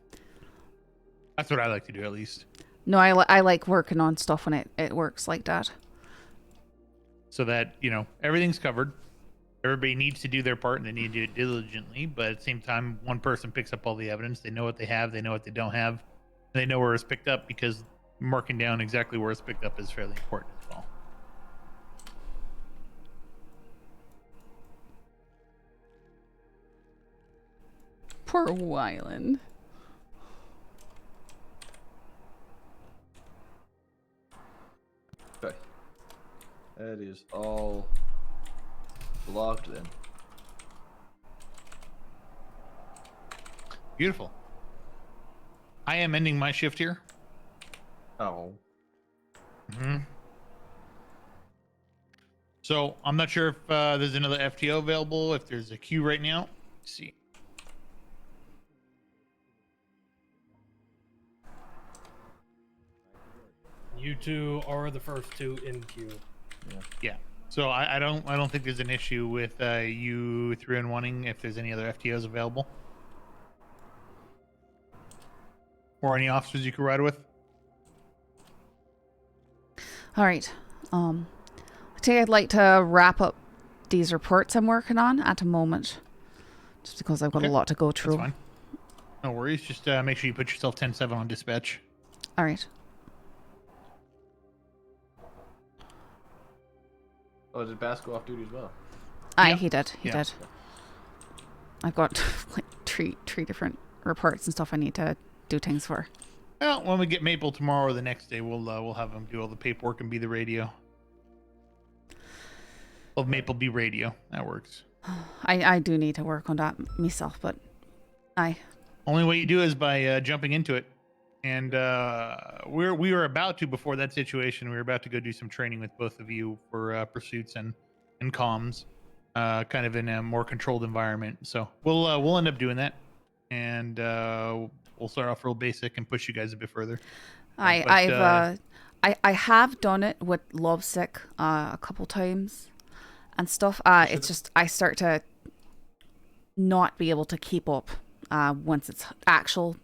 That's what I like to do, at least. No, I like working on stuff when it works like that. So that, everything's covered. Everybody needs to do their part and they need to do it diligently. But at the same time, one person picks up all the evidence. They know what they have. They know what they don't have. They know where it's picked up because marking down exactly where it's picked up is fairly important as well. Poor Wyland. Okay. That is all logged then. Beautiful. I am ending my shift here. Oh. So I'm not sure if there's another FTO available, if there's a queue right now. Let's see. You two are the first two in queue. Yeah. So I don't think there's an issue with you 3-1-ing if there's any other FTOs available. Or any officers you could ride with. All right. I think I'd like to wrap up these reports I'm working on at the moment, just because I've got a lot to go through. That's fine. No worries. Just make sure you put yourself 10-7 on dispatch. All right. Oh, did Bass go off duty as well? Aye, Yep. he did. He Yeah. did. I've got like three different reports and stuff I need to do things for. Well, when we get Maple tomorrow or the next day, we'll have him do all the paperwork and be the radio. Well, Maple be radio. That works. I do need to work on that myself, but aye. Only way you do is by jumping into it. And we were about to, before that situation, we were about to go do some training with both of you for pursuits and comms, kind of in a more controlled environment. So we'll end up doing that, and we'll start off real basic and push you guys a bit further. I have done it with Lovesick a couple times and stuff. It's just I start to not be able to keep up once it's actual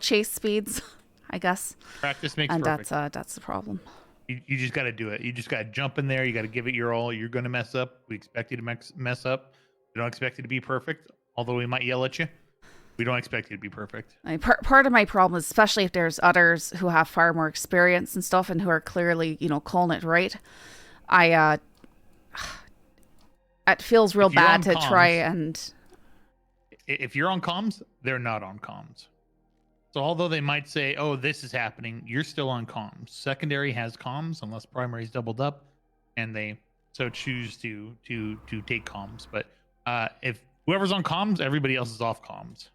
chase speeds, I guess. Practice makes and perfect. that's the problem. You just got to do it. You just got to jump in there. You got to give it your all. You're going to mess up. We expect you to mess up. We don't expect you to be perfect, although we might yell at you. We don't expect you to be perfect. Part of my problem is, especially if there's others who have far more experience and stuff and who are clearly, calling it right, it feels real bad to try and... If you're on comms, they're not on comms. So although they might say, oh, this is happening, you're still on comms. Secondary has comms unless primary is doubled up, and they so choose to take comms. But if whoever's on comms, everybody else is off comms.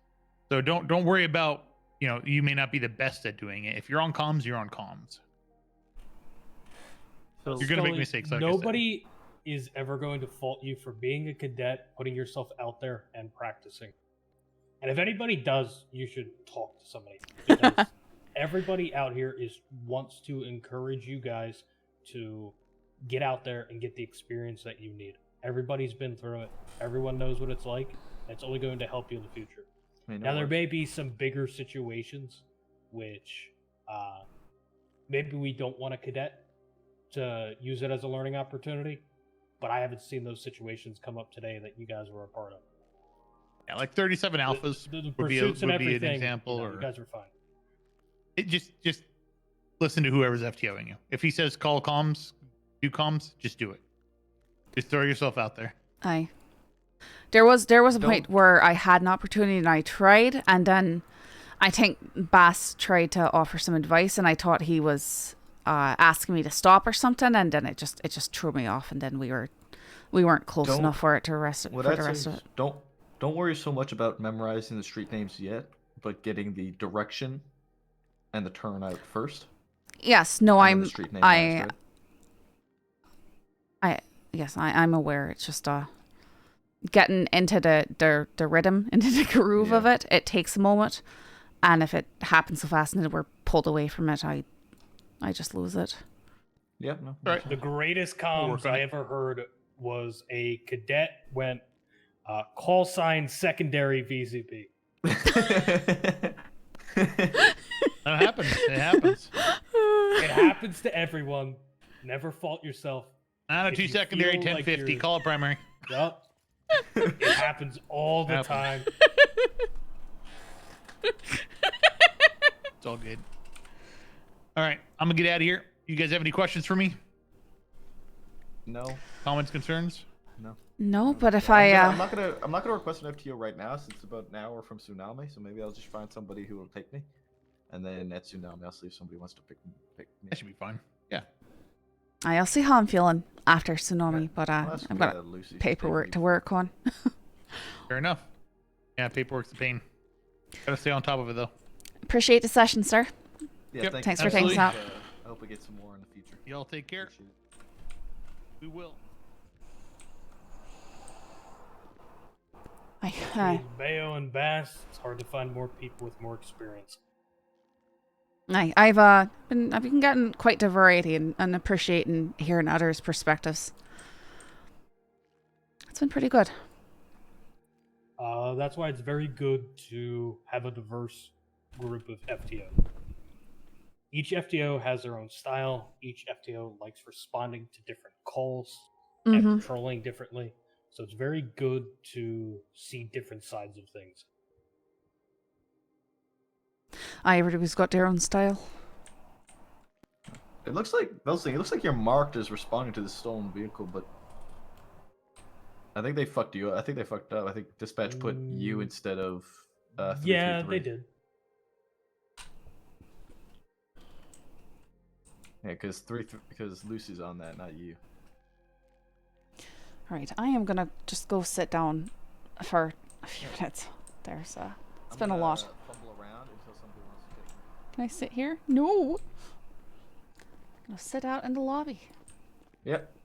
So don't worry about, you may not be the best at doing it. If you're on comms, you're on comms. So You're going to make mistakes. Like nobody is ever going to fault you for being a cadet, putting yourself out there, and practicing. And if anybody does, you should talk to somebody. Because everybody out here wants to encourage you guys to get out there and get the experience that you need. Everybody's been through it. Everyone knows what it's like. It's only going to help you in the future. Now, there may be some bigger situations which maybe we don't want a cadet to use it as a learning opportunity, but I haven't seen those situations come up today that you guys were a part of. Yeah, like 37 alphas The would be pursuits and an everything, example. you guys are fine. It just listen to whoever's FTOing you. If he says call comms, do comms, just do it. Just throw yourself out there. Aye. There was a point where I had an opportunity and I tried, and then I think Bass tried to offer some advice, and I thought he was asking me to stop or something, and then it just threw me off, and then we weren't close enough for it to rest for the rest of it. Don't worry so much about memorizing the street names yet, but getting the direction and the turnout first. Yes, no, and then I'm aware. It's just getting into the rhythm, into the groove of it. It takes a moment, and if it happens so fast and then we're pulled away from it, I just lose it. Yeah, no. Right. The greatest comms I ever heard was a cadet went call sign secondary VZP. That happens. It happens. It happens to everyone. Never fault yourself. 902 secondary, 1050. Call it primary. Yup. It happens all the time. It's all good. All right, I'm gonna get out of here. You guys have any questions for me? No. Comments, concerns? No. No, but if I'm not gonna request an FTO right now, since it's about an hour from Tsunami. So maybe I'll just find somebody who will take me, and then at Tsunami I'll see if somebody wants to pick me. That should be fine. Yeah. I'll see how I'm feeling after Tsunami, but I've got paperwork to work on. Fair enough. Yeah, paperwork's a pain. Gotta stay on top of it though. Appreciate the session, sir. Yeah, thanks for taking us out. I hope we get some more in the future. Y'all take care. We will. Between Bayo and Bass, it's hard to find more people with more experience. I've been getting quite a variety and appreciating hearing others' perspectives. It's been pretty good. That's why it's very good to have a diverse group of FTO. Each FTO has their own style. Each FTO likes responding to different calls and patrolling differently. So it's very good to see different sides of things. Everybody's got their own style. It looks like you're marked as responding to the stolen vehicle, but I think they fucked you. I think they fucked up. I think dispatch put you instead of 333. Yeah, they did. Yeah, because Lucy's on that, not you. All right, I am gonna just go sit down for a few minutes. There's it's been a lot. Fumble around until somebody wants to take. Can I sit here? No. I'm gonna sit out in the lobby. Yep.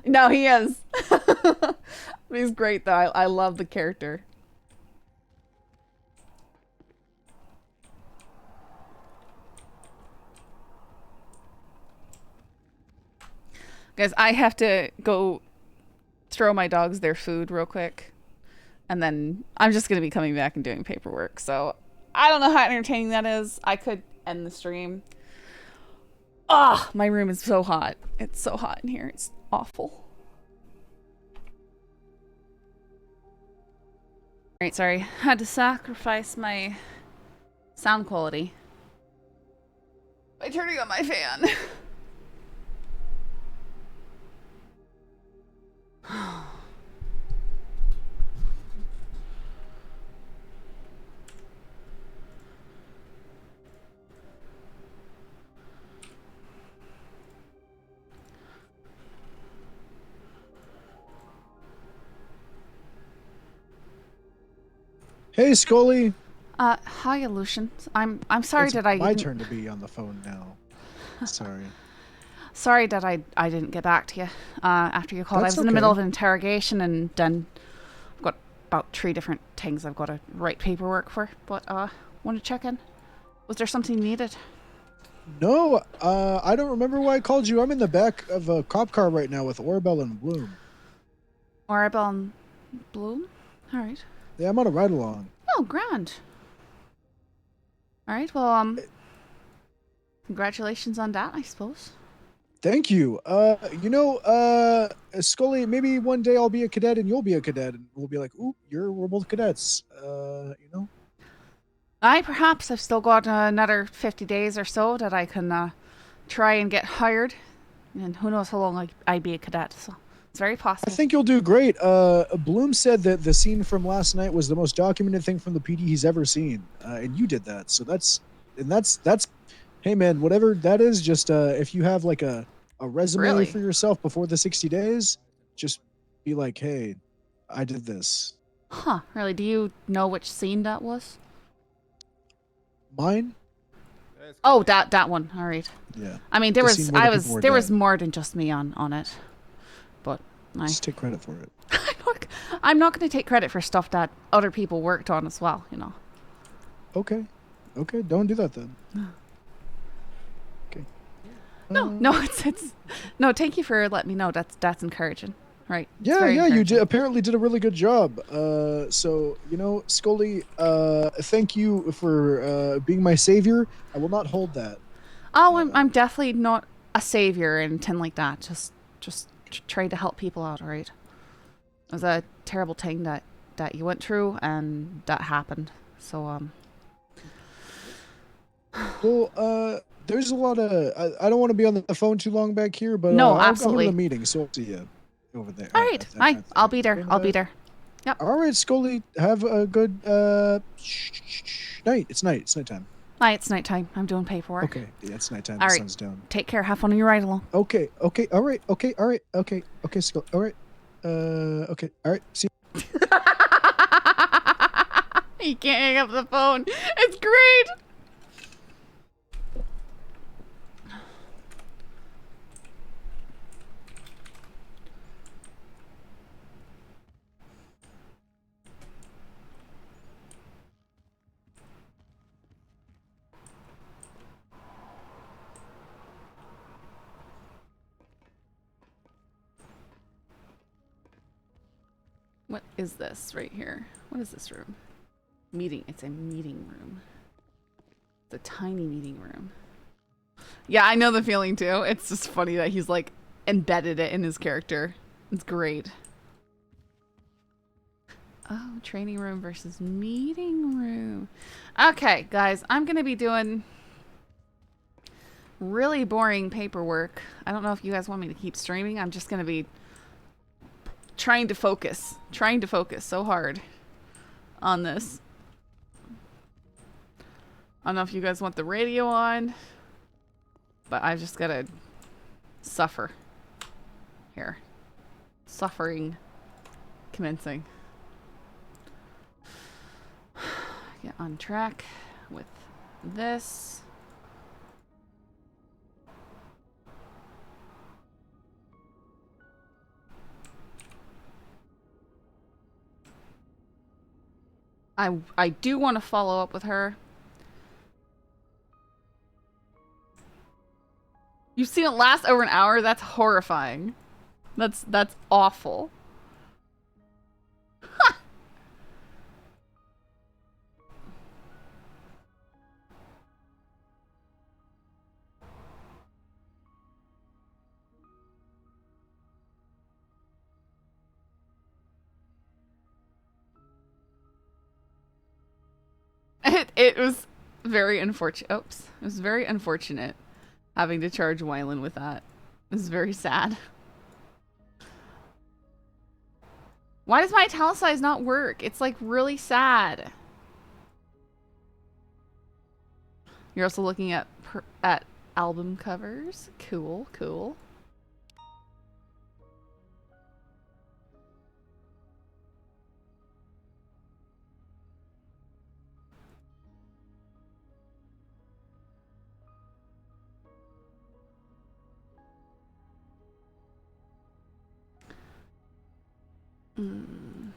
No, he is. He's great though. I love the character. Guys, I have to go throw my dogs their food real quick. And then I'm just going to be coming back and doing paperwork. So I don't know how entertaining that is. I could end the stream. Ah, my room is so hot. It's so hot in here. It's awful. Alright, sorry. Had to sacrifice my sound quality by turning on my fan. Hey, Scully. Hi, Lucian. I'm sorry It's that I my didn't- turn to be on the phone now. Sorry. Sorry that I didn't get back to you after you called. That's I was in the middle of okay. an interrogation, and then I've got about 3 different things I've got to write paperwork for. But want to check in? Was there something needed? No, I don't remember why I called you. I'm in the back of a cop car right now with Orbel and Bloom. Maribel and Bloom? All right. Yeah, I'm on a ride along. Oh, grand. All right. Well, congratulations on that, I suppose. Thank you. Scully, maybe one day I'll be a cadet and you'll be a cadet, and we'll be like, ooh, we're both cadets. Perhaps I've still got another 50 days or so that I can try and get hired. And who knows how long I'd be a cadet, so it's very possible. I think you'll do great. Bloom said that the scene from last night was the most documented thing from the PD he's ever seen, and you did that. So that's, hey man, whatever that is, just if you have like a resume Really? for yourself before the 60 days, just be like, hey, I did this. Huh, really? Do you know which scene that was? Mine? Oh, that one. All right. Yeah. I mean, there The was scene where the people were there was dead. more than just me on it, but Just take credit for it. I'm not going to take credit for stuff that other people worked on as well. You know. Okay, don't do that then. Okay. No, it's no. Thank you for letting me know. That's encouraging. Right. It's Yeah, very you apparently did a really good job. So Scully, thank you for being my savior. I will not hold that. Oh, I'm definitely not a savior or anything like that. Just try to help people out, right? It was a terrible thing that you went through, and that happened. So Well, there's a lot of. I don't want to be on the phone too long back here, but No, I'll go absolutely. to the meeting, so I'll see you over there. all right, I'll be there. I'll be there. Yep. All right, Scully, have a good night. It's nighttime. Bye. It's nighttime. I'm doing paperwork. Okay, yeah, it's nighttime. All The right. sun's down. Take care. Have fun on your ride along. Okay, all right, Scully, all right, okay, all right, see you. You can't hang up the phone. It's great. What is this right here? What is this room? Meeting. It's a meeting room. It's a tiny meeting room. Yeah, I know the feeling too. It's just funny that he's like embedded it in his character. It's great. Oh, training room versus meeting room. Okay, guys, I'm going to be doing really boring paperwork. I don't know if you guys want me to keep streaming. I'm just going to be trying to focus so hard on this. I don't know if you guys want the radio on, but I've just gotta suffer here. Suffering commencing. Get on track with this. I do want to follow up with her. You've seen it last over an hour? That's horrifying. That's awful. It was very unfortunate. Oops. It was very unfortunate having to charge Wylan with that. It was very sad. Why does my italicize not work? It's like really sad. You're also looking at album covers. Cool, cool. Mm.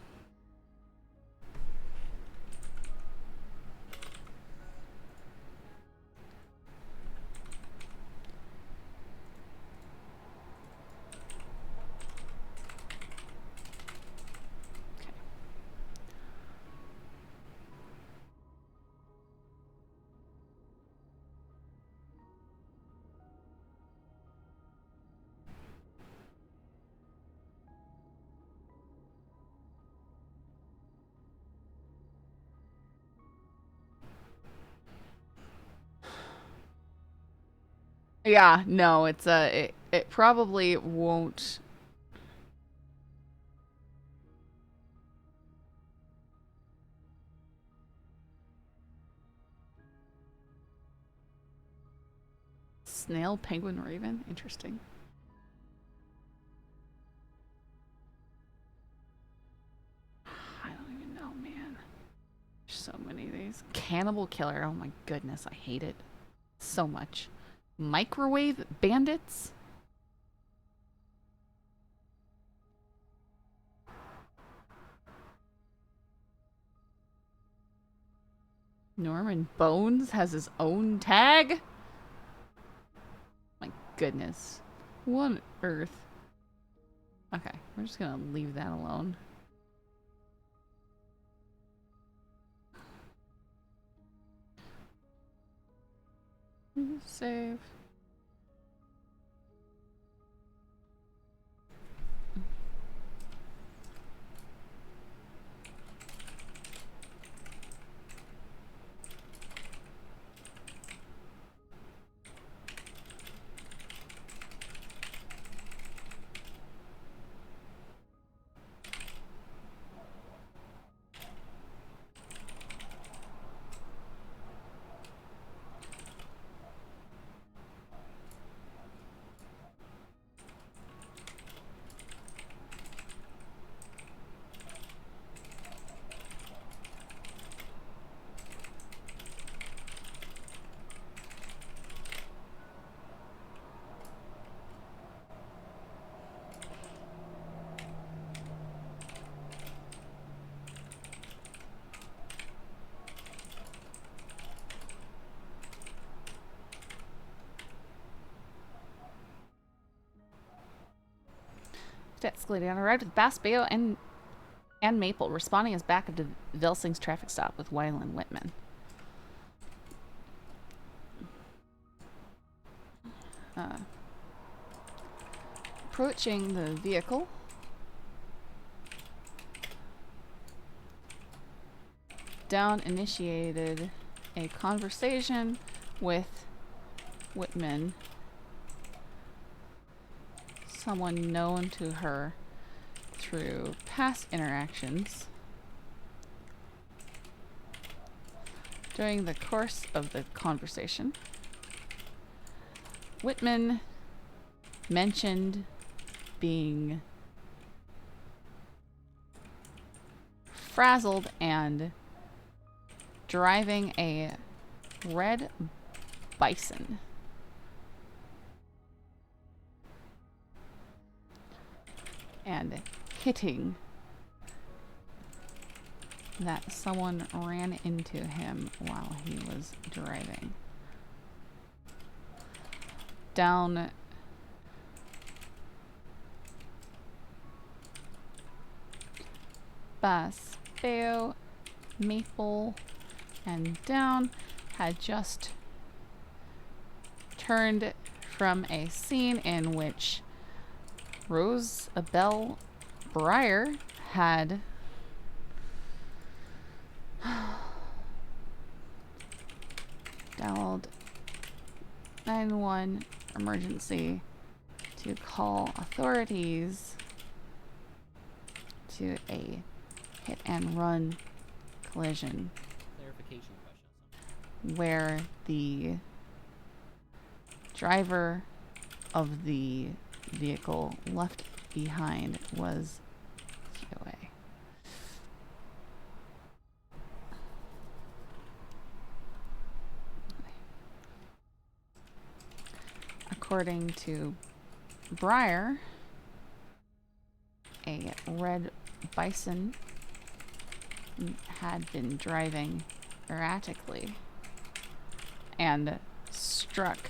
Yeah, no, it's it probably won't. Snail, penguin, raven? Interesting. I don't even know, man. There's so many of these. Cannibal killer. Oh my goodness, I hate it so much. Microwave bandits? Norman Bones has his own tag? My goodness. What on earth? Okay, we're just gonna leave that alone. Save. Cadet Scully down arrived with Bass, Bayo, and Maple, responding as backup to Velsing's traffic stop with Wylan Whitman. Approaching the vehicle. Down initiated a conversation with Whitman, someone known to her, through past interactions, during the course of the conversation, Whitman mentioned being frazzled and driving a red bison. And hitting that someone ran into him while he was driving. Down Baspeo, Maple, and down had just turned from a scene in which Rosabelle Breyer had dialed 911 emergency to call authorities to a hit and run collision Clarification question. where the driver of the vehicle left behind was TOA. According to Breyer, a red bison had been driving erratically and struck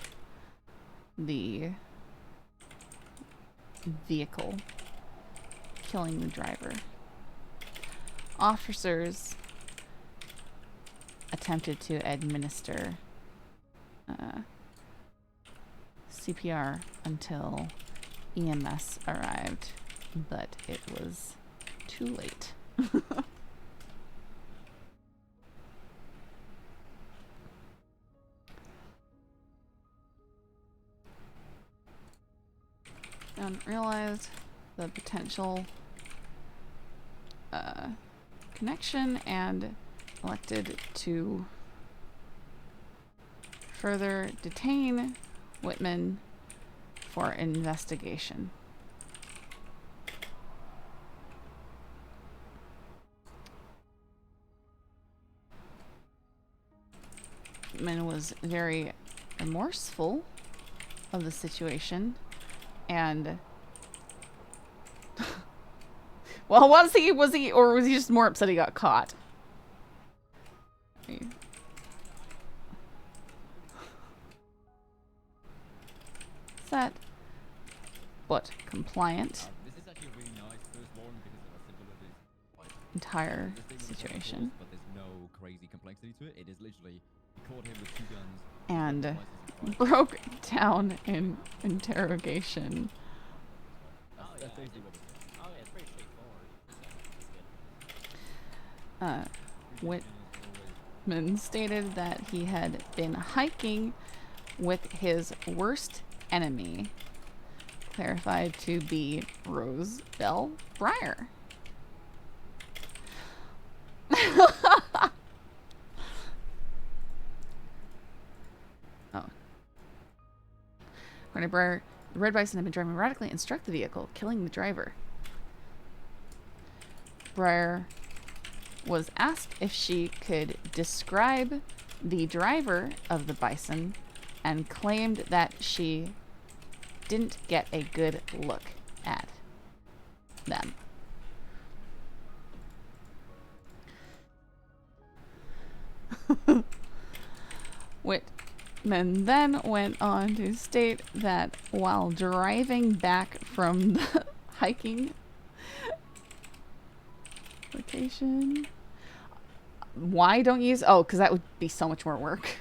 the vehicle, killing the driver. Officers attempted to administer CPR until EMS arrived, but it was too late. And realized the potential connection and elected to further detain Whitman for investigation. Whitman was very remorseful of the situation and well, was he, or was he just more upset he got caught? Set, but compliant. This is actually a really nice first warning because of how simple it is. Like, Entire this thing is situation. but there's no crazy complexity to it. It is literally, you caught him with 2 guns. And broke down in interrogation. That's basically what it is. Oh yeah, it's pretty straightforward. Whitman stated that he had been hiking with his worst enemy, clarified to be Rosabelle Breyer. Oh. According to Breyer, the red bison had been driving erratically and struck the vehicle, killing the driver. Breyer was asked if she could describe the driver of the bison and claimed that she didn't get a good look at them. Whitman then went on to state that while driving back from the hiking location, why don't you use, oh, because that would be so much more work.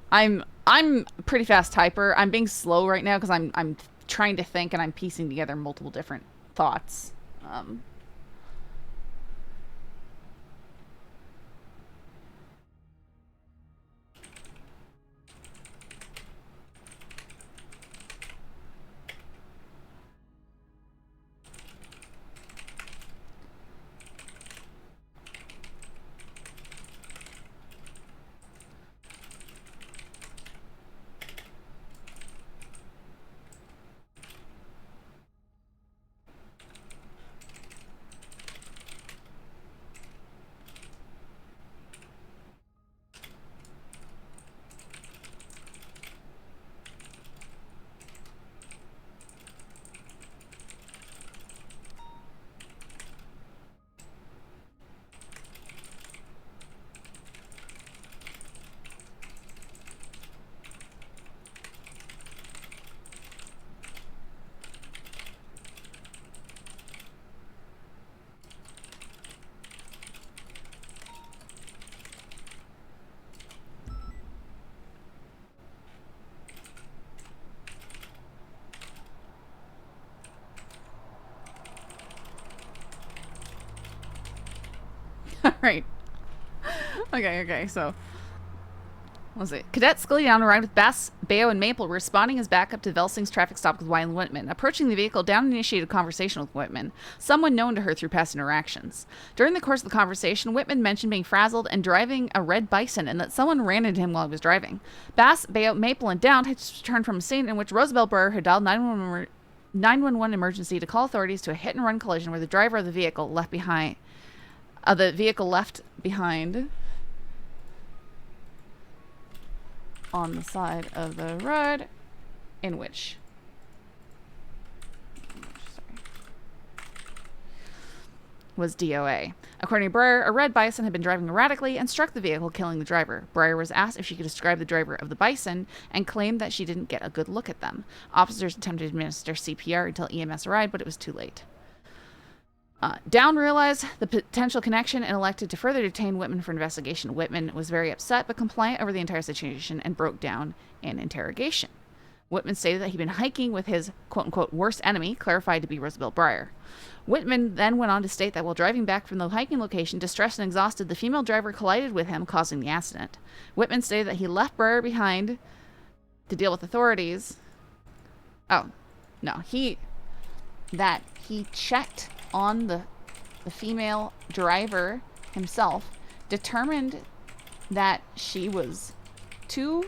I'm a pretty fast typer. I'm being slow right now because I'm trying to think and I'm piecing together multiple different thoughts. Right. Okay, so what was it? Cadet, Scully on a ride with Bass, Bayo, and Maple were responding as backup to Velsing's traffic stop with Wyland Whitman. Approaching the vehicle, Down initiated a conversation with Whitman, someone known to her through past interactions. During the course of the conversation, Whitman mentioned being frazzled and driving a red Bison and that someone ran into him while he was driving. Bass, Bayo, Maple, and Down had returned from a scene in which Roosevelt Brewer had dialed 911 emergency to call authorities to a hit-and-run collision where the driver of the vehicle left behind on the side of the road in which was DOA. According to Breyer, a red Bison had been driving erratically and struck the vehicle, killing the driver. Breyer was asked if she could describe the driver of the Bison and claimed that she didn't get a good look at them. Officers attempted to administer CPR until EMS arrived, but it was too late. Down realized the potential connection and elected to further detain Whitman for investigation. Whitman was very upset but compliant over the entire situation and broke down in interrogation. Whitman stated that he'd been hiking with his quote-unquote worst enemy, clarified to be Roosevelt Breyer. Whitman then went on to state that while driving back from the hiking location, distressed and exhausted, the female driver collided with him, causing the accident. Whitman stated that he left Breyer behind to deal with authorities. Oh, no, he checked on the female driver himself, determined that she was too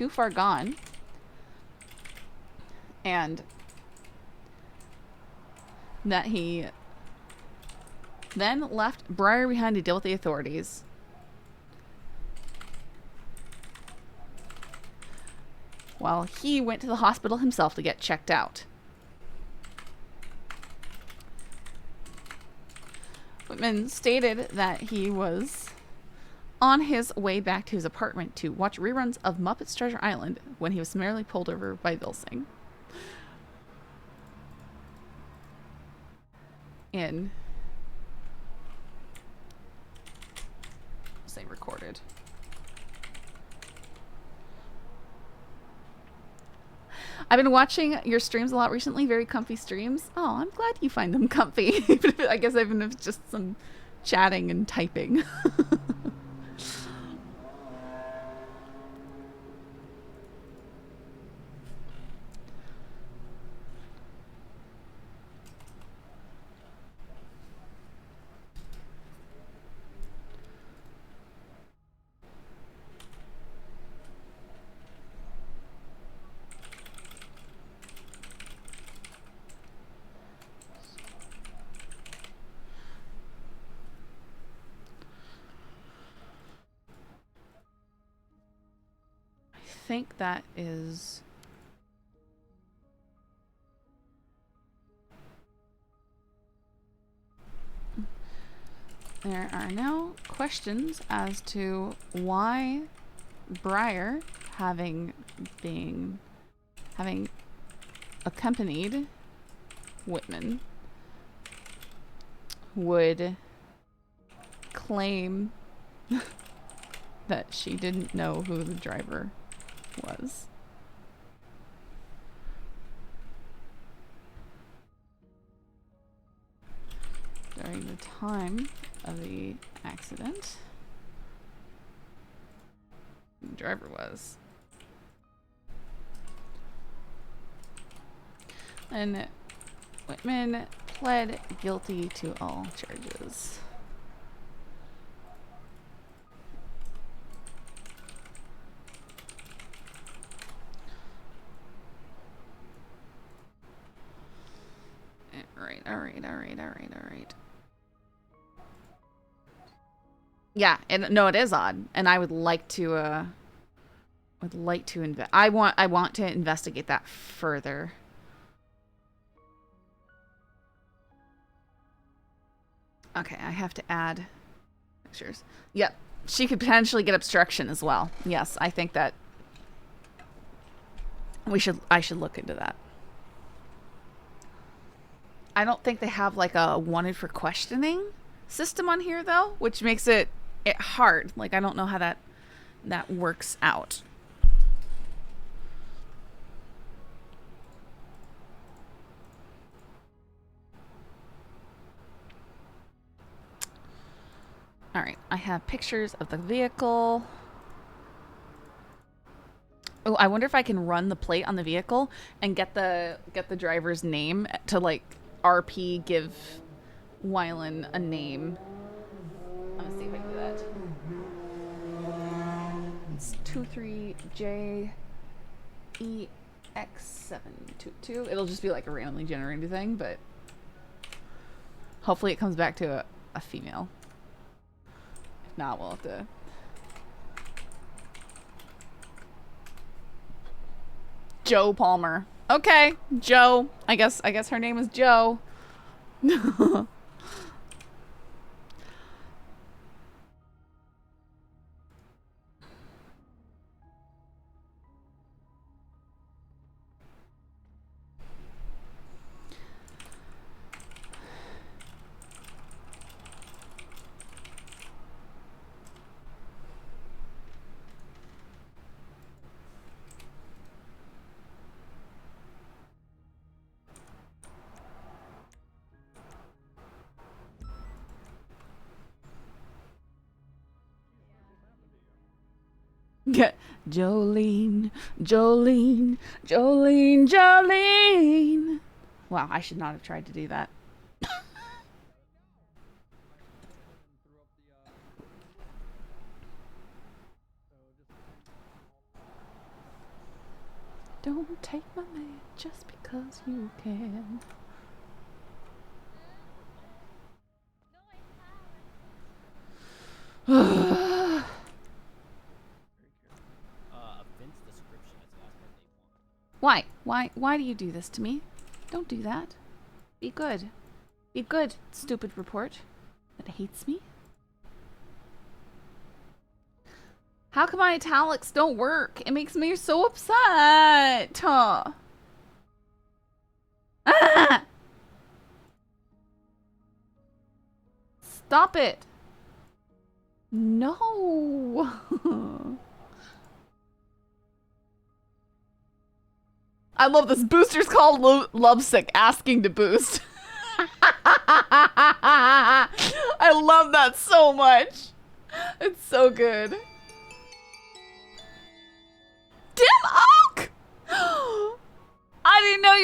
far gone, and that he then left Breyer behind to deal with the authorities. While he went to the hospital himself to get checked out. Whitman stated that he was on his way back to his apartment to watch reruns of Muppets Treasure Island when he was summarily pulled over by Velsing. Say recorded. I've been watching your streams a lot recently, very comfy streams. Oh, I'm glad you find them comfy. I guess even if it's just some chatting and typing. I think that is there are now questions as to why Breyer, having accompanied Whitman, would claim that she didn't know who the driver was. During the time of the accident, the driver was. And Whitman pled guilty to all charges. All right. Yeah, and no, it is odd, and I would like to I want to investigate that further. Okay, I have to add pictures. Yep, she could potentially get obstruction as well. Yes, I think that I should look into that. I don't think they have like a wanted for questioning system on here though, which makes it hard. Like I don't know how that works out. All right, I have pictures of the vehicle. Oh, I wonder if I can run the plate on the vehicle and get the driver's name to like RP give Wylan a name. I'm gonna see if I can do that. It's 23JEX722. It'll just be like a randomly generated thing, but hopefully it comes back to a female. If not, we'll have to. Joe Palmer. Okay, Joe. I guess her name is Joe. Jolene, Jolene, Jolene, Jolene. Wow, I should not have tried to do that. Don't take my man just because you can. Why? Why do you do this to me? Don't do that. Be good. Be good, stupid report that hates me. How come my italics don't work? It makes me so upset. Ah! Stop it. No. I love this. Booster's called Lovesick, asking to boost. I love that so much. It's so good. Dim Oak! I didn't know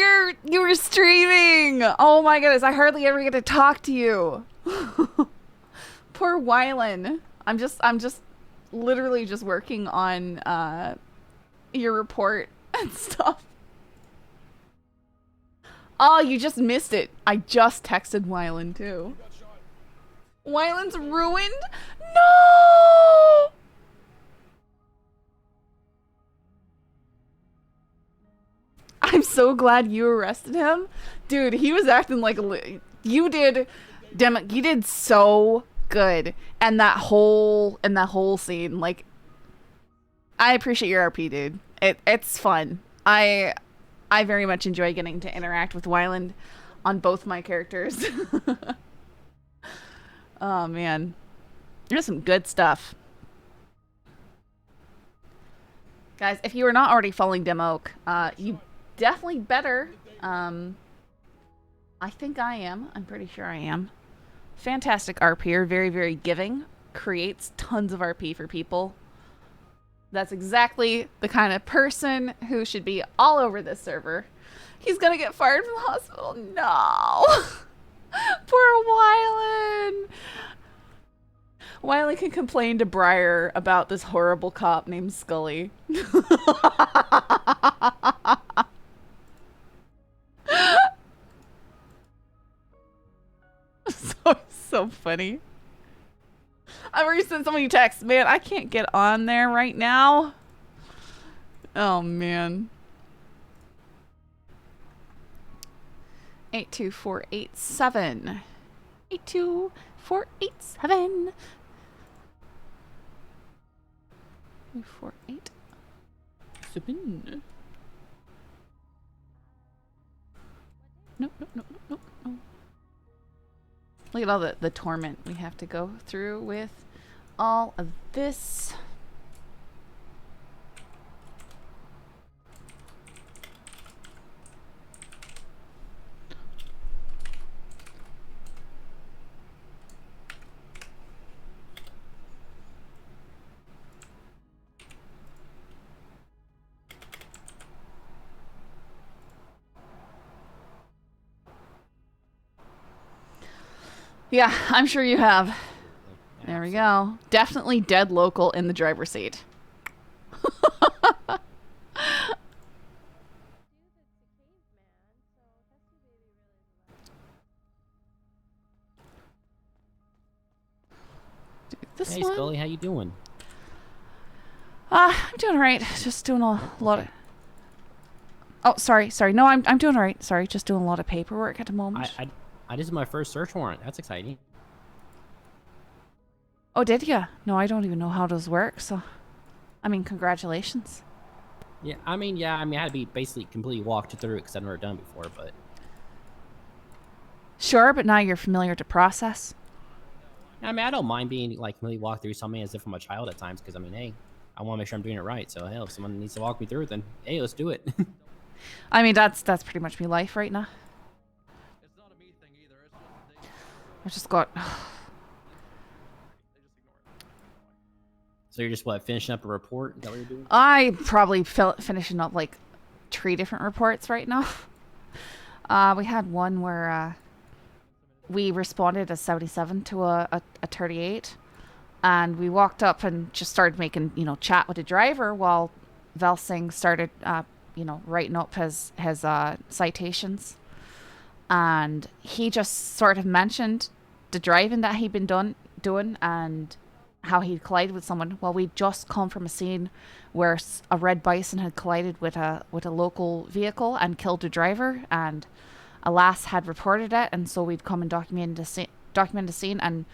you were streaming. Oh my goodness, I hardly ever get to talk to you. Poor Wylan. I'm just literally just working on your report and stuff. Oh, you just missed it. I just texted Wylan too. Wylan's ruined? No! I'm so glad you arrested him. Dude, he was acting like you did. Damn, you did so good. And that whole scene, like, I appreciate your RP, dude. It's fun. I very much enjoy getting to interact with Wyland on both my characters. Oh man, there's some good stuff. Guys, if you are not already following Dim Oak, you definitely better. I think I am. I'm pretty sure I am. Fantastic RPer, very, very giving. Creates tons of RP for people. That's exactly the kind of person who should be all over this server. He's gonna get fired from the hospital. No! Poor Wylan! Wylan can complain to Briar about this horrible cop named Scully. So funny. I've already sent so many texts. Man, I can't get on there right now. Oh, man. 82487. 82487. 248. No. Look at all the torment we have to go through with all of this. Yeah, I'm sure you have. There we go. Definitely dead local in the driver's seat. This hey, one? Scully, how you doing? I'm doing alright. Just doing a lot of... Oh, sorry. No, I'm doing alright. Sorry, just doing a lot of paperwork at the moment. I just did my first search warrant. That's exciting. Oh, did ya? No, I don't even know how those work, so... I mean, congratulations. Yeah, I mean, I had to be basically completely walked through it because I've never done it before, but... Sure, but now you're familiar with the process. I mean, I don't mind being, like, completely walked through something as if I'm a child at times, because, I mean, hey, I want to make sure I'm doing it right, so, hell, if someone needs to walk me through it, then, hey, let's do it. I mean, that's pretty much my life right now. I've just got... So you're just, what, finishing up a report? Is that what you're doing? I probably finishing up, like, 3 different reports right now. We had one where we responded as 77 to a 38, and we walked up and just started making, chat with the driver while Velsing started, writing up his citations. And he just sort of mentioned the driving that he'd been doing and how he collided with someone. Well, we'd just come from a scene where a red bison had collided with a local vehicle and killed the driver, and a lass had reported it, and so we'd come and document the scene, and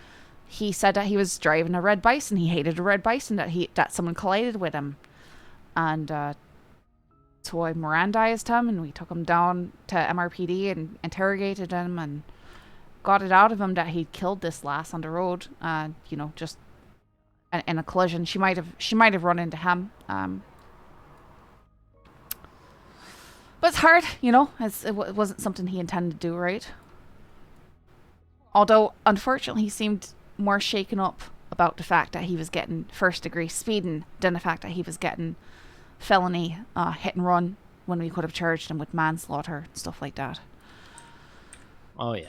he said that he was driving a red bison. He hated a red bison, that someone collided with him. And so I Mirandized him, and we took him down to MRPD and interrogated him and got it out of him that he'd killed this lass on the road, just in a collision. She might have run into him. But it's hard, it wasn't something he intended to do, right? Although, unfortunately, he seemed more shaken up about the fact that he was getting first-degree speeding than the fact that he was getting felony hit and run when we could have charged him with manslaughter and stuff like that. Oh, yeah.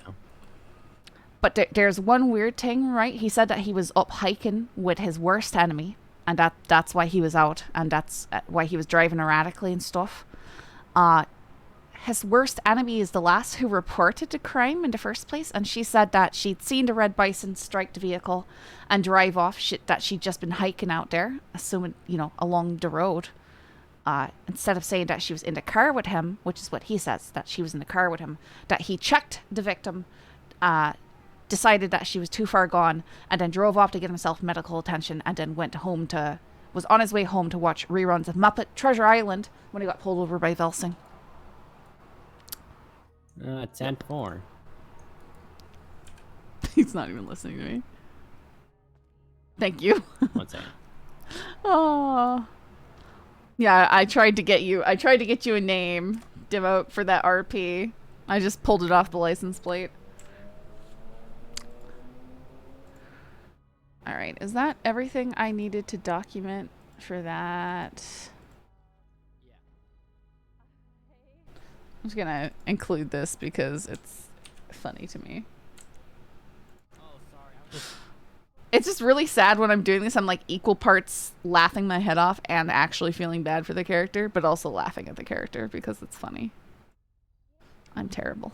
But there's one weird thing, right? He said that he was up hiking with his worst enemy, and that's why he was out, and that's why he was driving erratically and stuff. His worst enemy is the lass who reported the crime in the first place, and she said that she'd seen the red bison strike the vehicle and drive off, that she'd just been hiking out there, assuming, along the road. Instead of saying that she was in the car with him, which is what he says, that she was in the car with him, that he checked the victim, decided that she was too far gone, and then drove off to get himself medical attention, and then was on his way home to watch reruns of Muppet Treasure Island when he got pulled over by Velsing. 10-4. He's not even listening to me. Thank you. One second. Oh. Yeah, I tried to get you a name, Dimo, for that RP. I just pulled it off the license plate. Alright, is that everything I needed to document for that? I'm just gonna include this because it's funny to me. It's just really sad when I'm doing this. I'm like equal parts laughing my head off and actually feeling bad for the character, but also laughing at the character because it's funny. I'm terrible.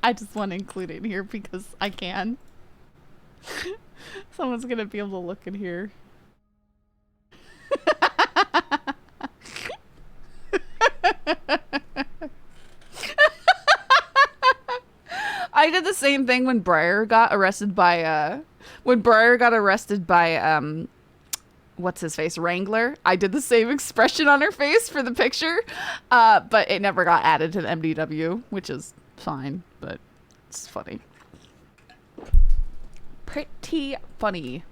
I just want to include it here because I can. Someone's gonna be able to look in here. I did the same thing when Briar got arrested by what's his face, Wrangler. I did the same expression on her face for the picture, but it never got added to the MDW, which is fine, but it's funny. Pretty funny.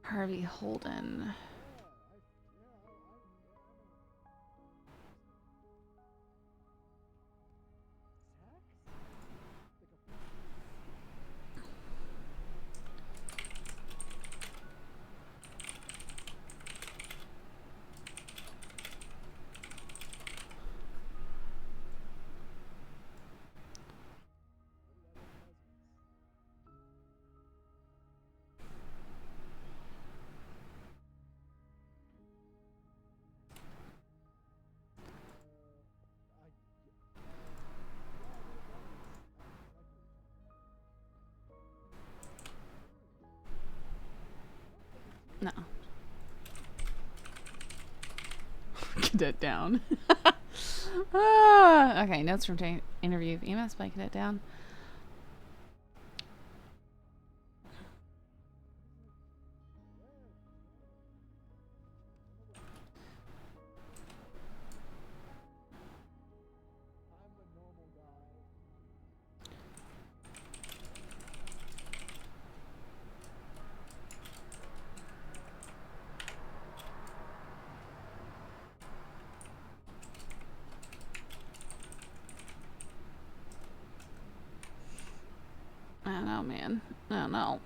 Harvey Holden. No. Cadet down. Okay, notes from interview of EMS by Cadet down. I don't know, man. I don't know.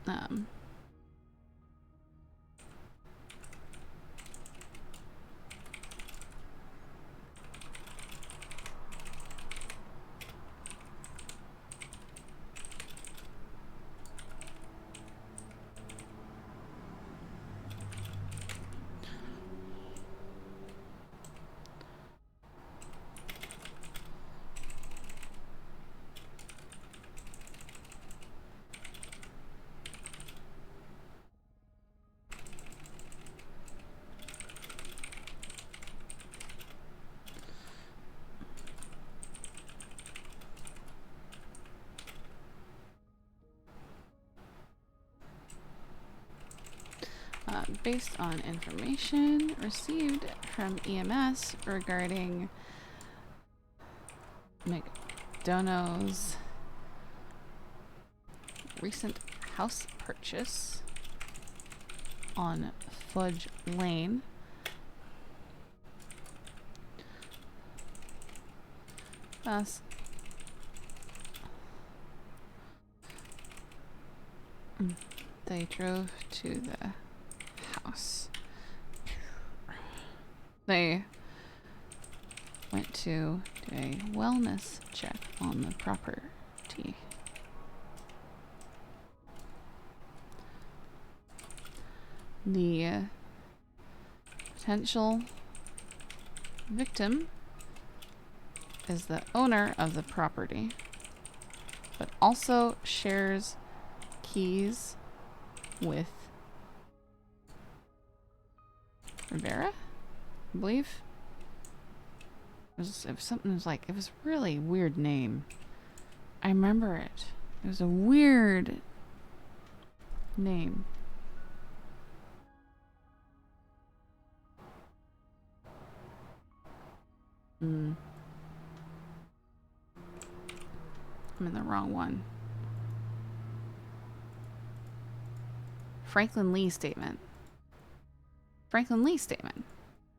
Um. Based on information received from EMS regarding McDonough's recent house purchase on Fudge Lane, they drove to the house. They went to do a wellness check on the property. The potential victim is the owner of the property, but also shares keys with Rivera, I believe. It was something. It was like, it was a really weird name. I remember it. It was a weird name. I'm in the wrong one. Franklin Lee statement. Franklin Lee statement.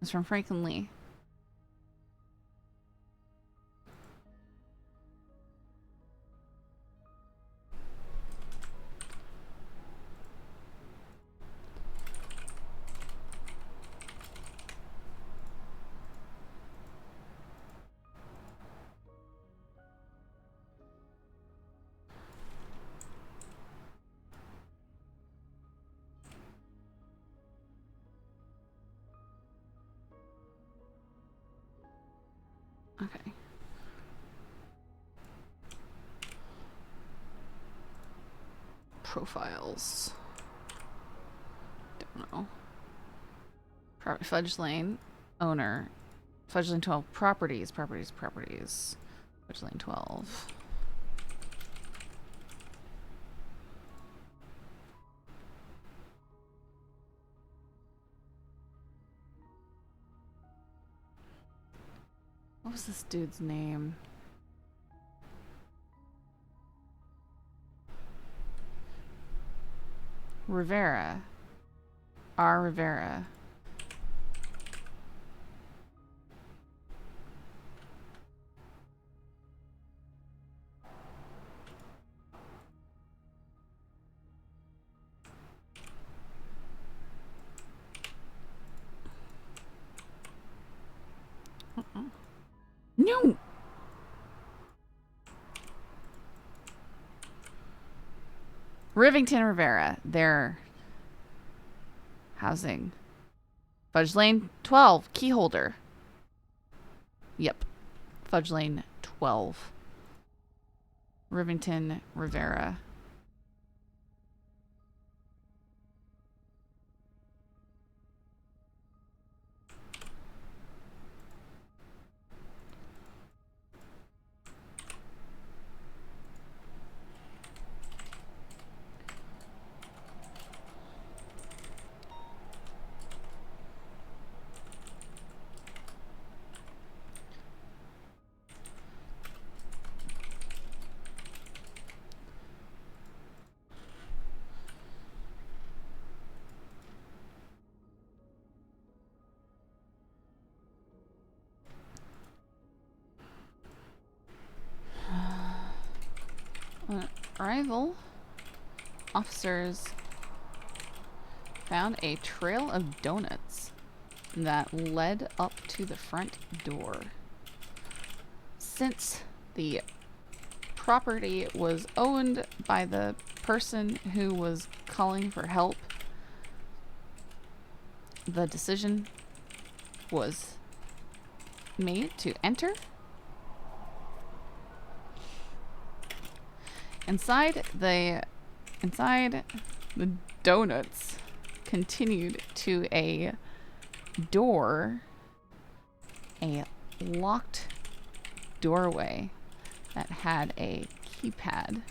It's from Franklin Lee. Okay. Profiles. Don't know. Fudge Lane. owner. Fudge Lane 12 properties. Fudge Lane 12. What was this dude's name? Rivera. R. Rivera. No! Rivington Rivera. Their housing. Fudge Lane 12. Key holder. Yep. Fudge Lane 12. Rivington Rivera. On arrival, officers found a trail of donuts that led up to the front door. Since the property was owned by the person who was calling for help, the decision was made to enter. Inside the donuts continued to a door, a locked doorway that had a keypad.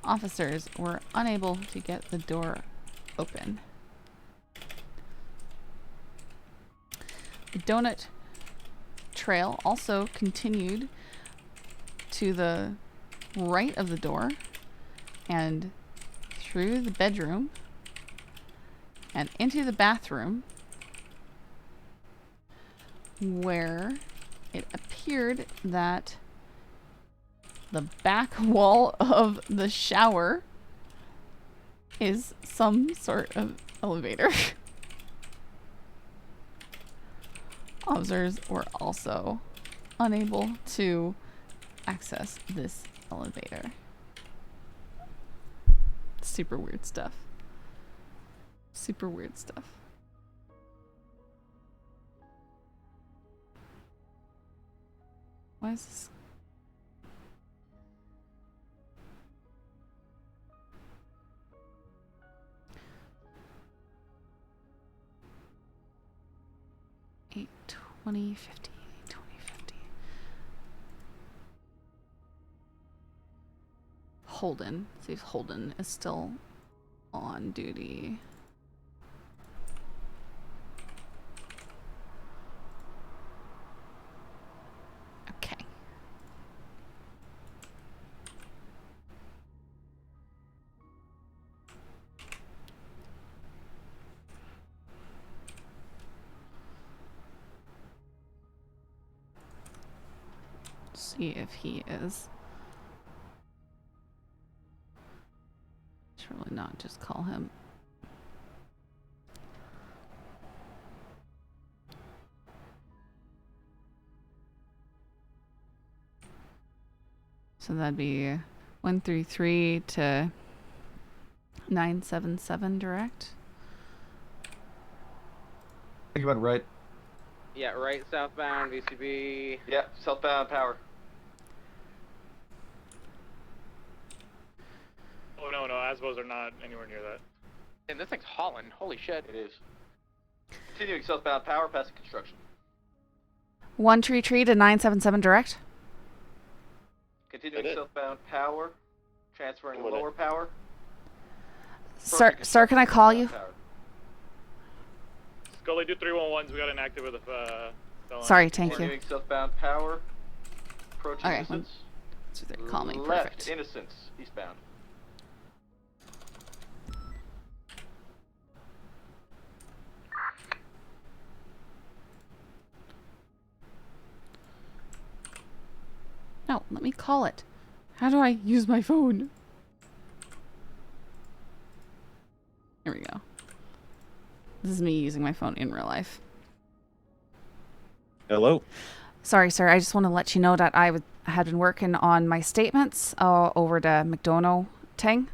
Officers were unable to get the door open. The donut trail also continued to the right of the door and through the bedroom and into the bathroom, where it appeared that the back wall of the shower is some sort of elevator. Officers were also unable to access this elevator. Super weird stuff. Super weird stuff. Why is this? $8, $20, $50, $20, $50. Holden. See if Holden is still on duty. Okay. See if he is. Should really not just call him. So that'd be 133 to 977 direct. You went right. Yeah, right, southbound, VCB. Yeah, southbound power. Oh no, Asbos are not anywhere near that. And this thing's hauling. Holy shit. It is. Continuing southbound power, passing construction. 1 tree to 977 direct. Continuing southbound power, transferring lower power. Sir, can I call you? Scully, do 311s. We got inactive with a felon. Sorry, thank you. Continuing southbound power, approaching Okay. Innocence. So they're calling. Left, Perfect. Innocence, eastbound. No, let me call it. How do I use my phone? Here we go. This is me using my phone in real life. Hello. Sorry, sir. I just want to let you know that I had been working on my statements over the McDonough thing.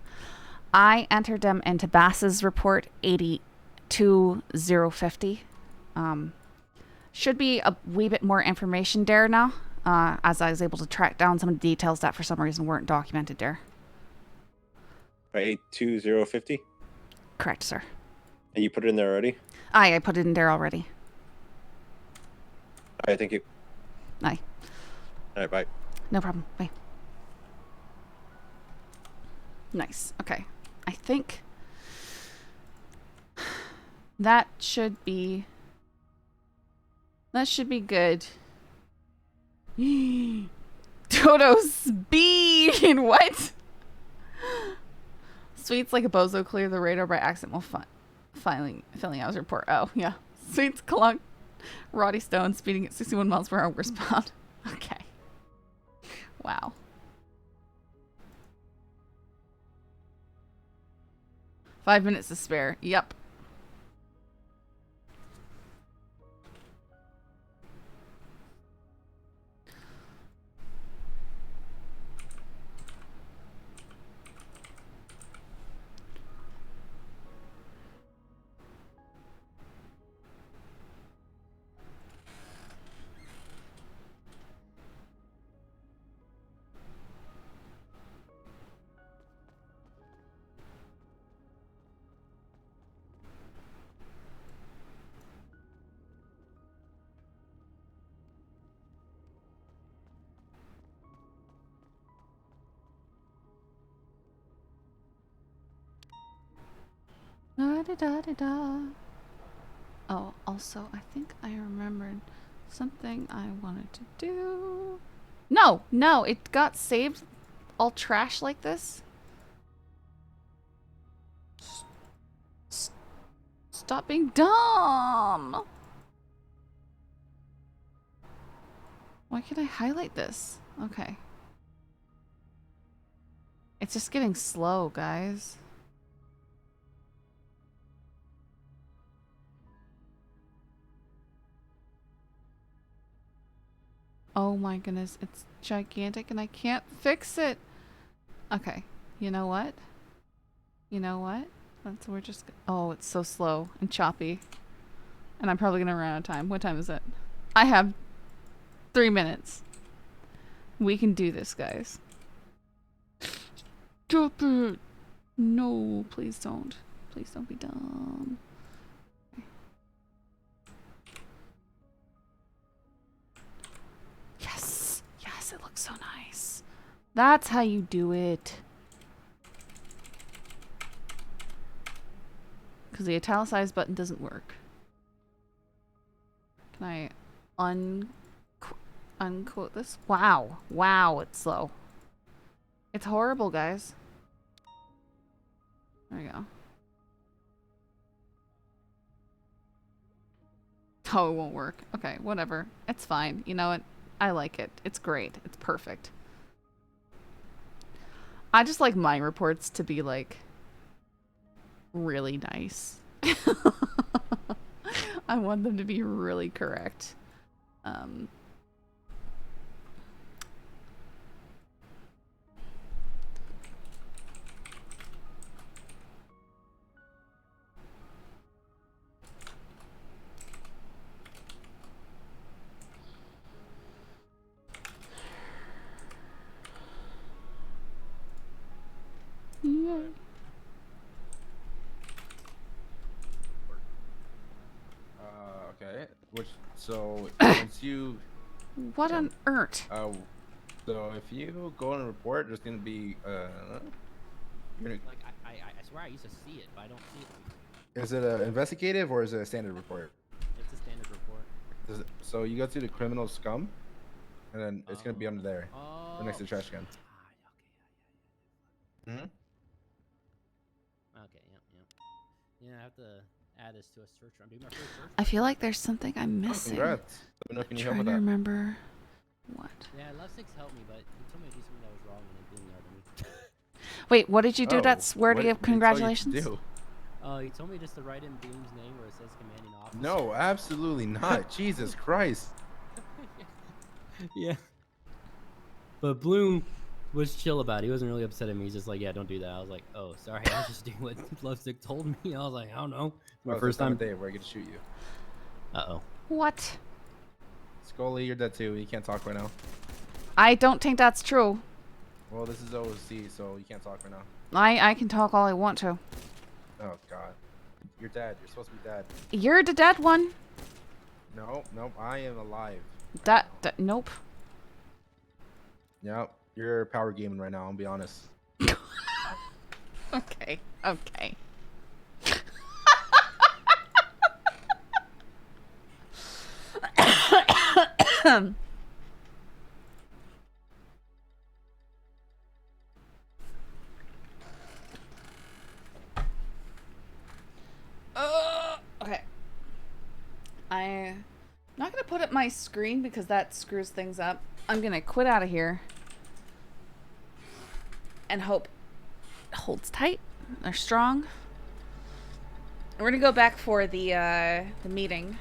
I entered them into Bass's report 82050. Should be a wee bit more information there now, as I was able to track down some of the details that for some reason weren't documented there. 82050? Correct, sir. And you put it in there already? Aye, I put it in there already. All right, thank you. Aye. All right, bye. No problem. Bye. Nice. Okay. I think that should be good. Toto's bean. What? Sweet's like a bozo clear the radar by accident while filling out his report. Oh, yeah. Sweet's clunk. Roddy Stone speeding at 61 miles per hour westbound. Okay. Wow. Five minutes to spare. Yep. Da-da-da-da-da. Oh, also, I think I remembered something I wanted to do. No, it got saved all trash like this. Stop being dumb. Why can't I highlight this? Okay. It's just getting slow, guys. Oh my goodness, it's gigantic and I can't fix it. Okay, you know what? We're just... Oh, it's so slow and choppy. And I'm probably gonna run out of time. What time is it? I have 3 minutes. We can do this, guys. Stop it! No, please don't. Please don't be dumb. Yes! Yes, it looks so nice. That's how you do it. Because the italicized button doesn't work. Can I unquote this? Wow. Wow, it's slow. It's horrible, guys. There we go. Oh, it won't work. Okay, whatever. It's fine. You know what? I like it. It's great. It's perfect. I just like my reports to be like really nice. I want them to be really correct. Yeah. Which so once you. What on earth? So if you go and report, there's gonna be you're gonna. Like I swear I used to see it, but I don't see it. Is it an investigative or is it a standard report? It's a standard report. So you go to the criminal scum, and then it's gonna be under there, or next to the trash can. Hmm. Okay, yep. Yeah, I have to add this to a search. I'm doing my first search. I feel like there's something I'm missing. Congrats. Let me know if you need help Trying with to that. remember what. Yeah, Love 6 helped me, but he told me to do something that was wrong and it didn't yell at me. Wait, what did you do? That's worthy of congratulations. He told me just to write in Beam's name where it says commanding officer. No, absolutely not. Jesus Christ. Yeah. But Bloom was chill about it. He wasn't really upset at me. He's just like, yeah, don't do that. I was like, oh, sorry. I was just doing what Lovesick told me. I was like, I don't know. My first time. Day where I get to shoot you. Uh-oh. What? Scully, you're dead too. You can't talk right now. I don't think that's true. Well, this is OC, so you can't talk right now. I can talk all I want to. Oh, God. You're dead. You're supposed to be dead. You're the dead one. No, nope. I am alive. Nope. Yep. You're power gaming right now, I'll be honest. Okay. Okay. Okay. I'm not gonna put up my screen because that screws things up. I'm gonna quit out of here and hope it holds tight. They're strong. We're gonna go back for the meeting.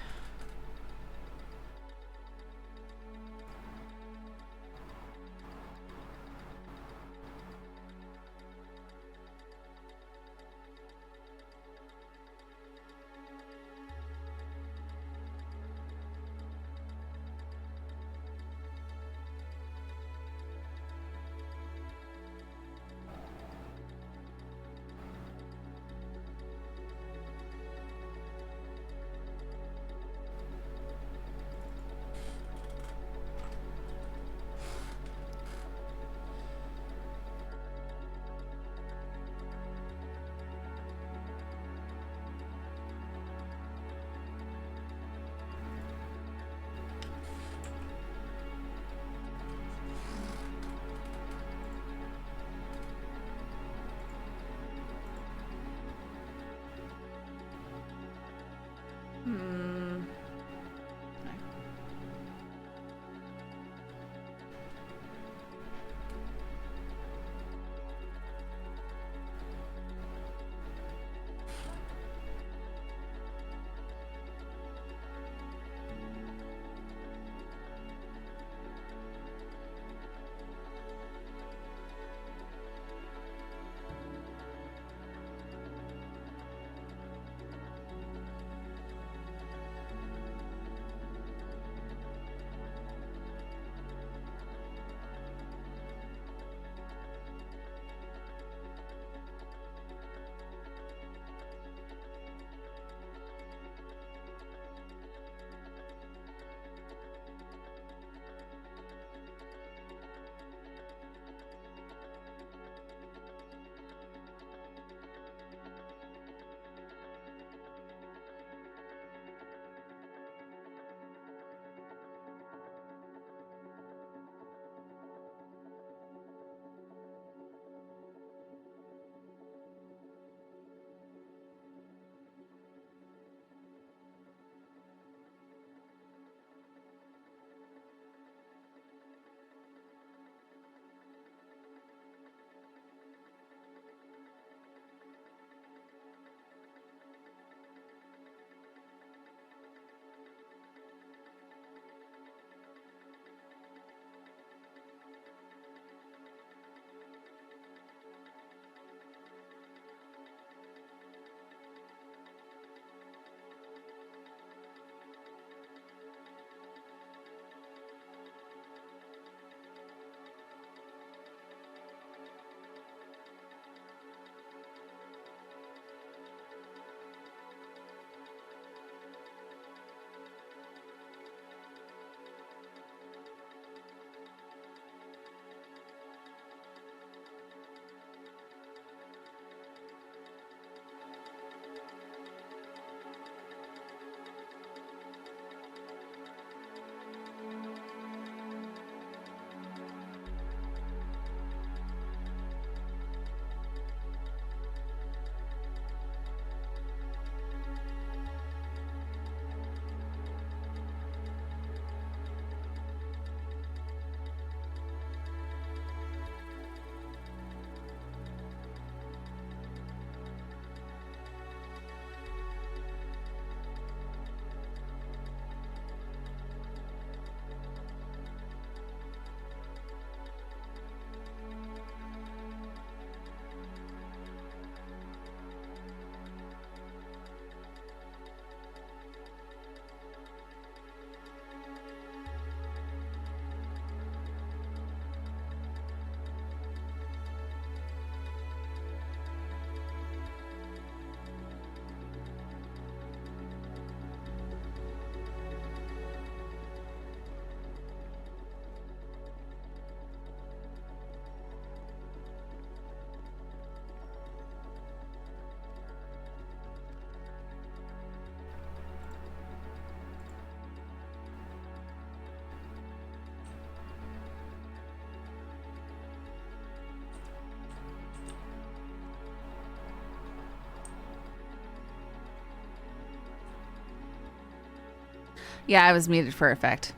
Yeah, I was muted for effect.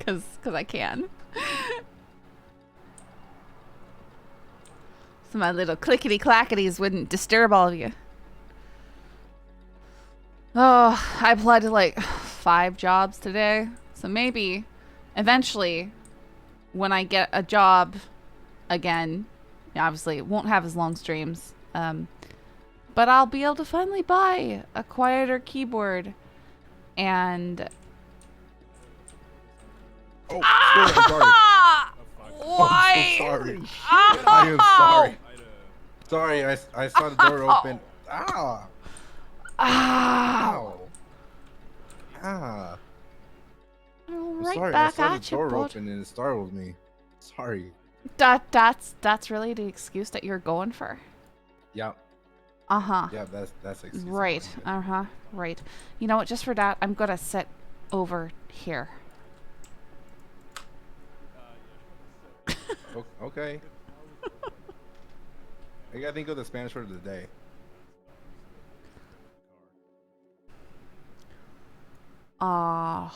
Cause I can. So my little clickety clackities wouldn't disturb all of you. Oh, I applied to like 5 jobs today. So maybe eventually when I get a job again, obviously it won't have as long streams. But I'll be able to finally buy a quieter keyboard and Oh, I'm sorry. Why? I'm so sorry. I am sorry. Sorry, I saw the door open. Ah. Ow. Ah. I'm Right sorry, I back saw the at you, door bud. open and it startled me. Sorry. That's really the excuse that you're going for. Yeah. Uh-huh. Yeah, that's excuse. Right. Uh-huh. Right. You know what, just for that, I'm gonna sit over here. Okay. I gotta think of the Spanish word of the day. Yeah,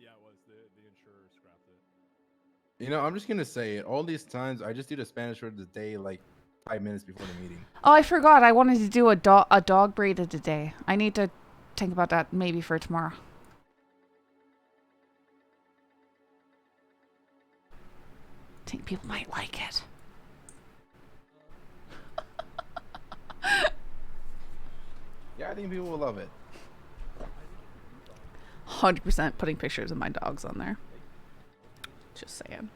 it was. The insurer scrapped it. You know, I'm just gonna say it. All these times, I just do the Spanish word of the day like 5 minutes before the meeting. Oh, I forgot. I wanted to do a dog breed of the day. I need to think about that maybe for tomorrow. I think people might like it. Yeah, I think people will love it. 100% putting pictures of my dogs on there. Just saying.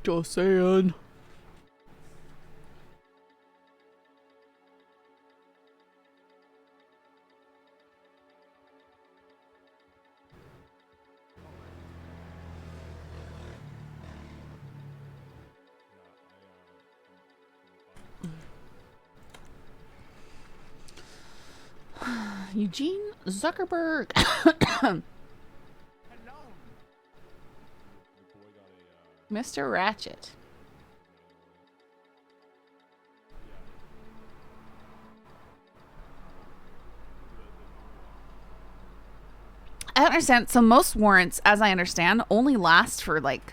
Just saying. Eugene Zuckerberg. Mr. Ratchet. I don't understand. So most warrants, as I understand, only last for like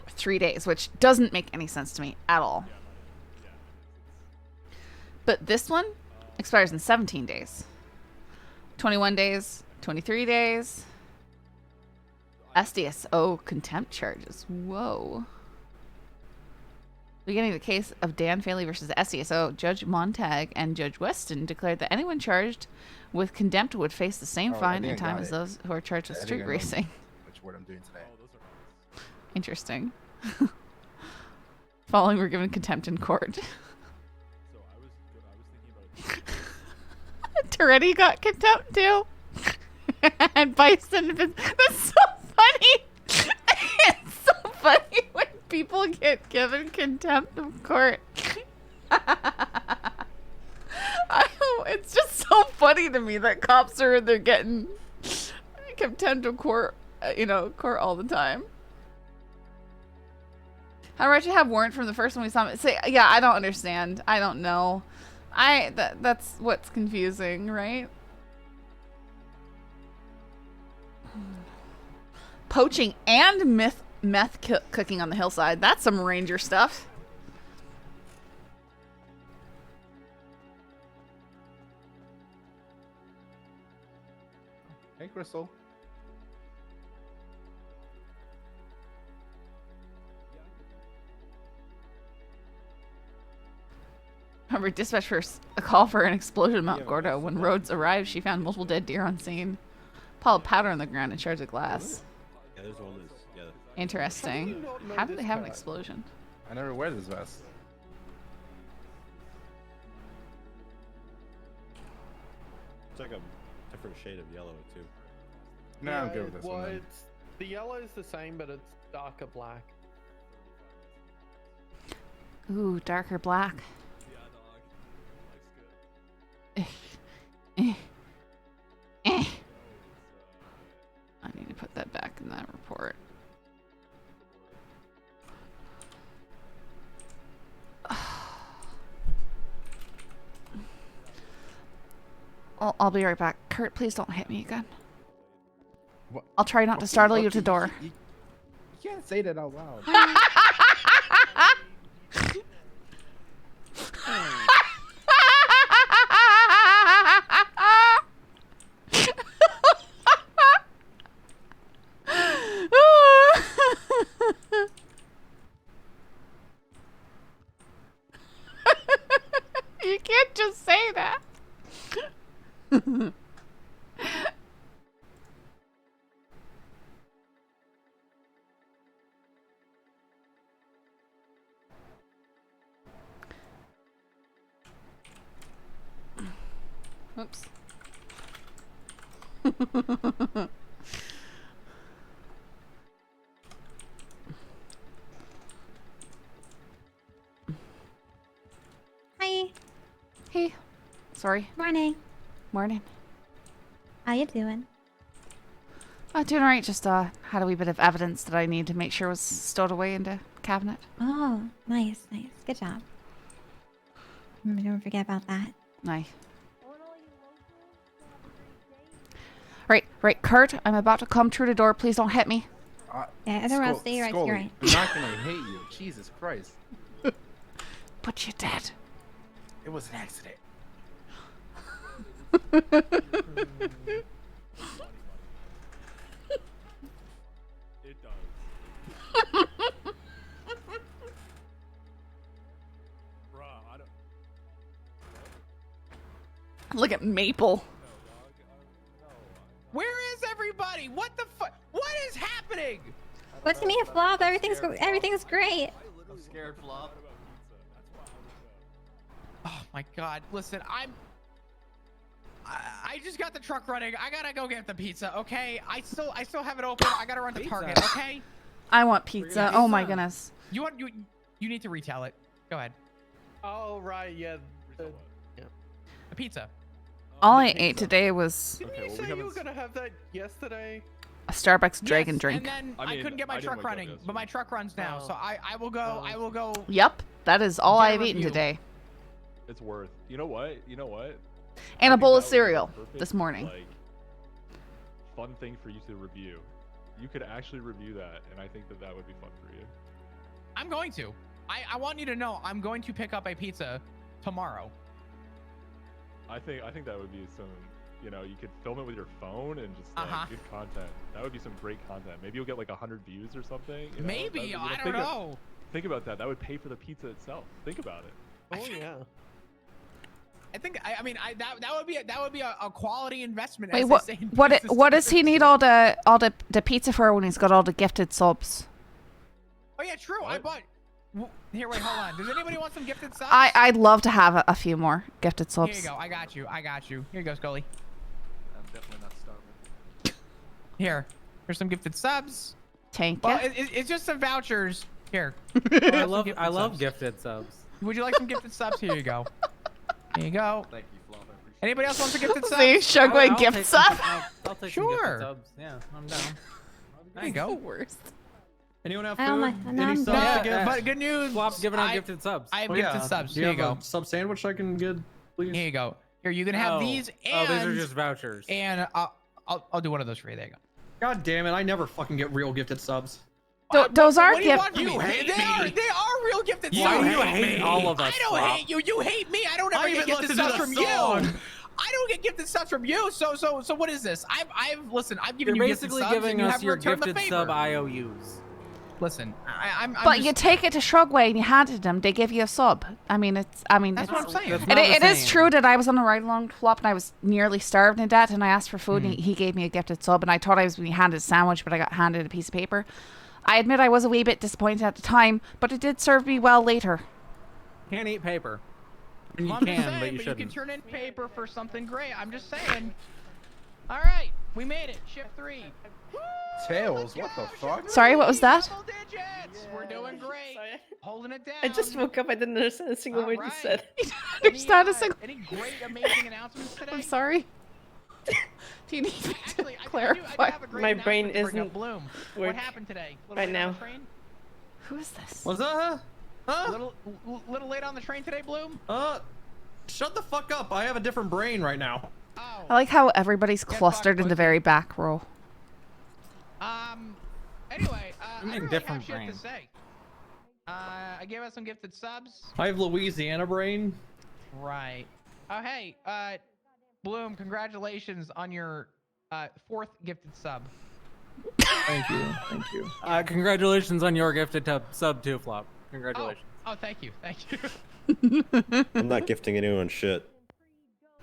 3 days, which doesn't make any sense to me at all. But this one expires in 17 days. 21 days, 23 days. SDSO contempt charges. Whoa. Beginning of the case of Dan Faley versus the SDSO, Judge Montag and Judge Weston declared that anyone charged with contempt would face the same fine and time as those who are charged with street racing. Which word I'm doing today. Interesting. Following were given contempt in court. Toretti got contempt too. And Bison. That's so funny. It's so funny when people get given contempt of court. It's just so funny to me that cops they're getting contempt of court, court all the time. How do I actually have warrant from the first one we saw? Say, yeah, I don't understand. I don't know. That's what's confusing, right? Poaching and meth cooking on the hillside. That's some ranger stuff. Hey, Crystal. Remember, dispatch first a call for an explosion in Mount Gordo. When Rhodes arrived, she found multiple dead deer on scene. Pile of powder on the ground and shards of glass. Yeah, there's all this. Yeah. Interesting. How did they have an explosion? I never wear this vest. It's like a different shade of yellow too. No, I'm good with this well, one. Then. The yellow is the same, but it's darker black. Ooh, darker black. I need to put that back in that report. I'll be right back. Kurt, please don't hit me again. I'll try not to startle you to door. You can't say that out loud. You can't just say that. Oops. Hi. Hey. Sorry. Morning. Morning. How you doing? Doing alright. Just had a wee bit of evidence that I need to make sure was stowed away in the cabinet. Oh, nice, nice. Good job. Don't forget about that. Aye. Right, Kurt, I'm about to come through the door. Please don't hit me. Yeah, otherwise I'll stay right Scully, here. Right. I'm not gonna hate you. Jesus Christ. But you did. It was an accident. It does. Bruh, I don't. Look at Maple. Where is everybody? What the fuck? What is happening? What do you mean, Flop? Everything's great. I'm scared, Flop. Oh my god! Listen, I just got the truck running. I gotta go get the pizza. Okay, I still have it open. I gotta run to Target. Okay. I want pizza. Oh my goodness. You need to retell it. Go ahead. Oh right, yeah. The pizza. All I ate today was Didn't you say you were gonna have that yesterday? a Starbucks dragon Yes, drink. And then I couldn't get my truck running, but my truck runs now, so I will go. I will go. Yep, that is all Get a I've eaten review. today. It's worth. You know what? You know what? And I a think bowl that of would be cereal the perfect, this morning. Like, fun thing for you to review. You could actually review that, and I think that that would be fun for you. I'm going to. I want you to know I'm going to pick up a pizza tomorrow. I think that would be some. You know, you could film it with your phone and just like, good content. That would be some great content. Maybe you'll get like 100 views or something. You know? Maybe, I don't think know. Think about that. That would pay for the pizza itself. Think about it. Oh yeah. I think that would be a quality investment. Wait, as what? they say in What? business What does he terms. need all the pizza for when he's got all the gifted subs? Oh yeah, true. I bought. Here, wait, hold on. Does anybody want some gifted subs? I'd love to have a few more gifted subs. Here you go. I got you. Here you go, Scully. I'm definitely not starving. Here's some gifted subs. Thank Well, you. it's just some vouchers. Here. I love gifted subs. Would you like some gifted subs? Here you go. Here you go. Thank you, Flop. I appreciate Anybody else want some gifted subs? See, Shugway I'll gift take sub. I'll take Sure. some gifted subs. Yeah, I'm down. There you go. Worst. Anyone have Oh food? my- no, Any I'm subs good. to give? But good news. Swap's giving out gifted subs. I have Oh, gifted yeah. subs. Do you Here you have go. a sub sandwich I can get, please? Here you go. Here, you can have these and these are just vouchers. And I'll do one of those for you. There you go. God damn it! I never fucking get real gifted subs. Those are What do you gift. want from me? They are real gifted You subs. hate all of us, I don't Flop. hate you. You hate me. I don't ever I get even gifted listened to subs the from song. you. I don't get gifted subs from you. So what is this? Listen. I've given You're you gifted basically subs giving and you us haven't your returned the gifted favor. sub IOUs. Listen, I'm But just, you take it to Shrugway and you hand it to them. They give you a sub. I mean, That's it's, what I'm saying. That's It, not the it is same. true that I was on a ride along flop and I was nearly starving to death and I asked for food and he gave me a gifted sub and I thought I was being handed a sandwich but I got handed a piece of paper. I admit I was a wee bit disappointed at the time, but it did serve me well later. Can't eat paper. And you I'm just can, saying, but you you shouldn't. can turn in paper for something great. I'm just saying. All right, we made it. Shift 3. Tails, what the fuck? Sorry, what was that? Double digits. We're doing great. Holding it down. I just woke up. I didn't understand a single word you said. Understand a single. Any great, amazing announcements today? I'm sorry. Do you need me to Actually, I do clarify? have a great My brain announcement to bring up. isn't Bloom. What work happened today? right now. Who is this? What's that? Huh? Little late on the train today, Bloom. Shut the fuck up. I have a different brain right now. I like how everybody's clustered in the very back row. Anyway, I I'm in really different have shit brain. to say. I gave us some gifted subs. I have Louisiana brain. Right. Oh, hey, Bloom, congratulations on your 4th gifted sub. Thank you. Thank you. Congratulations on your gifted sub too, Flop. Congratulations. Oh, thank you. Thank you. I'm not gifting anyone shit.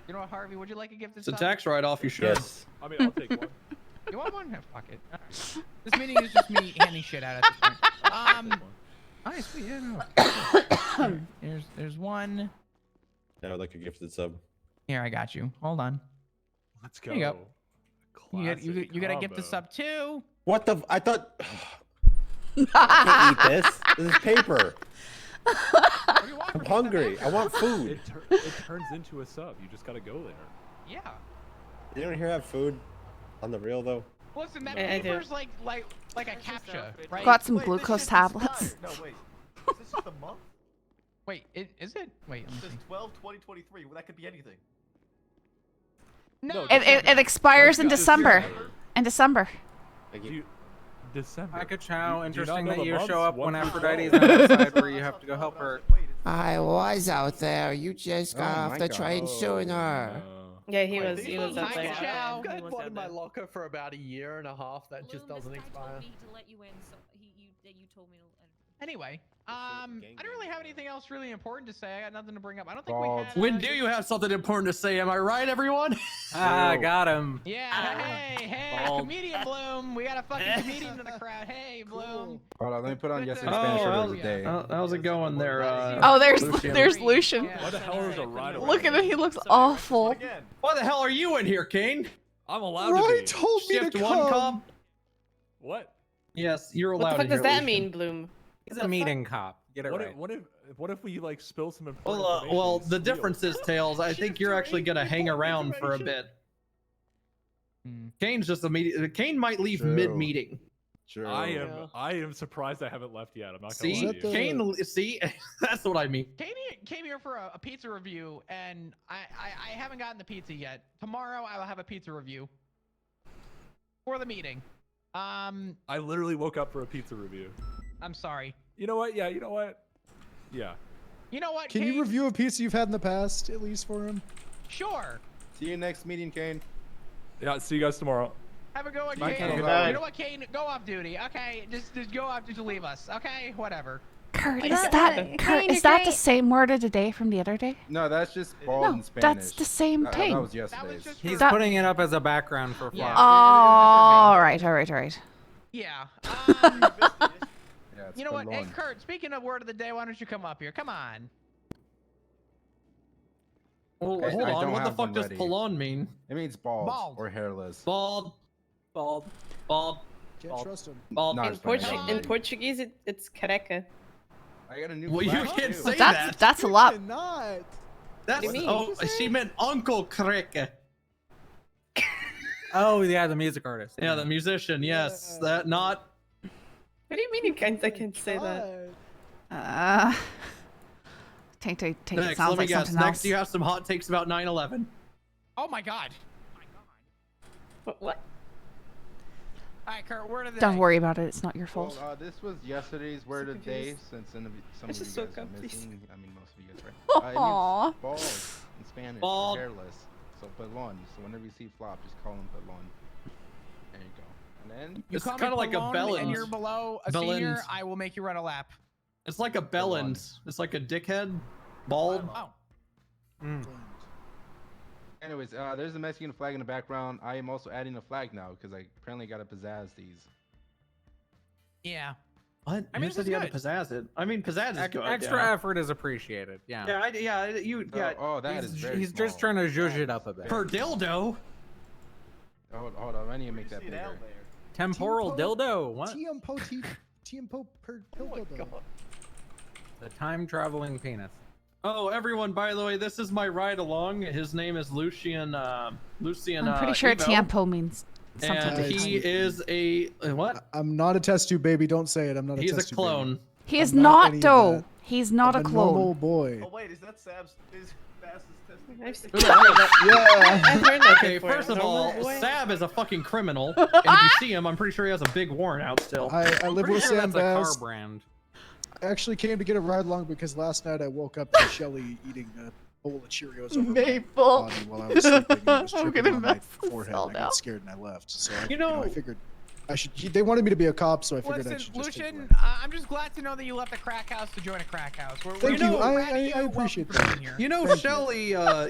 You know what, Harvey? Would you like a gifted It's a sub? tax write-off. You should. Yes. I mean, I'll take one. You want one? Fuck it. All right. This meeting is just me handing shit out at this point. Alright, sweet. Yeah, no. There's one. I would like a gifted sub. Here, I got you. Hold on. Let's go. There you go. You got to gift the sub too. What the? I thought. I can't eat this. This is paper. I'm hungry. I want food. It turns into a sub. You just gotta go there. Yeah. You don't here have food on the real though? Listen, that Yeah, I do. paper's like a captcha, right? Got some glucose tablets. No, wait. Is this just a month? Wait, is it? Wait, It says 12/20/23. Well, that could be anything. No. It expires in December. In December. December. Aka Chow, Do you interesting not know that the you months? show up One when through Aphrodite's 12? on the side where you have to go help her. I was out there. You just got off the train sooner. Yeah, he was out Hi, there. Chow. He I've was got one out in my there. locker for about a year and a half. That just doesn't expire. Anyway, I don't really have anything else really important to say. I got nothing to bring up. I don't think we had. When do you have something important to say? Am I right, everyone? Ah, got him. Yeah, hey, Bald. comedian Bloom. We got a fucking comedian in the crowd. Hey, Bloom. Hold on, let me put on Good yesterday's to- Spanish Oh, order of how's- the day. How's it going there? Oh, there's Lucian? Lucian. What the hell is a ride Look at him. He looks awful. Why the hell are you in here, Kane? I'm allowed Roy to be. told me Shift to one, come. cop. What? Yes, you're What the allowed fuck in does here, that Lucian. mean, Bloom? He's a meeting cop. Get it What right. if, what if we like spill some important Well, information? well, and the steal? difference is, Tails, I think you're actually gonna hang around for a bit. Kane's just immediate. Kane might leave True. mid-meeting. True. I am surprised I haven't left yet. I'm not gonna See, lie to you. Kane. See, that's what I mean. Kane came here for a pizza review, and I haven't gotten the pizza yet. Tomorrow I will have a pizza review for the meeting. I literally woke up for a pizza review. I'm sorry. You know what? Yeah, you know what? Yeah. You know what? Can Kane? you review a pizza you've had in the past, at least for him? Sure. See you next meeting, Kane. Yeah, see you guys tomorrow. Have a good one, Bye, Kane. Kane. You Bye. know what, Kane? Go off duty. Okay, just go off to leave us. Okay, whatever. Kurt, Is is that- that Kane, Kurt, you're is that the great. same word of the day from the other day? No, that's just bald No, in Spanish. that's the same That thing. was yesterday's. just He's That- putting it up as a background for Yeah. Flop. All right. Yeah. Yeah, it's You know what? Hey, Balon. Kurt, speaking of word of the day, why don't you come up here? Come on. Well, Okay, hold I on. don't What the have fuck one does ready. Palon mean? It means bald, Bald. or hairless. Bald. Bald. Can't Bald. trust him. Bald. Not In, Spanish. in Portuguese, it's careca. I got a new Well, you flag, can't too. say that. That's a lot. Not. That's What do you mean? oh, she meant Uncle Kreke. Oh, yeah, the music artist. Yeah, the musician. Yes, Yeah. that not. What do you mean I can't say that? Take it Next, sounds let me like guess. something Next, else. you have some hot takes about 9/11. Oh my God. What? All right, Kurt, word of the Don't day. worry about it. It's not your Well, fault. this was yesterday's word of the day, confused. since some of you Let's guys just look are up, please. missing. I mean, most of you guys, right? It Aw. means bald in Spanish, Bald. or hairless. So pelon. So whenever you see Flop, just call him pelon. There you go. And then You It's call me kinda like a Pelone bellend. and you're below a senior, Bellend. I will make you run a lap. It's like a bellend. It's like a dickhead. Bald. Oh. anyways, there's a Mexican flag in the background. I am also adding a flag now because I apparently got to pizzazz these. Yeah. What? I mean, You this said is you had good. to pizzazz it. I mean, pizzazz is good. Extra yeah. effort is appreciated. Yeah. Yeah, yeah. Oh, that he's, is very he's just small. trying to zhuzh it up a bit. Per dildo. Hold on, I need to make that bigger. Temporal dildo. What? Tiempo per dildo. The time traveling penis. Oh, everyone! By the way, this is my ride along. His name is Lucian. Lucian. I'm pretty sure Evo. tiempo means something. And to he do. is a what? I'm not a test tube baby. Don't say it. I'm not a He's test a tube baby. clone. He is I'm not any of though. that. He's not I'm a normal clone. boy. Oh wait, is that Sab's? Is Okay, first of all, Sab is a fucking criminal, and if you see him, I'm pretty sure he has a big warrant out still. I live with Sam That's a car Bass. brand. I actually came to get a ride along because last night I woke up to Shelly eating a bowl of Cheerios over my Maple. body while I was sleeping. And it was I'm dripping gonna on my mess forehead. this all And I now. got scared and I left. So I, You know- I figured I should. They wanted me to be a cop, so I figured I Listen, should just take a Lucian, ride. I'm just glad to know that you left a crack house to join a crack house. Thank you. I I appreciate that. You know, Thank you. Shelly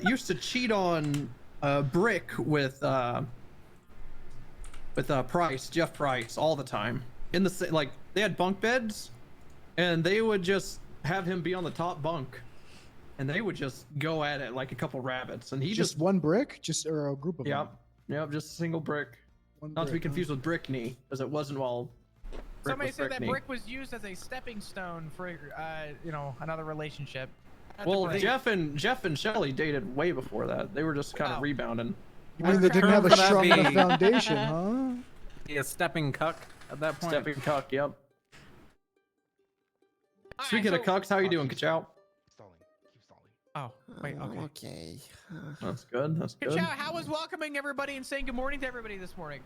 used to cheat on Brick with Price, Jeff Price, all the time. In the like, they had bunk beds, and they would just have him be on the top bunk, and they would just go at it like a couple rabbits. And he Just one brick, or a group of them. Yep, just a single brick. Not to be confused with Brickney, because it wasn't while. Somebody said that Brick was used as a stepping stone for, another relationship. Well, Jeff and Shelly dated way before that. They were just kind of rebounding. You mean they didn't have a strong enough foundation, huh? Be a stepping cuck at that point. Stepping cuck, yep. Speaking of cucks, how you doing, Kachow? Oh, wait, okay. Okay. That's good. That's good. Kachow, how was welcoming everybody and saying good morning to everybody this morning?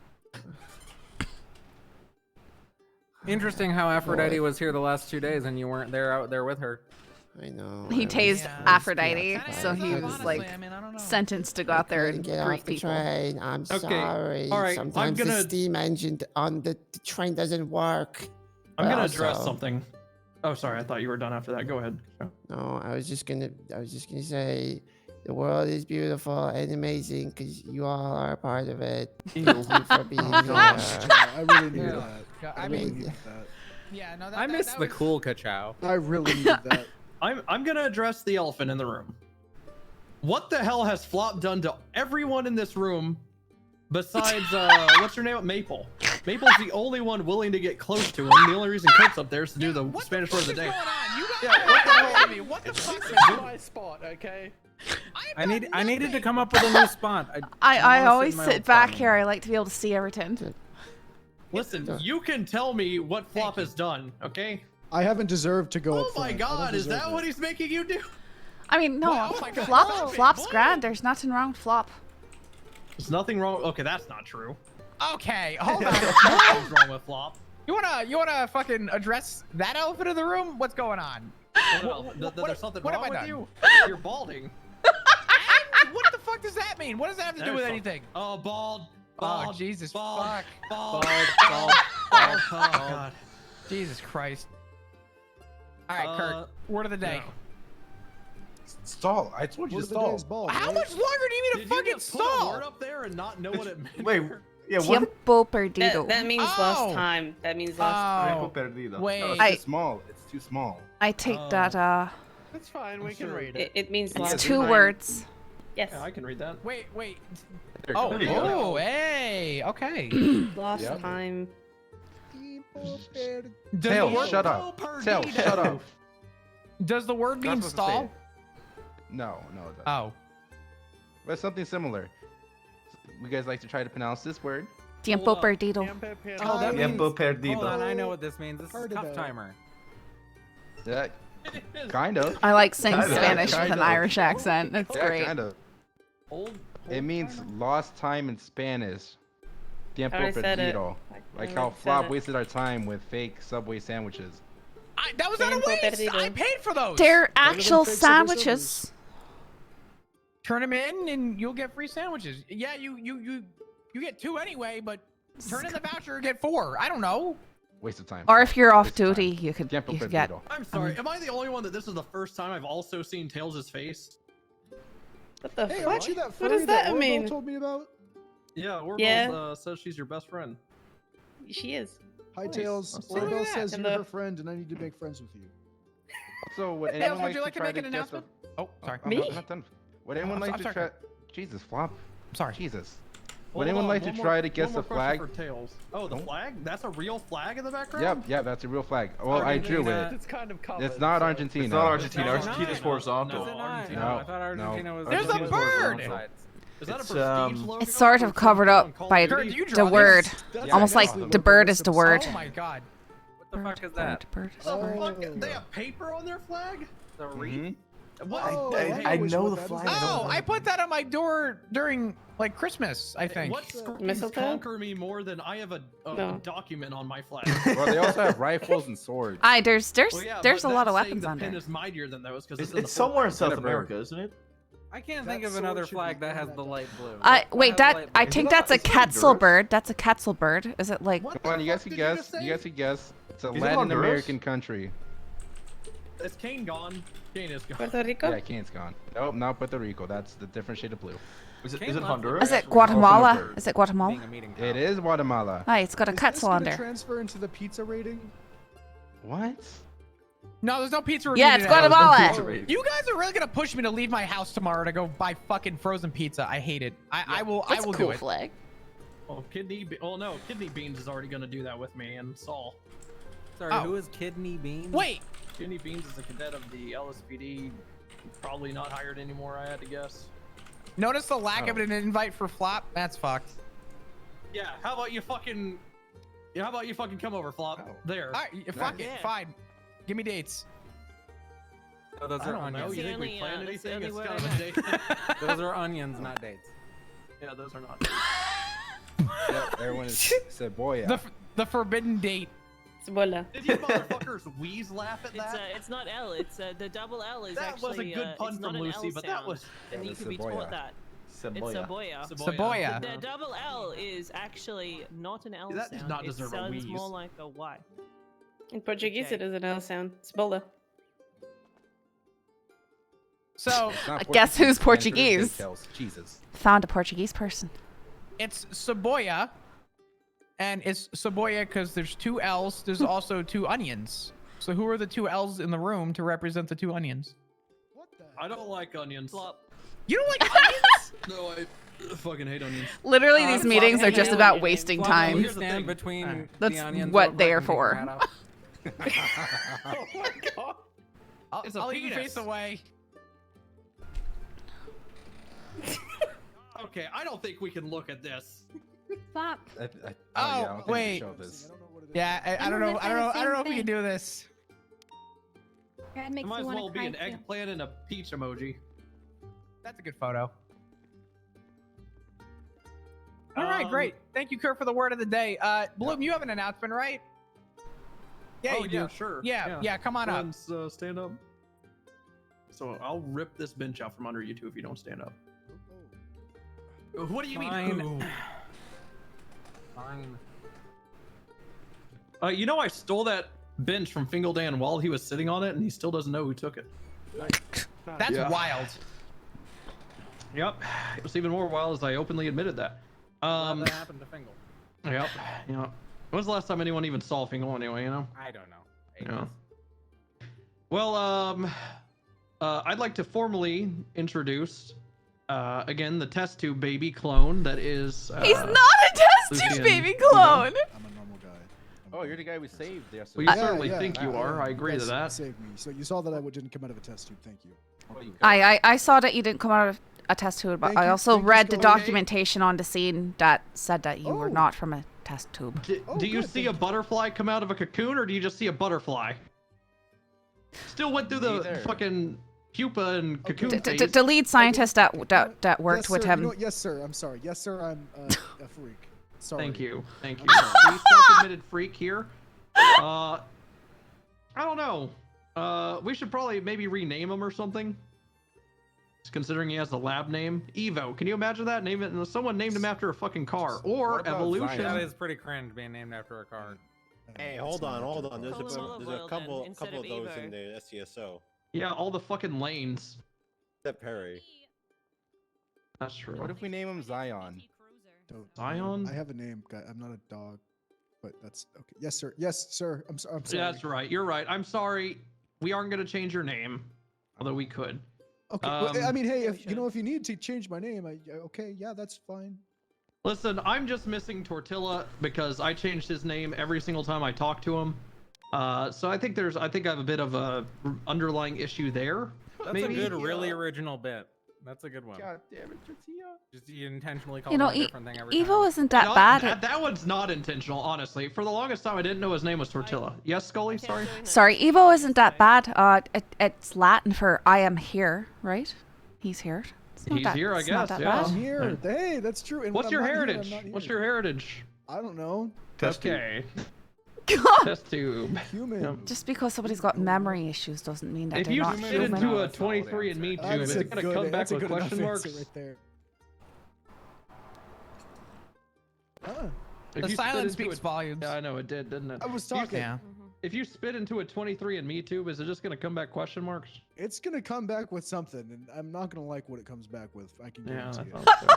Interesting how Aphrodite was here the last 2 days and you weren't there out there with her. I know. He tased Aphrodite, so he was like sentenced to go out there and Get greet off the people. train. I'm sorry. All right, Sometimes the steam engine on the train doesn't work. I'm gonna But address also- something. Oh, sorry. I thought you were done after that. Go ahead. No, I was just gonna say, the world is beautiful and amazing because you all are a part of it. Thank you for being here. I really needed that. I really mean, needed that. Yeah, no, I miss the cool Kachow. I really needed that. I'm gonna address the elephant in the room. What the hell has Flop done to everyone in this room besides what's her name? Maple. Maple's the only one willing to get close to him. The only reason Cook's up there is to do the Spanish word of the day. What the fuck is my spot, okay? I needed to come up with a new spot. I wanna always in my sit old back spot. here. I like to be able to see everything. Listen, you can tell me what Flop has done, okay? I haven't deserved to go up Oh my front. I don't God, is deserve that it. what he's making you do? I mean, no, Wow, oh my God. Flop's grand. There's nothing wrong with Flop. There's nothing wrong. Okay, that's not true. Okay, hold on. What's wrong with Flop? You wanna fucking address that elephant in the room? What's going on? There's something what wrong have I with done? you. You're balding. What the fuck does that mean? What does that have to do There's with some- anything? Oh, bald. Oh, Jesus fuck. Bald. Oh, God. Jesus Christ. All right, Kurt. Word of the day. Stall. I told you Word to of the day is stall. bald, How right? much longer do you need to fucking Put a stall? word up there and not know what it meant. Wait. Yeah. What? Tiempo perdido. That means Oh. lost time. That means lost Tiempo time. perdido. Wait. No, it's too small. It's too small. I take that. That's fine. We can read it. It means It's lost 2 time. words. Yes. Yeah, I can read that. Wait. There Oh, you go. hey. Okay. Lost Yep. time. Tail, the word- shut up. Tail, shut up. Does the word Not mean supposed to say stall? it. No, it doesn't. Oh. But something similar. You guys like to try to pronounce this word? Tiempo perdido. Oh, that Tiempo means. perdido. Hold on, I know what this means. This is Heard cuff about it. timer. Yeah, kind of. I like saying Kinda, Spanish with kind an of. Irish accent. That's Yeah, great. kind of. Hold It means timer? lost time in Spanish. Tiempo I said it. perdido. Like I how said Flop it. wasted our time with fake Subway sandwiches. That was not a Tiempo waste. perdido. I paid for those. They're Better than actual fake Subway sandwiches. Turn them in and you'll get free sandwiches. Yeah, you get 2 anyway, but turn in the voucher and get 4. I don't know. Waste of time. Or if you're off Waste of duty, time. you could Tiempo get. perdido. I'm sorry. Am I the only one that this is the first time I've also seen Tails' face? What the Hey, fuck? aren't you that What furry does that Orville mean? told me about? Yeah, Orville Yeah. says she's your best friend. She is. Hi, Nice. Tails. That's look at Orville that. says And you're the- her friend, and I need to make friends with you. So, would Tails, anyone would you like to try make an guess announcement? Oh, sorry. I'm Me? not done. Would anyone I'm like so- to I'm try? sorry. Jesus, Flop. I'm sorry. Jesus. Hold Would anyone on, like to one more- try to guess one more the question flag? for Tails. Oh, the Don't- flag? That's a real flag in the background? Yep, yeah, that's a real flag. Well, I drew it. It's kind of covered. It's not so- Argentina. It's not Argentina. No, it's Argentina's not. horizontal. Is it not? Argentina. No, I thought Argentina was. There's a Argentina was bird! horizontal. Is that a It's, prestige logo? It's sort of covered up by Kurt, do you the draw word. this? Almost like the bird is the word. Oh my God. What the fuck is that? Bird. The fuck? They have paper on their flag? The wreath? What? I know the flag. Oh, I put that on my door during like Christmas, I think. What screams conquer me more than I have a document on my flag? Well, they also have rifles and swords. There's Well, yeah, there's a but lot of that's weapons saying on the pin there. is mightier than those because It's somewhere in South America, isn't it? I can't think of another flag that has the light blue. Wait, I think that's a Quetzal bird. That's a Quetzal bird. Is it like? Come on, you guys can guess. You guys can guess. It's a Is it Latin Honduras? American country. Is Kane gone? Kane is gone. Puerto Rico? Yeah, Kane's gone. Nope, not Puerto Rico. That's the different shade of blue. Is it Honduras? Is it Guatemala? Is it Guatemala? It is Guatemala. Hi, it's got a Quetzal on there. Transfer into the pizza rating. What? No, there's no pizza. Yeah, it's Guatemala. You guys are really gonna push me to leave my house tomorrow to go buy fucking frozen pizza. I hate it. I will. That's I will a cool do it. flag. Oh, Kidney Beans is already gonna do that with me and Saul. Sorry, who is Kidney Beans? Wait. Kidney Beans is a cadet of the LSPD. Probably not hired anymore. I had to guess. Notice the lack of an invite for Flop. That's fucked. Yeah. How about you fucking? Yeah. How about you fucking come over, Flop? There. All right. Fuck it. Fine. Give me dates. Oh, those are onions. You think we planned anything? It's kind of a date. Those are onions, not dates. Yeah, those are not. Yep, everyone is cebolla. The forbidden date. Cebolla. Did you motherfuckers wheeze laugh at that? It's not L. It's the double L is That actually. was a good pun it's from not an Lucy, L but that sound, was. And you could be Cebolla. taught that. It's Cebolla. Cebolla. The double L is actually not an L That sound. does not deserve it a sounds wheeze. more like a Y. In Portuguese, Okay. it is an L sound. Cebolla. So Guess who's Portuguese? Jesus. Found a Portuguese person. it's Cebolla, and it's Cebolla because there's two L's. There's also two onions. So who are the two L's in the room to represent the two onions? I don't like onions. You don't like onions? No, I fucking hate onions. Literally, these meetings are just about wasting time. You stand between That's the onions what real they quick are and take for. your hat off. Oh my god. I'll eat your face away. Okay, I don't think we can look at this. Flop. Oh, wait. Yeah, I don't know. I don't know if we can do this. That It makes might me as want well to be cry an too. eggplant and a peach emoji. That's a good photo. All right, great. Thank you, Kurt, for the word of the day. Bloom, you have an announcement, right? Yeah, oh, you yeah, do. sure. Yeah, come on up. Friends, stand up. So I'll rip this bench out from under you two if you don't stand up. What do you Fine. mean? Fine. You know I stole that bench from Fingaldan while he was sitting on it, and he still doesn't know who took it. That's wild. Yep. It was even more wild as I openly admitted that. That happened to Fingal. Yep. You know, when was the last time anyone even saw Fingal anyway? You know. I don't know. Yeah. Well, I'd like to formally introduce, again, the test tube baby clone that is. He's not a test tube baby clone. Oh, you're the guy we saved Well, yesterday. you certainly think you are. I agree to that. Saved me. So you saw that I didn't come out of a test tube. Thank you. I saw that you didn't come out of a test tube, but Thank I you- also thank you, read the Scully. documentation on the scene that said that you were not from a test tube. Do you see a butterfly come out of a cocoon, or do you just see a butterfly? Still went through the Neither. fucking pupa and cocoon phase. The lead scientist that worked Yes, with sir. him. You know what? Yes, sir. I'm sorry. Yes, sir. I'm a freak. Sorry. Thank you. Thank you. He's self-admitted freak here. I don't know. We should probably maybe rename him or something. Just considering he has the lab name. Evo. Can you imagine that? Name it. Someone named him after a fucking car. Or What about Evolution. That is pretty cringe being named after a car. Hey, hold on. There's Call him olive a oil couple then, instead of of those Evo. in the SCSO. Yeah, all the fucking lanes. Except Perry. That's true. What if we name him Zion? Zion? I have a name, guy. I'm not a dog, but that's okay. Yes, sir. Yes, sir. I'm sorry. Yeah, that's right. You're right. I'm sorry. We aren't going to change your name. Although we could. Okay. well, I mean, hey, if you need to change my name, okay, yeah, that's fine. Listen, I'm just missing Tortilla because I changed his name every single time I talk to him. So I think I have a bit of a underlying issue there. That's maybe. a good, really original bit. That's a good one. God damn it, Tortilla. Just you intentionally call You know, him a different thing every Evo time. isn't that bad. That one's not intentional, honestly. For the longest time, I didn't know his name was Tortilla. Yes, Scully. Sorry. Sorry, Evo isn't that bad. It's Latin for I am here, right? He's here. It's not He's that, here, I it's not guess. that Yeah. bad. I'm here. Hey, that's true. And when What's I'm your not here, I'm heritage? not here. What's your heritage? I don't know. Okay. Test tube. Human. Just because somebody's got memory issues doesn't mean that If they're you not spit human. into a 23andMe tube, is it gonna come back with question marks? Right there. If The you spit silence into speaks volumes. Yeah, I know it did, didn't it? I was talking. Yeah. If you spit into a 23andMe tube, is it just gonna come back question marks? It's gonna come back with something, and I'm not gonna like what it comes back with. I can Yeah. guarantee it.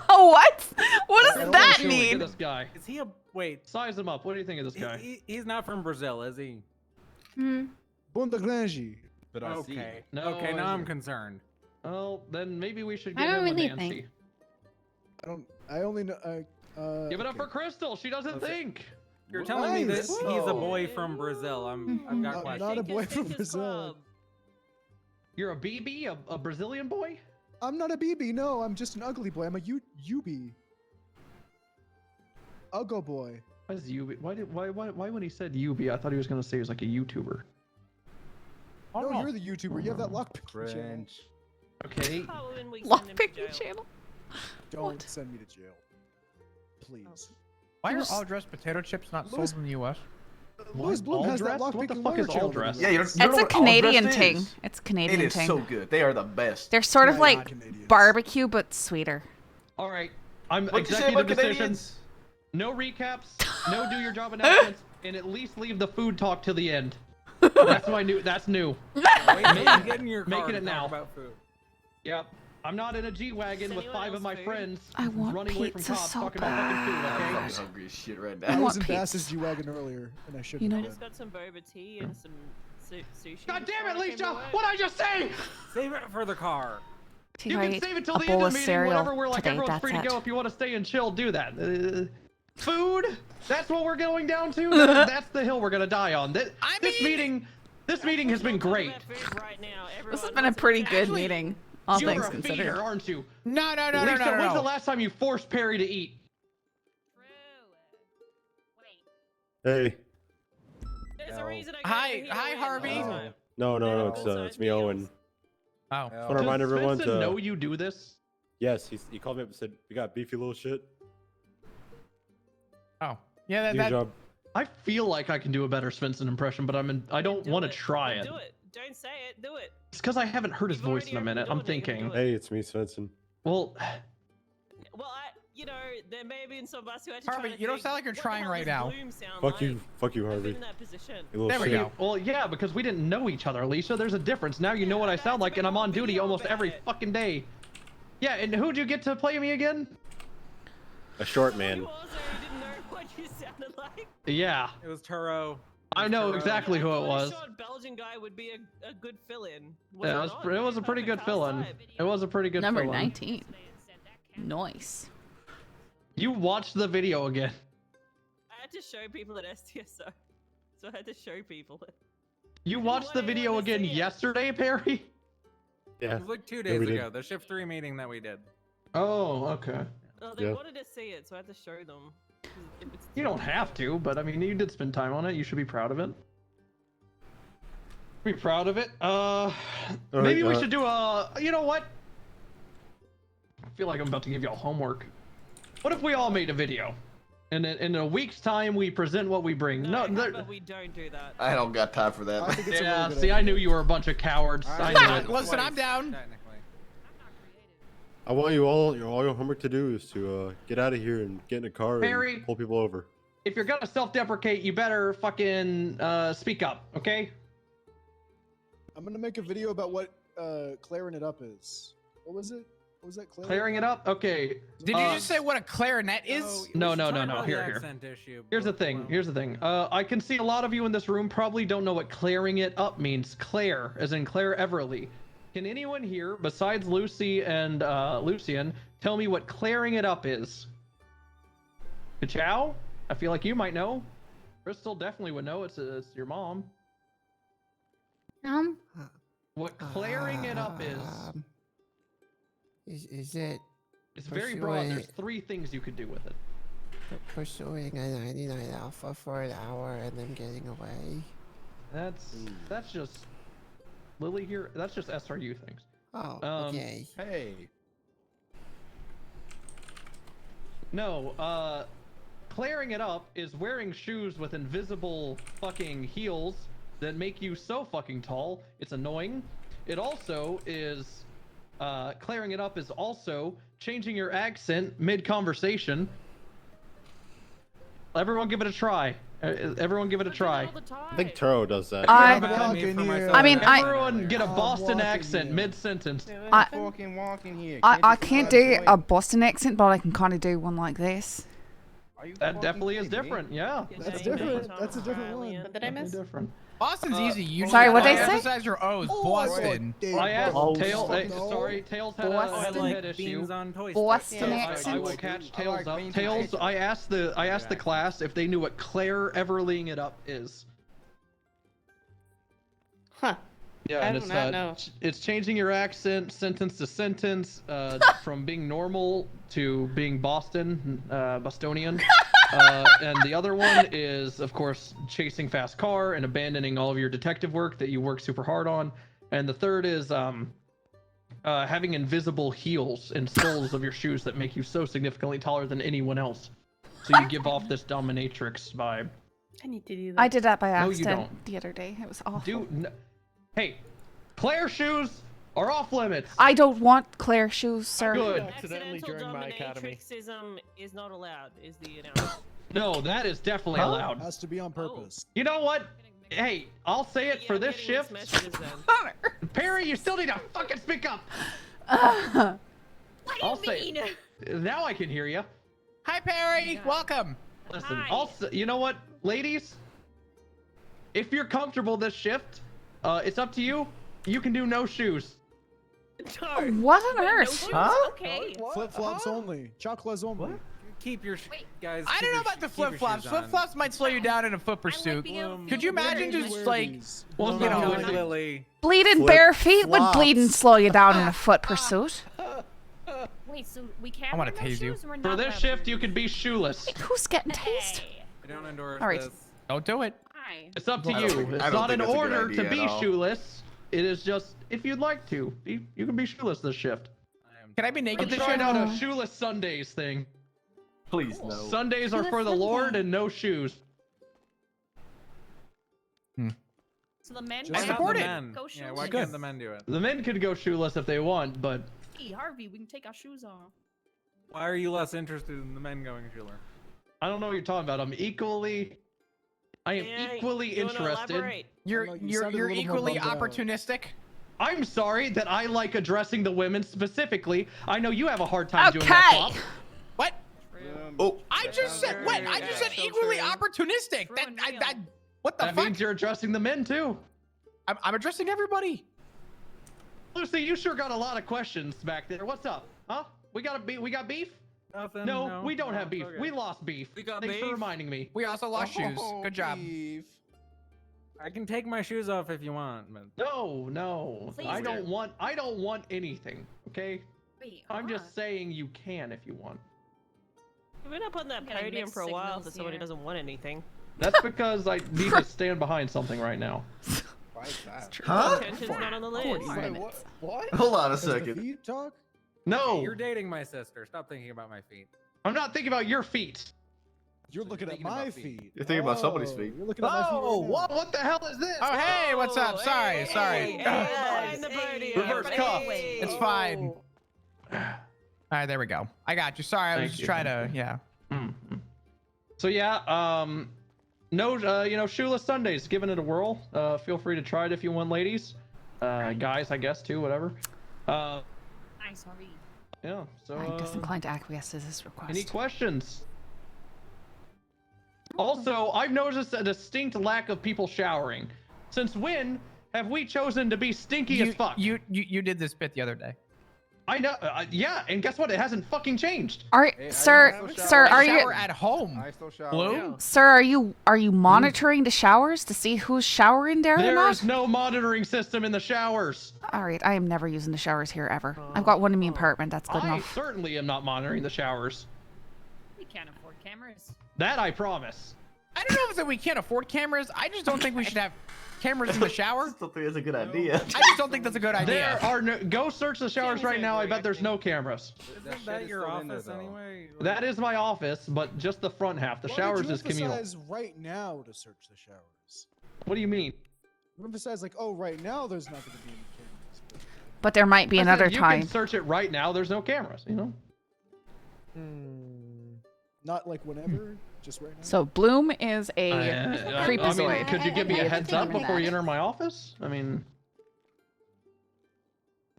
What? What I does don't that know. mean? This guy. Is he a wait? Size him up. What do you think of this guy? He's not from Brazil, is he? Bundaglange. Okay. No, okay, now I'm concerned. Well, then maybe we should I get don't him with really Nancy. think. I only know. Give it up for Crystal. She doesn't think. You're telling me that Nice. he's a boy from Brazil. I've got I'm questions. not a boy from Brazil. You're a BB, a Brazilian boy? I'm not a BB. No, I'm just an ugly boy. I'm a UB. Uggo boy. Why is UB? Why when he said UB, I thought he was gonna say he was like a YouTuber. No, you're the YouTuber. You have that lockpicking channel. Okay. Lockpicking channel. Don't send me to jail, please. Why are all dressed potato chips not sold in the U.S.? Louis Bloom has that What the lockpicking fuck is channel. all dressed? Yeah, you don't It's know a what all Canadian dressed thing. is? It's a Canadian It is thing. so good. They are the best. They're sort of Yeah, like not Canadians. barbecue, but sweeter. All right. I'm What'd you say executive about decisions. Canadians? No recaps. No do your job announcements, and at least leave the food talk to the end. That's my new. That's new. Wait till you get in your car Making to it talk now. about food. Yep. I'm not in a G-Wagon with 5 of my friends I want running away from pizza cops so talking about fucking food, okay? I'm hungry as shit right I now. was in pizza. Bass's G-Wagon earlier, and I shouldn't You know- I have just been. got some boba tea and some sushi. God damn it, before I came to Leisha! work. What'd I just say? Save it for the car. You can save it till a the end bowl of of the meeting, cereal whenever we're like today. everyone's That's free to it. go. If you want to stay and chill, do that. Food? That's what we're going down to? That's the hill we're gonna die on. This meeting has been great. This has been a pretty good meeting, all You're things a feeder, considered. aren't you? No. Lisa, when's the last time you forced Perry to eat? Hey. There's a reason I Hi, Harvey. No, it's me, Owen. Oh. I want to remind everyone Spencer to. know you do this? Yes, he called me up and said, "We got beefy little shit." Oh. Yeah, New that job. I feel like I can do a better Svensson impression, but I don't want to try it. Do it. Don't say it. Do it. It's because I haven't heard his voice in a minute. I'm thinking. Hey, it's me, Svensson. Well, there may have been some of us who had to Harvey, try to you don't think, sound like you're what the trying hell right does now. Bloom sound Fuck like? you, I've Harvey. been in that position. You little There we shit. go. well, yeah, because we didn't know each other, Alicia. There's a difference. Now you know what I sound like, and I'm on duty almost every fucking day. Yeah, and who'd you get to play me again? A short man. You also didn't know what you sounded like. Yeah, It was Turo. I know exactly who it was. A short Belgian guy would be a good fill-in. Yeah, it was a pretty good fill-in. It was a pretty good Number fill-in. 19. Nice. You watched the video again. I had to show people at STSO, so I had to show people it. You watched the video again yesterday, Perry? Yeah. It was like 2 Yeah, days we did. ago. The Shift 3 meeting that we did. Oh, okay. Oh, they Yeah. wanted to see it, so I had to show them. If it's You don't have to, but I mean, you did spend time on it. You should be proud of it. Be proud of it. Maybe we should do a. You know what? I feel like I'm about to give y'all homework. What if we all made a video, and in a week's time we present what we bring? No, but we don't do that. I don't got time for that. I think it's a yeah. really good See, idea. I knew you were a bunch of cowards. I knew it. Listen, I'm down. Technically. I want you all your homework to do is to get out of here and get in a car Barry. and pull people over. If you're gonna self-deprecate, you better fucking speak up, okay? I'm gonna make a video about what clearing it up is. What was it? What was that? Clearing it up. Okay. Did you just say what a clarinet is? No. Talk about the Here. accent issue. Here's the thing. I can see a lot of you in this room probably don't know what clearing it up means. Claire, as in Claire Everly. Can anyone here, besides Lucy and Lucian, tell me what clearing it up is? Ka-chow? I feel like you might know. Crystal definitely would know. It's your mom. What clearing it up is. Is it? It's very broad. There's 3 things you could do with it. Pursuing a 99 alpha for an hour and then getting away. That's just Lily here. That's just SRU things. Oh, okay. Hey. No, clearing it up is wearing shoes with invisible fucking heels that make you so fucking tall. It's annoying. It also is, clearing it up is also changing your accent mid-conversation. Everyone give it a try. Everyone give it a try. I think Turo does that. Everyone get a Boston accent mid-sentence. I can't do a Boston accent, but I can kind of do one like this. That definitely is different, yeah. That's different. That's a different one. What did I miss? Different. Boston's easy. You Sorry, what'd I say? emphasize your O's. Boston. I asked Tails had a head issue. Boston I accent. will catch Tails up. Tails, I asked the class if they knew what Claire Everling it up is. Huh. Yeah, I and do not know. it's changing your accent sentence to sentence, from being normal to being Bostonian. And the other one is, of course, chasing fast car and abandoning all of your detective work that you work super hard on. And the third is having invisible heels and soles of your shoes that make you so significantly taller than anyone else. So you give off this dominatrix vibe. I need to do that. I did that by No, you accident don't. the other day. It was awful. Hey, Claire shoes are off limits. I don't want Claire shoes, sir. Good. Accidental dominatrixism is not allowed, is the announcement. No, that is definitely allowed. Has to be on purpose. You know what? Hey, I'll say it for this shift. Perry, you still need to fucking speak up. What do I'll you say mean? it. Now I can hear you. Hi, Perry. Welcome. Listen, also, you know what, ladies? If you're comfortable this shift, it's up to you. You can do no shoes. What on earth? Okay. Flip flops only. Chocolates only. Keep your guys. I don't know about the flip flops. Flip flops might slow you down in a foot pursuit. Could you imagine just like, Well, you know, Lily. Bleeding bare feet would bleed and slow you down in a foot pursuit. Wait, so we can't. I wanna wear no tase you. shoes? We're For not this allowed shift, you can be shoeless. Who's getting tased? I don't endorse All right. this. don't do it. Hi. It's up to I don't you. think- I It's don't not think in that's a good order idea to be at all. shoeless. It is just if you'd like to. You can be shoeless this shift. Can I be naked I'm this trying shift? out a shoeless Sundays thing. Please no. Sundays are for the Lord and no shoes. So the men. I support it. Go Yeah, shoeless. why can't the men do it? The men could go shoeless if they want, but Hey, Harvey, we can take our shoes off. Why are you less interested in the men going shoeless? I don't know what you're talking about. I am Yeah, equally you wanna interested. elaborate? You sounded a little more equally bummed out. opportunistic. I'm sorry that I like addressing the women specifically. I know you have a hard time doing that. Bob. What? Oh. I just said what? I just said equally opportunistic. That what the That fuck? means you're addressing the men too. I'm addressing everybody. Lucy, you sure got a lot of questions back there. What's up? Huh? We got beef? Nothing. No, we don't have beef. Okay. We lost beef. Thanks for reminding me. We also lost shoes. Good job. I can take my shoes off if you want, but No. Please I don't do. want anything. Okay? Wait, I'm just saying you can if you want. We've been up on that Getting podium mixed for a while, so signals somebody here. doesn't want anything. That's because I need to stand behind something right now. Why is that? Huh? Attention's not on the list. What? Hold on a Does the second. feet talk? No, you're dating my sister. Stop thinking about my feet. I'm not thinking about your feet. You're looking at my feet. You're thinking about somebody's feet. You're looking at my feet. Oh, right now. what the hell is this? Oh hey, what's up? Sorry. Behind the podium. Reverse cuff. It's fine. All right, there we go. I got you. Sorry, I was Thank just you. trying to. Yeah. So yeah, no, shoeless Sundays. Giving it a whirl. Feel free to try it if you want, ladies. Guys, I guess too. Whatever. Nice, Harvey. Yeah. So. I'm disinclined to acquiesce to this request. Any questions? Also, I've noticed a distinct lack of people showering. Since when have we chosen to be stinky as fuck? You did this bit the other day. I know. Yeah, and guess what? It hasn't fucking changed. Sir, are you shower at home? I still shower. Blue? Sir, are you monitoring the showers to see who's showering there or There not? is no monitoring system in the showers. All right, I am never using the showers here ever. I've got one in my apartment. That's good I enough. certainly am not monitoring the showers. We can't afford cameras. That I promise. I don't know if it's that we can't afford cameras. I just don't think we should have cameras in the shower. I still think it's a good idea. I just don't think that's a good idea. There are no. Go search the showers right now. I bet there's no cameras. Isn't that your office anyway? That is my office, but just the front half. The showers is communal. Emphasize right now to search the showers. What do you mean? You emphasize like, oh, right now there's not going to be any cameras. But there might be I said another you time. can search it right now. There's no cameras. You know. Not like whenever, just right now. So Bloom is a I creepazoid. mean, could you give me a heads up before you enter my office? I mean,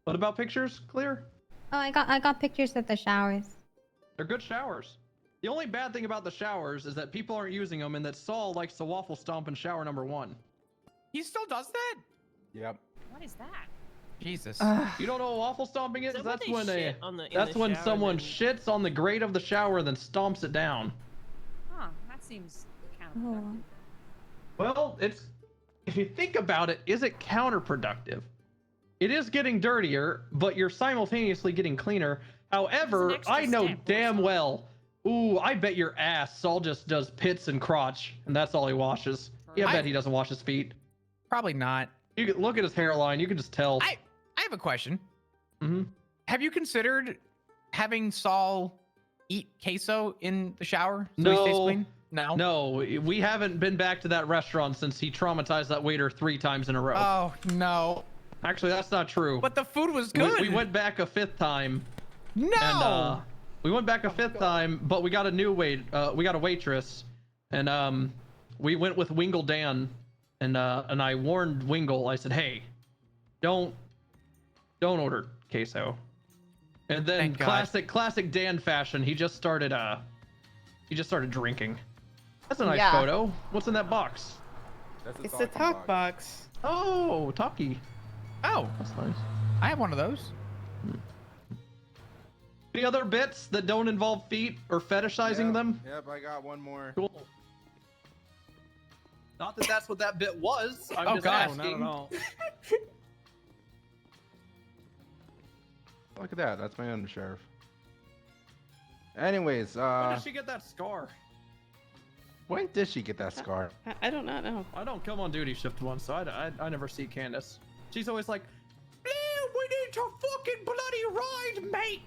what about pictures? Clear? Oh, I got pictures of the showers. They're good showers. The only bad thing about the showers is that people aren't using them, and that Saul likes to waffle stomp in shower number 1. He still does that? Yep. What is that? Jesus. You don't know what waffle stomping is? Is that what That's they when shit on the- in that's the when shower someone and then- shits on the grate of the shower, then stomps it down. Huh, that seems counterproductive. Well, if you think about it, is it counterproductive? It is getting dirtier, but you're simultaneously getting cleaner. However, I know damn well. Ooh, I bet your ass Saul just does pits and crotch, and that's all he washes. Yeah, I bet he doesn't wash his feet. Probably not. You can look at his hairline. You can just tell. I have a question. Mm-hmm. Have you considered having Saul eat queso in the shower? So he stays No. clean? No. No, we haven't been back to that restaurant since he traumatized that waiter 3 times in a row. Oh no. Actually, that's not true. But the food was good. We went back a 5th time. No. And, we went back a 5th time, but we got a new we got a waitress, and we went with Wingle Dan, and I warned Wingle. I said, hey, don't order queso. And then classic Dan fashion, he just started drinking. That's a nice photo. What's in that box? It's the talk box. Oh, talkie. Oh, that's nice. I have one of those. Any other bits that don't involve feet or fetishizing them? Yep, I got one more. Cool. Not that that's what that bit was. I'm just God, asking. not at all. Look at that. That's my undersheriff. Anyways, When did she get that scar? when did she get that scar? I do not know. I don't come on duty shift once, so I never see Candace. She's always like, we need to fucking bloody ride, mate.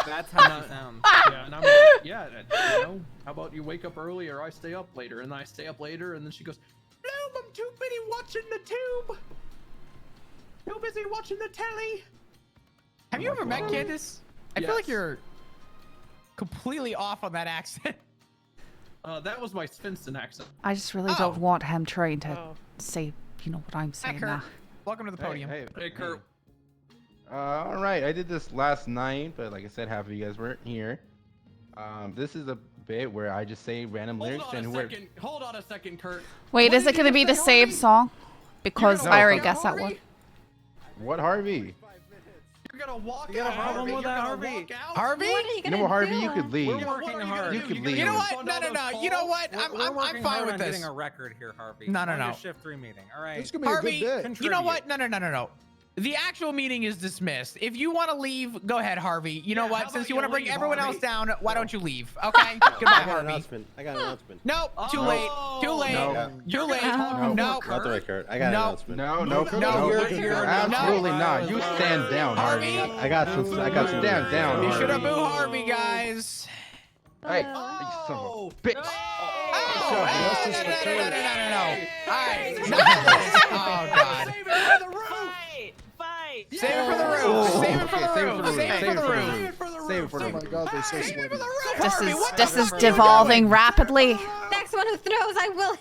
That's how it sounds. Yeah, and I'm like, yeah, you know, how about you wake up early or I stay up later? And then I stay up later, and then she goes, Bloom, I'm too busy watching the tube. Too busy watching the telly. Have you ever met Candace? I feel like Yes. you're completely off on that accent. That was my Svensson accent. I just really don't want him trying to say, you know, what I'm Hi, saying Kurt. now. Welcome to the podium. Hey, Kurt. All right, I did this last night, but like I said, half of you guys weren't here. This is a bit where I just say random lyrics and whoever. Hold on a second, Kurt. Wait, is it going to be the same song? Because I already guessed that one. What, Harvey? You're gonna walk You got a problem with that, Harvey? Harvey? You know what, Harvey? You could leave. We're working hard. You could leave. You know what? No. You know what? We're I'm working fine hard with on this. getting a record here, Harvey. No. On your shift 3 meeting. All right. This could be a Harvey, good bit. you know what? No. The actual meeting is dismissed. If you want to leave, go ahead, Harvey. You know what? Since you want to bring everyone else down, why don't you leave? Okay? Goodbye, I got an Harvey. announcement. I got an announcement. Nope. Too late. Too late. No. Too late. No, No. not the way, Kurt. I got an announcement. No, absolutely not. You stand down, Harvey. I got some. Stand down, You Harvey. should have boo Harvey, guys. Hey, you son of a bitch. No. All right. Oh, God. Fight! Save it for the room. Save it for the room. Save it for the room. Save it for the room. Save it for the Oh my room. god, they're so sweaty. This is devolving rapidly. Next one who throws, I will.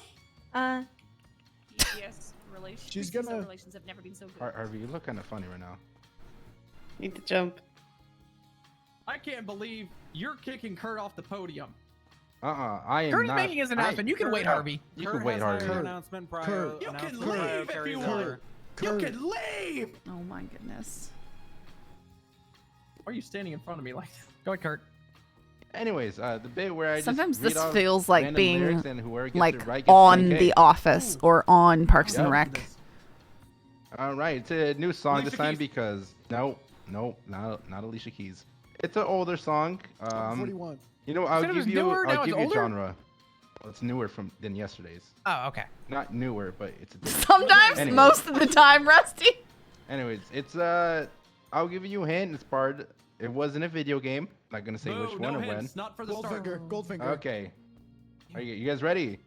Yes, relations. She's gonna- relations have never been so good. Harvey, you look kind of funny right now. Need to jump. I can't believe you're kicking Kurt off the podium. I am Kurt is not. making his announcement. You can wait, Harvey. You can wait, Harvey. Announcement prior. You can announcement prior leave if carries you over. want. You can leave. Oh my goodness. Why are you standing in front of me like that? Go ahead, Kurt. Anyways, the bit where I Sometimes just read this off feels like random being lyrics and whoever gets like it right gets on 10K. The Office or on Parks and Yep. Rec. All right, it's a new song Alicia this time Keys. because no, not Alicia Keys. It's an older song. 41. You know, said I'll it was give you newer, now I'll it's give you older? genre. Well, it's newer than yesterday's. Oh, okay. Not newer, but it's a different. Sometimes, Anyways. most of the time, Rusty. Anyways, it's I'll give you a hint. It's part. It wasn't a video game. Not gonna say which one or when. Not for the start. Goldfinger. Okay. Are you guys ready?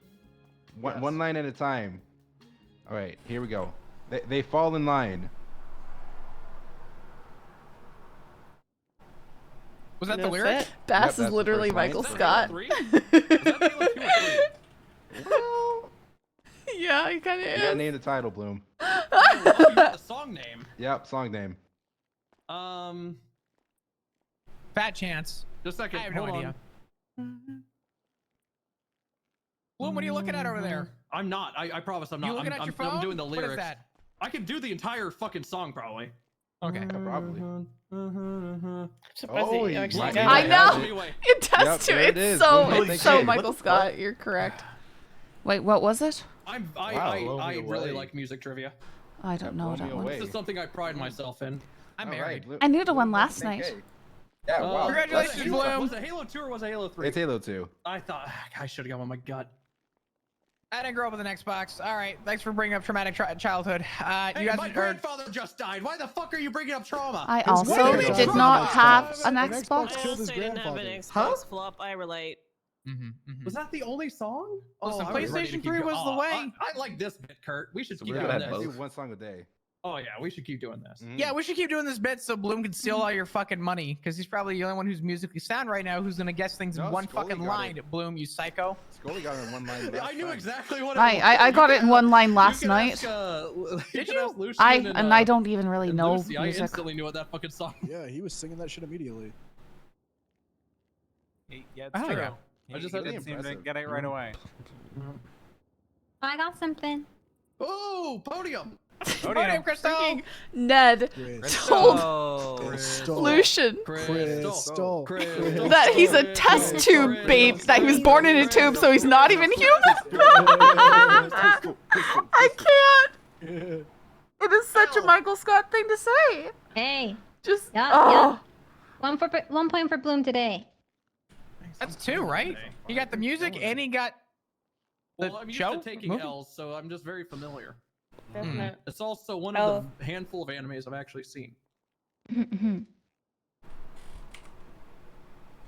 One line at a time. All right, here we go. They fall in line. Was that the That's lyric? it? Bass Yep, is that's the literally first line. Michael Is that Scott. Well, Yeah, he kind of you gotta is. name the title, Bloom. The song name. Yep, song name. Fat Chance. Just a second. I have no hold idea. on. Bloom, what are you looking at over there? I'm not. I promise I'm not. You looking I'm, at your I'm phone? doing the What is lyrics. that? I can do the entire fucking song probably. Okay. Yeah, probably. Surprised Oh, you you actually might got be I it. know. Anyway. It does Yep, too. there it It's is. so Bloom, it's thank so you. Michael What the Scott. fuck? You're correct. Wait, what was it? I Wow, really blow me away. like music trivia. I don't know blow that me one. away. This is something I pride myself in. I'm All married. right, I knew the one Bloom, last 10K. night. Yeah, wow. Congratulations, was it Bloom. Was it Halo 2 or was it Halo 3? It's Halo 2. I thought I should have gone with my gut. I didn't grow up with an Xbox. All right. Thanks for bringing up traumatic childhood. Hey, You guys my are. grandfather just died. Why the fuck are you bringing up trauma? I His also grandfather did died. not have an An Xbox. Xbox I killed his also didn't have an Xbox grandfather. flop. I relate. Was that the only song? Listen, I was ready to PlayStation keep 3 go- was the Oh, way. I like this bit, Kurt. We should So keep we're doing gonna this. do one song a day. Oh yeah, we should keep doing this. Yeah, we should keep doing this bit so Bloom can steal all your fucking money because he's probably the only one who's musically sound right now who's gonna guess things in No, one Scully fucking got line. it. Bloom, you psycho. Scully got it in one line. Yeah, I knew exactly what it I was. I got it in one line last You can night. ask, Did can you? ask Lucian And I don't even really and know Lucy. I music. instantly knew what that fucking song. Yeah, he was singing that shit immediately. Yeah, it's Oh, true. yeah. I just He had to did seem to impressive. get it right away. I got something. Oh, podium! Podium, Crystal. Freaking Ned told Lucian Crystal. that he's a test tube babe, that he was born in a tube, so he's not even human. I can't. It is such a Michael Scott thing to say. Hey. Just Yeah, oh. yeah. 1 point for Bloom today. That's 2, right? He got the music and he got the Well, I'm used show. to taking movie? L's, so I'm just very familiar. Definite. It's also one of the handful of animes I've actually seen.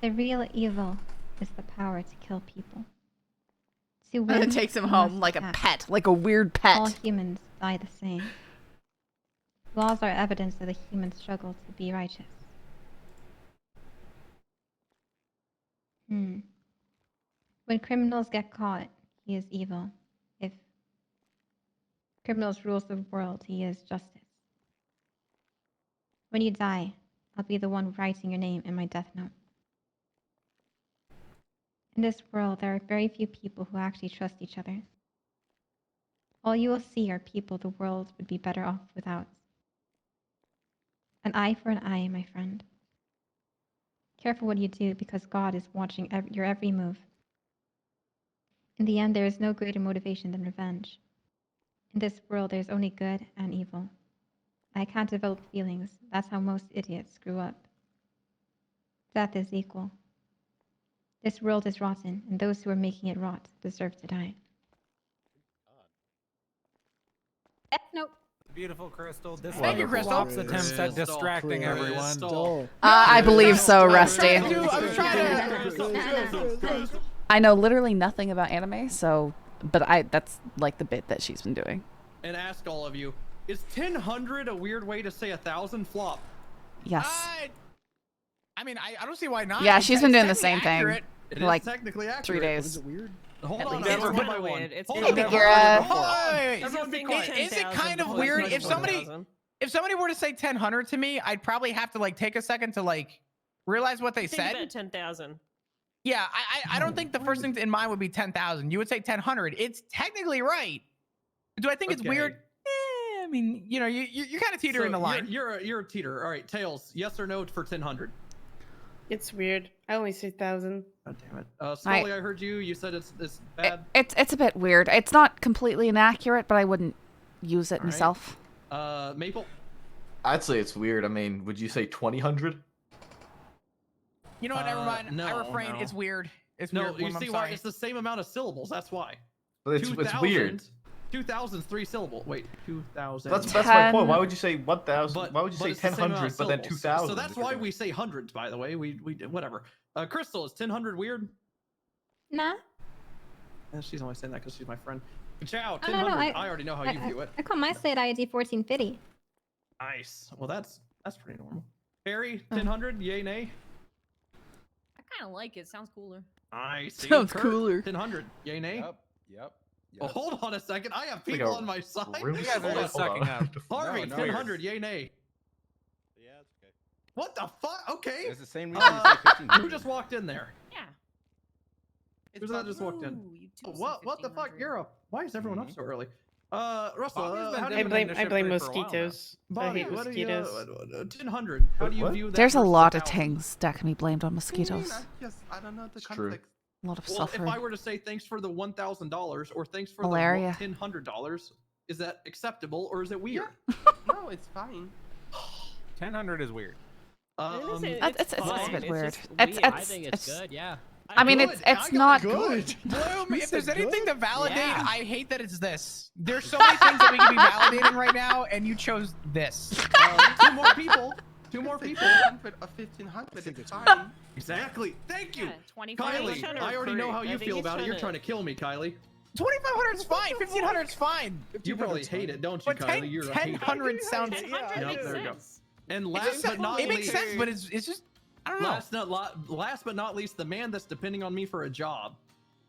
The real evil is the power to kill people. To And win, it takes him you home must like a act. pet, like a weird pet. All humans die the same. Laws are evidence of the human struggle to be righteous. When criminals get caught, he is evil. If criminals rules the world, he is justice. When you die, I'll be the one writing your name in my death note. In this world, there are very few people who actually trust each other. All you will see are people the world would be better off without. An eye for an eye, my friend. Careful what you do because God is watching your every move. In the end, there is no greater motivation than revenge. In this world, there is only good and evil. I can't develop feelings. That's how most idiots screw up. Death is equal. This world is rotten, and those who are making it rot deserve to die. Nope. Beautiful, Crystal. This Thank you, Crystal. Flop's attempts at distracting everyone. I believe so, Rusty. I'm trying to. I know literally nothing about anime, so that's like the bit that she's been doing. And ask all of you, is 1000 a weird way to say 1000 flop? Yes. I mean, I don't see why not. Yeah, It's she's been doing the technically same thing accurate. It for is like technically 3 accurate. days. Is it weird? Hold At on, least never it's one kinda by one. weird. It's Hold Hey, on, Big never Gira. one by one. Wait, Everyone be Think quiet. like Is it 10,000 kind of plus weird like if somebody 1,000? if somebody were to say 1000 to me, I'd probably have to like take a second to like realize what they Think said. about 10,000. Yeah, I don't think the first thing in mind would be 10,000. You would say 1000. It's technically right. Do I think it's Okay. weird? mean, you know, you're kind of teetering the line. You're a teeter. All right, Tails. Yes or no for 1000? It's weird. I only say 1000. God damn it. Scully, I heard you. You said it's bad. It's a bit weird. It's not completely inaccurate, but I wouldn't use it myself. Maple. I'd say it's weird. I mean, would you say 2000? You know what? Never mind. No, I refrain. no. It's weird. It's No, weird. you Bloom, see I'm why? sorry. It's the same amount of syllables. That's why. But it's weird. 2000's 3 syllable. Wait, 2000. That's my point. Why would you say 1000? Why would you say it's the same amount 1000 of but then syllables. 2000? So that's why we say hundreds. By the way, we whatever. Crystal, is 1000 weird? Nah. She's only saying that because she's my friend. Chow, Oh, 1000. no, I already know how you view it. I call my state ID 1450. Nice. Well, that's pretty normal. Harry, 1000. Yay, nay. I kind of like it. Sounds cooler. Nice. Sounds cooler. 1000. Yay, nay. Yep. Well, hold on a second. I have like people a on my side. really You guys are Hold just on. sucking up. Harvey, No, 1000. Yay, nay. Yeah, it's okay. What the fuck? Okay. It's the same reason you say 1500. Who just walked in there? Yeah. Who's that just walked in? Ooh, you too What the fuck? You're up. Why is everyone up so early? Russell, Bobby's been how do doing you... the I leadership blame thing for a while now. mosquitoes. I Bobby, hate what do you... mosquitoes. 1000. How do you What? view that? There's a versus lot of 1000? things that can be blamed on mosquitoes. I don't know the It's true. context. A lot of Well, suffering. if I were to say thanks for the $1,000 or thanks for Malaria. the $1,000, is that acceptable or is it weird? No, it's fine. 1000 is weird. It's a fine. bit It's weird. just It's, weird. I think it's good. Yeah. I mean, Good. it's not Good. Bloom, if there's said anything good? to validate, Yeah. I hate that it's this. There's so many things that we can be validating right now, and you chose this. 2 more people. 2 more people. 1500, it's fine. Exactly. Thank you. Yeah, 2500 Kylie, or I already know free. how I you think feel he's about it. You're to- trying to kill me, Kylie. 2500 is fine. 1500 is fine. You probably hate it, don't you, But Kylie? You're a hater. 1000 sounds. 1000 Yep, makes there we go. sense. And It, last just, but not it makes least, sense, but it's just. I don't know. last but not least, the man that's depending on me for a job,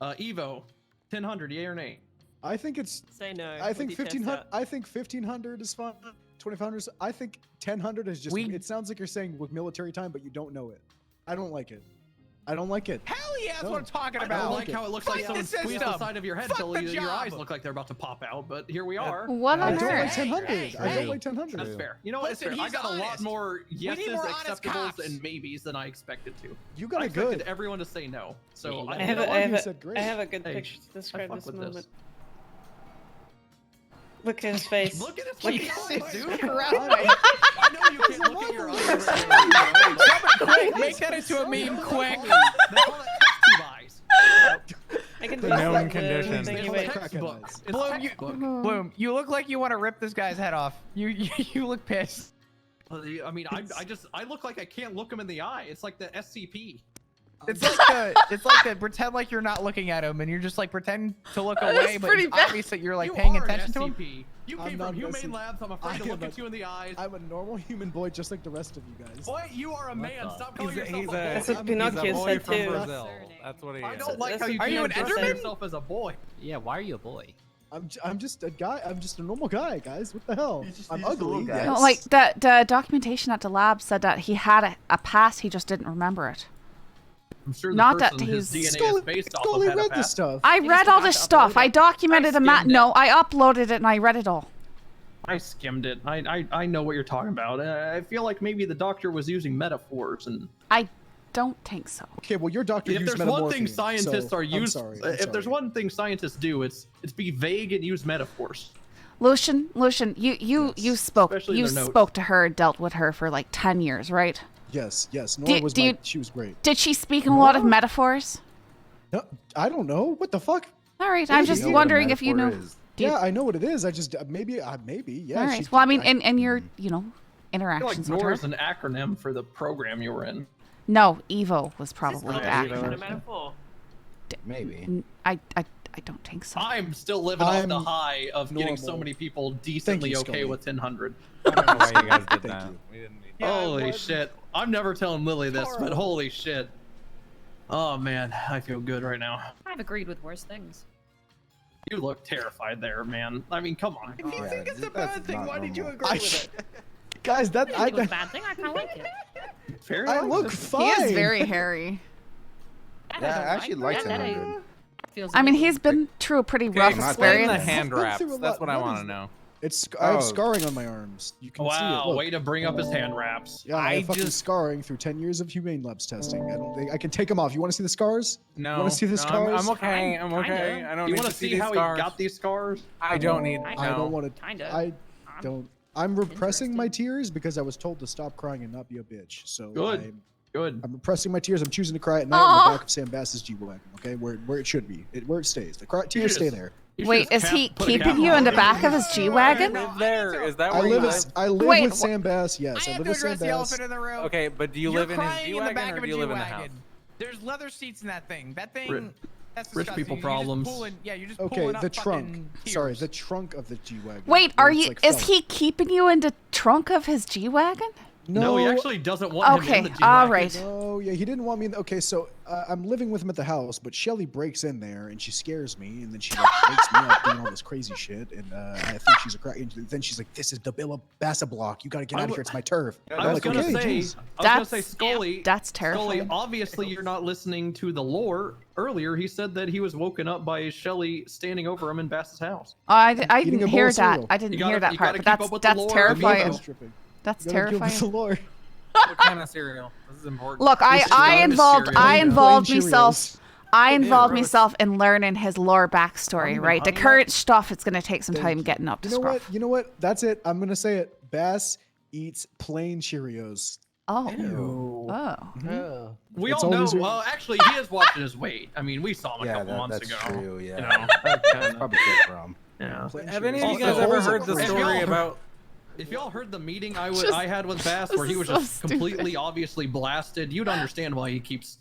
Evo, 1000, yay or nay? I think it's. Say no. I think with your chest 1500. out. I think 1500 is fine. 2500. I think 1000 is just. It sounds like you're saying with military time, but you don't know it. I don't like it. I don't like it. Hell yeah, that's No. what I'm talking I about. don't like how it looks like Fuck someone the squeezed the system. side of your head Fuck till the your eyes job. look like they're about to pop out, but here we are. What I on don't like earth? 1000. I Hey. don't like 1000. That's fair. You know what? It's Listen, fair. I he's got a lot honest. more We yeses, need more honest acceptables, cops. and maybes than I expected to. You I got it expected good. everyone to say no. So I have, know a, what? I, have You a, said great. I have a good Hey, picture to I describe fuck this with moment. this. Look at his face. Look at his Look face, at his dude. Christ. I know you can't look at your eyes. Quick, make that into a meme, quick. They call that test tube eyes. I can The paste known that condition. thingy, It's wait. textbook. It's Bloom, textbook. Bloom, you look like you want to rip this guy's head off. You look pissed. I mean, I look like I can't look him in the eye. It's like the SCP. It's like the pretend like you're not looking at him, and you're just like pretend to look away, That's but pretty it's bad. obvious that you're like You paying are an attention to him. SCP. You I'm came not from an humane SCP. labs. I'm afraid to I am look a- at you in the eyes. I'm a normal human boy, just like the rest of you guys. Boy, you are a man. Stop calling yourself He's a a, boy. That's what he's a Pinocchio boy said from too. Brazil. That's what he I is. don't like how you Are you can't an dress Enderman? yourself as a boy. Yeah, why are you a boy? I'm just a guy. I'm just a normal guy, guys. What the hell? I'm he's just a little ugly. guy. Yes. No, like the documentation at the lab said that he had a past, he just didn't remember it. I'm sure the Not that person his he's- DNA is based off Scully of had a read the past. stuff. I He read just all forgot this to stuff. upload I it. documented a skimmed it. No, I uploaded it and I read it all. I skimmed it. I know what you're talking about. I feel like maybe the doctor was using metaphors and. I don't think so. Okay, well, your doctor If used there's one thing metamorphine, scientists so are I'm used, sorry, if there's one thing scientists do, it's be vague and use metaphors. Lucian, you spoke Especially you their notes. spoke to her, dealt with her for like 10 years, right? Yes. Nora was she was great. Did she speak in a lot of metaphors? No, I don't know. What the fuck? All right, I'm just wondering if you know. Yeah, I know what it is. I just maybe. Yeah. All right. she- Well, I mean, in your I feel like interactions with NOR her. is an acronym for the program you were in. No, Evo was probably the Is it a acronym. metaphor? Maybe. I don't think so. I'm still living off the I'm high of getting so normal. many people decently you, okay Scully. with 1000. I don't know why you guys did Thank that. you. We didn't need Holy shit. I'm never telling Lily this, but holy shit. Oh man, I feel good right now. I've agreed with worse things. You look terrified there, man. I mean, come on. If you Yeah, think it's a that's bad thing, not why did you normal. agree with it? Guys, I didn't think it was a bad thing. I kind of like it. Fair I enough. look He fine. is very hairy. Yeah, I actually like that. 1000. Feels I mean, illegal. he's been through a pretty rough Explain experience. the hand I've been wraps. through a That's lot. what I What want is to know. I have scarring on my arms. You can see it. Wow, Look. way to bring up his hand wraps. Yeah, I have fucking scarring through 10 years of humane labs testing. I don't think I can take them off. You want to see the scars? No. You want to see the scars? I'm okay. I'm okay. I don't You need want to to see these how scars. he got these scars? I don't need. I don't want to. I don't. I'm repressing my tears because I was told to stop crying and not be a bitch. So Good. Good. I'm repressing my tears. I'm choosing to cry at night in the back of Sam Bass's G-Wagon. Okay, where it should be. Where it stays. The tears stay there. Wait, is he keeping you in the back of his G-Wagon? Live there. Is that I where you live. I live Wait, with Sam Bass. Yes, I live with Sam address the Bass. elephant in the room. Okay, but do you You're live in his crying in the G-Wagon back or of do a you live in the G-Wagon. house? There's leather seats in that thing. That thing. Rich- That's rich disgusting. people You're problems. Just pulling, yeah, you're just Okay, pulling up the trunk. fucking Sorry, tears. the trunk of the G-Wagon. Wait, where are it's you? like Is felt. he keeping you in the trunk of his G-Wagon? No, he actually doesn't want him in the G-Wagon. all right. No, yeah, he didn't want me. Okay, so I'm living with him at the house, but Shelly breaks in there and she scares me, and then she like, wakes me up doing all this crazy shit, and I think she's a crack. And then she's like, "This is the Bassa block. You gotta get out of here. It's my turf." I was gonna say, Scully. That's terrifying. Scully, obviously you're not listening to the lore. Earlier, he said that he was woken up by Shelly standing over him in Bass's house. I Eating didn't a bowl hear of that. cereal. I didn't You hear gotta- that you part, gotta but keep up with the that's lore. terrifying. Stripping. That's You gotta deal with terrifying. the lore. What kind of cereal? This is important. Look, I involved Plain myself. Cheerios. I involved myself in learning his lore backstory. Right, the current stuff. It's gonna take some time getting up to You know scruff. what? You know what? That's it. I'm gonna say it. Bass eats plain Cheerios. Oh. Mhm. We It's all know. always a- Well, actually, he is watching his weight. I mean, we saw him a couple months that's ago. true. Yeah, You know, that's probably good for him. yeah. Have any of you Also, guys ever heard the if y'all story heard- about? If y'all heard the meeting I Just- I had with Bass, where he this was is so just completely stupid. obviously blasted, you'd understand why he keeps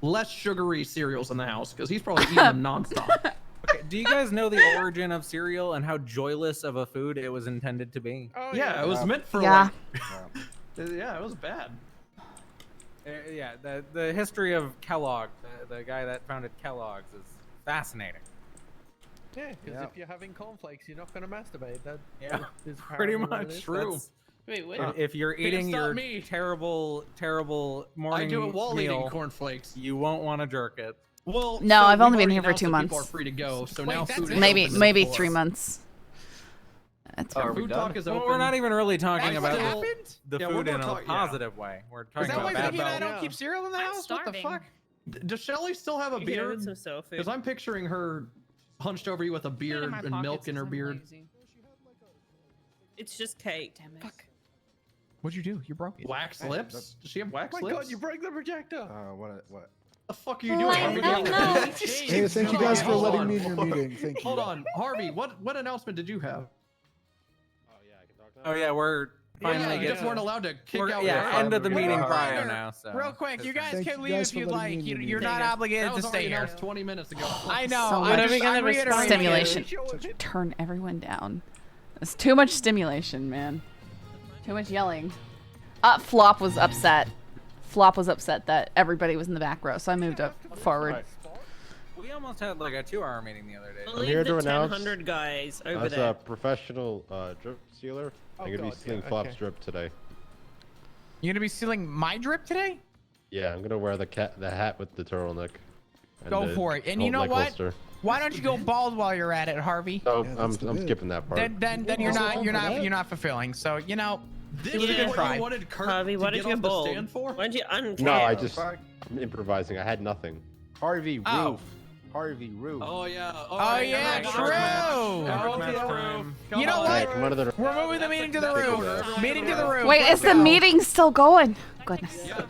less sugary cereals in the house, because he's probably eating them nonstop. Okay, do you guys know the origin of cereal and how joyless of a food it was intended to be? Oh, yeah, it was meant for Yeah. yeah, it was bad. Yeah, the history of Kellogg, the guy that founded Kellogg's, is fascinating. Yeah, because if you're having cornflakes, you're not going to masturbate. That is Pretty apparently what it much is. true. Wait, what? If you're Can't eating stop your me. terrible morning I do it while eating meal, cornflakes. you won't want to jerk it. Well, No, so I've only we've been here already for 2 announced that People are months. free to go, so Wait, now that's food it? is Maybe open maybe for 3 us. months. That's Our fine. food talk is Well, open. we're not even really talking That about happened? the Yeah, we're food in more a talk- yeah. positive way. We're Is talking that why about bad Vicky and I about. don't keep cereal in the house? What the fuck? Does Shelly still have a Yeah, beard? with some soul food. Because I'm picturing her hunched over you with a beard my and milk pockets in her 'cause I'm beard. lazy. It's just cake. Damn it. Fuck. What'd you do? You broke it. Wax lips? Does she have wax Oh my lips? god, you broke the projector! What? The fuck are you doing? Harvey? Hey, thank you guys for Hold letting on. me in your meeting. Thank you. Hold on, Harvey. What announcement did you have? Oh yeah, we're finally you getting. just weren't allowed to kick out. Yeah, end of the meeting Reminder, prior now. So real quick, you guys Thank can you leave guys if for you'd letting me like. in your You're meeting. not obligated That to was stay already here. announced 20 minutes ago. I know. So I'm much just, I'm reiterating. stimulation. Turn everyone down. It's too much stimulation, man. Too much yelling. Flop was upset. Flop was upset that everybody was in the back row, so I moved up forward. We almost had like a 2-hour meeting the other day. I'm here to announce, 100 guys over as there. a professional drip sealer, I'm gonna be stealing Flop's drip today. You're gonna be stealing my drip today? Yeah, I'm gonna wear the hat with the turtleneck. and Go the for it. And you know neck what? holster. Why don't you go bald while you're at it, Harvey? No, I'm skipping that part. Then you're not fulfilling. So you know, This it was a is good what try. you wanted Kurt Harvey, to why get did you off the bold? stand for? Why did you uncap? No, I'm improvising. I had nothing. Harvey Oh. Roof. Harvey Roof. Oh yeah. Oh yeah, true. You know Alright, what? come on to the. We're moving the meeting to the room. Meeting to the room. Wait, is the meeting still going? Goodness. No,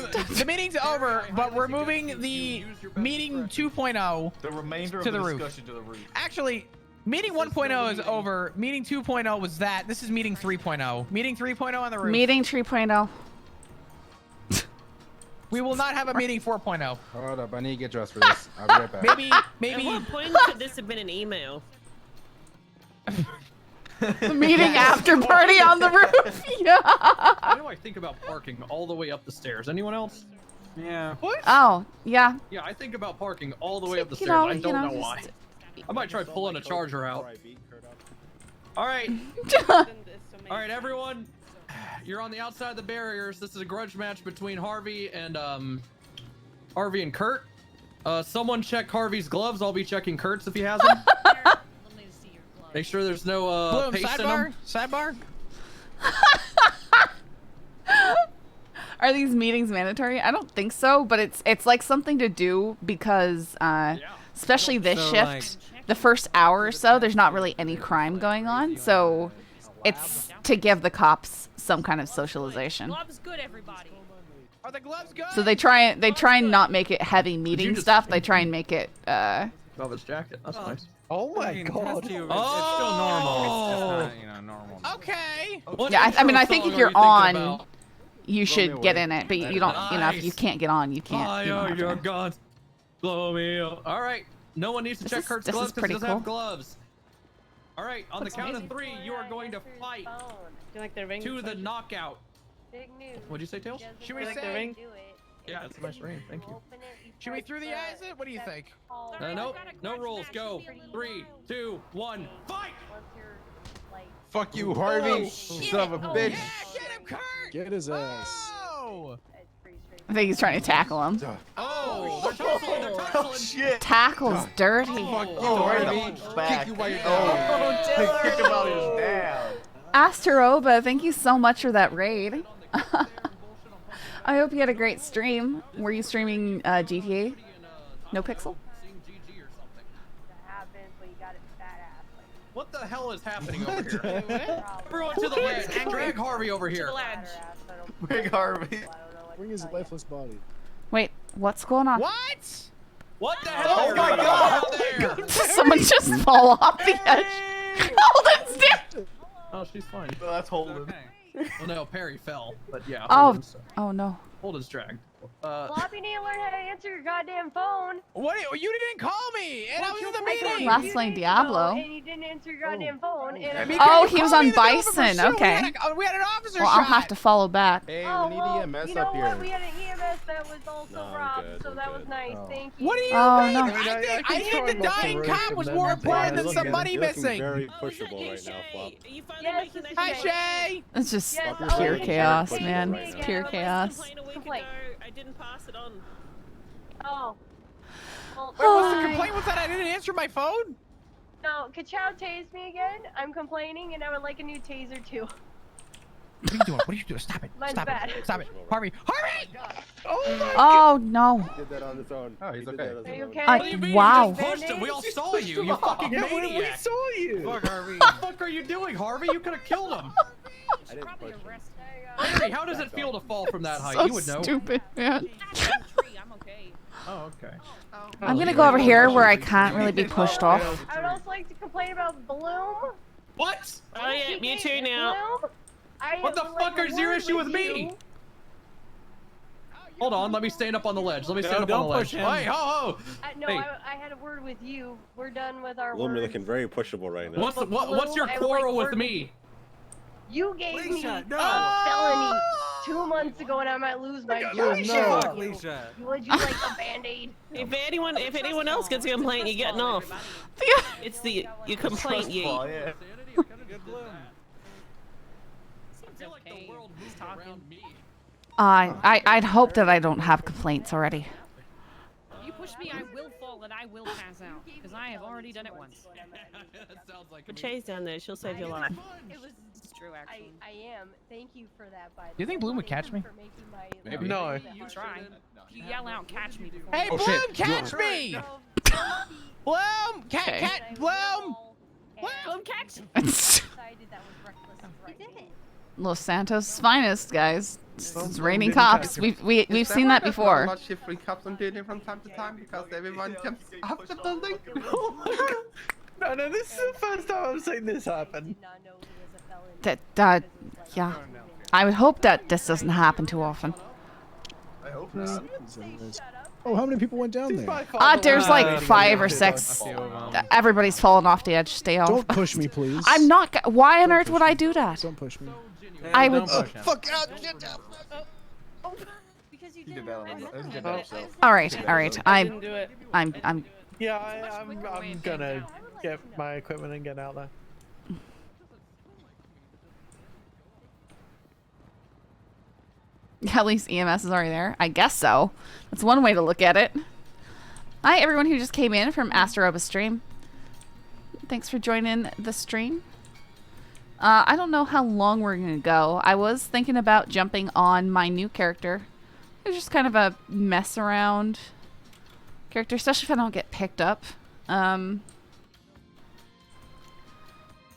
the meeting's over, but we're moving the meeting 2.0 The remainder to of the the roof. discussion to the roof. Actually, meeting 1.0 is over. Meeting 2.0 was that. This is meeting 3.0. Meeting 3.0 on the roof. Meeting 3.0. We will not have a meeting 4.0. Hold up, I need to get dressed for this. I'll be right back. Maybe. At what point could this have been an email? The meeting after party on the roof. Yeah. Why do I think about parking all the way up the stairs? Anyone else? Yeah. What? Oh, yeah. Yeah, I think about parking all the way up the You stairs. know, I you don't know, know why. just- I might try pulling a charger out. All right. All right, everyone. You're on the outside of the barriers. This is a grudge match between Harvey and Kurt. Someone check Harvey's gloves. I'll be checking Kurt's if he has them. Make sure there's no Bloom, paste in them. sidebar. Are these meetings mandatory? I don't think so, but it's like something to do because especially this So, shift, like- the first hour or so, there's not really any crime going on, so it's to give the cops some kind of socialization. Gloves good, everybody. Are the gloves good? So they try and not make it heavy meeting stuff. They try and make it Velvet's jacket. That's nice. Oh my I mean, god. it's still normal. It's just not, normal. Okay. yeah. I mean, I think if you're on, about? you should get in it, but you don't. You know, if you can't get on, you can't. You don't Fire have your to. guns. Blow me up. All right. No one needs to check Kurt's this gloves is because he pretty doesn't have cool. gloves. All right. On the count of 3, you are going to fight like the ring? to the knockout. Big news. What'd you say, Tails? Should we like say? the ring? Yeah, it's a nice ring. Thank you. Should we through the eyes it? What do you think? Nope. No rules. Go. 3, 2, 1. Fight! Fuck you, Harvey. Son of a bitch. Get his ass. Oh! I think he's trying to tackle him. Oh, they're tussling. They're tussling. Shit. Tackle's dirty. Kick you while you're Kick him out of his dad. Asteroba, thank you so much for that raid. I hope you had a great stream. Were you streaming GTA? NoPixel? What the hell is happening over here? Everyone to the ledge. Drag Harvey over here. Big Harvey. Bring his lifeless body. Wait, what's going on? What? What the hell? Oh my god! Did someone just fall off the edge? Holden's dead! Oh, she's fine. No, that's Holden. Well, no, Perry fell, but yeah. Oh no. Holden's dragged. Floppy, you need to learn how to answer your goddamn phone. What? You didn't call me, and I was in the meeting. Last night Diablo. And you didn't answer your goddamn phone. And Oh, he was on Bison. Okay. We had an officer Well, I'll have to follow back. Hey, Oh, we need well, EMS you know up what? here. We had an EMS that was also No, we're robbed, good, so we're that was good. nice. Oh. Thank you. What do you Oh, mean? no. I think the dying cop was more important than somebody missing. Very pushable right now, Flop. Are you finally Yes, making that Hi, change? Shay. It's just Yes, pure okay. chaos, Pushable man. right It's now. pure Yeah, chaos. Complain a week Complain. ago. I didn't pass it on. Oh. Well, Wait, what's the complaint with that? I didn't answer my phone. No, Ka-chow tased me again. I'm complaining, and I would like a new taser too. What are you doing? What are you doing? Stop it. Mine's Stop bad. it. Stop it. Harvey. Harvey! Oh my Oh no. He did that on his own. Oh, he's He did okay. that on Are his you own. okay? What do you mean? Wow. You just pushed him. We all saw you. You fucking Yeah, maniac. we saw you. Fuck Harvey. What the fuck are you doing, Harvey? You could have killed him. I didn't push him. Harvey, how does it feel to fall from that height? So You would know. stupid, man. I'm okay. Oh, okay. I'm gonna go over here where I can't really be pushed off. I would also like to complain about Bloom. What? Oh yeah, me too now. Bloom, I What the would like fuck a is your word issue with me? you. Hold on, let me stand up on the ledge. Let me stand up on don't the ledge. push him. Hey, ho, ho! No, Hey. I had a word with you. We're done with our Bloom, you're words. looking very pushable right now. What's your I would quarrel like with word me? You gave me Leisha, no. a felony 2 months ago, and I might lose my job. No, Fuck you. Leisha. Would you like a band-aid? If anyone else gets a complaint, you're getting off. It's the you complaint ye. Yeah. I feel like the world moved around me. I'd hope that I don't have complaints already. You push me, I will fall and I will pass out because I have already done it once. That sounds like Put me. Chase down there. She'll save your life. It was It's true, actually. I am. Thank you for that, by the Do you think way. Bloom would catch me? For making my Maybe. No. You try. You yell out, catch me. Before Hey, you- Bloom, shit. catch me! Bloom! Okay. Bloom! Bloom, catch! decided that was reckless driving. Los Santos' finest, guys. It's raining cops. We've seen that before. Not shifting cops on duty from time to time because everyone jumps up the building. Oh No, this is the first time I've seen this happen. Did not know he was a felon. That yeah. I would hope that this doesn't happen too often. I hope not. Oh, how many people went down there? There's like 5 or 6. Everybody's fallen off the edge. Stay off. Don't push me, please. I'm not. Why on earth would I do that? Don't push me. I would. Fuck out! Because you He didn't did that on realize he did that himself. All right, all right. didn't do it. I'm. Yeah, I'm gonna get my equipment and get out there. At least EMS is already there. I guess so. That's one way to look at it. Hi, everyone who just came in from Asteroba stream. Thanks for joining the stream. I don't know how long we're going to go. I was thinking about jumping on my new character. It's just kind of a mess around character, especially if I don't get picked up.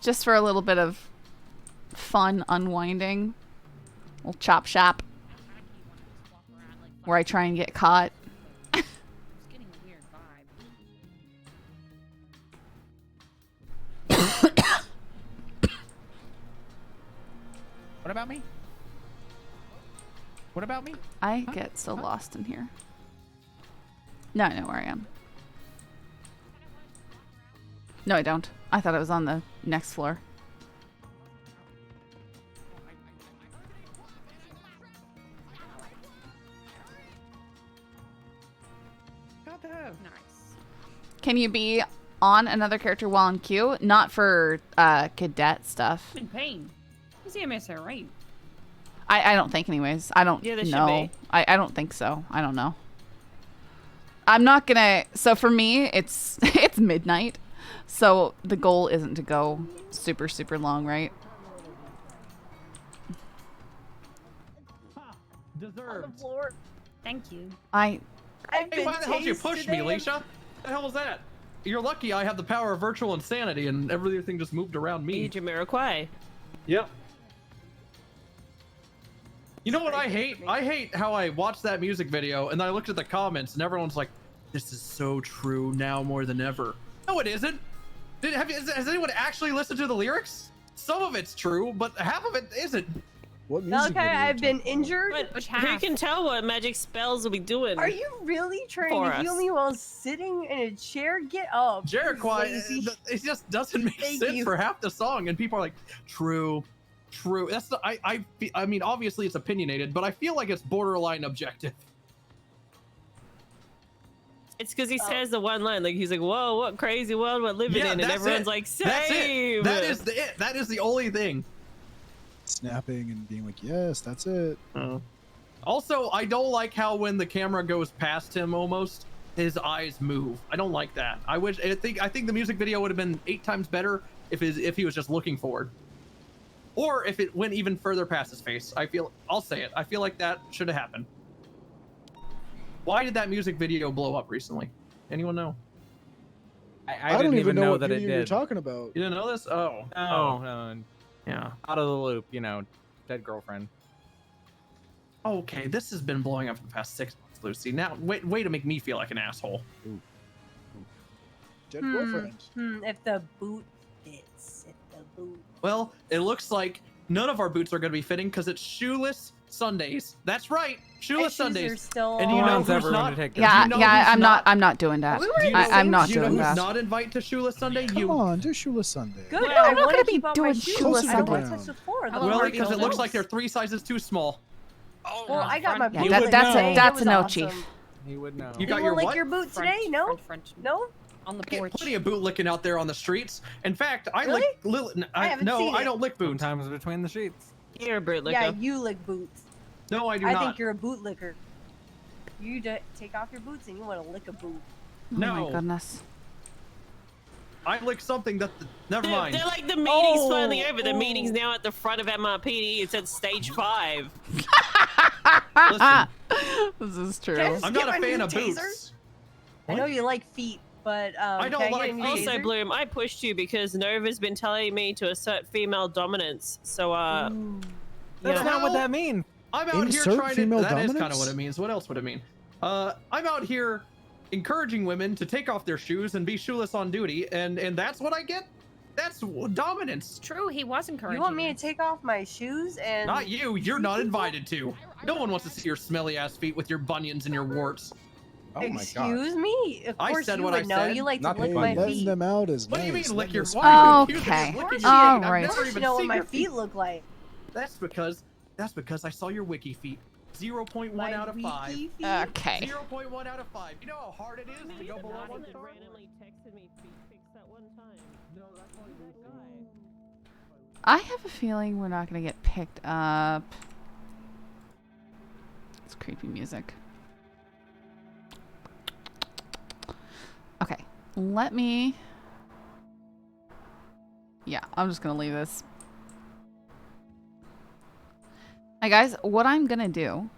Just for a little bit of fun unwinding. Little chop shop. Where I try and get caught. What about me? What about me? I get so lost in here. No, I know where I am. No, I don't. I thought it was on the next floor. Nice. Can you be on another character while in queue? Not for cadet stuff. I'm in pain. Is the MSR right? I don't think anyways. I don't Yeah, there should know. be. I don't think so. I don't know. I'm not gonna, so for me it's it's midnight. So the goal isn't to go super, super long, right? Deserved. Thank you. Hey, why the hell did you push me, Alicia? The hell was that? You're lucky I have the power of virtual insanity and everything just moved around me. Jamiroquai. Yep. You know what I hate? I hate how I watched that music video and then I looked at the comments and everyone's like, this is so true now more than ever. No, it isn't. Has anyone actually listened to the lyrics? Some of it's true, but half of it isn't. What Okay, I've been injured. But who can tell what magic spells will be doing? Are you really trying for to heal us? me while sitting in a chair? Get up. Jericho, it just doesn't make Thank sense you. for half the song, and people are like, "True, true." That's the, I mean, obviously it's opinionated, but I feel like it's borderline objective. It's because he says the one line, like he's like, "Whoa, what crazy world we're living in," and that's everyone's it. like, That's it. "Save!" That is it. That is the only thing. Snapping and being like, yes, that's it. Also, I don't like how when the camera goes past him, almost his eyes move. I don't like that. I think the music video would have been 8 times better if he was just looking forward, or if it went even further past his face. I'll say it. I feel like that should have happened. Why did that music video blow up recently? Anyone know? I didn't even know what that it video you're did. talking about. You didn't know this? Oh. No. Yeah. Out of the loop, you know, dead girlfriend. Okay, this has been blowing up for the past 6 months, Lucy. Now, way to make me feel like an asshole. Dead girlfriend. If the boot fits. If the boot. Well, it looks like none of our boots are going to be fitting because it's shoeless Sundays. That's right, shoeless Sundays. Are still and you know who's not? Yeah, you know yeah, who's I'm not doing that. I'm not Do you know doing who's that. not invited to shoeless Sunday? Come on, do shoeless Sunday. Good. No, I I'm not want gonna to be keep on doing my shoes. shoeless I don't want to Sunday. touch the floor. Well, because it looks like they're 3 sizes too small. Well, I got my boot Yeah, today. that's It a no, was Chief. awesome. He would know. You got You your lick what? your boot today? No. No. On the Get porch. plenty of boot licking out there on the streets. In fact, I Really? I haven't no, seen I it. don't lick boots. Sometimes between the sheets. You're a boot licker. Yeah, you lick boots. No, I do I not. think you're a boot licker. You take off your boots and you want to lick a boot. No. Oh my goodness. I lick something that. Never mind. They're like the meeting's finally over. The meeting's now at the front of MRPD. It's at stage 5. Listen, This is true. Can I just I'm get not a my fan new of taser? boots. I know you like feet, but I don't can like get a new Also, taser? Bloom, I pushed you because Nova's been telling me to assert female dominance. So, That's yeah. not what that means. I'm out Insert here trying female to. That is kind of dominance? what it means. What else would it mean? I'm out here encouraging women to take off their shoes and be shoeless on duty, and that's what I get. That's dominance. True, he was encouraging. You want me to take off my shoes and? Not you. You're not invited to. No one wants to see your smelly ass feet with your bunions and your warts. Oh my god. Excuse me. Of I course said you what would I know. said. You like Not to lick the my bunions. Letting feet. them out is What do you nice. mean lick your? Letting Why are you Okay. accusing me of licking All your feet? I've right. never You even know what seen my your feet look like. That's because I saw your wiki feet. 0.1 My out of 5. wiki feet? Okay. 0.1 out of 5. You know how hard it is to go below 1 star? randomly texted me to fix that one time. No, that's not I have a feeling we're not gonna get picked up. It's creepy music. Okay, let me I'm just gonna leave this. Hey guys, what I'm gonna do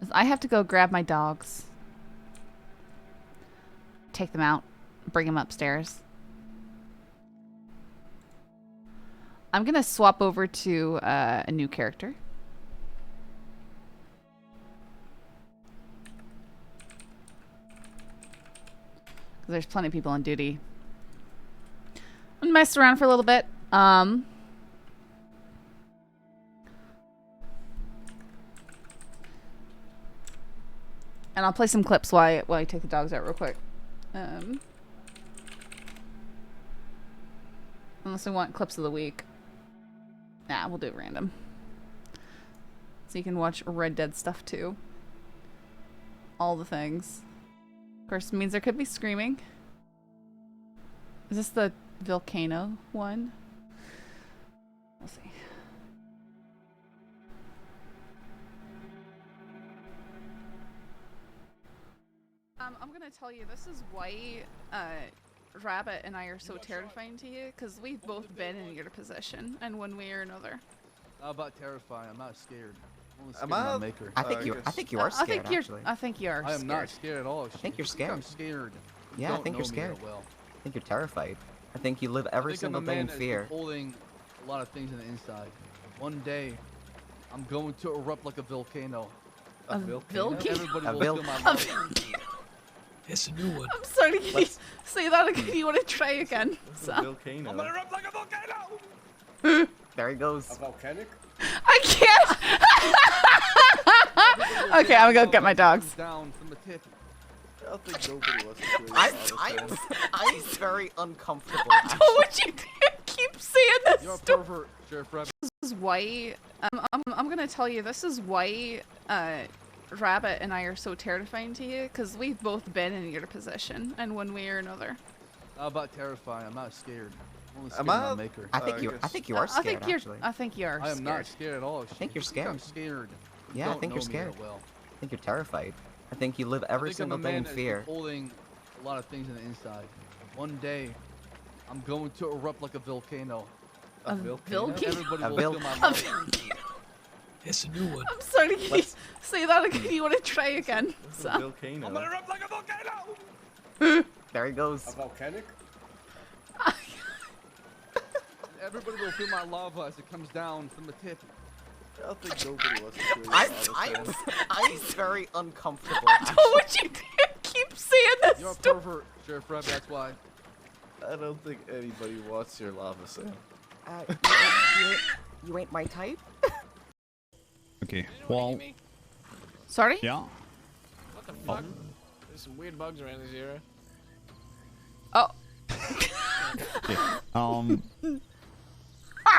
is I have to go grab my dogs. Take them out. Bring them upstairs. I'm gonna swap over to a new character. There's plenty of people on duty. I'm gonna mess around for a little bit. And I'll play some clips while I take the dogs out real quick. Unless we want clips of the week. Nah, we'll do it random. So you can watch Red Dead stuff too. All the things. Of course, it means there could be screaming. Is this the volcano one? We'll see. I'm gonna tell you, this is why Rabbit and I are so terrifying to you, because we've both been in your position, in one way or another. How about terrifying? I'm not scared. I'm only scared Am of I? my maker. I think you are scared. Actually, I think you are I am scared. not scared at all. I think you're scared. I'm scared. You Yeah, I don't think know you're me scared. that well. I think you're terrified. I think you live every I think single I'm a day man in that's fear. been holding a lot of things on the inside. One day, I'm going to erupt like a volcano. A volcano? Everybody A will vil- feel my a love. It's a new one. I'm sorry, can you say that again? You want to try again? So. volcano. I'm gonna erupt like a volcano! There he goes. A volcanic? I can't! Okay, I'm gonna go get my dogs. Down from the tip. I don't think nobody wants to kill you. I'm very uncomfortable. Don't what you keep saying this. You're a pervert, Sheriff Rabbit. This is why I'm gonna tell you, this is why Rabbit and I are so terrifying to you, because we've both been in your position in one way or another. How about terrifying? I'm not scared. I'm only scared Am of I? my maker. I think you are scared. Actually, I think you are I am scared. not scared at all. I think you're scared. I'm scared. You Yeah, I don't think you're know me that scared. well. I think you're terrified. I think you live every I think I'm single a day man in that's been fear. holding a lot of things on the inside. One day, I'm going to erupt like a volcano. A volcano? Everybody A will vil- feel my love. It's a new one. I'm sorry, can you say that again? You want to try again? So. A volcano. I'm gonna erupt like a volcano! There he goes. A volcanic? Everybody will feel my lava as it comes down from the tip. I don't think nobody wants to kill you. I'm very uncomfortable. Don't what you keep saying this. You're a pervert, Sheriff Rabbit, that's why. I don't think anybody wants your lava, Sam. You ain't my type. Okay, well, Sorry? yeah. What the fuck? There's some weird bugs around this area. Oh. Okay,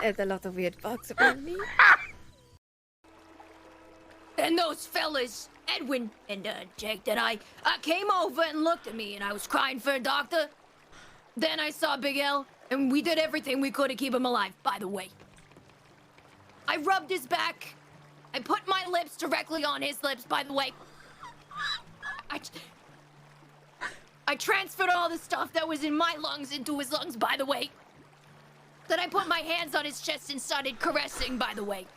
There's a lot of weird bugs around me. And those fellas, Edwin and Jake and I came over and looked at me, and I was crying for a doctor. Then I saw Big L, and we did everything we could to keep him alive, by the way. I rubbed his back. I put my lips directly on his lips, by the way. I transferred all the stuff that was in my lungs into his lungs, by the way. Then I put my hands on his chest and started caressing, by the way.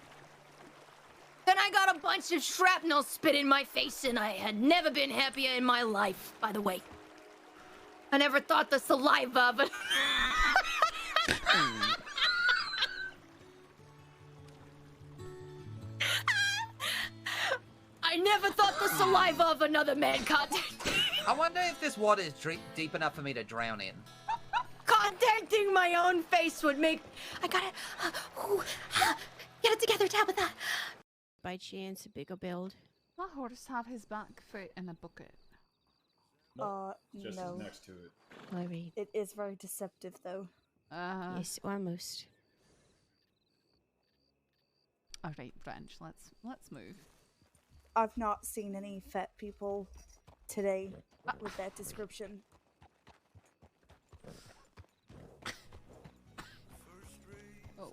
Then I got a bunch of shrapnel spit in my face, and I had never been happier in my life, by the way. I never thought the saliva, but... I never thought the saliva of another man contacted. I wonder if this water is deep enough for me to drown in. Contacting my own face would make... I gotta... get it together, Tabitha. By chance, a bigger build. My horse have his back foot in a bucket. Just no. next to it. Worried. It is very deceptive, though. Yes, almost. All right, French. Let's move. I've not seen any fat people today with that description. Oh,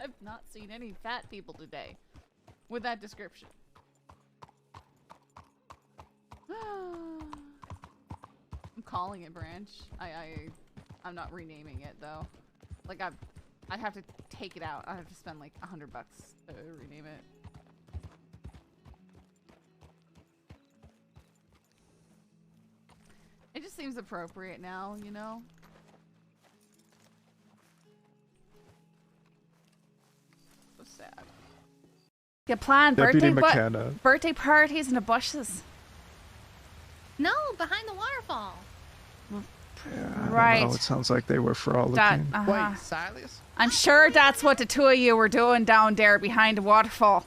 I've not seen any fat people today with that description. I'm calling it Branch. I'm not renaming it though. Like I'd have to take it out. I'd have to spend like $100 to rename it. It just seems appropriate now, you know? So sad. You plan Deputy birthday McKenna. birthday parties in the bushes. No, behind the waterfall. Right. Oh, it sounds like they were frolicking. Wait, Silas? I'm sure that's what the two of you were doing down there behind the waterfall.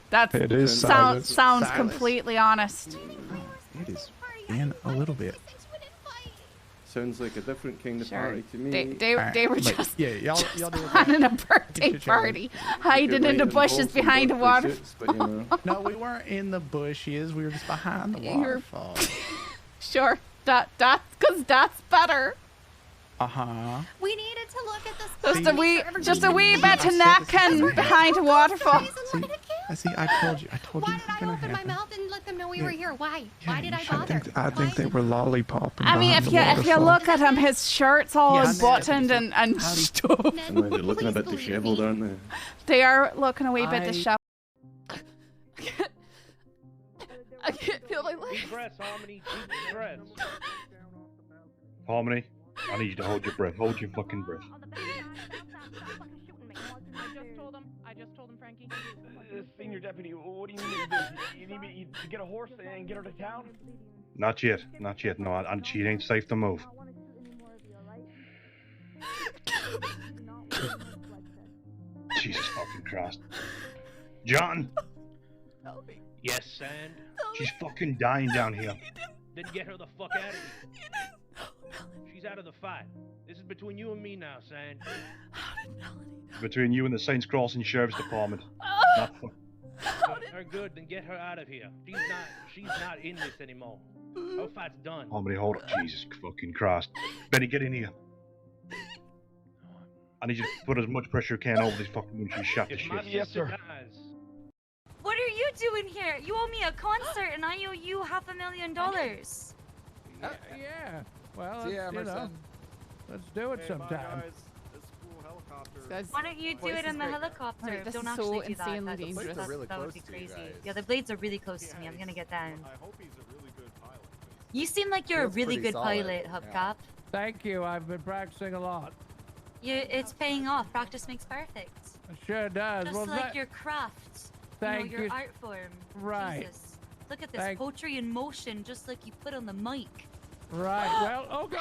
That It is Silas. sounds Silas? completely honest. It is in a little bit. Sounds like a different kind of Sure. party to me. They were But just yeah, y'all do it. planning a birthday party, hiding in the bushes behind the water. No, we weren't in the bushes. We were just behind the You're- waterfall. Sure, that's because that's better. Uh-huh. We needed to look at this. Just a wee bit of napkin behind the waterfall. See, I told you it was gonna Open my happen. mouth and let them know we Yeah. were here. Why? Yeah, Why did I I bother? think they were lollipopping. I mean, behind if the you waterfall. look at him, his shirt's all Yeah, unbuttoned and stuff. They're looking a bit disheveled, aren't they? They are looking a wee bit I- disheveled. I can't feel my legs. Deep breaths, Harmony. Deep breaths. Harmony, I need you to hold your breath. Hold your fucking breath. I just told him, Frankie. Senior deputy, what do you need me to do? You need me to get a horse and get her to town? Not yet. Not yet. No, and she ain't safe to move. Jesus fucking Christ. John! Yes, Sand. She's fucking dying down here. Then get her the fuck out of here. She's out of the fight. This is between you and me now, Sand. Between you and the Saints Crossing Sheriff's Department. Not fuck. Good, then get her out of here. She's not in this anymore. Her fight's done. Harmony, hold up. Jesus fucking Christ. Benny, get in here. I need you to put as much pressure you can over this fucking when she's shot to If my shit. sister dies, What are you doing here? You owe me a concert and I owe you $500,000. Yeah. Well, See ya, you know, Emerson. let's do it sometime. Why don't you do it in the helicopter? Right, this Don't is actually so do that. insanely That's- dangerous. that's- Really that would close be to you crazy. guys. Yeah, the blades are really close to me. I'm gonna get down. I hope he's a really good pilot. You seem like you're a Feels really pretty good solid. pilot, Hubcap. Thank you. I've been practicing a lot. It's paying off. Practice makes perfect. It sure does. Just well, like that, your craft. Thank your you. art form. Right. Jesus. Look at this Thank- poetry in motion, just like you put on the mic. Right. Well, oh god.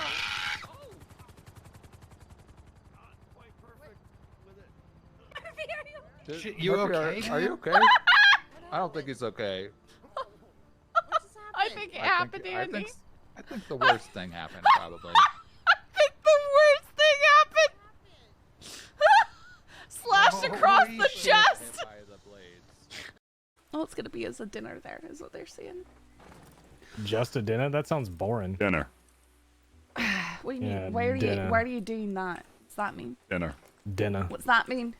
You okay? Are you okay? I don't think he's okay. I think it happened, Andy. I think the worst thing happened, probably. I think the worst thing happened. Slashed across the chest. All it's gonna be is a dinner there, is what they're saying. Just a dinner? That sounds boring. Dinner. What do you Yeah, mean? Why are dinner. you doing that? What's that mean? Dinner. Dinner. What's that mean?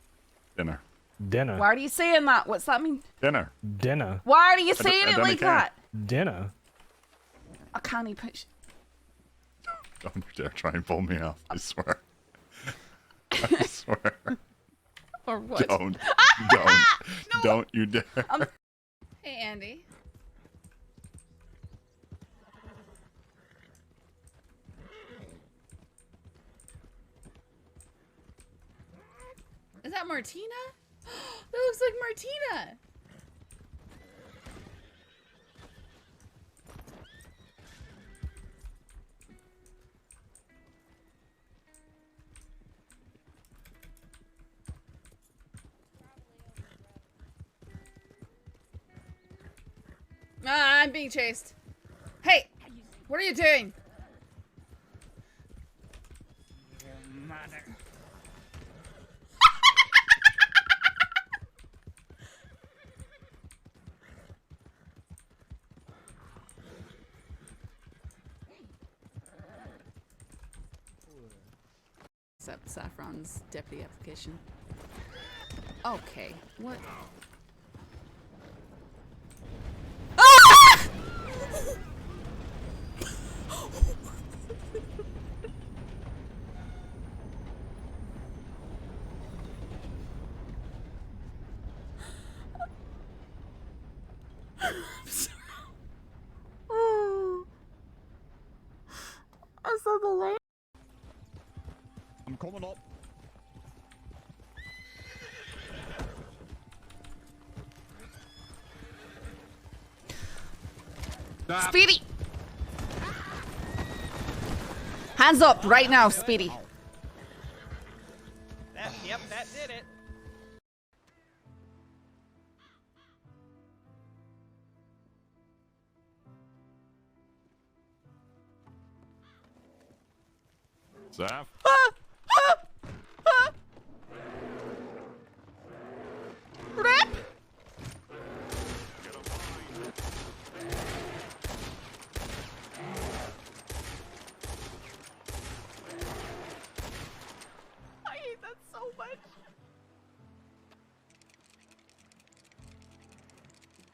Dinner. Dinner. Why are you saying that? What's that mean? Dinner. Dinner. Why are you saying it like that? Dinner. I can't even push. Don't you dare try and pull me off. I swear. I swear. Or what? Don't you dare. Hey, Andy. Is that Martina? That looks like Martina. I'm being chased. Hey, what are you doing? Accept Saffron's deputy application. Okay, what? Ah! coming up. Speedy! Hands up right now, Speedy. Yep, that did it. Zaf? Rip! I hate that so much.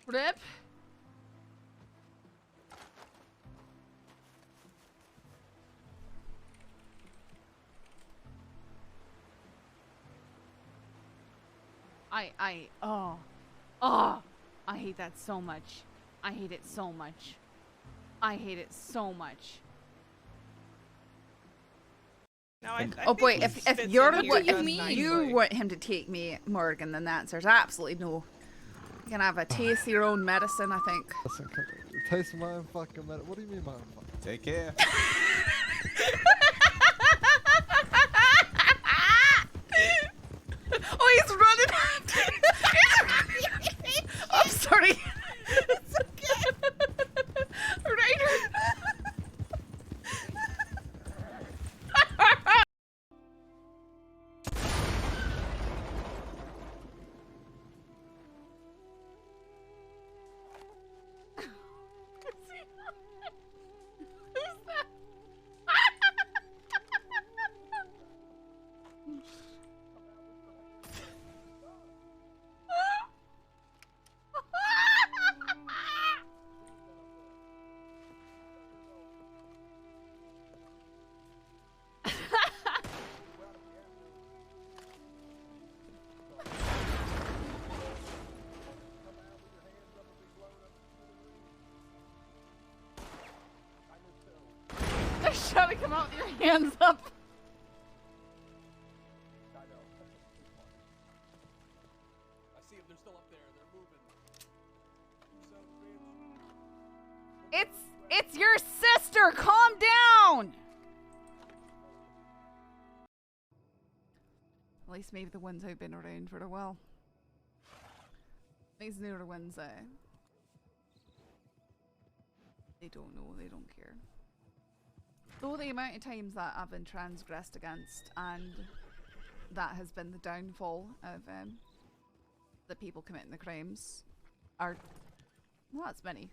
Rip. I hate that so much. I hate it so much. I hate it so much. Now, Oh boy, if you're what if you want him to take me, Morgan, then that's there's absolutely no. You can have a taste of your own medicine, I think. Listen, taste my own fucking medicine. What do you mean my own fucking? Take care. Oh, he's running after. I'm sorry. It's okay. Ryder. They're trying to come out with your hands up. I see them. They're still up there. They're moving. It's your sister. Calm down. At least maybe the ones who've been around for a while. These newer ones, they don't know. They don't care. Though the amount of times that I've been transgressed against, and that has been the downfall of the people committing the crimes, are well, that's many.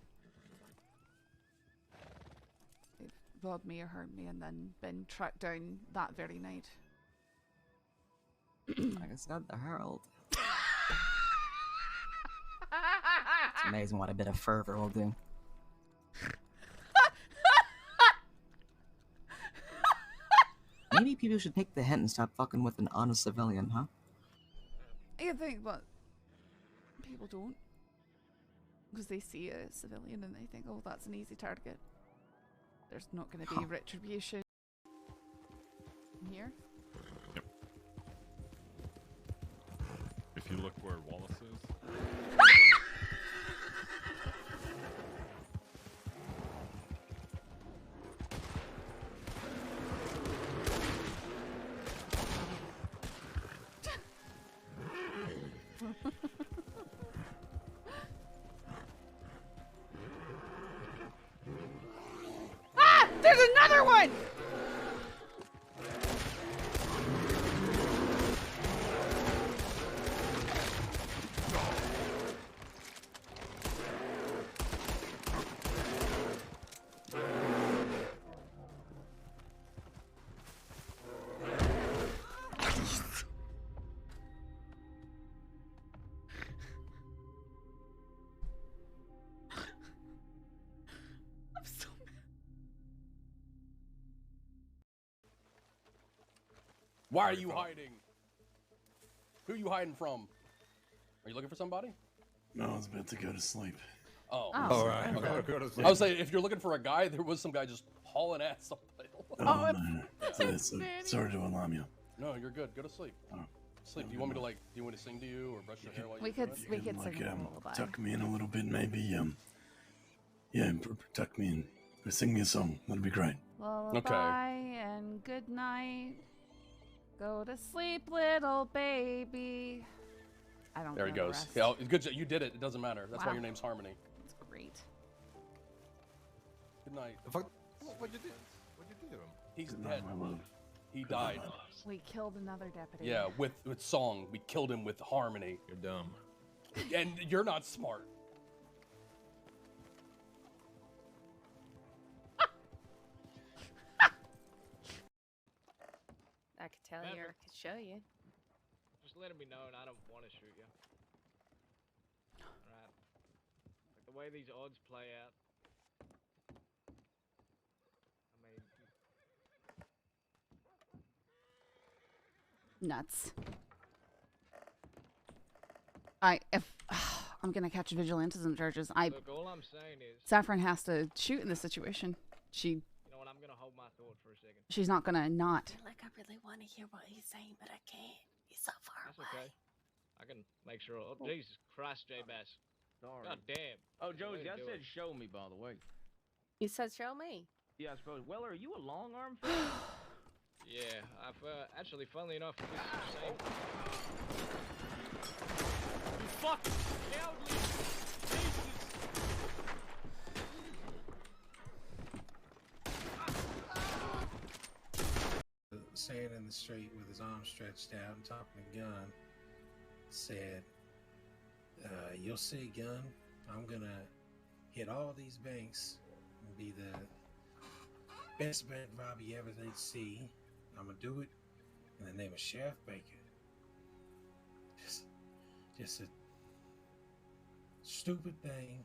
They've robbed me or hurt me and then been tracked down that very night. Like I said, the Herald. It's amazing what a bit of fervor will do. Maybe people should take the hint and stop fucking with an honest civilian, huh? I think, but people don't. Because they see a civilian and they think, oh, that's an easy target. There's not going to be retribution. Here? Yep. If you look where Wallace is. Ah! There's another one! Why are you hiding? Who are you hiding from? Are you looking for somebody? No, I was about to go to sleep. Oh. All right. Okay. Go to sleep. I was saying, if you're looking for a guy, there was some guy just hauling ass up the hill. Oh, no. Sorry to alarm you. No, you're good. Go to sleep. Sleep. Do you want me to like? Do you want me to sing to you or brush your hair while We you're could doing it? sing a lullaby. Tuck me in a little bit, maybe. Yeah, tuck me in. Sing me a song. That'd be great. Lullaby and good night. Go to sleep, little baby. I don't. There he know the goes. rest. Yeah, good. You did it. It doesn't matter. That's why Wow. your name's Harmony. That's great. Good night. What'd you do? What'd you do to him? He's dead. He died. We killed another deputy. Yeah, with song. We killed him with Harmony. You're dumb. And you're not smart. I could tell you, or I could show you. Just letting me know, and I don't want to shoot you. Alright. Like the way these odds play out. I mean, Nuts. I'm gonna catch vigilantism charges. look, all I'm saying is, Saffron has to shoot in this situation. you know what? I'm gonna hold my thought for a second. She's not gonna not. Like, I really want to hear what he's saying, but I can't. He's so far That's okay. I can make sure. Oh, Jesus Christ, J-Bass. God damn. Oh, Josie, Way to I do said it. show me, by the way. You said show me. Yeah, I suppose. Well, are you a long arm fan? Yeah, I've actually, funnily enough, this is the same. You fucking cowardly! Standing in the street with his arms stretched out and talking to Gun, said, you'll see, Gun, I'm gonna hit all these banks and be the best bank rob you ever did see. I'm gonna do it in the name of Sheriff Baker. Just a stupid thing.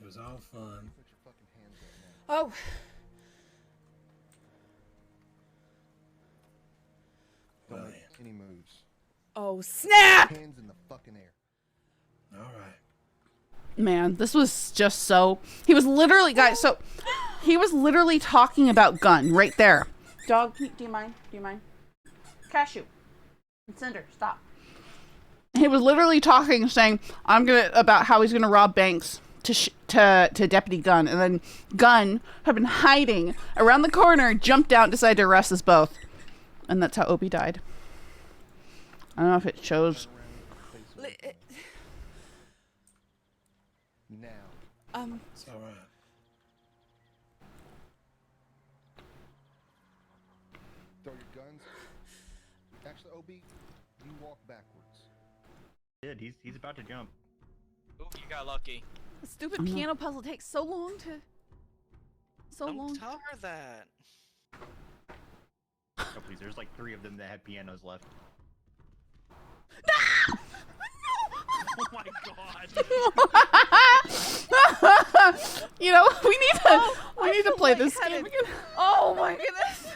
It was all fun. Put your fucking hands up now. Oh. Don't make any moves. Oh, snap! Hands in the fucking air. All right. Man, this was just so. He was literally, guys. So he was literally talking about Gun right there. Dog, do you mind? Do you mind? Cashew and Cinder, stop. He was literally talking, saying, about how he's gonna rob banks to Deputy Gun, and then Gun had been hiding around the corner, jumped out, and decided to arrest us both, and that's how Opie died. I don't know if it shows. Now. It's all right. Throw your guns. Actually, OB, you walk backwards. He's about to jump. Ooh, you got lucky. The stupid piano puzzle takes so long to. Don't tell her that. Oh, please, there's like 3 of them that have pianos left. Oh my god. You know, we need to play this game again. Oh my goodness.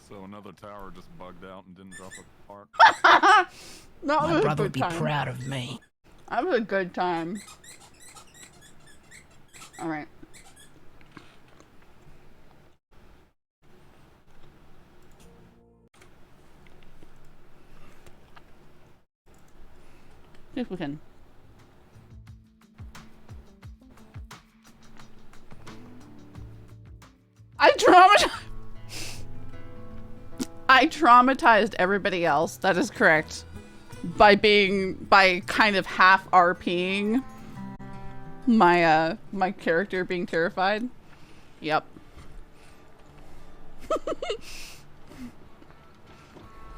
So another tower just bugged out and didn't drop a part. My brother would be proud of me. That was a good time. All right. See if we can. I traumatized everybody else. That is correct. By kind of half RPing my character being terrified. Yep.